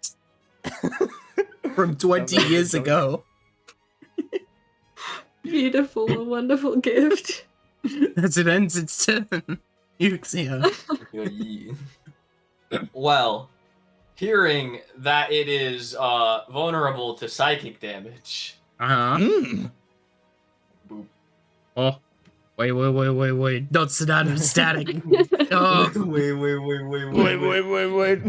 Speaker 1: from 20 years ago.
Speaker 5: Beautiful, a wonderful gift.
Speaker 1: As it ends its turn. Yuxia.
Speaker 4: Well, hearing that it is vulnerable to psychic damage.
Speaker 1: Uh-huh.
Speaker 4: Boop.
Speaker 1: Oh. Wait. Not static. Oh.
Speaker 3: Wait.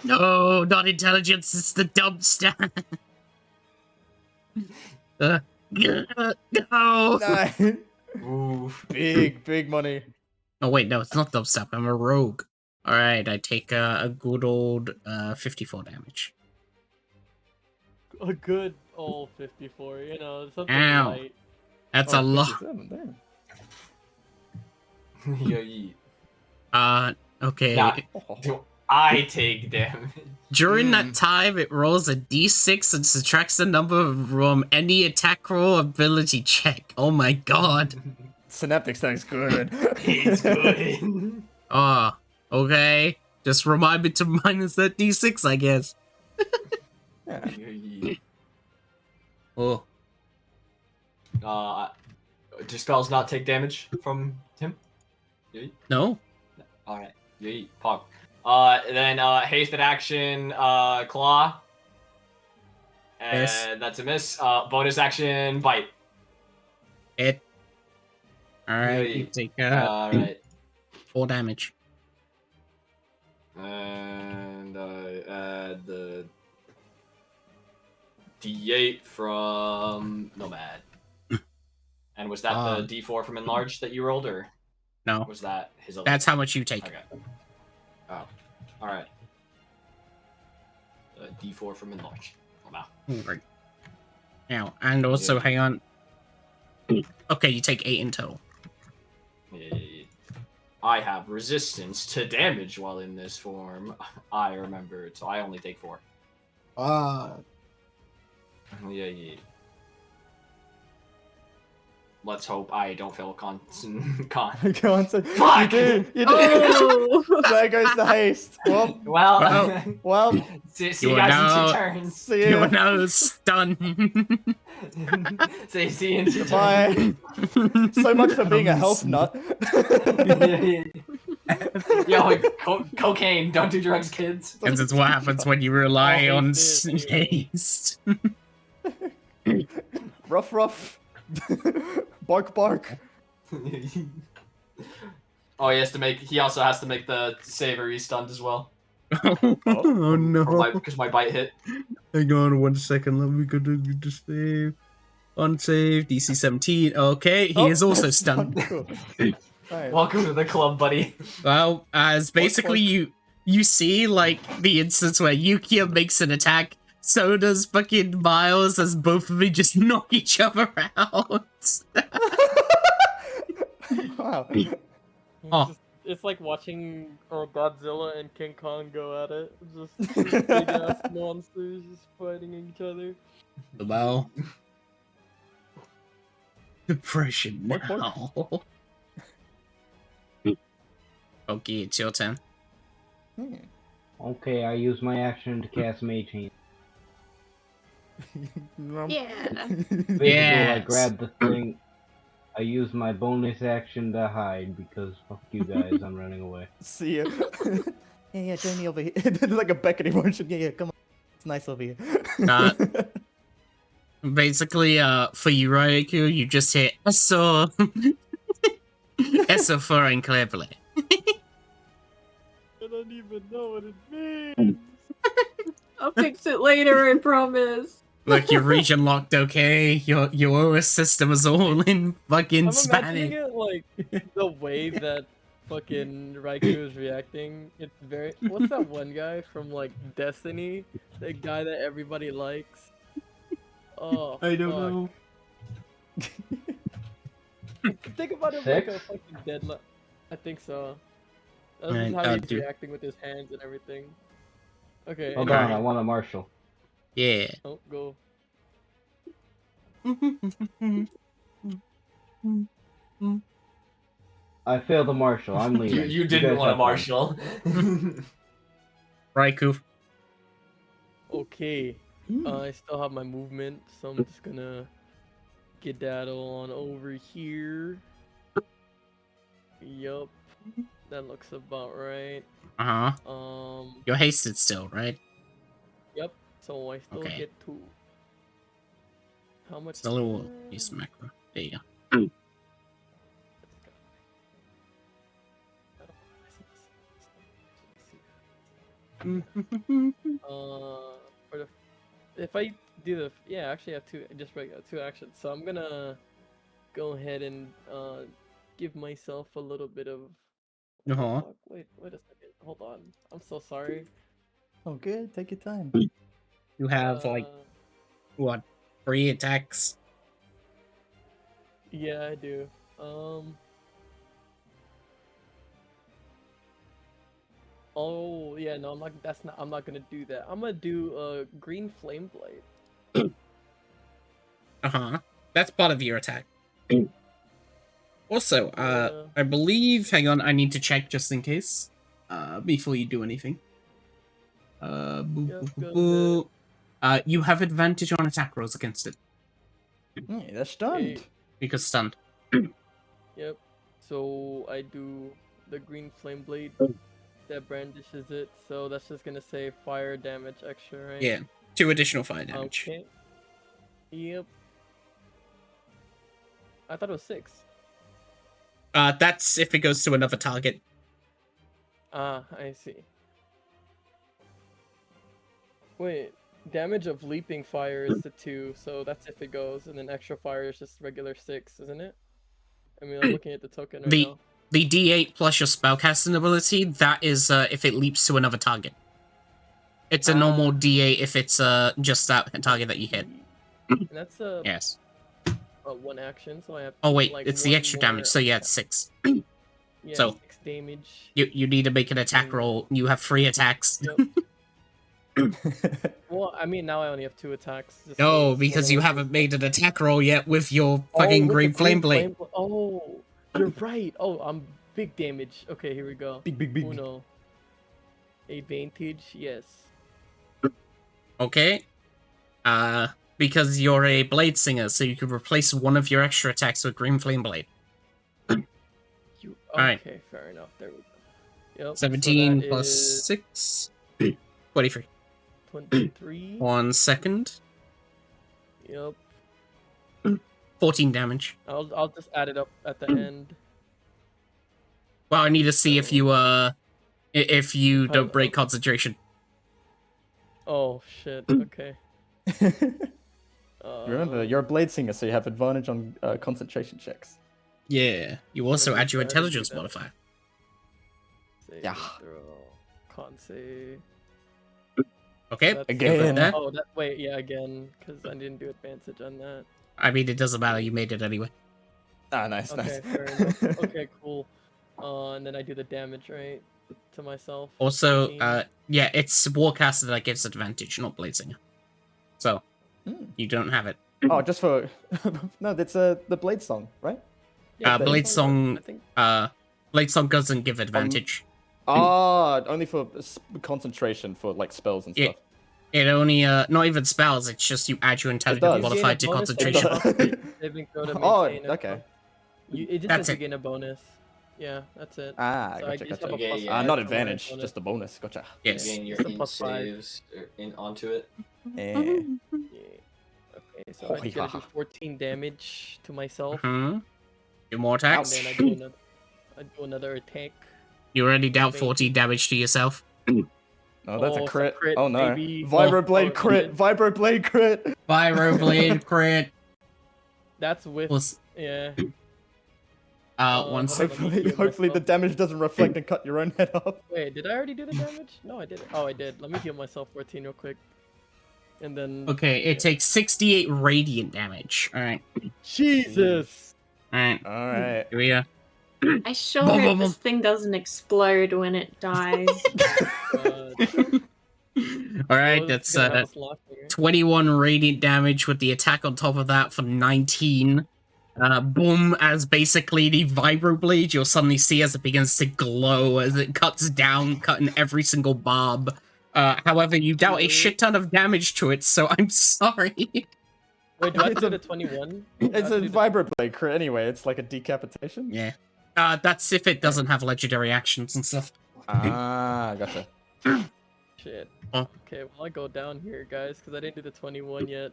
Speaker 1: No, not intelligence, it's the dump stat. No.
Speaker 3: Nice.
Speaker 4: Oof.
Speaker 3: Big money.
Speaker 1: Oh, wait, no, it's not dump stat. I'm a rogue. All right, I take a good old 54 damage.
Speaker 2: A good old 54, you know, something
Speaker 1: Ow.
Speaker 2: light.
Speaker 1: That's
Speaker 3: Oh,
Speaker 1: a lot.
Speaker 3: 57, damn.
Speaker 1: Okay.
Speaker 4: Now, do I take damage?
Speaker 1: During that time, it rolls a d6 and subtracts the number from any attack roll ability check. Oh my god.
Speaker 3: Synaptic sounds good.
Speaker 4: It's good.
Speaker 1: Oh, okay. Just remind me to minus that d6, I guess.
Speaker 3: Yeah.
Speaker 1: Oh.
Speaker 4: Do spells not take damage from him?
Speaker 1: No?
Speaker 4: Alright. Yeet. Pog. Then hasted action, claw. And
Speaker 1: Miss.
Speaker 4: that's a miss. Bonus action, bite.
Speaker 1: Hit. Alright, you
Speaker 4: Yeet.
Speaker 1: take
Speaker 4: Alright.
Speaker 1: 4 damage.
Speaker 4: And add the D8 from Nomad. And was that the D4 from Enlarge that you rolled, or
Speaker 1: No.
Speaker 4: was that his other?
Speaker 1: That's how much you take.
Speaker 4: Okay. Oh. Alright. D4 from Enlarge. Oh, wow.
Speaker 1: Right. Now, and also, hang on. Okay, you take 8 in total.
Speaker 4: I have resistance to damage while in this form. I remembered, so I only take 4. Yeah. Let's hope I don't fail con.
Speaker 3: Go on, so
Speaker 4: Fuck!
Speaker 3: You do.
Speaker 5: Oh!
Speaker 3: There goes the haste. Well,
Speaker 4: Well, see you
Speaker 1: You are
Speaker 4: guys
Speaker 1: now-
Speaker 4: in 2 turns.
Speaker 3: see
Speaker 1: You are
Speaker 3: ya.
Speaker 1: now stunned.
Speaker 4: See you in 2
Speaker 3: Bye.
Speaker 4: turns.
Speaker 3: So much for being a health nut.
Speaker 4: Yo, cocaine. Don't do drugs, kids.
Speaker 1: Because it's what happens when you rely
Speaker 2: Oh,
Speaker 1: on
Speaker 2: haste is anyway.
Speaker 1: haste.
Speaker 3: Ruff. Bark.
Speaker 4: Oh, he also has to make the savory stunned as well.
Speaker 1: Oh no.
Speaker 4: Because my bite hit.
Speaker 1: Hang on 1 second. Let me go to save. Unsave. DC 17. Okay, he is also stunned.
Speaker 3: Cool. Right.
Speaker 4: Welcome to the club, buddy.
Speaker 1: Well, as basically you see like the instance where Yukia makes an attack, so does fucking Miles, as both of them just knock each other out.
Speaker 3: Wow.
Speaker 1: Oh.
Speaker 2: It's like watching Godzilla and King Kong go at it. Just big ass monsters just fighting each other.
Speaker 1: Well, depression
Speaker 3: Bark.
Speaker 1: now. Okay, it's your turn.
Speaker 6: Okay, I use my action to cast Mage Hand.
Speaker 5: Yeah.
Speaker 6: Basically, I
Speaker 1: Yes.
Speaker 6: grab the thing. I use my bonus action to hide because fuck you guys, I'm running away.
Speaker 3: See ya. Yeah, join me over here. It's like a beckoning motion. Yeah, come on. It's nice over here.
Speaker 1: Basically, for you, Raikou, you just hit Eso. Eso for cleverly.
Speaker 2: I don't even know what it means.
Speaker 5: I'll fix it later, I promise.
Speaker 1: Look, you're region locked, okay? Your OS system is all in fucking
Speaker 2: I'm
Speaker 1: Spanish.
Speaker 2: imagining it like the way that fucking Raikou is reacting. It's very. What's that one guy from like Destiny? The guy that everybody likes. Oh,
Speaker 1: I don't know.
Speaker 2: Think about it like a fucking deadline. I think so. That's
Speaker 1: Right,
Speaker 2: how he's
Speaker 1: dude.
Speaker 2: reacting with his hands and everything. Okay.
Speaker 6: Hold
Speaker 2: anyway.
Speaker 6: on, I want a marshal.
Speaker 1: Yeah.
Speaker 2: Oh, go.
Speaker 6: I failed the marshal, I'm leaving.
Speaker 4: You
Speaker 6: guys
Speaker 4: didn't want a
Speaker 6: have fun.
Speaker 4: marshal.
Speaker 1: Raikou.
Speaker 2: Okay. I still have my movement, so I'm just gonna skedaddle on over here. Yup. That looks about right.
Speaker 1: Uh-huh. You're hasted still, right?
Speaker 2: Yep. So I still
Speaker 1: Okay.
Speaker 2: get 2. How much?
Speaker 1: It's a little use macro. There you go.
Speaker 2: For the if I do the actually I have 2 just regular 2 actions. So I'm gonna go ahead and give myself a little bit of
Speaker 1: Uh-huh.
Speaker 2: fuck, wait a second. Hold on. I'm so sorry.
Speaker 3: Oh, good. Take your time.
Speaker 1: You have like what? 3 attacks.
Speaker 2: Yeah, I do. Oh yeah, no, I'm not. That's not. I'm not gonna do that. I'm gonna do green flame blade.
Speaker 1: That's part of your attack. Also,
Speaker 2: Yeah.
Speaker 1: I believe. Hang on, I need to check just in case. Before you do anything. Boo,
Speaker 2: Yep,
Speaker 1: boo,
Speaker 2: go
Speaker 1: boo, boo. You have advantage on attack rolls against it
Speaker 3: Yeah, they're stunned.
Speaker 2: Hey.
Speaker 1: because stunned.
Speaker 2: Yep. So I do the green flame blade that brandishes it. So that's just gonna say fire damage extra, right?
Speaker 1: Yeah, 2 additional fire damage.
Speaker 2: Okay. Yep. I thought it was 6.
Speaker 1: That's if it goes to another target.
Speaker 2: Ah, I see. Wait, damage of leaping fire is the 2, so that's if it goes, and then extra fire is just regular 6, isn't it? I mean, I'm looking at the token right now.
Speaker 1: The D8 plus your spellcasting ability, that is if it leaps to another target. It's a normal D8 if it's just that target that you hit.
Speaker 2: And that's
Speaker 1: Yes.
Speaker 2: 1 action, so I have.
Speaker 1: Oh wait,
Speaker 2: like,
Speaker 1: it's the
Speaker 2: 1
Speaker 1: extra damage, so yeah, it's 6.
Speaker 2: Yeah,
Speaker 1: so
Speaker 2: 6 damage.
Speaker 1: you need to make an attack roll. You have 3 attacks.
Speaker 2: Yep. Well, I mean, now I only have 2 attacks. just
Speaker 1: No,
Speaker 2: so
Speaker 1: because
Speaker 2: one
Speaker 1: you
Speaker 2: of them
Speaker 1: haven't made an attack roll yet with your
Speaker 2: Oh,
Speaker 1: fucking
Speaker 2: with the
Speaker 1: green flame blade.
Speaker 2: Oh, you're right. Oh, I'm big damage. Okay, here we go.
Speaker 3: Big.
Speaker 2: Uno. Advantage, yes.
Speaker 1: Okay. Because you're a blade singer, so you could replace one of your extra attacks with green flame blade.
Speaker 2: You
Speaker 1: Alright.
Speaker 2: okay? Fair enough. There we go. Yep.
Speaker 1: 17
Speaker 2: so
Speaker 1: plus
Speaker 2: is
Speaker 1: 6. 23.
Speaker 2: 23.
Speaker 1: 1 second.
Speaker 2: Yep.
Speaker 1: 14 damage.
Speaker 2: I'll just add it up at the end.
Speaker 1: Well, I need to see if you
Speaker 2: How-
Speaker 1: don't break concentration.
Speaker 2: Oh shit. Okay.
Speaker 3: Remember, you're a blade singer, so you have advantage on concentration checks.
Speaker 1: Yeah. You also
Speaker 2: Let me
Speaker 1: add your
Speaker 2: try to do
Speaker 1: intelligence
Speaker 2: that.
Speaker 1: modifier.
Speaker 2: Save,
Speaker 3: Yeah.
Speaker 2: throw, con save.
Speaker 1: Okay.
Speaker 2: That's-
Speaker 3: Again.
Speaker 1: There.
Speaker 2: Oh, wait, yeah, again, because I didn't do advantage on that.
Speaker 1: I mean, it doesn't matter. You made it anyway.
Speaker 3: Ah, nice,
Speaker 2: Okay,
Speaker 3: nice.
Speaker 2: fair enough. Okay, cool. And then I do the damage, right? To myself.
Speaker 1: Also,
Speaker 2: 14.
Speaker 1: yeah, it's Warcaster that gives advantage, not Blade Singer. So,
Speaker 3: Hmm.
Speaker 1: you don't have it.
Speaker 3: Oh, just for no, that's the blade song, right?
Speaker 2: Yeah,
Speaker 1: Blade
Speaker 2: that's
Speaker 1: Song,
Speaker 2: I think.
Speaker 1: Blade Song doesn't give advantage.
Speaker 3: Only for concentration for like spells and stuff.
Speaker 1: It only, not even spells, it's just you add your intelligence
Speaker 3: does.
Speaker 2: You gain a
Speaker 1: modifier to
Speaker 2: bonus every
Speaker 1: concentration.
Speaker 3: does.
Speaker 2: constant saving throw to
Speaker 3: Oh,
Speaker 2: maintain a-
Speaker 3: okay.
Speaker 2: It just
Speaker 1: That's
Speaker 2: says you
Speaker 1: it.
Speaker 2: gain a bonus. Yeah, that's it.
Speaker 3: Ah,
Speaker 2: So I
Speaker 3: gotcha,
Speaker 2: just
Speaker 3: gotcha.
Speaker 2: have a
Speaker 4: Okay,
Speaker 2: plus
Speaker 4: yeah.
Speaker 2: five
Speaker 3: Not
Speaker 2: for my
Speaker 3: advantage,
Speaker 2: bonus.
Speaker 3: just a bonus. Gotcha.
Speaker 1: Yes.
Speaker 4: Gain your
Speaker 2: It's a
Speaker 4: int
Speaker 2: plus 5.
Speaker 4: saves onto it.
Speaker 3: Eh.
Speaker 2: Yeah. Okay, so I
Speaker 3: Holy
Speaker 2: just gotta do
Speaker 3: haha.
Speaker 2: 14 damage to myself.
Speaker 1: Hmm. 2 more
Speaker 2: And
Speaker 1: attacks.
Speaker 2: then I do another attack.
Speaker 1: You already dealt
Speaker 2: Thank you.
Speaker 1: 14 damage to yourself.
Speaker 3: Oh, that's
Speaker 2: Oh,
Speaker 3: a
Speaker 2: it's a
Speaker 3: crit.
Speaker 2: crit,
Speaker 3: Oh no.
Speaker 2: baby.
Speaker 3: Vibroblade
Speaker 2: Oh,
Speaker 3: crit. Vibroblade crit.
Speaker 1: Pyroblade crit.
Speaker 2: That's with.
Speaker 1: Was,
Speaker 2: Yeah.
Speaker 1: 1
Speaker 2: hold on, let me
Speaker 3: Hopefully,
Speaker 2: heal
Speaker 3: hopefully the
Speaker 2: myself.
Speaker 3: damage doesn't reflect and cut your own head off.
Speaker 2: Wait, did I already do the damage? No, I didn't. Oh, I did. Let me heal myself 14 real quick. And then.
Speaker 1: Okay, it takes 68 radiant damage. Alright.
Speaker 2: Jesus!
Speaker 1: Alright.
Speaker 3: All right.
Speaker 1: Here we go.
Speaker 5: I sure
Speaker 1: Boom,
Speaker 5: hope
Speaker 1: boom,
Speaker 5: this thing doesn't explode when it dies.
Speaker 1: Alright, that's 21 radiant damage with the attack on top of that for 19. Boom, as basically the vibroblade you'll suddenly see as it begins to glow as it cuts down, cutting every single barb. However, you dealt a shit ton of damage to it, so I'm sorry.
Speaker 2: Wait, do I have
Speaker 3: It's
Speaker 2: to
Speaker 3: a-
Speaker 2: do the 21?
Speaker 3: It's a vibroblade crit anyway. It's like a decapitation.
Speaker 1: Yeah. That's if it doesn't have legendary actions and stuff.
Speaker 3: Ah, gotcha.
Speaker 2: Shit.
Speaker 1: Oh.
Speaker 2: Okay, well, I go down here, guys, because I didn't do the 21 yet.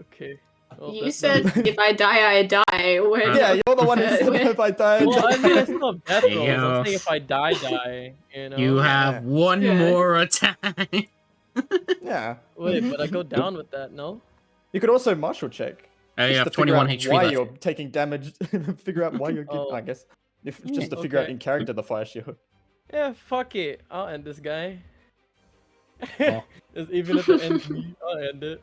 Speaker 2: Okay. Well,
Speaker 5: You
Speaker 2: that's
Speaker 5: said
Speaker 2: not-
Speaker 5: if I die, I die. When...
Speaker 3: Yeah, you're the one who said if I died.
Speaker 2: Well, I mean, it's still death rolls.
Speaker 1: Yeah.
Speaker 2: I'm saying if I die, you know?
Speaker 1: You have
Speaker 3: Yeah.
Speaker 1: one
Speaker 5: Yeah.
Speaker 1: more attack.
Speaker 3: Yeah.
Speaker 2: Wait, but I go down with that, no?
Speaker 3: You could also martial check.
Speaker 1: You
Speaker 3: just
Speaker 1: have
Speaker 3: to figure
Speaker 1: 21
Speaker 3: out
Speaker 1: HP
Speaker 3: why
Speaker 1: left.
Speaker 3: you're taking damage. Figure out why you're.
Speaker 2: Oh.
Speaker 3: I guess. Just to figure out
Speaker 2: Okay.
Speaker 3: in character the fire shield.
Speaker 2: Yeah, fuck it. I'll end this guy.
Speaker 1: Oh.
Speaker 2: Even if it ends me, I'll end it.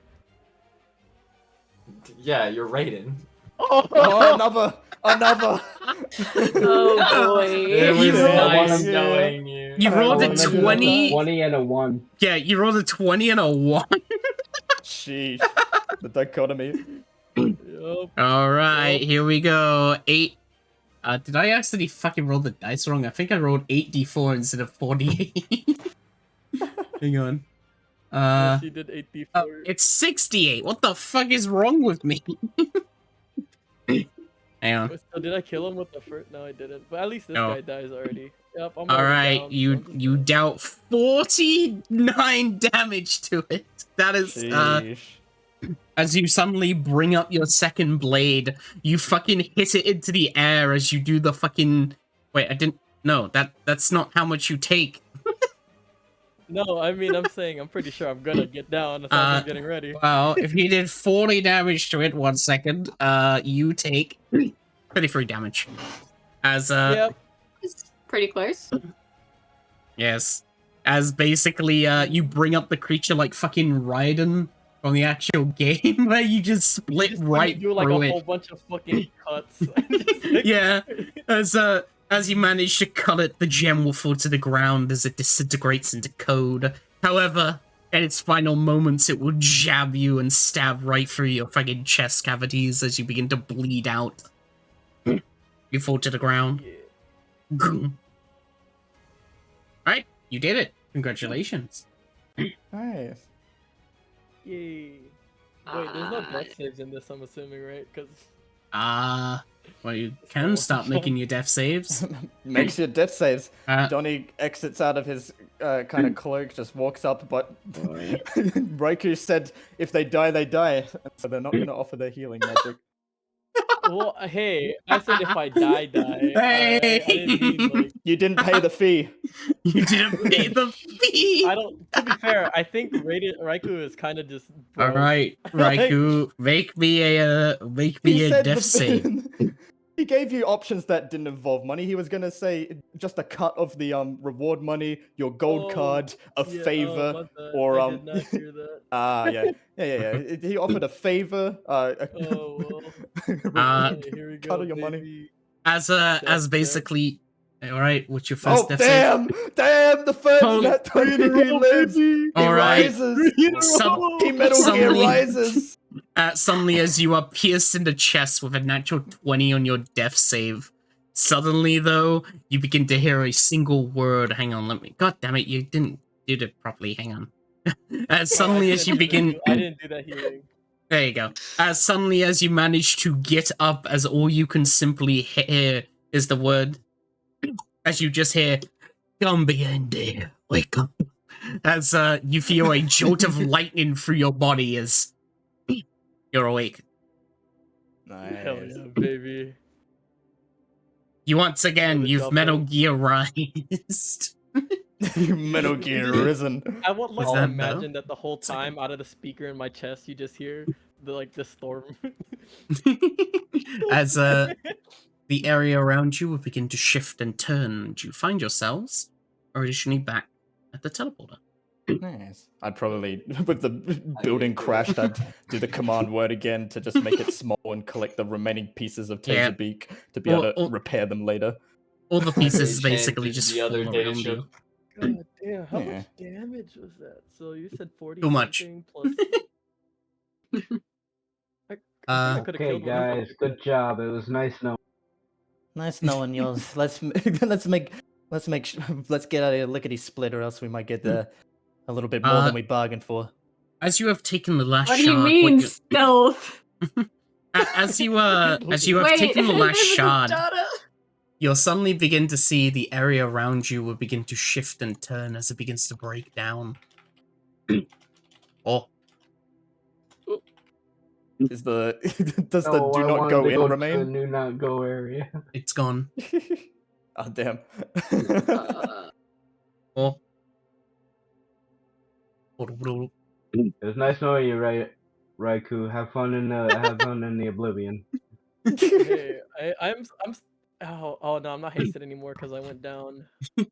Speaker 4: Yeah, you're Raiden.
Speaker 3: Oh, another.
Speaker 5: Oh boy.
Speaker 4: It was
Speaker 1: You rolled-
Speaker 4: nice
Speaker 3: Yeah.
Speaker 4: knowing you.
Speaker 1: You rolled a
Speaker 6: Well, then
Speaker 1: 20.
Speaker 6: 20 and a 1.
Speaker 1: Yeah, you rolled a 20 and a 1.
Speaker 3: Sheesh. The dichotomy.
Speaker 2: Yup.
Speaker 1: All right, here we go. 8. Did I actually fucking roll the dice wrong? I think I rolled 8d4 instead of 48. Hang on.
Speaker 2: Yes, you did 8d4.
Speaker 1: It's 68. What the fuck is wrong with me? Hang on.
Speaker 2: Wait, so did I kill him with the first? No, I didn't. But at least this
Speaker 1: No.
Speaker 2: guy dies already. Yep, I'm
Speaker 1: All
Speaker 2: already
Speaker 1: right,
Speaker 2: down,
Speaker 1: you
Speaker 2: so I'm just
Speaker 1: you
Speaker 2: gonna-
Speaker 1: dealt 49 damage to it. That is
Speaker 3: Sheesh.
Speaker 1: as you suddenly bring up your second blade, you fucking hit it into the air as you do the fucking. Wait, I didn't. No, that's not how much you take.
Speaker 2: No, I mean, I'm saying I'm pretty sure I'm gonna get down. That's why I'm getting ready.
Speaker 1: Well, if you did 40 damage to it 1 second, you take 33 damage. As
Speaker 2: Yep.
Speaker 5: It's pretty close.
Speaker 1: yes, as basically you bring up the creature like fucking Raiden from the actual game, where you just split
Speaker 2: Just
Speaker 1: right
Speaker 2: do like
Speaker 1: through
Speaker 2: a
Speaker 1: it.
Speaker 2: whole bunch of fucking cuts. Just, like-
Speaker 1: Yeah, as you manage to cut it, the gem will fall to the ground as it disintegrates into code. However, at its final moments, it will jab you and stab right through your fucking chest cavities as you begin to bleed out. You fall to the ground. Alright, you did it. Congratulations.
Speaker 3: Nice.
Speaker 2: Yay. Wait, there's no death saves in this, I'm assuming, right? Because
Speaker 1: Well, you can start making your death saves.
Speaker 3: Makes your death saves.
Speaker 1: Uh,
Speaker 3: Donnie exits out of his kind of cloak, just walks up, but Raikou said if they die, they die. So they're not going to offer their healing magic.
Speaker 2: well, hey, I said if I die, die.
Speaker 1: Hey!
Speaker 2: I didn't mean like
Speaker 3: You didn't pay the fee.
Speaker 1: You didn't pay the fee!
Speaker 2: I don't. To be fair, I think Raikou is kind of just. Broke.
Speaker 1: Alright, Raikou, make me a death save.
Speaker 3: He gave you options that didn't involve money. He was gonna say just a cut of the reward money, your gold
Speaker 2: Oh,
Speaker 3: card, a
Speaker 2: Yeah,
Speaker 3: favor,
Speaker 2: my bad.
Speaker 3: or
Speaker 2: I did not hear that.
Speaker 3: yeah. He offered a favor.
Speaker 2: Oh well. Okay, here we go.
Speaker 3: cut of your money.
Speaker 2: baby.
Speaker 1: As basically, alright, what's your first
Speaker 3: Oh
Speaker 1: death save?
Speaker 3: damn! The first
Speaker 1: Holy-
Speaker 3: net 20 relives. He
Speaker 1: Alright.
Speaker 3: rises. He Metal Gear
Speaker 1: Suddenly-
Speaker 3: rises.
Speaker 1: Suddenly, as you are pierced in the chest with a natural 20 on your death save, suddenly, though, you begin to hear a single word. Hang on, let me. God damn it, you didn't do it properly. Hang on. As suddenly as you begin.
Speaker 2: I didn't do that healing.
Speaker 1: There you go. As suddenly as you manage to get up, as all you can simply hear is the word. As you just hear, "Come behind there, wake up." As you feel a jolt of lightning through your body as you're awake.
Speaker 2: Hell yeah, baby.
Speaker 1: You once again,
Speaker 2: Another
Speaker 1: you've
Speaker 2: double.
Speaker 1: Metal Gear rised.
Speaker 3: Metal Gear risen.
Speaker 2: I would like
Speaker 1: Was
Speaker 2: to
Speaker 1: that
Speaker 2: imagine that the whole time out of the speaker in my chest, you just hear the storm.
Speaker 1: As the area around you will begin to shift and turn, and you find yourselves originally back at the teleporter.
Speaker 3: Nice. I'd probably, with the building crashed, I'd do the command word again to just make it small and collect the remaining pieces of
Speaker 1: Yeah.
Speaker 3: Taserbeak to be able to
Speaker 1: Or-
Speaker 3: repair them later.
Speaker 1: All the pieces
Speaker 4: Rage
Speaker 1: basically
Speaker 4: hand
Speaker 1: just
Speaker 4: the other
Speaker 1: fall
Speaker 4: data
Speaker 1: around
Speaker 4: chip.
Speaker 1: you.
Speaker 2: God damn, how
Speaker 3: Yeah.
Speaker 2: much damage was that? So you said 40
Speaker 1: Too much.
Speaker 2: something plus. I could've
Speaker 6: Okay,
Speaker 2: killed one of them.
Speaker 6: guys, good job. It was nice knowing.
Speaker 8: Nice knowing yours. Let's get out of here lickety split, or else we might get a little bit more than we bargained for.
Speaker 1: As you have taken the last
Speaker 5: What do
Speaker 1: shard,
Speaker 5: you mean
Speaker 1: what you-
Speaker 5: stealth?
Speaker 1: as you have taken the last shard, you'll suddenly begin to see the area around you will begin to shift and turn as it begins to break down. Oh,
Speaker 3: Is the does the
Speaker 6: Oh,
Speaker 3: do
Speaker 6: I
Speaker 3: not
Speaker 6: wanted
Speaker 3: go
Speaker 6: to
Speaker 3: in
Speaker 6: go to
Speaker 3: remain?
Speaker 6: the do not go area.
Speaker 1: it's gone.
Speaker 3: Oh damn.
Speaker 1: Oh.
Speaker 6: It was nice knowing you, Raikou. Have fun in the Oblivion.
Speaker 2: Hey, Oh no, I'm not hasted anymore because I went down. I'd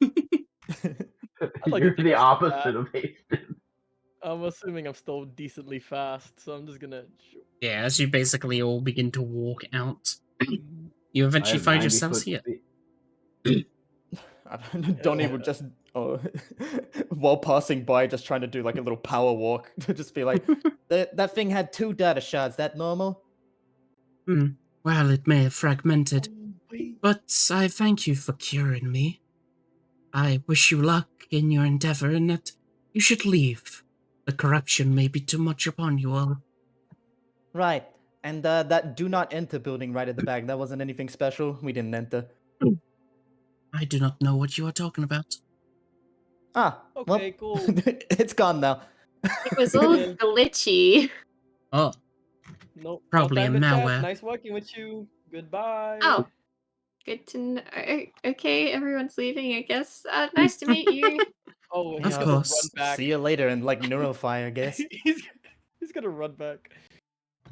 Speaker 2: like to
Speaker 6: You're
Speaker 2: think
Speaker 6: the
Speaker 2: I'm still
Speaker 6: opposite
Speaker 2: fast.
Speaker 6: of hasted.
Speaker 2: I'm assuming I'm still decently fast, so I'm just gonna.
Speaker 1: Yeah, as you basically all begin to walk out,
Speaker 2: Mhm.
Speaker 1: you
Speaker 6: I
Speaker 1: eventually
Speaker 6: have
Speaker 1: find
Speaker 6: 90
Speaker 1: yourselves
Speaker 6: foot
Speaker 1: here.
Speaker 6: speed.
Speaker 3: Donnie would just, while passing by, just trying to do like a little power walk to just be like,
Speaker 8: That thing had 2 data shards. That normal?
Speaker 1: Well, it may have fragmented,
Speaker 2: Oh, wait.
Speaker 1: but I thank you for curing me. I wish you luck in your endeavor and that you should leave. The corruption may be too much upon you all.
Speaker 8: Right. And that do not enter building right at the back. That wasn't anything special. We didn't enter.
Speaker 1: I do not know what you are talking about.
Speaker 8: Ah,
Speaker 2: Okay,
Speaker 8: well,
Speaker 2: cool.
Speaker 8: it's gone now.
Speaker 5: It was all
Speaker 2: Yeah.
Speaker 5: glitchy.
Speaker 1: Oh,
Speaker 2: Nope.
Speaker 1: Probably
Speaker 2: no
Speaker 1: a
Speaker 2: time to chat.
Speaker 1: malware.
Speaker 2: Nice working with you. Goodbye.
Speaker 5: Oh, good to know. Okay, everyone's leaving, I guess. Nice to meet you.
Speaker 2: Oh,
Speaker 1: Of
Speaker 2: he's gonna run
Speaker 1: course.
Speaker 2: back.
Speaker 8: See you later and like neurofire, I guess.
Speaker 2: he's gonna run back.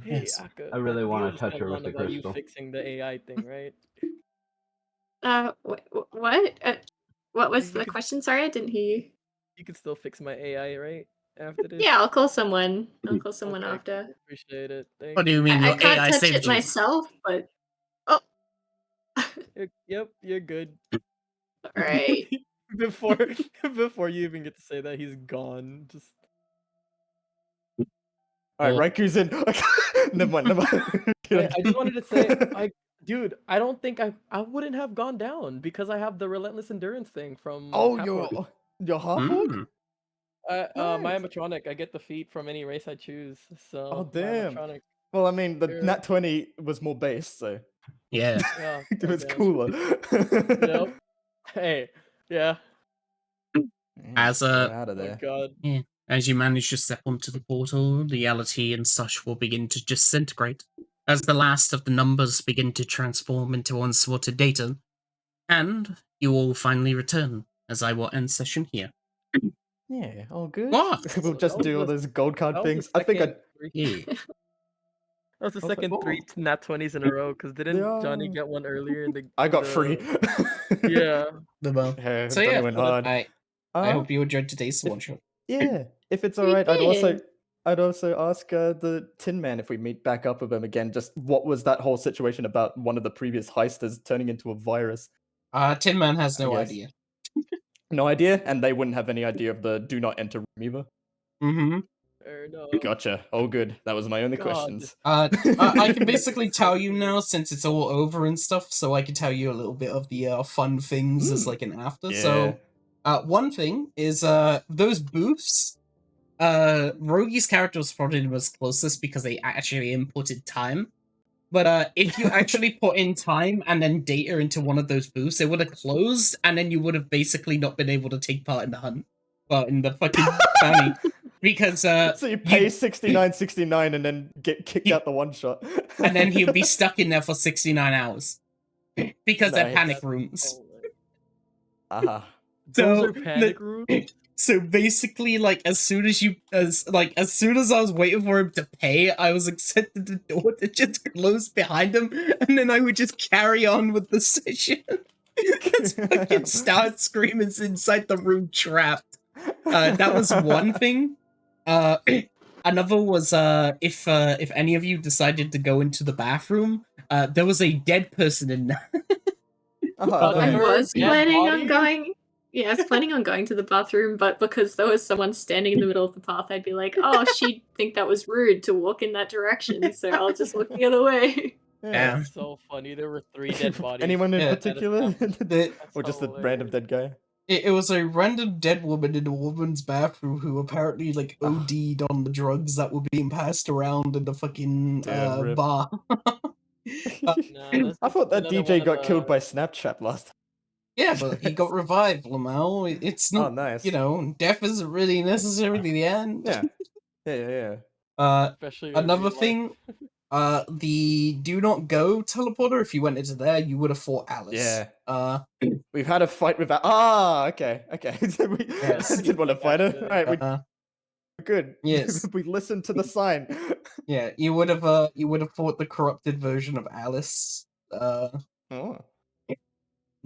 Speaker 2: Hey,
Speaker 1: Yes.
Speaker 2: Akka.
Speaker 6: I really
Speaker 2: you
Speaker 6: wanna
Speaker 2: understand
Speaker 6: touch her with
Speaker 2: Ron
Speaker 6: the
Speaker 2: about you
Speaker 6: crystal.
Speaker 2: fixing the AI thing, right?
Speaker 5: What? What was
Speaker 2: You
Speaker 5: the
Speaker 2: could-
Speaker 5: question? Sorry, I didn't hear you.
Speaker 2: You can still fix my AI, right? After this.
Speaker 5: Yeah, I'll call someone. I'll call someone
Speaker 2: Okay,
Speaker 5: after.
Speaker 2: cool. Appreciate it. Thank
Speaker 1: What do you
Speaker 2: you.
Speaker 1: mean
Speaker 5: I
Speaker 1: your
Speaker 5: can't
Speaker 1: AI
Speaker 5: touch
Speaker 1: saved
Speaker 5: it
Speaker 1: you?
Speaker 5: myself, but oh,
Speaker 2: Yep, you're good.
Speaker 5: alright.
Speaker 2: before before you even get to say that, he's gone. Just
Speaker 3: all
Speaker 1: Oh.
Speaker 3: right, Raiku's in. Never mind, never mind.
Speaker 2: I just wanted to say, dude, I don't think I wouldn't have gone down because I have the relentless endurance thing from.
Speaker 3: Oh,
Speaker 2: Half-Orc.
Speaker 3: you're half orc?
Speaker 1: Mm.
Speaker 2: My
Speaker 3: Nice.
Speaker 2: animatronic, I get the feat from any race I choose. So
Speaker 3: Oh,
Speaker 2: my
Speaker 3: damn.
Speaker 2: animatronic,
Speaker 3: Well, I mean, the
Speaker 2: Yeah.
Speaker 3: nat 20 was more base, so
Speaker 1: Yeah.
Speaker 2: yeah,
Speaker 3: it was
Speaker 2: goddamn.
Speaker 3: cooler.
Speaker 2: Yep. Hey, yeah.
Speaker 1: As
Speaker 3: We're
Speaker 1: a
Speaker 3: out of
Speaker 2: Oh
Speaker 3: there.
Speaker 2: god.
Speaker 1: Yeah. As you manage to step onto the portal, reality and such will begin to disintegrate as the last of the numbers begin to transform into unsorted data, and you all finally return, as I will end session here.
Speaker 3: Yeah, all good.
Speaker 1: What?
Speaker 3: We'll just
Speaker 2: That was
Speaker 3: do all
Speaker 2: the-
Speaker 3: those gold card
Speaker 2: That was the
Speaker 3: things. I think I.
Speaker 2: second three-
Speaker 1: Yeah.
Speaker 2: That was the
Speaker 3: I was like,
Speaker 2: second
Speaker 3: oh.
Speaker 2: 3 nat 20s in a row. Cause didn't Johnny
Speaker 3: Yeah.
Speaker 2: get one earlier in the?
Speaker 3: I got
Speaker 2: the-
Speaker 3: free.
Speaker 2: Yeah.
Speaker 3: Yeah,
Speaker 1: So
Speaker 3: Donnie
Speaker 1: yeah,
Speaker 3: went hard.
Speaker 1: I hope you enjoyed today's one shot.
Speaker 3: Yeah, if it's
Speaker 5: We
Speaker 3: alright,
Speaker 5: did.
Speaker 3: I'd also ask the Tin Man if we meet back up with him again. Just what was that whole situation about one of the previous heisters turning into a virus?
Speaker 1: Tin Man has
Speaker 3: I
Speaker 1: no
Speaker 3: guess.
Speaker 1: idea.
Speaker 3: No idea, and they wouldn't have any idea of the do not enter room either.
Speaker 1: Mm-hmm.
Speaker 2: Or no.
Speaker 3: Gotcha. Oh, good. That was my only
Speaker 2: God.
Speaker 3: questions.
Speaker 1: I can basically tell you now since it's all over and stuff, so I can tell you a little bit of the fun things as like an after.
Speaker 3: Yeah.
Speaker 1: So, one thing is those booths. Rogi's character was probably the most closest because they actually inputted time. But if you actually put in time and then data into one of those booths, it would have closed, and then you would have basically not been able to take part in the hunt, but in the fucking bounty, because
Speaker 3: So you pay 69.69 and then get kicked
Speaker 1: You-
Speaker 3: out the one shot.
Speaker 1: and then he'll be stuck in there for 69 hours because they're
Speaker 3: Nice.
Speaker 1: panic rooms.
Speaker 3: Uh-huh.
Speaker 2: Those
Speaker 1: So
Speaker 2: are panic rooms.
Speaker 1: So basically, like as soon as I was waiting for him to pay, I was accepted the door to just close behind him, and then I would just carry on with the session. Just fucking start screaming inside the room trapped. That was one thing. Another was if any of you decided to go into the bathroom, there was a dead person in there.
Speaker 3: Oh,
Speaker 5: I
Speaker 3: nice.
Speaker 5: was
Speaker 2: Dead
Speaker 5: planning on
Speaker 2: body?
Speaker 5: going. Yeah, I was planning on going to the bathroom, but because there was someone standing in the middle of the path, I'd be like, "Oh, she'd think that was rude to walk in that direction, so I'll just look the other way."
Speaker 1: Yeah.
Speaker 2: That's so funny. There were 3 dead bodies.
Speaker 3: Anyone in
Speaker 1: Yeah.
Speaker 3: particular?
Speaker 1: The-
Speaker 3: Or just a
Speaker 2: hilarious.
Speaker 3: random dead guy?
Speaker 1: It was a random dead woman in a woman's bathroom who apparently like OD'd on the drugs that were being passed around in the fucking
Speaker 3: Damn, rip.
Speaker 1: bar.
Speaker 2: Nah, that's
Speaker 3: I thought that
Speaker 2: another one
Speaker 3: DJ
Speaker 2: of
Speaker 3: got killed
Speaker 2: the-
Speaker 3: by Snapchat last time.
Speaker 1: Yeah, but he got revived, Lamau. It's
Speaker 3: Oh,
Speaker 1: not,
Speaker 3: nice.
Speaker 1: you know, death isn't really necessarily the end.
Speaker 3: Yeah. Yeah.
Speaker 2: Especially in
Speaker 1: Another
Speaker 2: real life.
Speaker 1: thing, the do not go teleporter. If you went into there, you would have fought Alice.
Speaker 3: Yeah. We've had a fight with that. Ah, okay. We
Speaker 1: Yes.
Speaker 3: didn't want to fight her.
Speaker 2: Gotcha.
Speaker 3: Alright,
Speaker 1: Uh,
Speaker 3: we're good.
Speaker 1: yes.
Speaker 3: We listened to the sign.
Speaker 1: Yeah, you would have fought the corrupted version of Alice.
Speaker 3: Oh.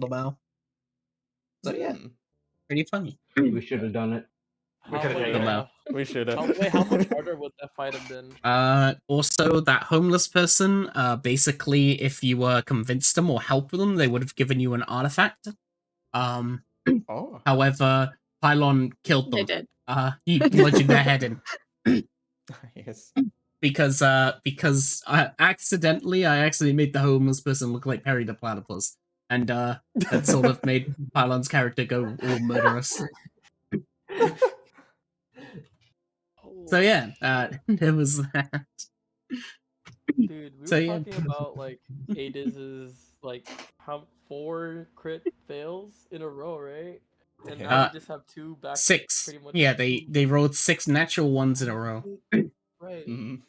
Speaker 1: Lamau. So yeah,
Speaker 2: Hmm.
Speaker 1: pretty funny.
Speaker 6: We should have done it.
Speaker 2: How,
Speaker 4: could've
Speaker 2: wait,
Speaker 4: done
Speaker 1: Lamau.
Speaker 3: We should have.
Speaker 2: how much harder would that fight have been?
Speaker 1: Also, that homeless person, basically, if you convinced them or helped them, they would have given you an artifact.
Speaker 3: Oh.
Speaker 1: However, Pylon killed
Speaker 5: They
Speaker 1: them.
Speaker 5: did.
Speaker 1: He bludgeoned their head in.
Speaker 3: Yes.
Speaker 1: Because I accidentally made the homeless person look like Perry the Platypus. And, that sort of made Pylon's character go all murderous. So yeah, there was that.
Speaker 2: Dude, we
Speaker 1: So,
Speaker 2: were
Speaker 1: yeah.
Speaker 2: talking about like Adiz's like how 4 crit fails in a row, right? And now we just have 2 back.
Speaker 1: 6.
Speaker 2: Pretty much.
Speaker 1: Yeah, they rolled 6 natural ones in a row.
Speaker 2: Right.
Speaker 3: Mhm.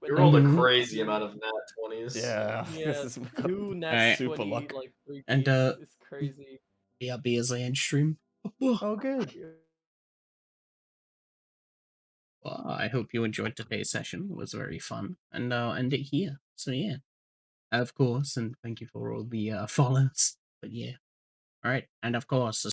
Speaker 2: But
Speaker 4: We rolled a
Speaker 1: Mhm.
Speaker 4: crazy amount of nat 20s.
Speaker 3: Yeah.
Speaker 2: Yeah,
Speaker 3: This is
Speaker 2: 2
Speaker 1: Alright.
Speaker 2: nat
Speaker 3: super
Speaker 2: 20,
Speaker 3: luck.
Speaker 2: like 3
Speaker 1: And,
Speaker 2: games. It's crazy.
Speaker 1: Yeah, be as I end stream.
Speaker 3: Oh, good.
Speaker 1: Well, I hope you enjoyed today's session. It was very fun. And I'll end it here. So yeah. Of course, and thank you for all the follows. But yeah. Alright, and of course,